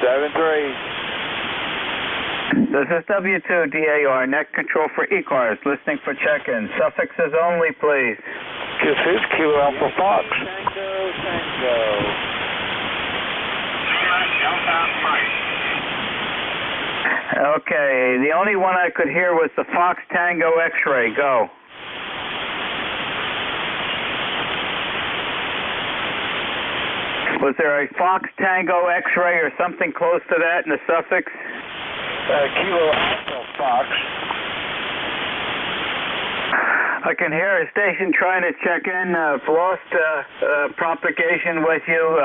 73. This is W2DAR, net control for E-Cars, listening for check-in. Suffixes only, please. This is Kilo Alpha Fox. Okay, the only one I could hear was the Fox Tango X-ray. Go. Was there a Fox Tango X-ray or something close to that in the suffix? Kilo Alpha Fox. I can hear a station trying to check in. I've lost propagation with you.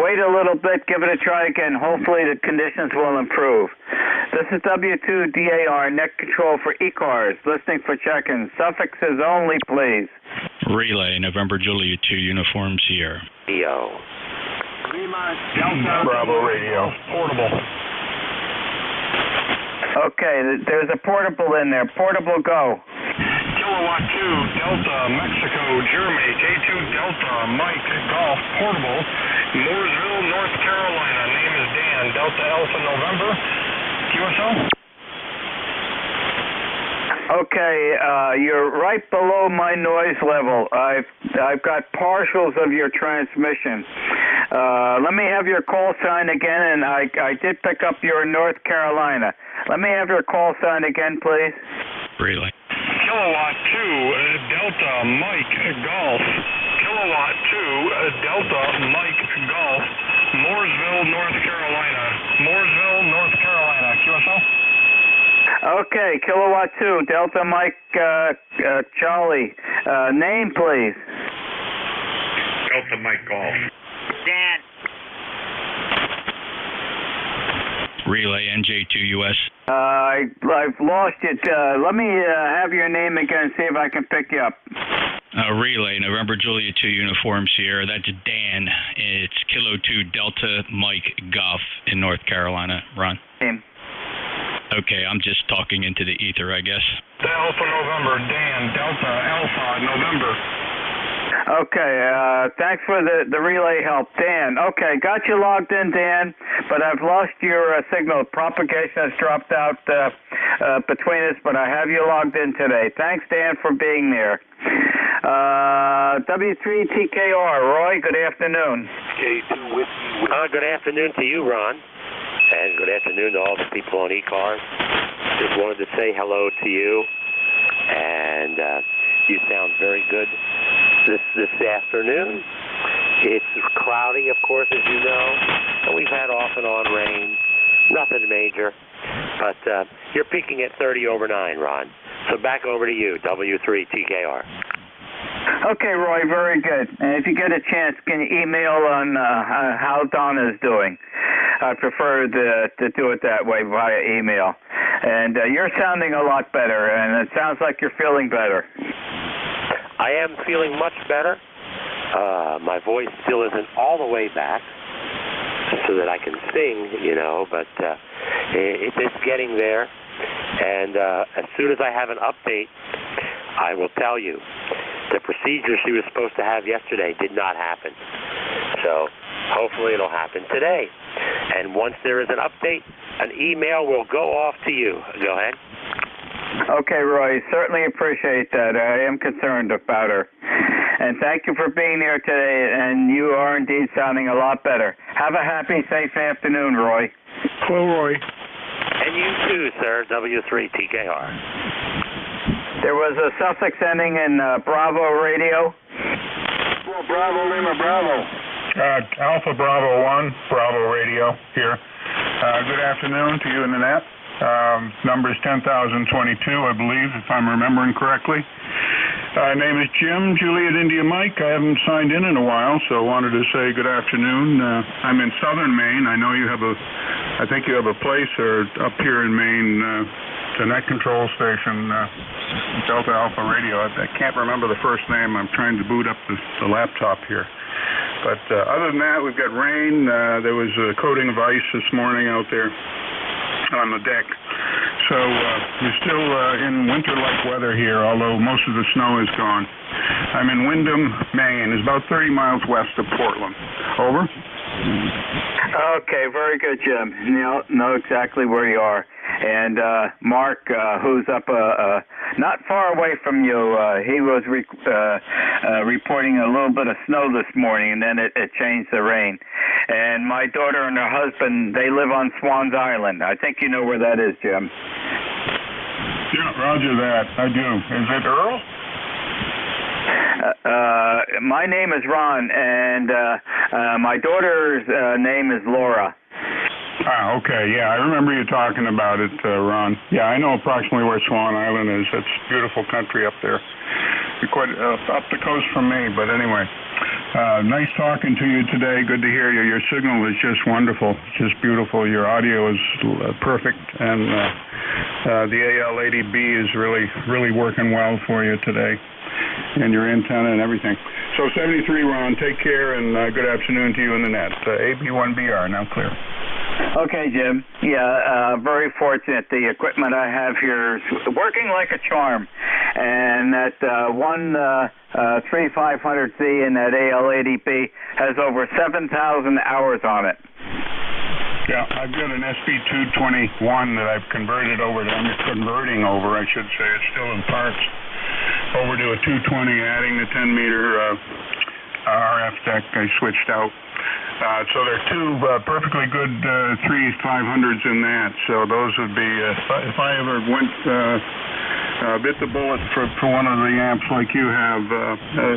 Wait a little bit. Give it a try again. Hopefully the conditions will improve. This is W2DAR, net control for E-Cars. Listening for check-in. Suffixes only, please. Relay, November Juliet 2, Uniform Sierra. Yo. Bravo radio. Portable. Okay, there's a portable in there. Portable, go. Kilowatt 2, Delta, Mexico, Germany, J2 Delta, Mike, Golf, Portable, Mooresville, North Carolina. Name is Dan, Delta Alpha November, QSO. Okay, you're right below my noise level. I've got partials of your transmission. Let me have your call sign again, and I did pick up your North Carolina. Let me have your call sign again, please. Relay. Kilowatt 2, Delta, Mike, Golf. Kilowatt 2, Delta, Mike, Golf. Mooresville, North Carolina. Mooresville, North Carolina. QSO? Okay, Kilowatt 2, Delta, Mike, Charlie. Name, please. Delta, Mike, Golf. Dan. Relay, NJ2US. I've lost it. Let me have your name again, see if I can pick you up. Relay, November Juliet 2, Uniform Sierra. That's Dan. It's Kilo 2, Delta, Mike, Golf in North Carolina. Ron. Name. Okay, I'm just talking into the ether, I guess. Alpha November, Dan, Delta, Alpha, November. Okay, thanks for the relay help, Dan. Okay, got you logged in, Dan, but I've lost your signal. Propagation has dropped out between us, but I have you logged in today. Thanks, Dan, for being there. W3TKR, Roy, good afternoon. K2 Whiskey. Good afternoon to you, Ron, and good afternoon to all the people on E-Cars. Just wanted to say hello to you, and you sound very good this afternoon. It's cloudy, of course, as you know, and we've had off and on rain. Nothing major, but you're peaking at 30 over 9, Ron. So back over to you, W3TKR. Okay, Roy, very good. And if you get a chance, can you email on how Donna's doing? I prefer to do it that way via email. And you're sounding a lot better, and it sounds like you're feeling better. I am feeling much better. My voice still isn't all the way back so that I can sing, you know, but it's getting there. And as soon as I have an update, I will tell you. The procedure she was supposed to have yesterday did not happen. So hopefully it'll happen today. And once there is an update, an email will go off to you. Go ahead. Okay, Roy, certainly appreciate that. I am concerned about her. And thank you for being here today, and you are indeed sounding a lot better. Have a happy, safe afternoon, Roy. Hello, Roy. And you too, sir, W3TKR. There was a suffix ending in Bravo radio. Well, Bravo, Lima, Bravo. Alpha Bravo 1, Bravo radio here. Good afternoon to you and Annette. Number is 10,022, I believe, if I'm remembering correctly. Name is Jim, Juliet India Mike. I haven't signed in a while, so I wanted to say good afternoon. I'm in southern Maine. I know you have I think you have a place up here in Maine, the net control station, Delta Alpha Radio. I can't remember the first name. I'm trying to boot up the laptop here. But other than that, we've got rain. There was a coating of ice this morning out there on the deck. So we're still in winter-like weather here, although most of the snow is gone. I'm in Windham, Maine. It's about 30 miles west of Portland. Over. Okay, very good, Jim. Know exactly where you are. And Mark, who's up not far away from you, he was reporting a little bit of snow this morning, and then it changed the rain. And my daughter and her husband, they live on Swans Island. I think you know where that is, Jim. Yeah, roger that. I do. Is it Earl? My name is Ron, and my daughter's name is Laura. Ah, okay. Yeah, I remember you talking about it, Ron. Yeah, I know approximately where Swan Island is. It's beautiful country up there. You're quite up the coast from me, but anyway. Nice talking to you today. Good to hear you. Your signal is just wonderful. It's just beautiful. Your audio is perfect, and the AL80B is really working well for you today, and your antenna and everything. So 73, Ron, take care, and good afternoon to you in the net. AB1BR, now clear. Okay, Jim. Yeah, very fortunate. The equipment I have here is working like a charm. And that one 3500Z in that AL80B has over 7,000 hours on it. Yeah, I've got an SB221 that I've converted over to, I should say, it's still in parts, over to a 220, adding the 10-meter RF deck I switched out. So there are two perfectly good 3500s in that. So those would be, if I ever went, bit the bullet for one of the amps like you have,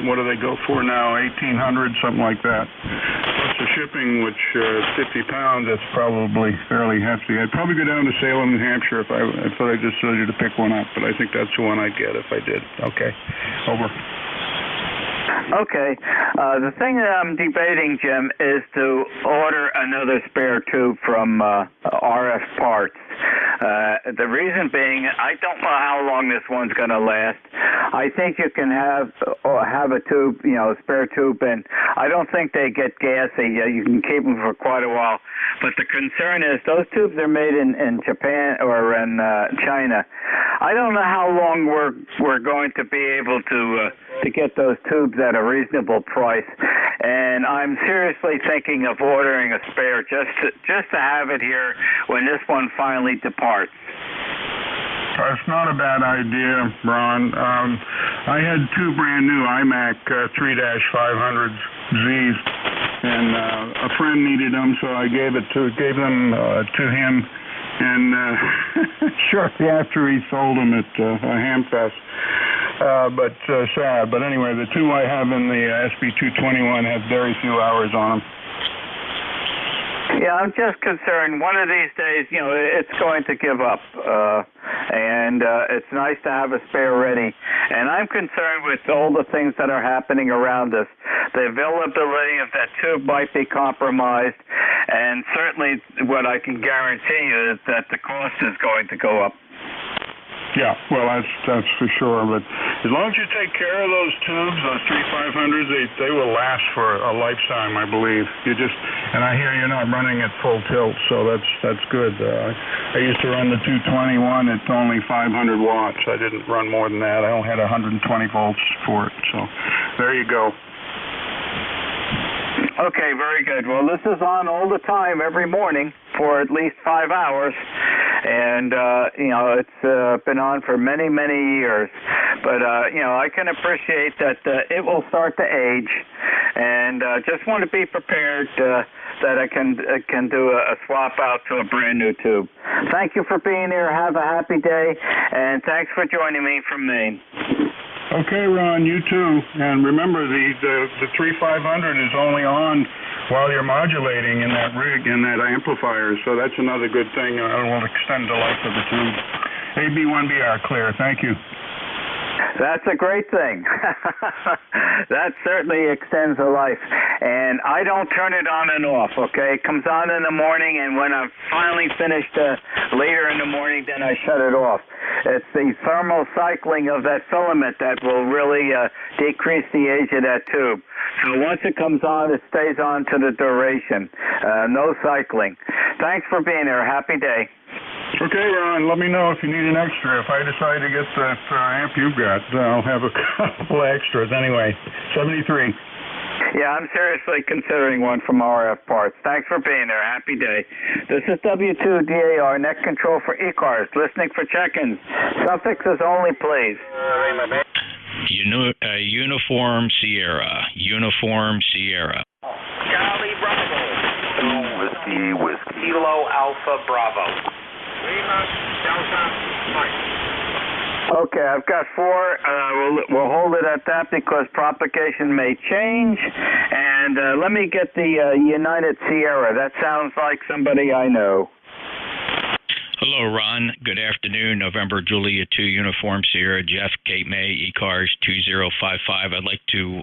what do they go for now? 1800, something like that. Plus the shipping, which 50 pounds, that's probably fairly hefty. I'd probably go down to Salem, New Hampshire if I just told you to pick one up, but I think that's the one I'd get if I did. Okay, over. Okay. The thing that I'm debating, Jim, is to order another spare tube from RF Parts. The reason being, I don't know how long this one's going to last. I think you can have a tube, a spare tube, and I don't think they get gassy. You can keep them for quite a while. But the concern is those tubes are made in Japan or in China. I don't know how long we're going to be able to get those tubes at a reasonable price, and I'm seriously thinking of ordering a spare just to have it here when this one finally departs. It's not a bad idea, Ron. I had two brand new iMac 3-500Zs, and a friend needed them, so I gave them to him. And shortly after he sold them at Hamfest. But sad. But anyway, the two I have in the SB221 have very few hours on them. Yeah, I'm just concerned. One of these days, it's going to give up. And it's nice to have a spare ready. And I'm concerned with all the things that are happening around us. The availability of that tube might be compromised. And certainly what I can guarantee you is that the cost is going to go up. Yeah, well, that's for sure. But as long as you take care of those tubes, those 3500s, they will last for a lifetime, I believe. And I hear you're not running at full tilt, so that's good. I used to run the 221. It's only 500 watts. I didn't run more than that. I only had 120 volts for it. So there you go. Okay, very good. Well, this is on all the time, every morning for at least 5 hours. And, it's been on for many, many years. But, I can appreciate that it will start to age. And just want to be prepared that I can do a swap out to a brand new tube. Thank you for being here. Have a happy day. And thanks for joining me from Maine. Okay, Ron, you too. And remember, the 3500 is only on while you're modulating in that rig, in that amplifier. So that's another good thing. It will extend the life of the tube. AB1BR, clear. Thank you. That's a great thing. That certainly extends the life. And I don't turn it on and off, okay? It comes on in the morning, and when I'm finally finished later in the morning, then I shut it off. It's the thermal cycling of that filament that will really decrease the age of that tube. So once it comes on, it stays on to the duration. No cycling. Thanks for being here. Happy day. Okay, Ron, let me know if you need an extra. If I decide to get that amp you've got, I'll have a couple extras anyway. 73. Yeah, I'm seriously considering one from RF Parts. Thanks for being there. Happy day. This is W2DAR, net control for e-cars. Listening for check-ins. Suffixes only, please. Uniform Sierra. Uniform Sierra. Charlie Bravo. Whiskey. Kilo Alpha Bravo. Lima Delta Mike. Okay, I've got 4. We'll hold it at that because propagation may change. And let me get the United Sierra. That sounds like somebody I know. Hello, Ron. Good afternoon. November Julia 2 Uniform Sierra, Jeff, Cape May, E-Cars 2055. I'd like to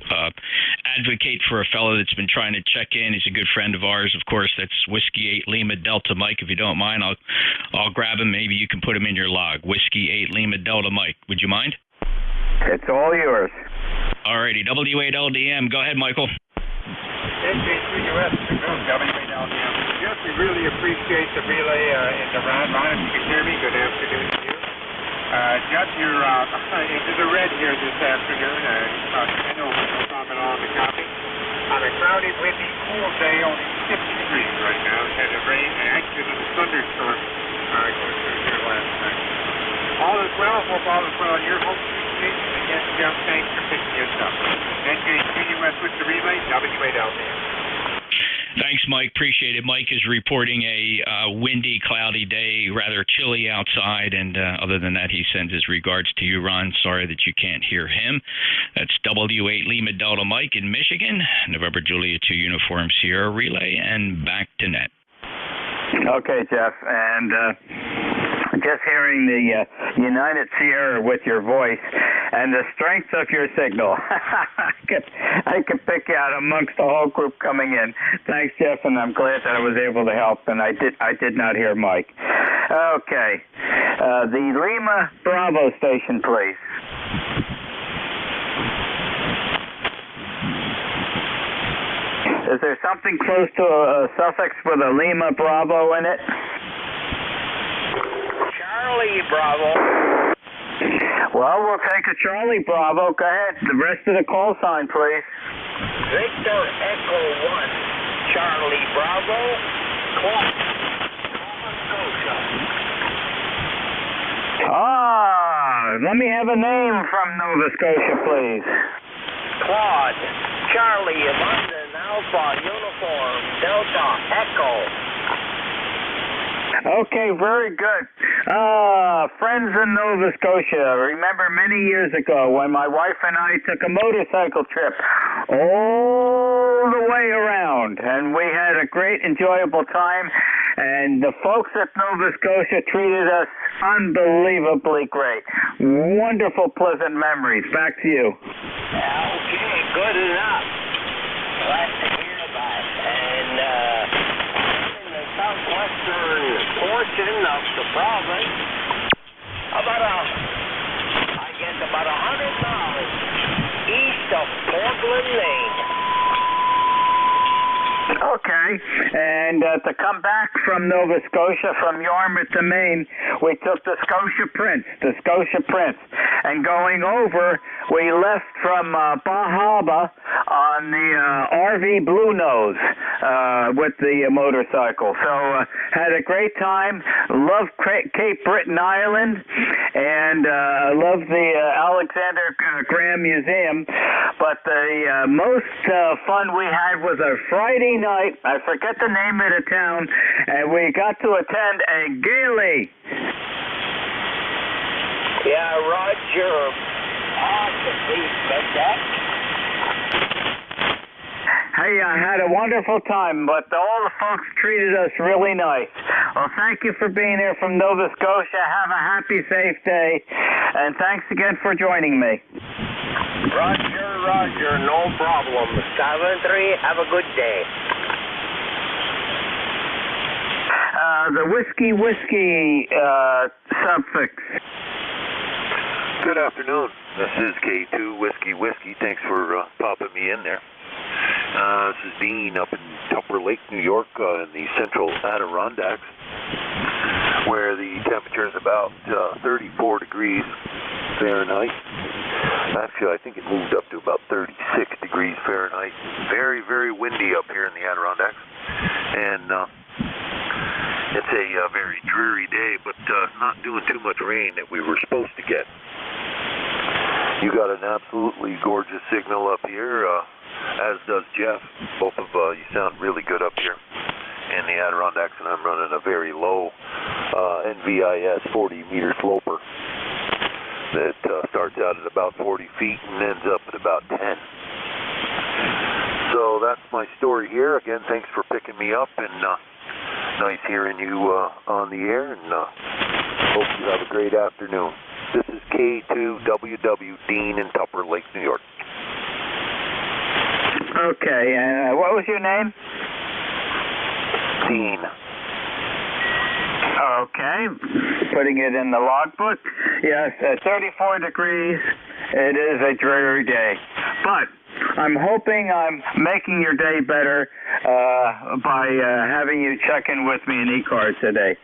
advocate for a fellow that's been trying to check in. He's a good friend of ours, of course. That's Whiskey 8 Lima Delta Mike. If you don't mind, I'll grab him. Maybe you can put him in your log. Whiskey 8 Lima Delta Mike. Would you mind? It's all yours. Alrighty. W8LDM. Go ahead, Michael. NJ2US Studio, W8LDM. Jeff, we really appreciate the relay in the round. Ron, if you can hear me, good afternoon to you. Jeff, you're into the red here this afternoon. About 10 over, no problem at all in the copy. On a cloudy, windy, cool day, only 50 degrees right now. It had a rain, and actually a thunderstorm going through here last night. All is well. Hope all is well on your home street. Again, Jeff, thanks for picking us up. NJ2US with the relay, W8LDM. Thanks, Mike. Appreciate it. Mike is reporting a windy, cloudy day, rather chilly outside, and other than that, he sends his regards to you, Ron. Sorry that you can't hear him. That's W8 Lima Delta Mike in Michigan, November Julia 2 Uniform Sierra Relay, and back to net. Okay, Jeff, and just hearing the United Sierra with your voice and the strength of your signal, I can pick you out amongst the whole group coming in. Thanks, Jeff, and I'm glad that I was able to help, and I did not hear Mike. Okay, the Lima Bravo station, please. Is there something close to a suffix with a Lima Bravo in it? Charlie Bravo. Well, we'll take a Charlie Bravo. Go ahead. The rest of the call sign, please. Victor Echo 1. Charlie Bravo. Clark. Nova Scotia. Let me have a name from Nova Scotia, please. Claude. Charlie London Alpha Uniform Delta Echo. Okay, very good. Friends in Nova Scotia, remember many years ago when my wife and I took a motorcycle trip all the way around, and we had a great, enjoyable time, and the folks at Nova Scotia treated us unbelievably great. Wonderful, pleasant memories. Back to you. Okay, good enough. Glad to hear that. And in the southwestern portion of the province, about 100 miles east of Portland, Maine. Okay, and to come back from Nova Scotia, from Yarmouth to Maine, we took the Scotia Prince, and going over, we left from Bahaba on the RV Blue Nose with the motorcycle. So had a great time, loved Cape Breton Island, and loved the Alexander Graham Museum, but the most fun we had was a Friday night. I forget the name of the town, and we got to attend a gayly. Yeah, Roger. Hey, I had a wonderful time, but all the folks treated us really nice. Well, thank you for being here from Nova Scotia. Have a happy, safe day, and thanks again for joining me. Roger, no problem. 7-3, have a good day. The whiskey suffix. Good afternoon. This is K2 Whiskey. Thanks for popping me in there. This is Dean up in Tupper Lake, New York, in the central Adirondacks, where the about 34 degrees Fahrenheit. Actually, I think it moved up to about 36 degrees Fahrenheit. Very, very windy up here in the Adirondacks. And it's a very dreary day, but not doing too much rain that we were supposed to get. You got an absolutely gorgeous signal up here, as does Jeff. Both of you sound really good up here in the Adirondacks, and I'm running a very low NVIS 40-meter sloper that starts out at about 40 feet and ends up at about 10. So that's my story here. Again, thanks for picking me up, and nice hearing you on the air, and hope you have a great afternoon. This is K2WW Dean in Tupper Lake, New York. Okay, and what was your name? Dean. Okay, putting it in the logbook. Yes, at 34 degrees, it is a dreary day. But I'm hoping I'm making your day better by having you check in with me in eCars today.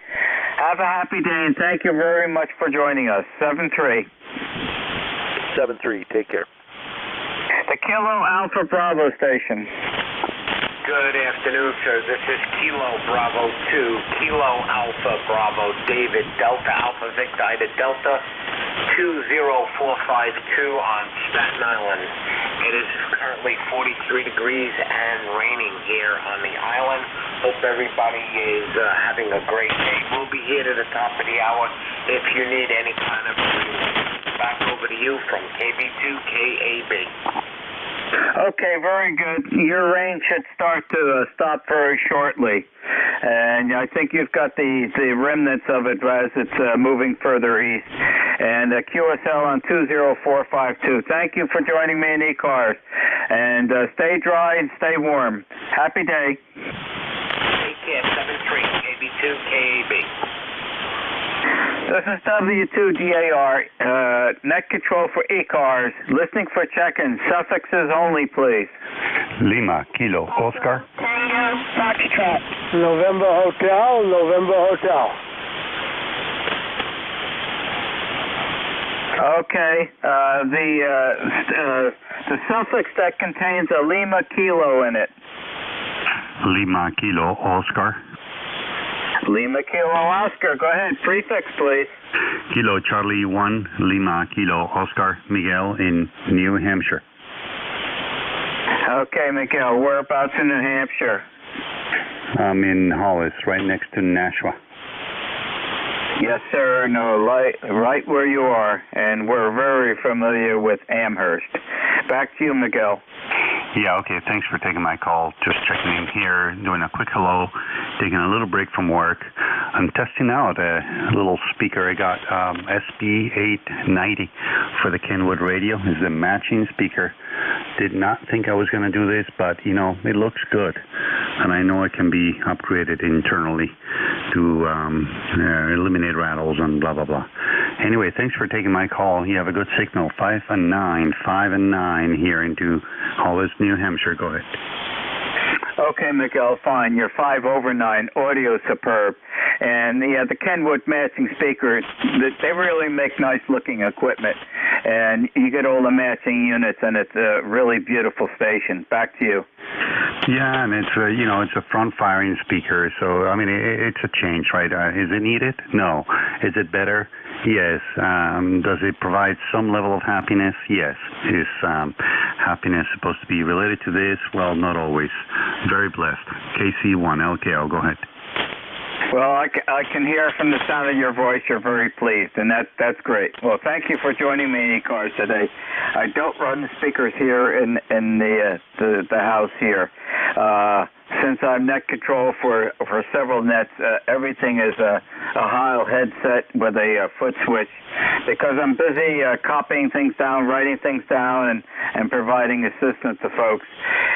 Have a happy day, and thank you very much for joining us. 7-3. 7-3, take care. The Kilo Alpha Bravo station. Good afternoon, sir. This is Kilo Bravo 2, Kilo Alpha Bravo David Delta Alpha Victor Ida Delta 20452 on Staten Island. It is currently 43 degrees and raining here on the island. Hope everybody is having a great day. We'll be here to the top of the hour if you need any kind of back over to you from KB2KAB. Okay, very good. Your rain should start to stop very shortly. And I think you've got the remnants of it as it's moving further east. And QSL on 20452. Thank you for joining me in eCars. And stay dry and stay warm. Happy day. Take care, 7-3, KB2KAB. This is W2DAR, net control for eCars. Listening for check-ins. Suffixes only, please. Lima, Kilo, Oscar. Foxtrot. November Hotel, November Hotel. Okay. The suffix that contains a Lima Kilo in it. Lima, Kilo, Oscar. Lima Kilo Oscar. Go ahead. Prefix, please. Kilo Charlie 1, Lima Kilo Oscar Miguel in New Hampshire. Okay, Miguel. Whereabouts in New Hampshire? I'm in Hollis, right next to Nashua. Yes, sir. No, right where you are. And we're very familiar with Amherst. Back to you, Miguel. Yeah, okay. Thanks for taking my call. Just checking in here, doing a quick hello, taking a little break from work. I'm testing out a little speaker I got, SB890 for the Kenwood radio. It's a matching speaker. Did not think I was going to do this, but, you know, it looks good. And I know it can be upgraded internally to eliminate rattles and blah, blah, blah. Anyway, thanks for taking my call. You have a good signal. 5 and 9 here into Hollis, New Hampshire. Go ahead. Okay, Miguel, fine. You're 5 over 9. Audio superb. And the Kenwood matching speakers, they really make nice-looking equipment. And you get all the matching units, and it's a really beautiful station. Back to you. Yeah, and it's it's a front-firing speaker, so I mean it's a change, right? Is it needed? No. Is it better? Yes. Does it provide some level of happiness? Yes. Is happiness supposed to be related to this? Well, not always. Very blessed. KC1LKL. Go ahead. Well, I can hear from the sound of your voice you're very pleased, and that's great. Well, thank you for joining me in eCars today. I don't run the speakers here in the house here. Since I'm net control for several nets, everything is a Heil headset with a foot switch, because I'm busy copying things down, writing things down, and providing assistance to folks.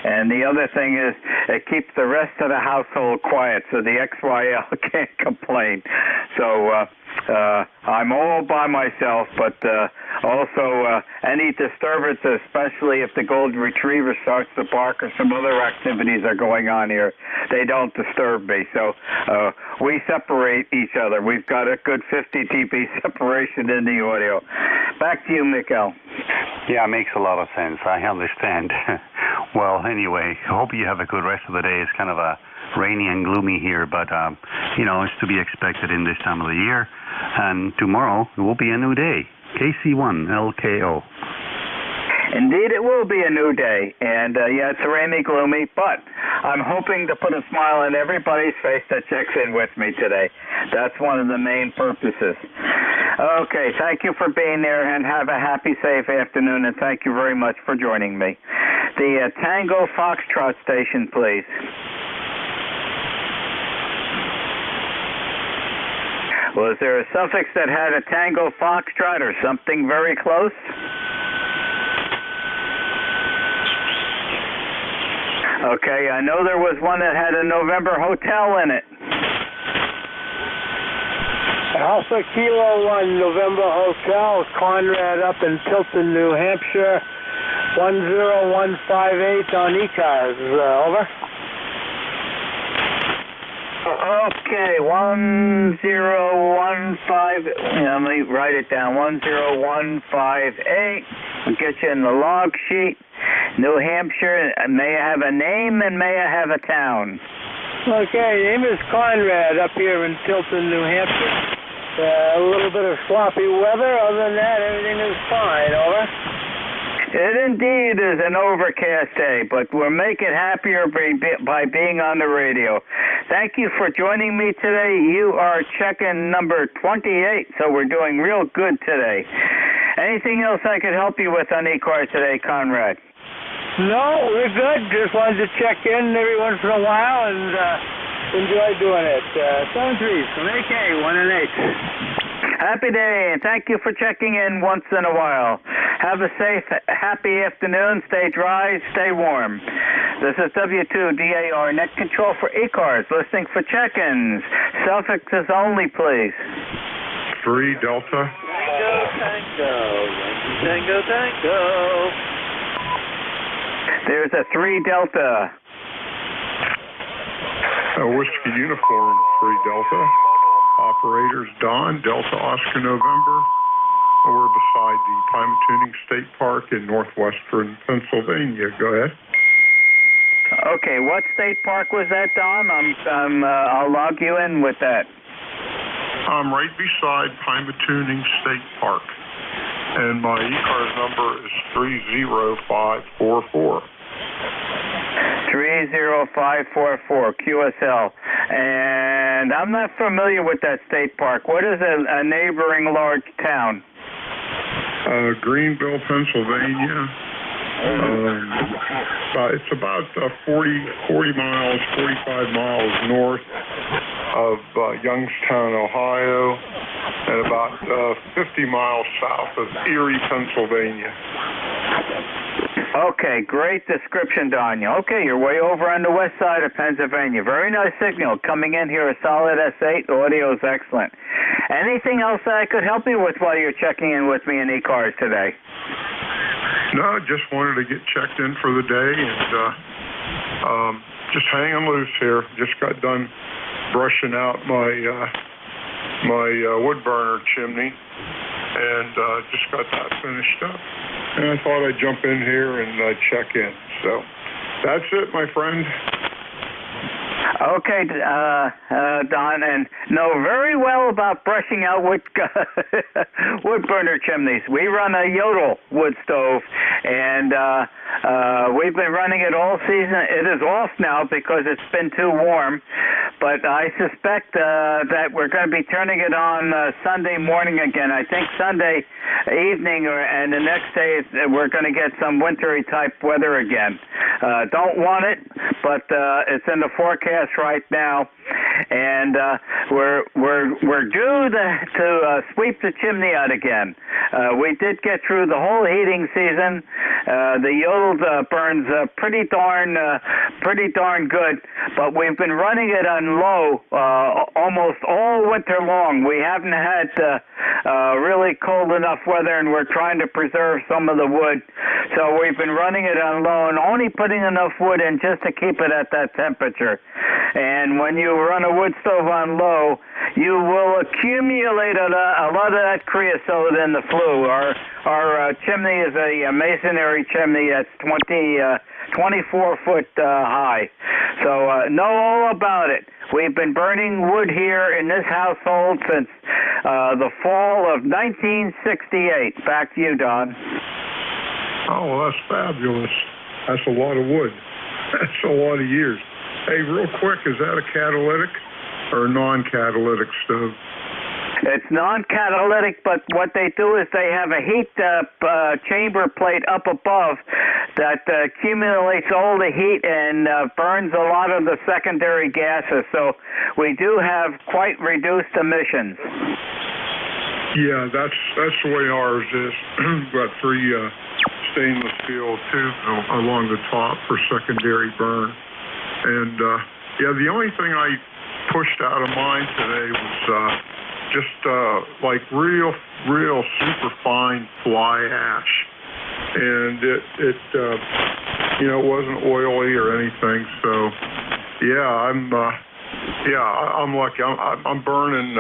And the other thing is it keeps the rest of the household quiet, so the XYL can't complain. So I'm all by myself, but Also, any disturbance, especially if the golden retriever starts to bark or some other activities are going on here, they don't disturb me. So we separate each other. We've got a good 50 dB separation in the audio. Back to you, Mikkel. Yeah, it makes a lot of sense. I understand. Well, anyway, I hope you have a good rest of the day. It's kind of a rainy and gloomy here, but, it's to be expected in this time of the year. And tomorrow will be a new day. KC1LKO. Indeed, it will be a new day. And, it's rainy, gloomy, but I'm hoping to put a smile on everybody's face that checks in with me today. That's one of the main purposes. Okay, thank you for being there, and have a happy, safe afternoon, and thank you very much for joining me. The Tango Foxtrot station, please. Was there a suffix that had a Tango Foxtrot or something very close? Okay, I know there was one that had a November Hotel in it. Alpha Kilo 1 November Hotel, Conrad up in Tilton, New Hampshire, 10158 on ECARS. Over. Okay, 10158. Let me write it down. 10158. I'll get you in the log sheet. New Hampshire. May I have a name and may I have a town? Okay, name is Conrad up here in Tilton, New Hampshire. A little bit of sloppy weather. Other than that, everything is fine. Over. It indeed is an overcast day, but we'll make it happier by being on the radio. Thank you for joining me today. You are check-in number 28, so we're doing real good today. Anything else I could help you with on ECAR today, Conrad? No, we're good. Just wanted to check in every once in a while and enjoy doing it. 73 from AK 1 and 8. Happy day, and thank you for checking in once in a while. Have a safe, happy afternoon. Stay dry, stay warm. This is W2DAR Net Control for ECARS, listening for check-ins. Suffixes only, please. 3 Delta. Tango, tango. There's a 3 Delta. Whiskey Uniform 3 Delta. Operators Don, Delta Oscar November. We're beside the Pymatuning State Park in northwestern Pennsylvania. Go ahead. Okay, what state park was that, Don? I'll log you in with that. I'm right beside Pymatuning State Park, and my ECARS number is 30544. 30544 QSL. And I'm not familiar with that state park. What is a neighboring large town? Greenville, Pennsylvania. It's about 45 miles north of Youngstown, Ohio, and about 50 miles south of Erie, Pennsylvania. Okay, great description, Daniel. Okay, you're way over on the west side of Pennsylvania. Very nice signal coming in here, a solid S8. Audio is excellent. Anything else that I could help you with while you're checking in with me in ECARS today? No, just wanted to get checked in for the day and just hanging loose here. Just got done brushing out my wood burner chimney and just got that finished up. And I thought I'd jump in here and check in. So that's it, my friend. Okay, Don, and know very well about brushing out wood burner chimneys. We run a Yodel wood stove, and we've been running it all season. It is off now because it's been too warm, but I suspect that we're going to be turning it on Sunday morning again. I think Sunday evening and the next day we're going to get some wintry type weather again. Don't want it, but it's in the forecast right now. and we're due to sweep the chimney out again. We did get through the whole heating season. The yodel burns pretty darn good, but we've been running it on low almost all winter long. We haven't had really cold enough weather, and we're trying to preserve some of the wood. So we've been running it on low and only putting enough wood in just to keep it at that temperature. And when you run a wood stove on low, you will accumulate a lot of that creosote in the flue. Our chimney is a masonry chimney that's 24 foot high. So know all about it. We've been burning wood here in this household since the fall of 1968. Back to you, Don. Oh, well, that's fabulous. That's a lot of wood. That's a lot of years. Hey, real quick, is that a catalytic or a non-catalytic stove? It's non-catalytic, but what they do is they have a heat chamber plate up above that accumulates all the heat and burns a lot of the secondary gases. So we do have quite reduced emissions. Yeah, that's the way ours is. Got 3 stainless steel tubes along the top for secondary burn. And yeah, the only thing I pushed out of mine today was just like real super fine fly ash, and it wasn't oily or anything. So yeah, I'm lucky. I'm burning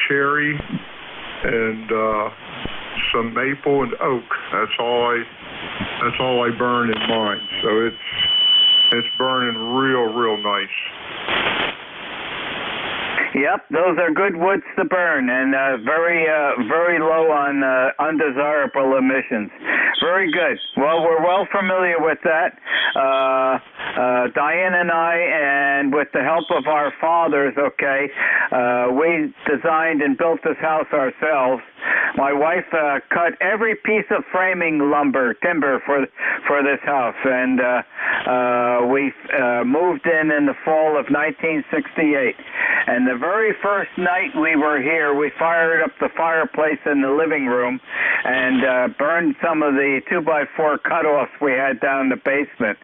cherry and some maple and oak. That's all I burn in mine. So it's burning real nice. Yep, those are good woods to burn, and very low on undesirable emissions. Very good. Well, we're well familiar with that. Diane and I, and with the help of our fathers, we designed and built this house ourselves. My wife cut every piece of framing timber for this house, and we moved in the fall of 1968. And the very first night we were here, we fired up the fireplace in the living room and burned some of the 2x4 cutoffs we had down the basement.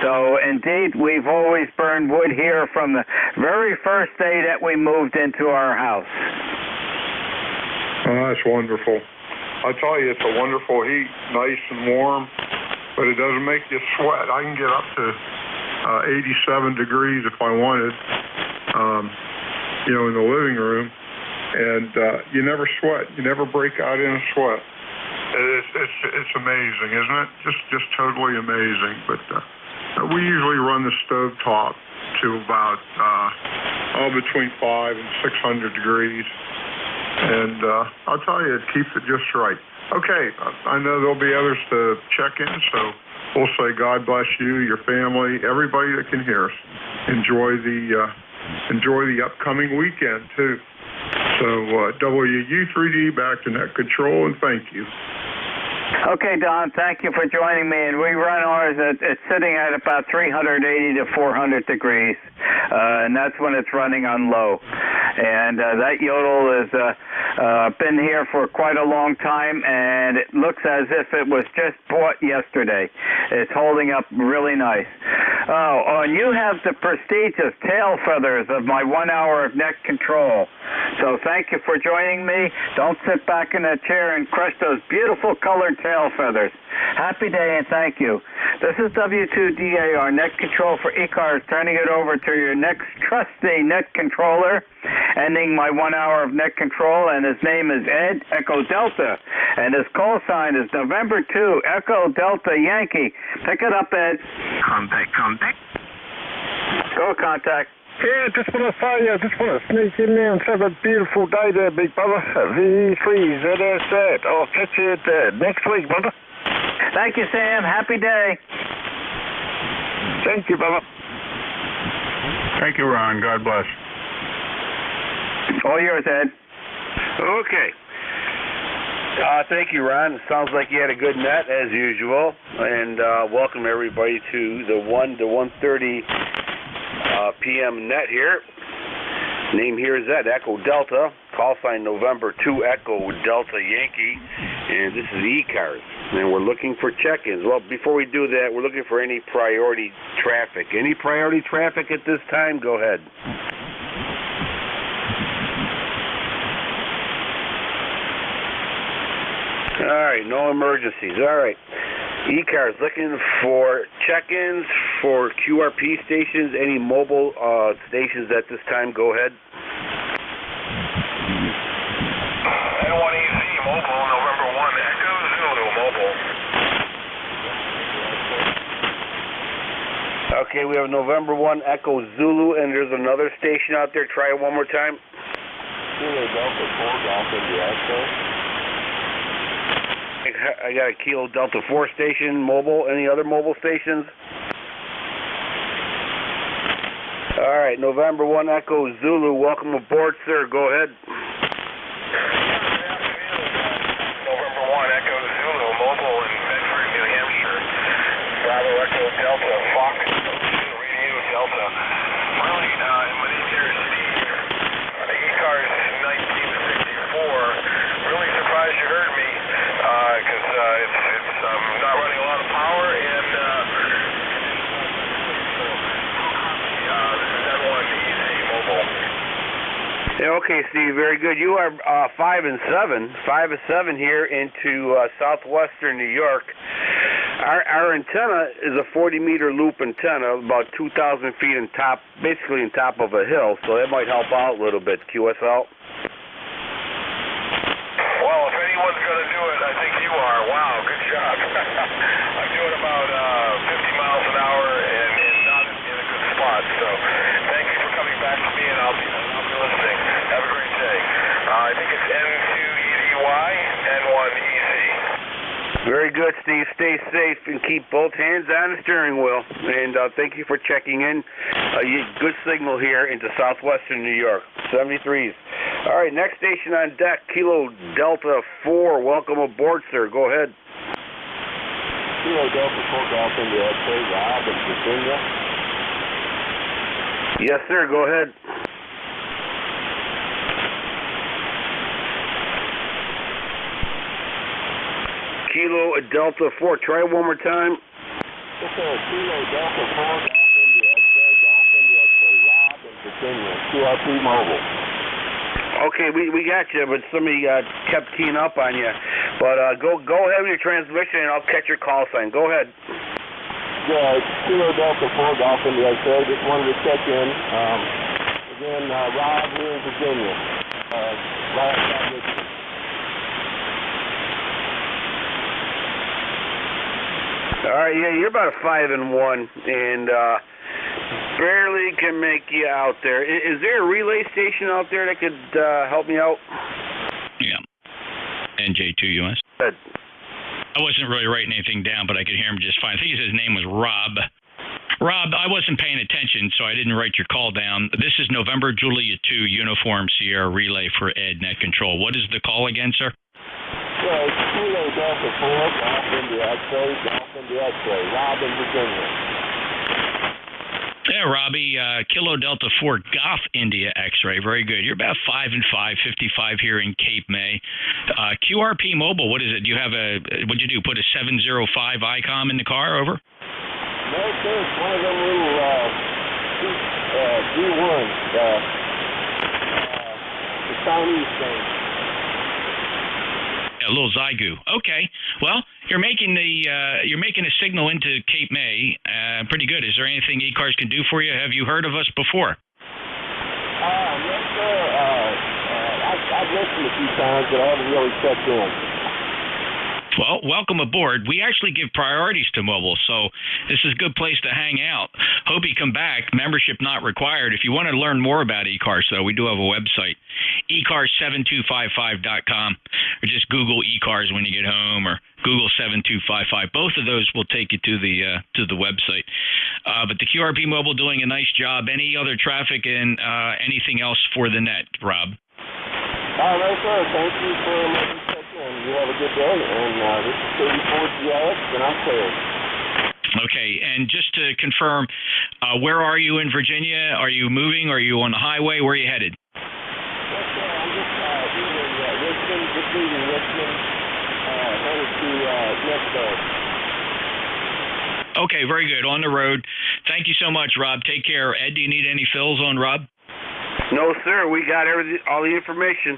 So indeed, we've always burned wood here from the very first day that we moved into our house. Oh, that's wonderful. I tell you, it's a wonderful heat, nice and warm, but it doesn't make you sweat. I can get up to 87 degrees if I wanted, in the living room, and you never sweat. You never break out in a sweat. It's amazing, isn't it? Just totally amazing. But we usually run the stove top to about between 500 and 600 degrees. And I'll tell you, it keeps it just right. Okay, I know there'll be others to check in, so we'll say God bless you, your family, everybody that can hear us. Enjoy the upcoming weekend, too. So WU3D back to net control, and thank you. Okay, Don, thank you for joining me. And we run ours it's sitting at about 380 to 400 degrees, and that's when it's running on low. And that yodel has been here for quite a long time, and it looks as if it was just bought yesterday. It's holding up really nice. Oh, and you have the prestigious tail feathers of my 1 hour of net control. So thank you for joining me. Don't sit back in a chair and crush those beautiful colored tail feathers. Happy day and thank you. This is W2DA, our net control for e-cars, turning it over to your next trusty net controller, ending my 1 hour of net control, and his name is Ed Echo Delta, and his call sign is November 2, Echo Delta Yankee. Pick it up, Ed. Contact. Go, Contact. Yeah, just want to say, just want to sneak in there and have a beautiful day there, big brother. VE3ZSZ. I'll catch you next week, brother. Thank you, Sam. Happy day. Thank you, brother. Thank you, Ron. God bless. All yours, Ed. Okay. Thank you, Ron. It sounds like you had a good net, as usual. And welcome everybody to the 1 to 1:30 PM net here. Name here is Ed, Echo Delta. Call sign November 2 Echo Delta Yankee. And this is E-Cars. And we're looking for check-ins. Well, before we do that, we're looking for any priority traffic. Any priority traffic at this time? Go ahead. All right, no emergencies. All right. E-Cars looking for check-ins for QRP stations, any mobile stations at this time. Go ahead. N1EZ mobile, November 1 Echo Zulu mobile. Okay, we have November 1 Echo Zulu, and there's another station out there. Try it one more time. Kilo Delta 4 Golf India Echo. I got a Kilo Delta 4 station, mobile. Any other mobile stations? All right, November 1 Echo Zulu. Welcome aboard, sir. Go ahead. November 1 Echo Zulu mobile in Bedford, New Hampshire. Bravo Echo Delta Fox Radio Delta. Really, my name here is Steve. E-Cars 1964. Really surprised you heard me. Because it's not running a lot of power, and this is N1EZ mobile. Yeah, okay, Steve, very good. You are 5 and 7 here into southwestern New York. Our antenna is a 40-meter loop antenna, about 2,000 feet in top, basically in top of a hill, so that might help out a little bit. QSL. Well, if anyone's going to do it, I think you are. Wow, good job. I'm doing about 50 miles an hour and not in a good spot. So thank you for coming back to me, and I'll be listening. Have a great day. I think it's N2EZY, N1EZ. Very good, Steve. Stay safe and keep both hands on the steering wheel. And thank you for checking in. Good signal here into southwestern New York. 73s. All right, next station on deck, Kilo Delta 4. Welcome aboard, sir. Go ahead. Kilo Delta 4 Golf India X-ray, Rob in Virginia. Yes, sir. Go ahead. Kilo Delta 4. Try it one more time. Yes, sir. Kilo Delta 4 Golf India X-ray, Rob in Virginia. QRP mobile. Okay, we got you, but somebody kept keying up on you. But go ahead with your transmission, and I'll catch your call sign. Go ahead. Yeah, Kilo Delta 4 Golf India X-ray. Just wanted to check in. Again, Rob here in Virginia. Right outside Richmond. All right, yeah, you're about a 5 and 1, and barely can make you out there. Is there a relay station out there that could help me out? Yeah. NJ2US. Good. I wasn't really writing anything down, but I could hear him just fine. I think his name was Rob. Rob, I wasn't paying attention, so I didn't write your call down. This is November Julia 2 Uniform Sierra Relay for Ed Net Control. What is the call again, sir? Yeah, it's Kilo Delta 4 Golf India X-ray, Golf India X-ray, Rob in Virginia. Yeah, Robbie, Kilo Delta 4 Golf India X-ray. Very good. You're about 5 and 5, 55 here in Cape May. QRP Mobile, what is it? Do you have what'd you do, put a 705 ICOM in the car, over? No, sir, it's one of them little G1s, the Chinese thing. A little Zygu. Okay. Well, you're making a signal into Cape May. Pretty good. Is there anything E-Cars can do for you? Have you heard of us before? Yes, sir. I've listened a few times, but I haven't really checked in. Well, welcome aboard. We actually give priorities to mobile, so this is a good place to hang out. Hope you come back. Membership not required. If you want to learn more about E-Cars, though, we do have a website, ecars7255.com, or just Google E-Cars when you get home, or Google 7255. Both of those will take you to the website. But the QRP Mobile doing a nice job. Any other traffic and anything else for the net, Rob? No, sir. Thank you for letting me check in. You have a good day, and this is 34 GIX, and I'm clear. Okay, and just to confirm, where are you in Virginia? Are you moving? Are you on the highway? Where are you headed? I'm just leaving Richmond, headed to Lynchburg. Okay, very good. On the road. Thank you so much, Rob. Take care. Ed, do you need any fills on Rob? No, sir. We got all the information.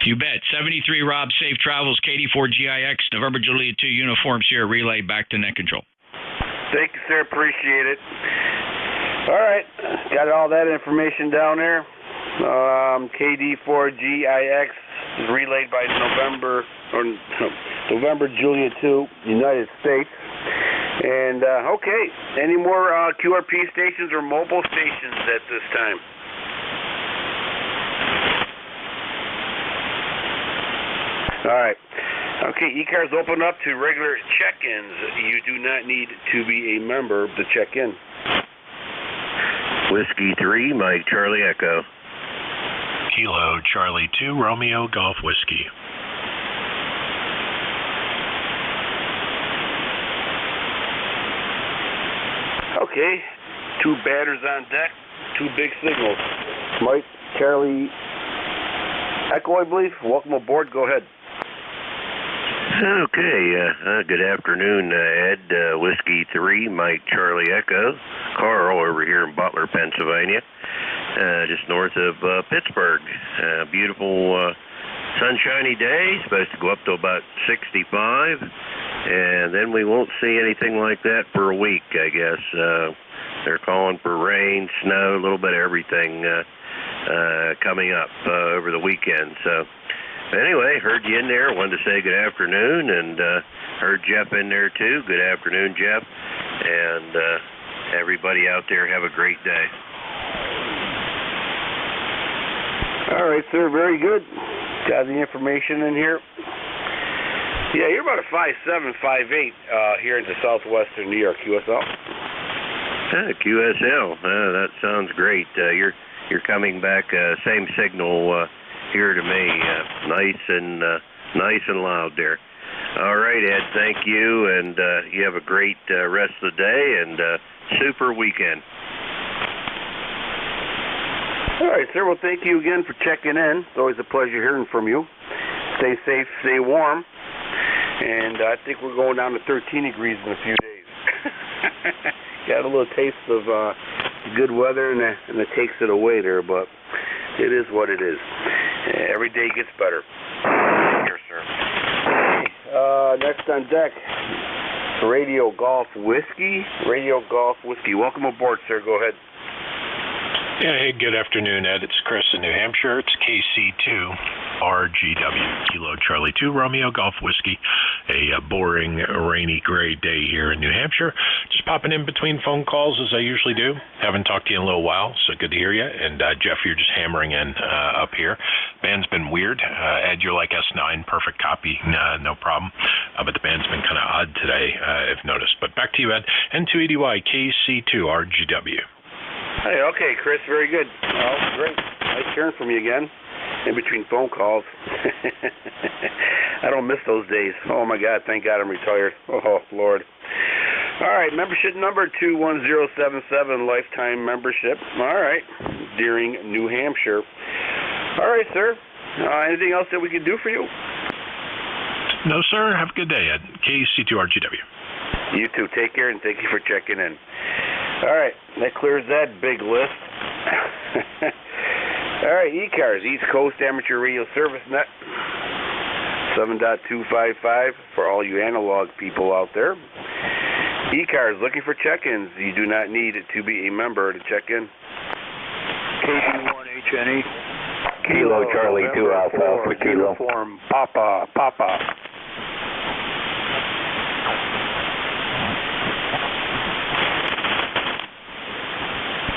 You bet. 73 Rob, safe travels, KD4GIX, November Juliet 2 Uniform Sierra Relay, back to net control. Thank you, sir. Appreciate it. All right. Got all that information down there. KD4GIX is relayed by November Juliet 2, United States. And, okay. Any more QRP stations or mobile stations at this time? All right. Okay, E-Cars open up to regular check-ins. You do not need to be a member to check in. Whiskey 3, Mike Charlie Echo. Kilo Charlie 2, Romeo Golf Whiskey. Okay, 2 batters on deck, 2 big signals. Mike Charlie Echo, I believe. Welcome aboard. Go ahead. Okay, good afternoon, Ed. Whiskey 3, Mike Charlie Echo. Carl over here in Butler, Pennsylvania, just north of Pittsburgh. Beautiful sunshiny day, supposed to go up to about 65, and then we won't see anything like that for a week, I guess. They're calling for rain, snow, a little bit of everything coming up over the weekend, so... Anyway, heard you in there. Wanted to say good afternoon, and heard Jeff in there too. Good afternoon, Jeff, and everybody out there have a great day. All right, sir. Very good. Got the information in here. Yeah, you're about a 5'7", 5'8" here in the southwestern New York, QSL. QSL. That sounds great. You're coming back. Same signal. Here to me, nice and loud there. All right, Ed, thank you, and you have a great rest of the day and super weekend. All right, sir. Well, thank you again for checking in. It's always a pleasure hearing from you. Stay safe, stay warm, and I think we're going down to 13 degrees in a few days. Got a little taste of good weather, and it takes it away there, but it is what it is. Every day gets better. Here, sir. Next on deck, Radio Golf Whiskey. Radio Golf Whiskey. Welcome aboard, sir. Go ahead. Yeah, hey, good afternoon, Ed. It's Chris in New Hampshire. It's KC2 RGW, Kilo Charlie 2, Romeo Golf Whiskey. A boring, rainy, gray day here in New Hampshire. Just popping in between phone calls as I usually do. Haven't talked to you in a little while, so good to hear you. And Jeff, you're just hammering in up here. Band's been weird. Ed, you're like S9, perfect copy, no problem. But the band's been kind of odd today, I've noticed. But back to you, Ed. N2EDY, KC2 RGW. Hey, okay, Chris, very good. Well, great. Nice hearing from you again in between phone calls. I don't miss those days. Oh, my God, thank God I'm retired. Oh, Lord. All right, membership number 21077, lifetime membership. All right, Deering, New Hampshire. All right, sir. Anything else that we can do for you? No, sir. Have a good day, Ed. KC2RGW. You too. Take care, and thank you for checking in. All right, that clears that big list. All right, E-Cars, East Coast Amateur Radio Service Net, 7.255 for all you analog people out there. E-Cars, looking for check-ins. You do not need to be a member to check in. KD1HNE. Kilo Charlie 2 Alpha for Kilo. Uniform Papa.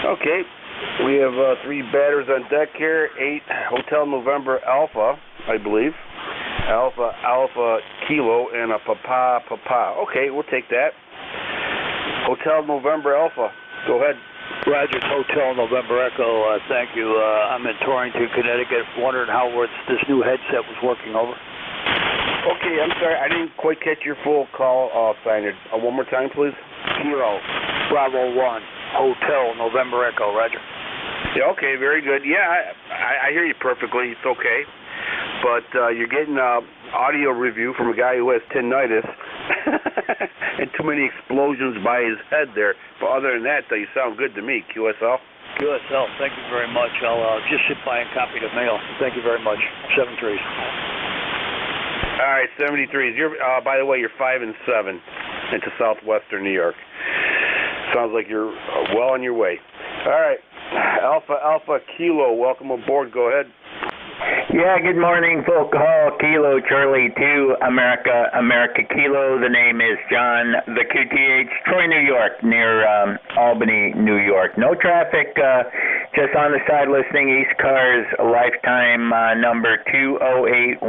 Okay, we have 3 batters on deck here. 8 Hotel November Alpha, I believe. Alpha Kilo, and a Papa. Okay, we'll take that. Hotel November Alpha, go ahead. Roger, Hotel November Echo. Thank you. I'm in Torrington, Connecticut. Wondering how this new headset was working over. Okay, I'm sorry, I didn't quite catch your full call sign. One more time, please. Kilo, Bravo 1, Hotel, November Echo, Roger. Yeah, okay, very good. Yeah, I hear you perfectly. It's okay. But you're getting audio review from a guy who has tinnitus and too many explosions by his head there. But other than that, you sound good to me. QSL? QSL, thank you very much. I'll just sit by and copy the mail. Thank you very much. 73s. All right, 73s. You're, by the way, you're 5 and 7 into southwestern New York. Sounds like you're well on your way. All right, Alpha Kilo, welcome aboard. Go ahead. Yeah, good morning, Folk Hall, Kilo, Charlie 2, America Kilo. The name is John, the QTH, Troy, New York, near Albany, New York. No traffic, just on the side listening, East Cars, lifetime number 20815,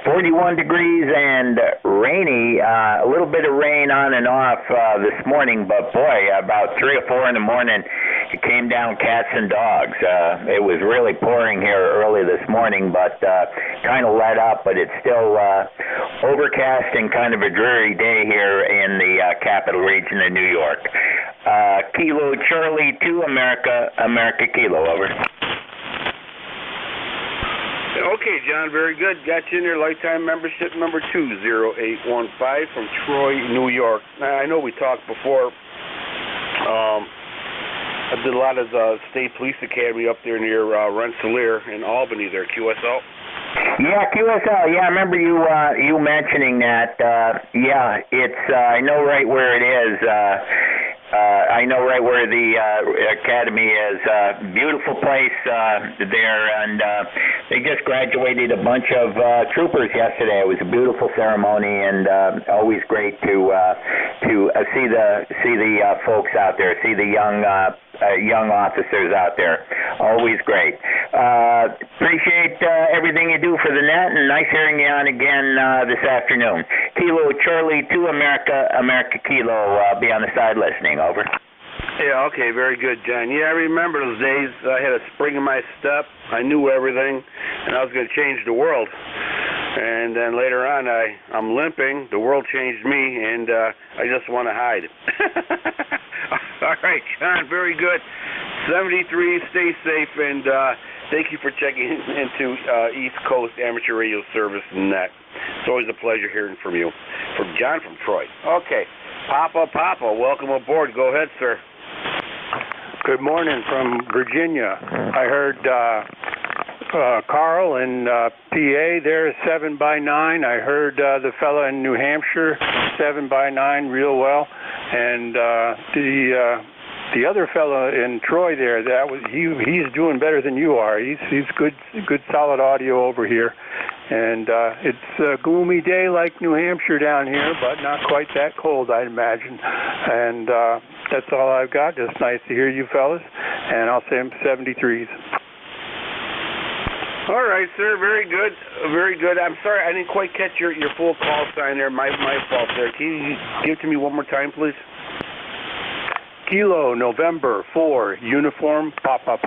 41 degrees and rainy, a little bit of rain on and off this morning, but boy, about 3 or 4 in the morning, it came down cats and dogs. It was really pouring here early this morning, but kind of let up, but it's still overcast and kind of a dreary day here in the capital region of New York. Kilo Charlie 2, America Kilo, over. Okay, John, very good. Got you in there. Lifetime membership number 20815 from Troy, New York. I know we talked before. I did a lot of the State Police Academy up there near Rensselaer in Albany there, QSL. Yeah, QSL. Yeah, I remember you mentioning that. Yeah, it's I know right where it is. I know right where the academy is. Beautiful place there, and they just graduated a bunch of troopers yesterday. It was a beautiful ceremony, and always great to see the folks out there, see the young officers out there. Always great. Appreciate everything you do for the net, and nice hearing you on again this afternoon. Kilo Charlie 2, America Kilo. Be on the side listening. Over. Yeah, okay, very good, John. Yeah, I remember those days. I had a spring in my step. I knew everything, and I was going to change the world. And then later on, I'm limping. The world changed me, and I just want to hide. All right, John, very good. 73, stay safe, and thank you for checking into East Coast Amateur Radio Service Net. It's always a pleasure hearing from you. From John from Troy. Okay, Papa, welcome aboard. Go ahead, sir. Good morning from Virginia. I heard Carl in PA there, 7 by 9. I heard the fella in New Hampshire, 7 by 9, real well. And the other fella in Troy there, he's doing better than you are. He's good solid audio over here. And it's a gloomy day like New Hampshire down here, but not quite that cold, I'd imagine. And that's all I've got. Just nice to hear you fellas. And I'll say I'm 73s. All right, sir. Very good. Very good. I'm sorry, I didn't quite catch your full call sign there. My fault there. Can you give it to me one more time, please? Kilo, November 4, uniform, Papa.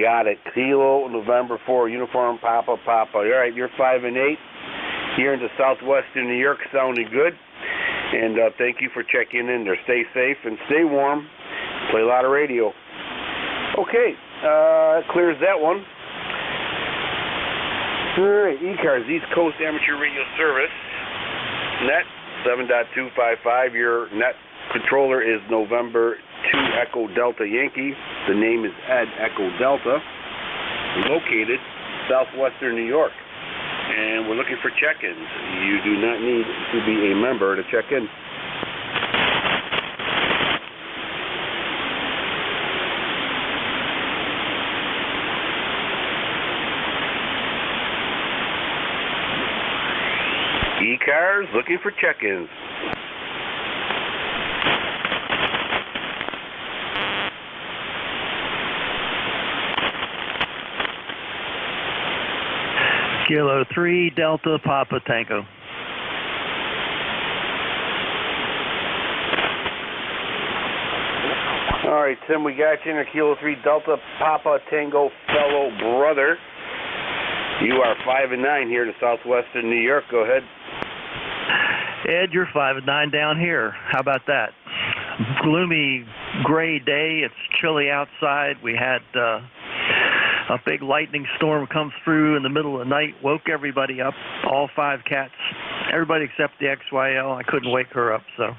Got it. Kilo, November 4, uniform, Papa. All right, you're 5 and 8 here into southwestern New York, sounding good. And thank you for checking in there. Stay safe and stay warm. Play a lot of radio. Okay, clears that one. All right, E-Cars, East Coast Amateur Radio Service, net 7.255. Your net controller is November 2 Echo Delta Yankee. The name is Ed Echo Delta. Located southwestern New York. And we're looking for check-ins. You do not need to be a member to check in. E-Cars looking for check-ins. Kilo 3 Delta Papa Tango. All right, Tim, we got you in a Kilo 3 Delta Papa Tango fellow brother. You are 5 and 9 here to southwestern New York. Go ahead. Ed, you're 5 and 9 down here. How about that? Gloomy, gray day. It's chilly outside. We had a big lightning storm come through in the middle of the night, woke everybody up, all 5 cats, everybody except the XYL. I couldn't wake her up, so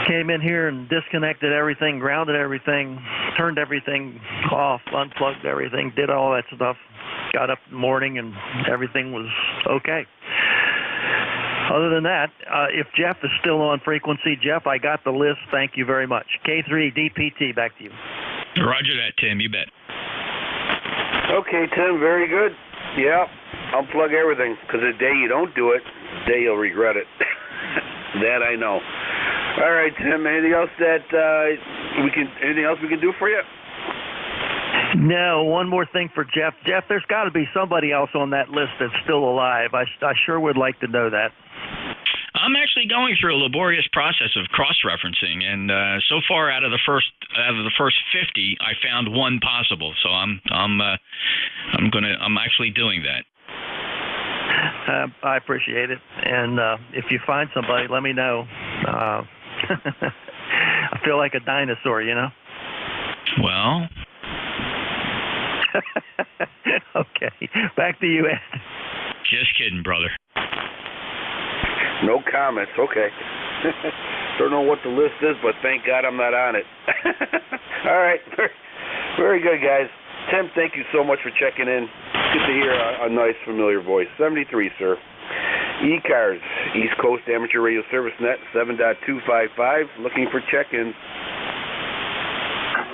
came in here and disconnected everything, grounded everything, turned everything off, unplugged everything, did all that stuff. Got up in the morning and everything was okay. Other than that, if Jeff is still on frequency, Jeff, I got the list. Thank you very much. K3DPT, back to you. Roger that, Tim. You bet. Okay, Tim, very good. Yeah, unplug everything, because the day you don't do it, the day you'll regret it. That I know. All right, Tim, anything else we can do for you? No, one more thing for Jeff. Jeff, there's got to be somebody else on that list that's still alive. I sure would like to know that. I'm actually going through a laborious process of cross-referencing, and so far out of the first 50, I found one possible. So I'm actually doing that. I appreciate it, and if you find somebody, let me know. I feel like a dinosaur, you know. Well. Okay, back to you, Ed. Just kidding, brother. No comments. Okay. Don't know what the list is, but thank God I'm not on it. All right. Very good, guys. Tim, thank you so much for checking in. Good to hear a nice, familiar voice. 73, sir. E-Cars, East Coast Amateur Radio Service Net, 7.255. Looking for check-ins.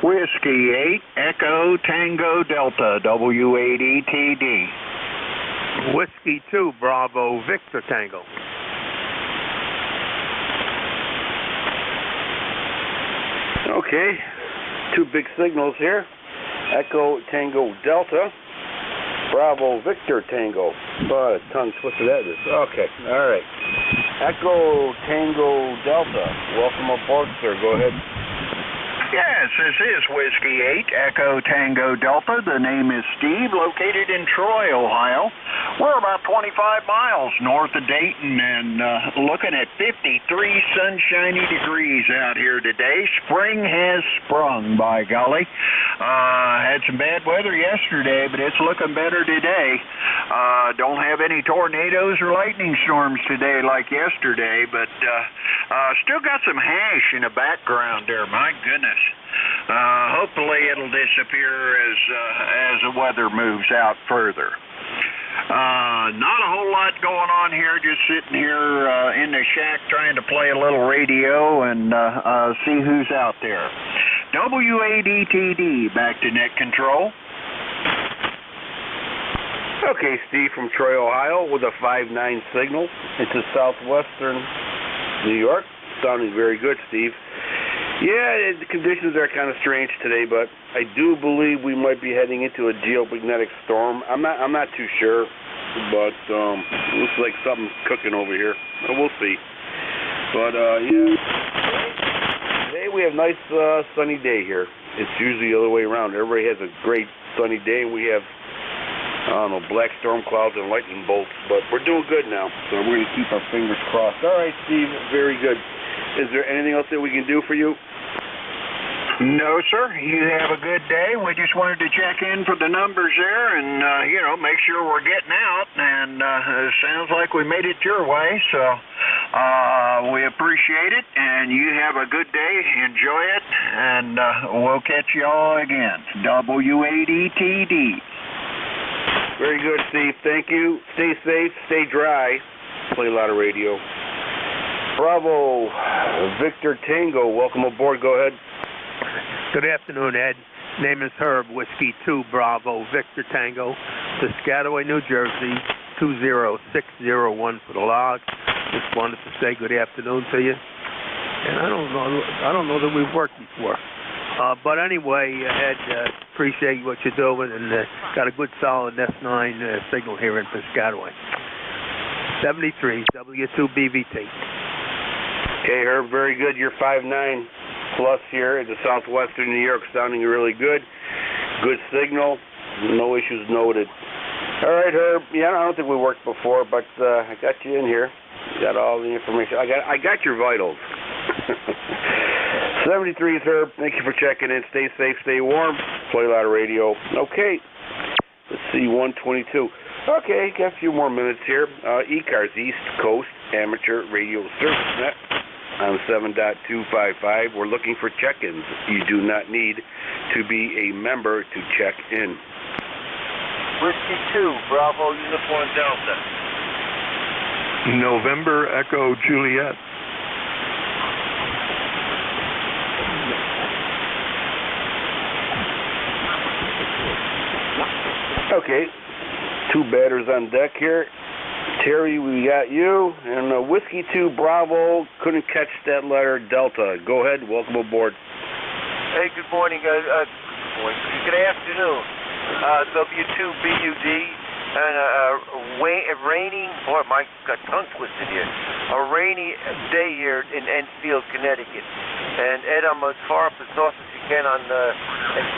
Whiskey 8, Echo Tango Delta, W8ETD. Whiskey 2, Bravo Victor Tango. Okay, 2 big signals here. Echo Tango Delta, Bravo Victor Tango. Oh, tongue twisted that is. Okay, all right. Echo Tango Delta. Welcome aboard, sir. Go ahead. Yes, this is Whiskey 8, Echo Tango Delta. The name is Steve, located in Troy, Ohio. We're about 25 miles north of Dayton and looking at 53 sunshiny degrees out here today. Spring has sprung, by golly. Had some bad weather yesterday, but it's looking better today. Don't have any tornadoes or lightning storms today like yesterday, but still got some hash in the background there. My goodness. Hopefully it'll disappear as the weather moves out further. Not a whole lot going on here, just sitting here in the shack trying to play a little radio and see who's out there. W8ETD, back to net control. Okay, Steve from Troy, Ohio, with a 5-9 signal into southwestern New York. Sounding very good, Steve. Yeah, the conditions are kind of strange today, but I do believe we might be heading into a geomagnetic storm. I'm not too sure, but looks like something's cooking over here. We'll see. But yeah, today we have a nice sunny day here. It's usually the other way around. Everybody has a great sunny day, and we have, I don't know, black storm clouds and lightning bolts. But we're doing good now, so we're going to keep our fingers crossed. All right, Steve, very good. Is there anything else that we can do for you? No, sir. You have a good day. We just wanted to check in for the numbers there and, make sure we're getting out. And it sounds like we made it your way, so we appreciate it. And you have a good day. Enjoy it. And we'll catch you all again. W8ETD. Very good, Steve. Thank you. Stay safe. Stay dry. Play a lot of radio. Bravo, Victor Tango. Welcome aboard. Go ahead. Good afternoon, Ed. Name is Herb, Whiskey 2, Bravo, Victor Tango, Piscataway, New Jersey, 20601 for the log. Just wanted to say good afternoon to you. And I don't know that we've worked before. But anyway, Ed, appreciate what you're doing and got a good solid S9 signal here in Piscataway. 73, W2BVT. Okay, Herb, very good. You're 5'9". Plus here into southwestern New York, sounding really good. Good signal. No issues noted. All right, Herb. Yeah, I don't think we worked before, but I got you in here. Got all the information. I got your vitals. 73 is Herb. Thank you for checking in. Stay safe, stay warm. Play a lot of radio. Okay. Let's see, 122. Okay, got a few more minutes here. E-Cars East Coast Amateur Radio Service Net on 7.255. We're looking for check-ins. You do not need to be a member to check in. Whiskey 2, Bravo, Uniform Delta. November Echo Juliet. Okay, 2 batters on deck here. Terry, we got you. And Whiskey 2 Bravo, couldn't catch that letter, Delta. Go ahead, welcome aboard. Hey, good morning. Good afternoon. W2BUD. And raining, boy, my got tongue twisted here. A rainy day here in Enfield, Connecticut. And Ed, I'm as far up as north as you can on in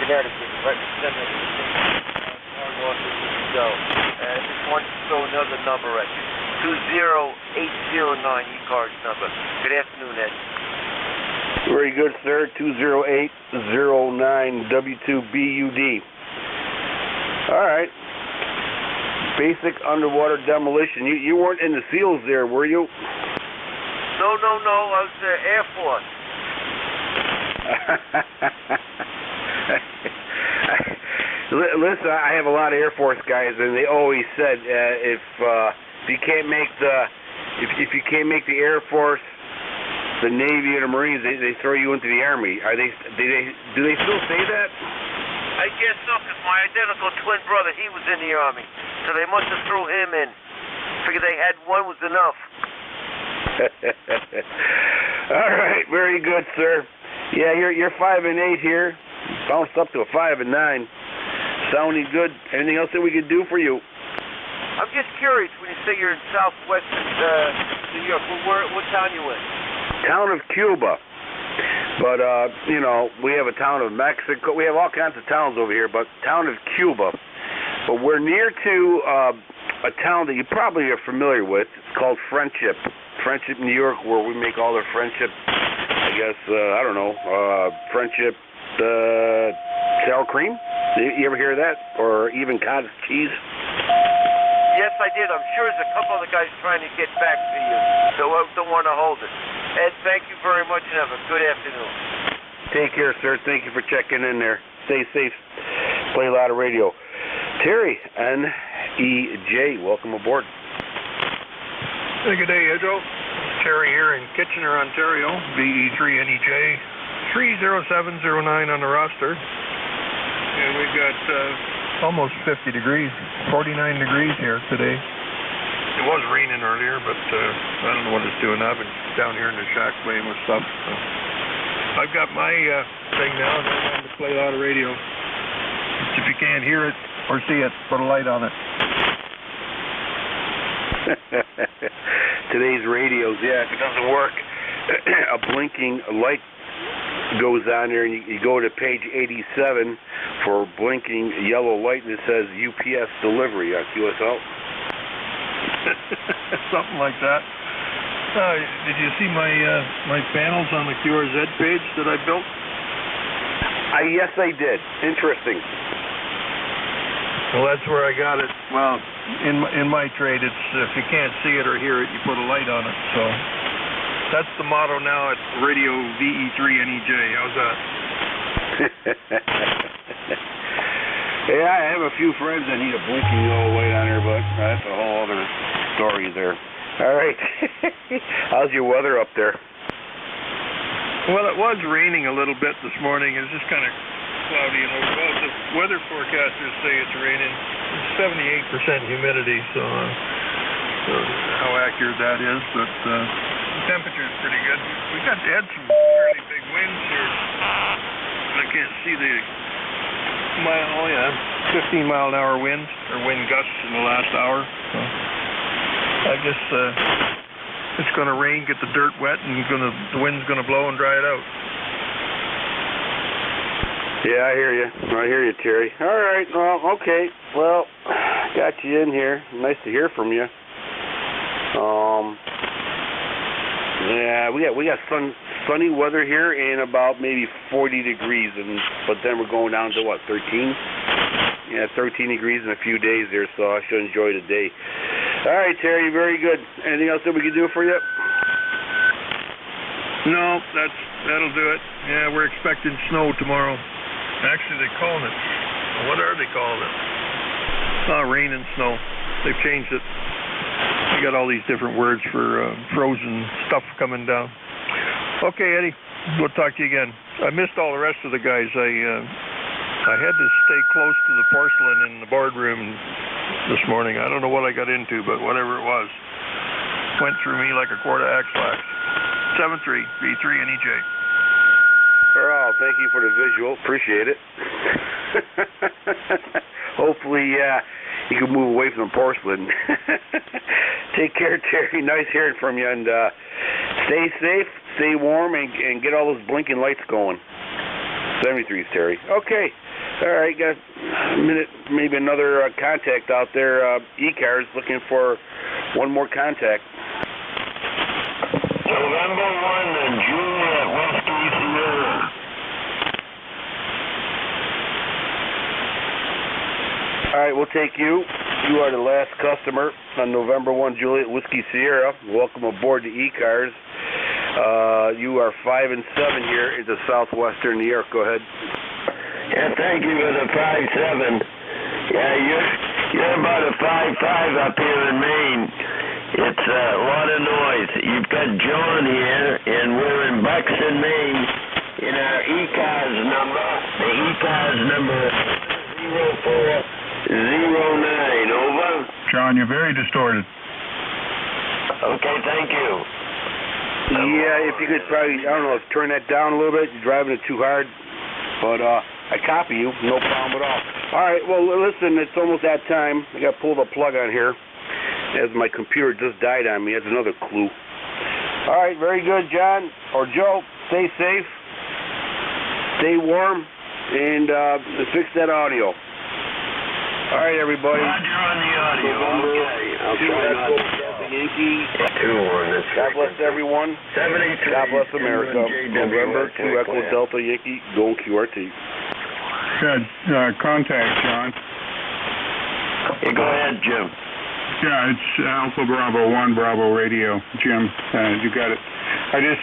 Connecticut, right in the center of the state. North as you can go. And I just wanted to throw another number at you. 20809 E-Cars number. Good afternoon, Ed. Very good, sir. 20809 W2BUD. All right. Basic underwater demolition. You weren't in the SEALs there, were you? No. I was Air Force. Listen, I have a lot of Air Force guys, and they always said if you can't make if you can't make the Air Force, the Navy, or the Marines, they throw you into the Army. Do they still say that? I guess so, because my identical twin brother, he was in the Army. So they must have threw him in. Figured they had one was enough. All right, very good, sir. Yeah, you're 5 and 8 here. Bounced up to a 5 and 9. Sounding good. Anything else that we could do for you? I'm just curious, when you say you're in southwestern New York, what town you in? Town of Cuba. But, we have a town of Mexico. We have all kinds of towns over here, but town of Cuba. But we're near to a town that you probably are familiar with. It's called Friendship. Friendship, New York, where we make all their friendship, Friendship sour cream. You ever hear of that? Or even cottage cheese? Yes, I did. I'm sure there's a couple other guys trying to get back to you, so I don't want to hold it. Ed, thank you very much, and have a good afternoon. Take care, sir. Thank you for checking in there. Stay safe. Play a lot of radio. Terry, NEJ, welcome aboard. Hey, good day, Joe. Terry here in Kitchener, Ontario, VE3NEJ, 30709 on the roster. And we've got almost 50 degrees, 49 degrees here today. It was raining earlier, but I don't know what it's doing. I've been down here in the shack playing with stuff. So I've got my thing now, and I'm going to play a lot of radio. If you can't hear it or see it, put a light on it. Today's radios, if it doesn't work, a blinking light goes on there, and you go to page 87 for blinking yellow light, and it says UPS delivery on QSL. Something like that. Did you see my panels on the QRZ page that I built? Yes, I did. Interesting. Well, that's where I got it. Well, in my trade, it's if you can't see it or hear it, you put a light on it. So that's the motto now at Radio VE3NEJ. How's that? Yeah, I have a few friends that need a blinking yellow light on there, but that's a whole other story there. All right. How's your weather up there? Well, it was raining a little bit this morning. It's just kind of cloudy and overcast. The weather forecasters say it's raining. It's 78% humidity, so how accurate that is, but the temperature is pretty good. We had some fairly big winds here. I can't see the 15-mile-an-hour winds or wind gusts in the last hour. So I guess it's going to rain, get the dirt wet, and the wind's going to blow and dry it out. Yeah, I hear you. Terry. All right. Well, okay. Well, got you in here. Nice to hear from you. Yeah, we got sunny weather here and about maybe 40 degrees, but then we're going down to what, 13? Yeah, 13 degrees in a few days there, so I should enjoy the day. All right, Terry, very good. Anything else that we can do for you? No, that'll do it. Yeah, we're expecting snow tomorrow. Actually, they're calling it. What are they calling it? Rain and snow. They've changed it. We got all these different words for frozen stuff coming down. Okay, Eddie, we'll talk to you again. I missed all the rest of the guys. I had to stay close to the porcelain in the boardroom this morning. I don't know what I got into, but whatever it was, went through me like a quart of Axlax. 73B3 and EJ. Oh, thank you for the visual. Appreciate it. Hopefully, you can move away from the porcelain. Take care, Terry. Nice hearing from you, and stay safe, stay warm, and get all those blinking lights going. 73's Terry. Okay. All right, got a minute, maybe another contact out there. E-Cars looking for one more contact. November 1 and Juliet Whiskey Sierra. All right, we'll take you. You are the last customer on November 1 Juliet Whiskey Sierra. Welcome aboard the E-Cars. You are 5 and 7 here into southwestern New York. Go ahead. Yeah, thank you for the 5-7. Yeah, you're about a 5-5 up here in Maine. It's a lot of noise. You've got John here, and we're in Buxton, Maine, in our E-Cars number. The E-Cars number 0409. Over. John, you're very distorted. Okay, thank you. Yeah, if you could probably, I don't know, turn that down a little bit. You're driving it too hard. But I copy you. No problem at all. All right, well, listen, it's almost that time. I got to pull the plug on here as my computer just died on me. That's another clue. All right, very good, John or Joe. Stay safe, stay warm, and fix that audio. All right, everybody. Roger on the audio. Okay. I'll try not to Yankee. 2-1. God bless everyone. 73. God bless America. November 2 Echo Delta Yankee. Go QRT. Good. Contact, John. Hey, go ahead, Jim. Yeah, it's Alpha Bravo 1 Bravo Radio. Jim, you got it. It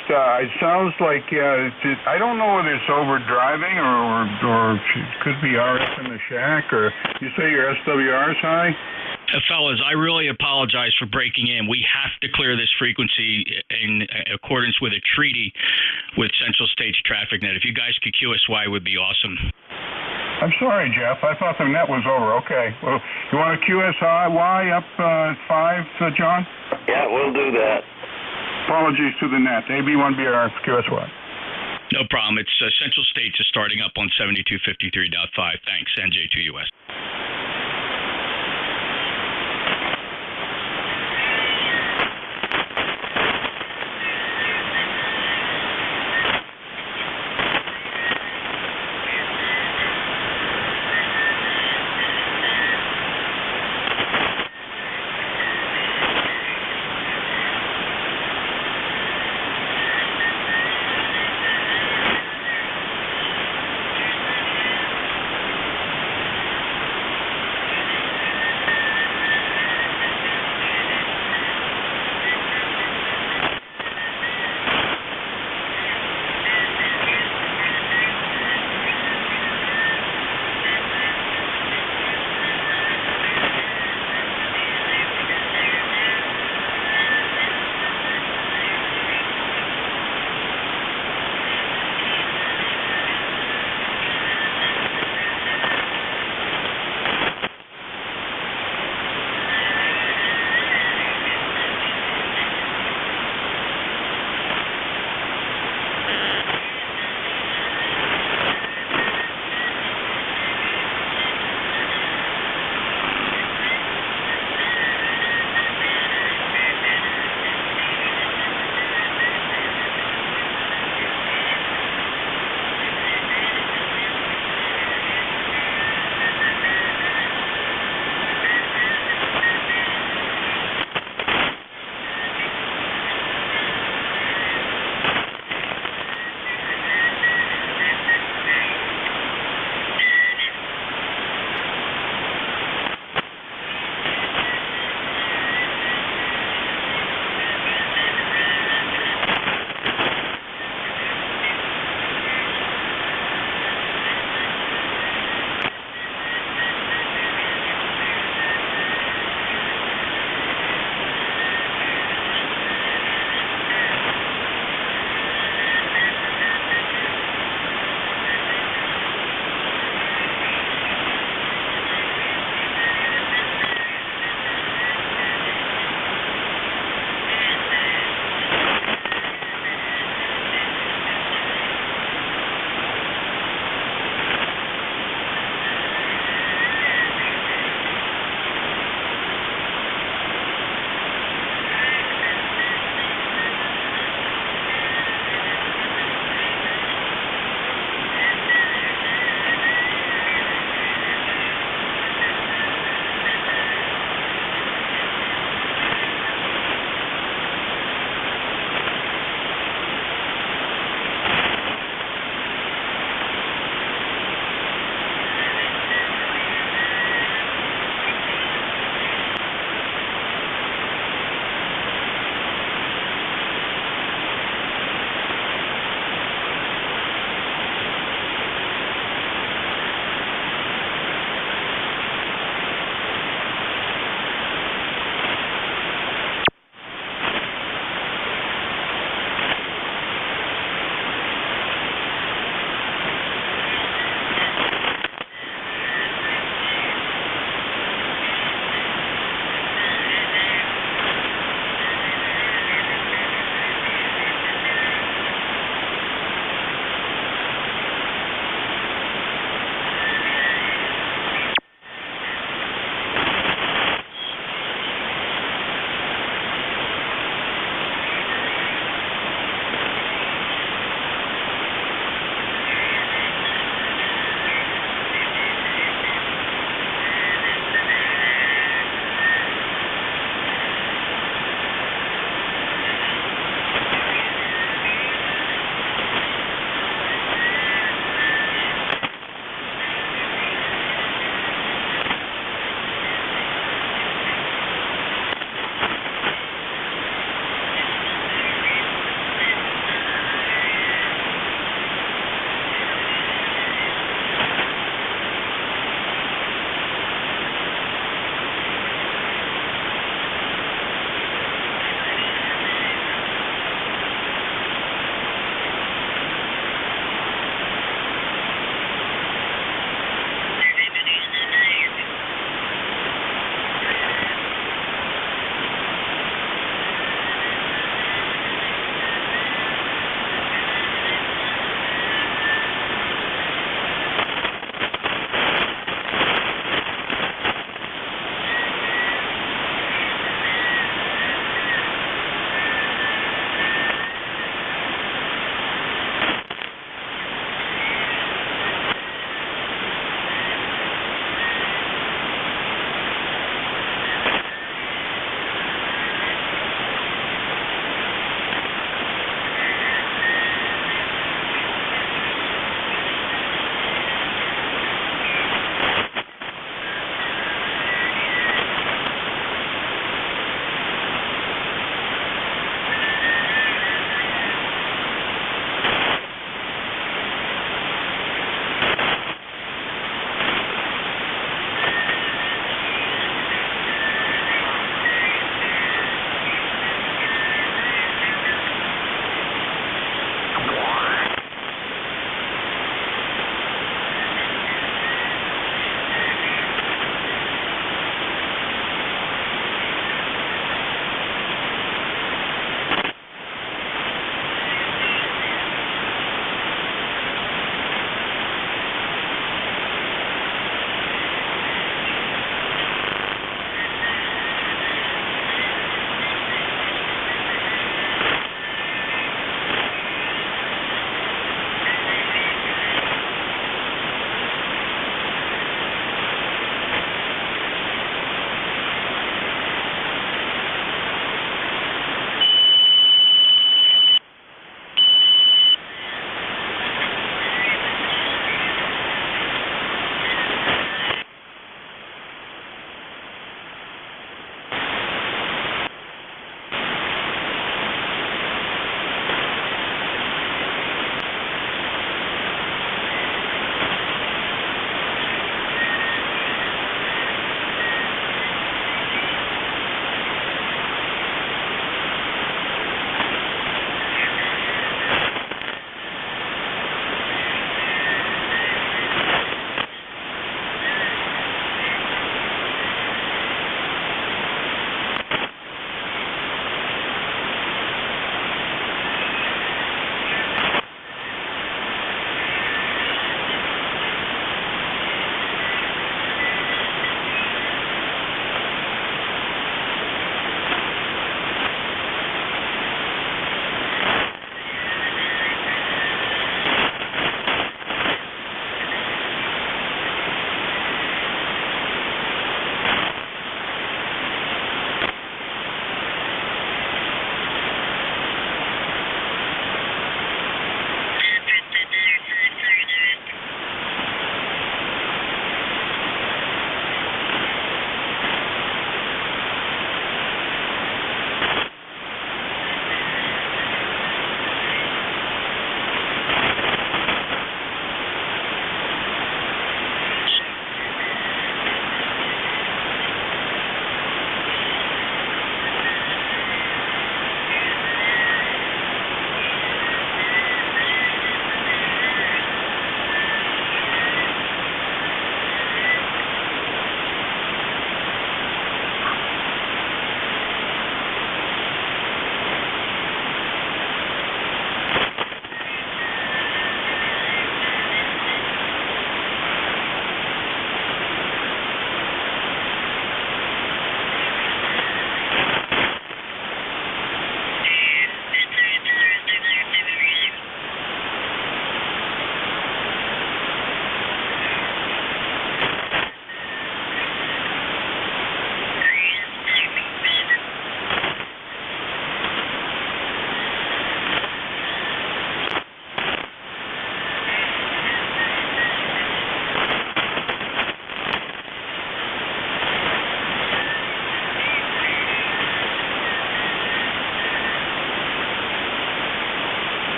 sounds like, I don't know whether it's overdriving or it could be RF in the shack, or you say your SWR is high? Fellas, I really apologize for breaking in. We have to clear this frequency in accordance with a treaty with Central States TrafficNet. If you guys could QSY, it would be awesome. I'm sorry, Jeff. I thought the net was over. Okay. Well, you want a QSY up 5, John? Yeah, we'll do that. Apologies to the net. AB1BR QSY. No problem. It's Central States is starting up on 7253.5. Thanks, NJ2US.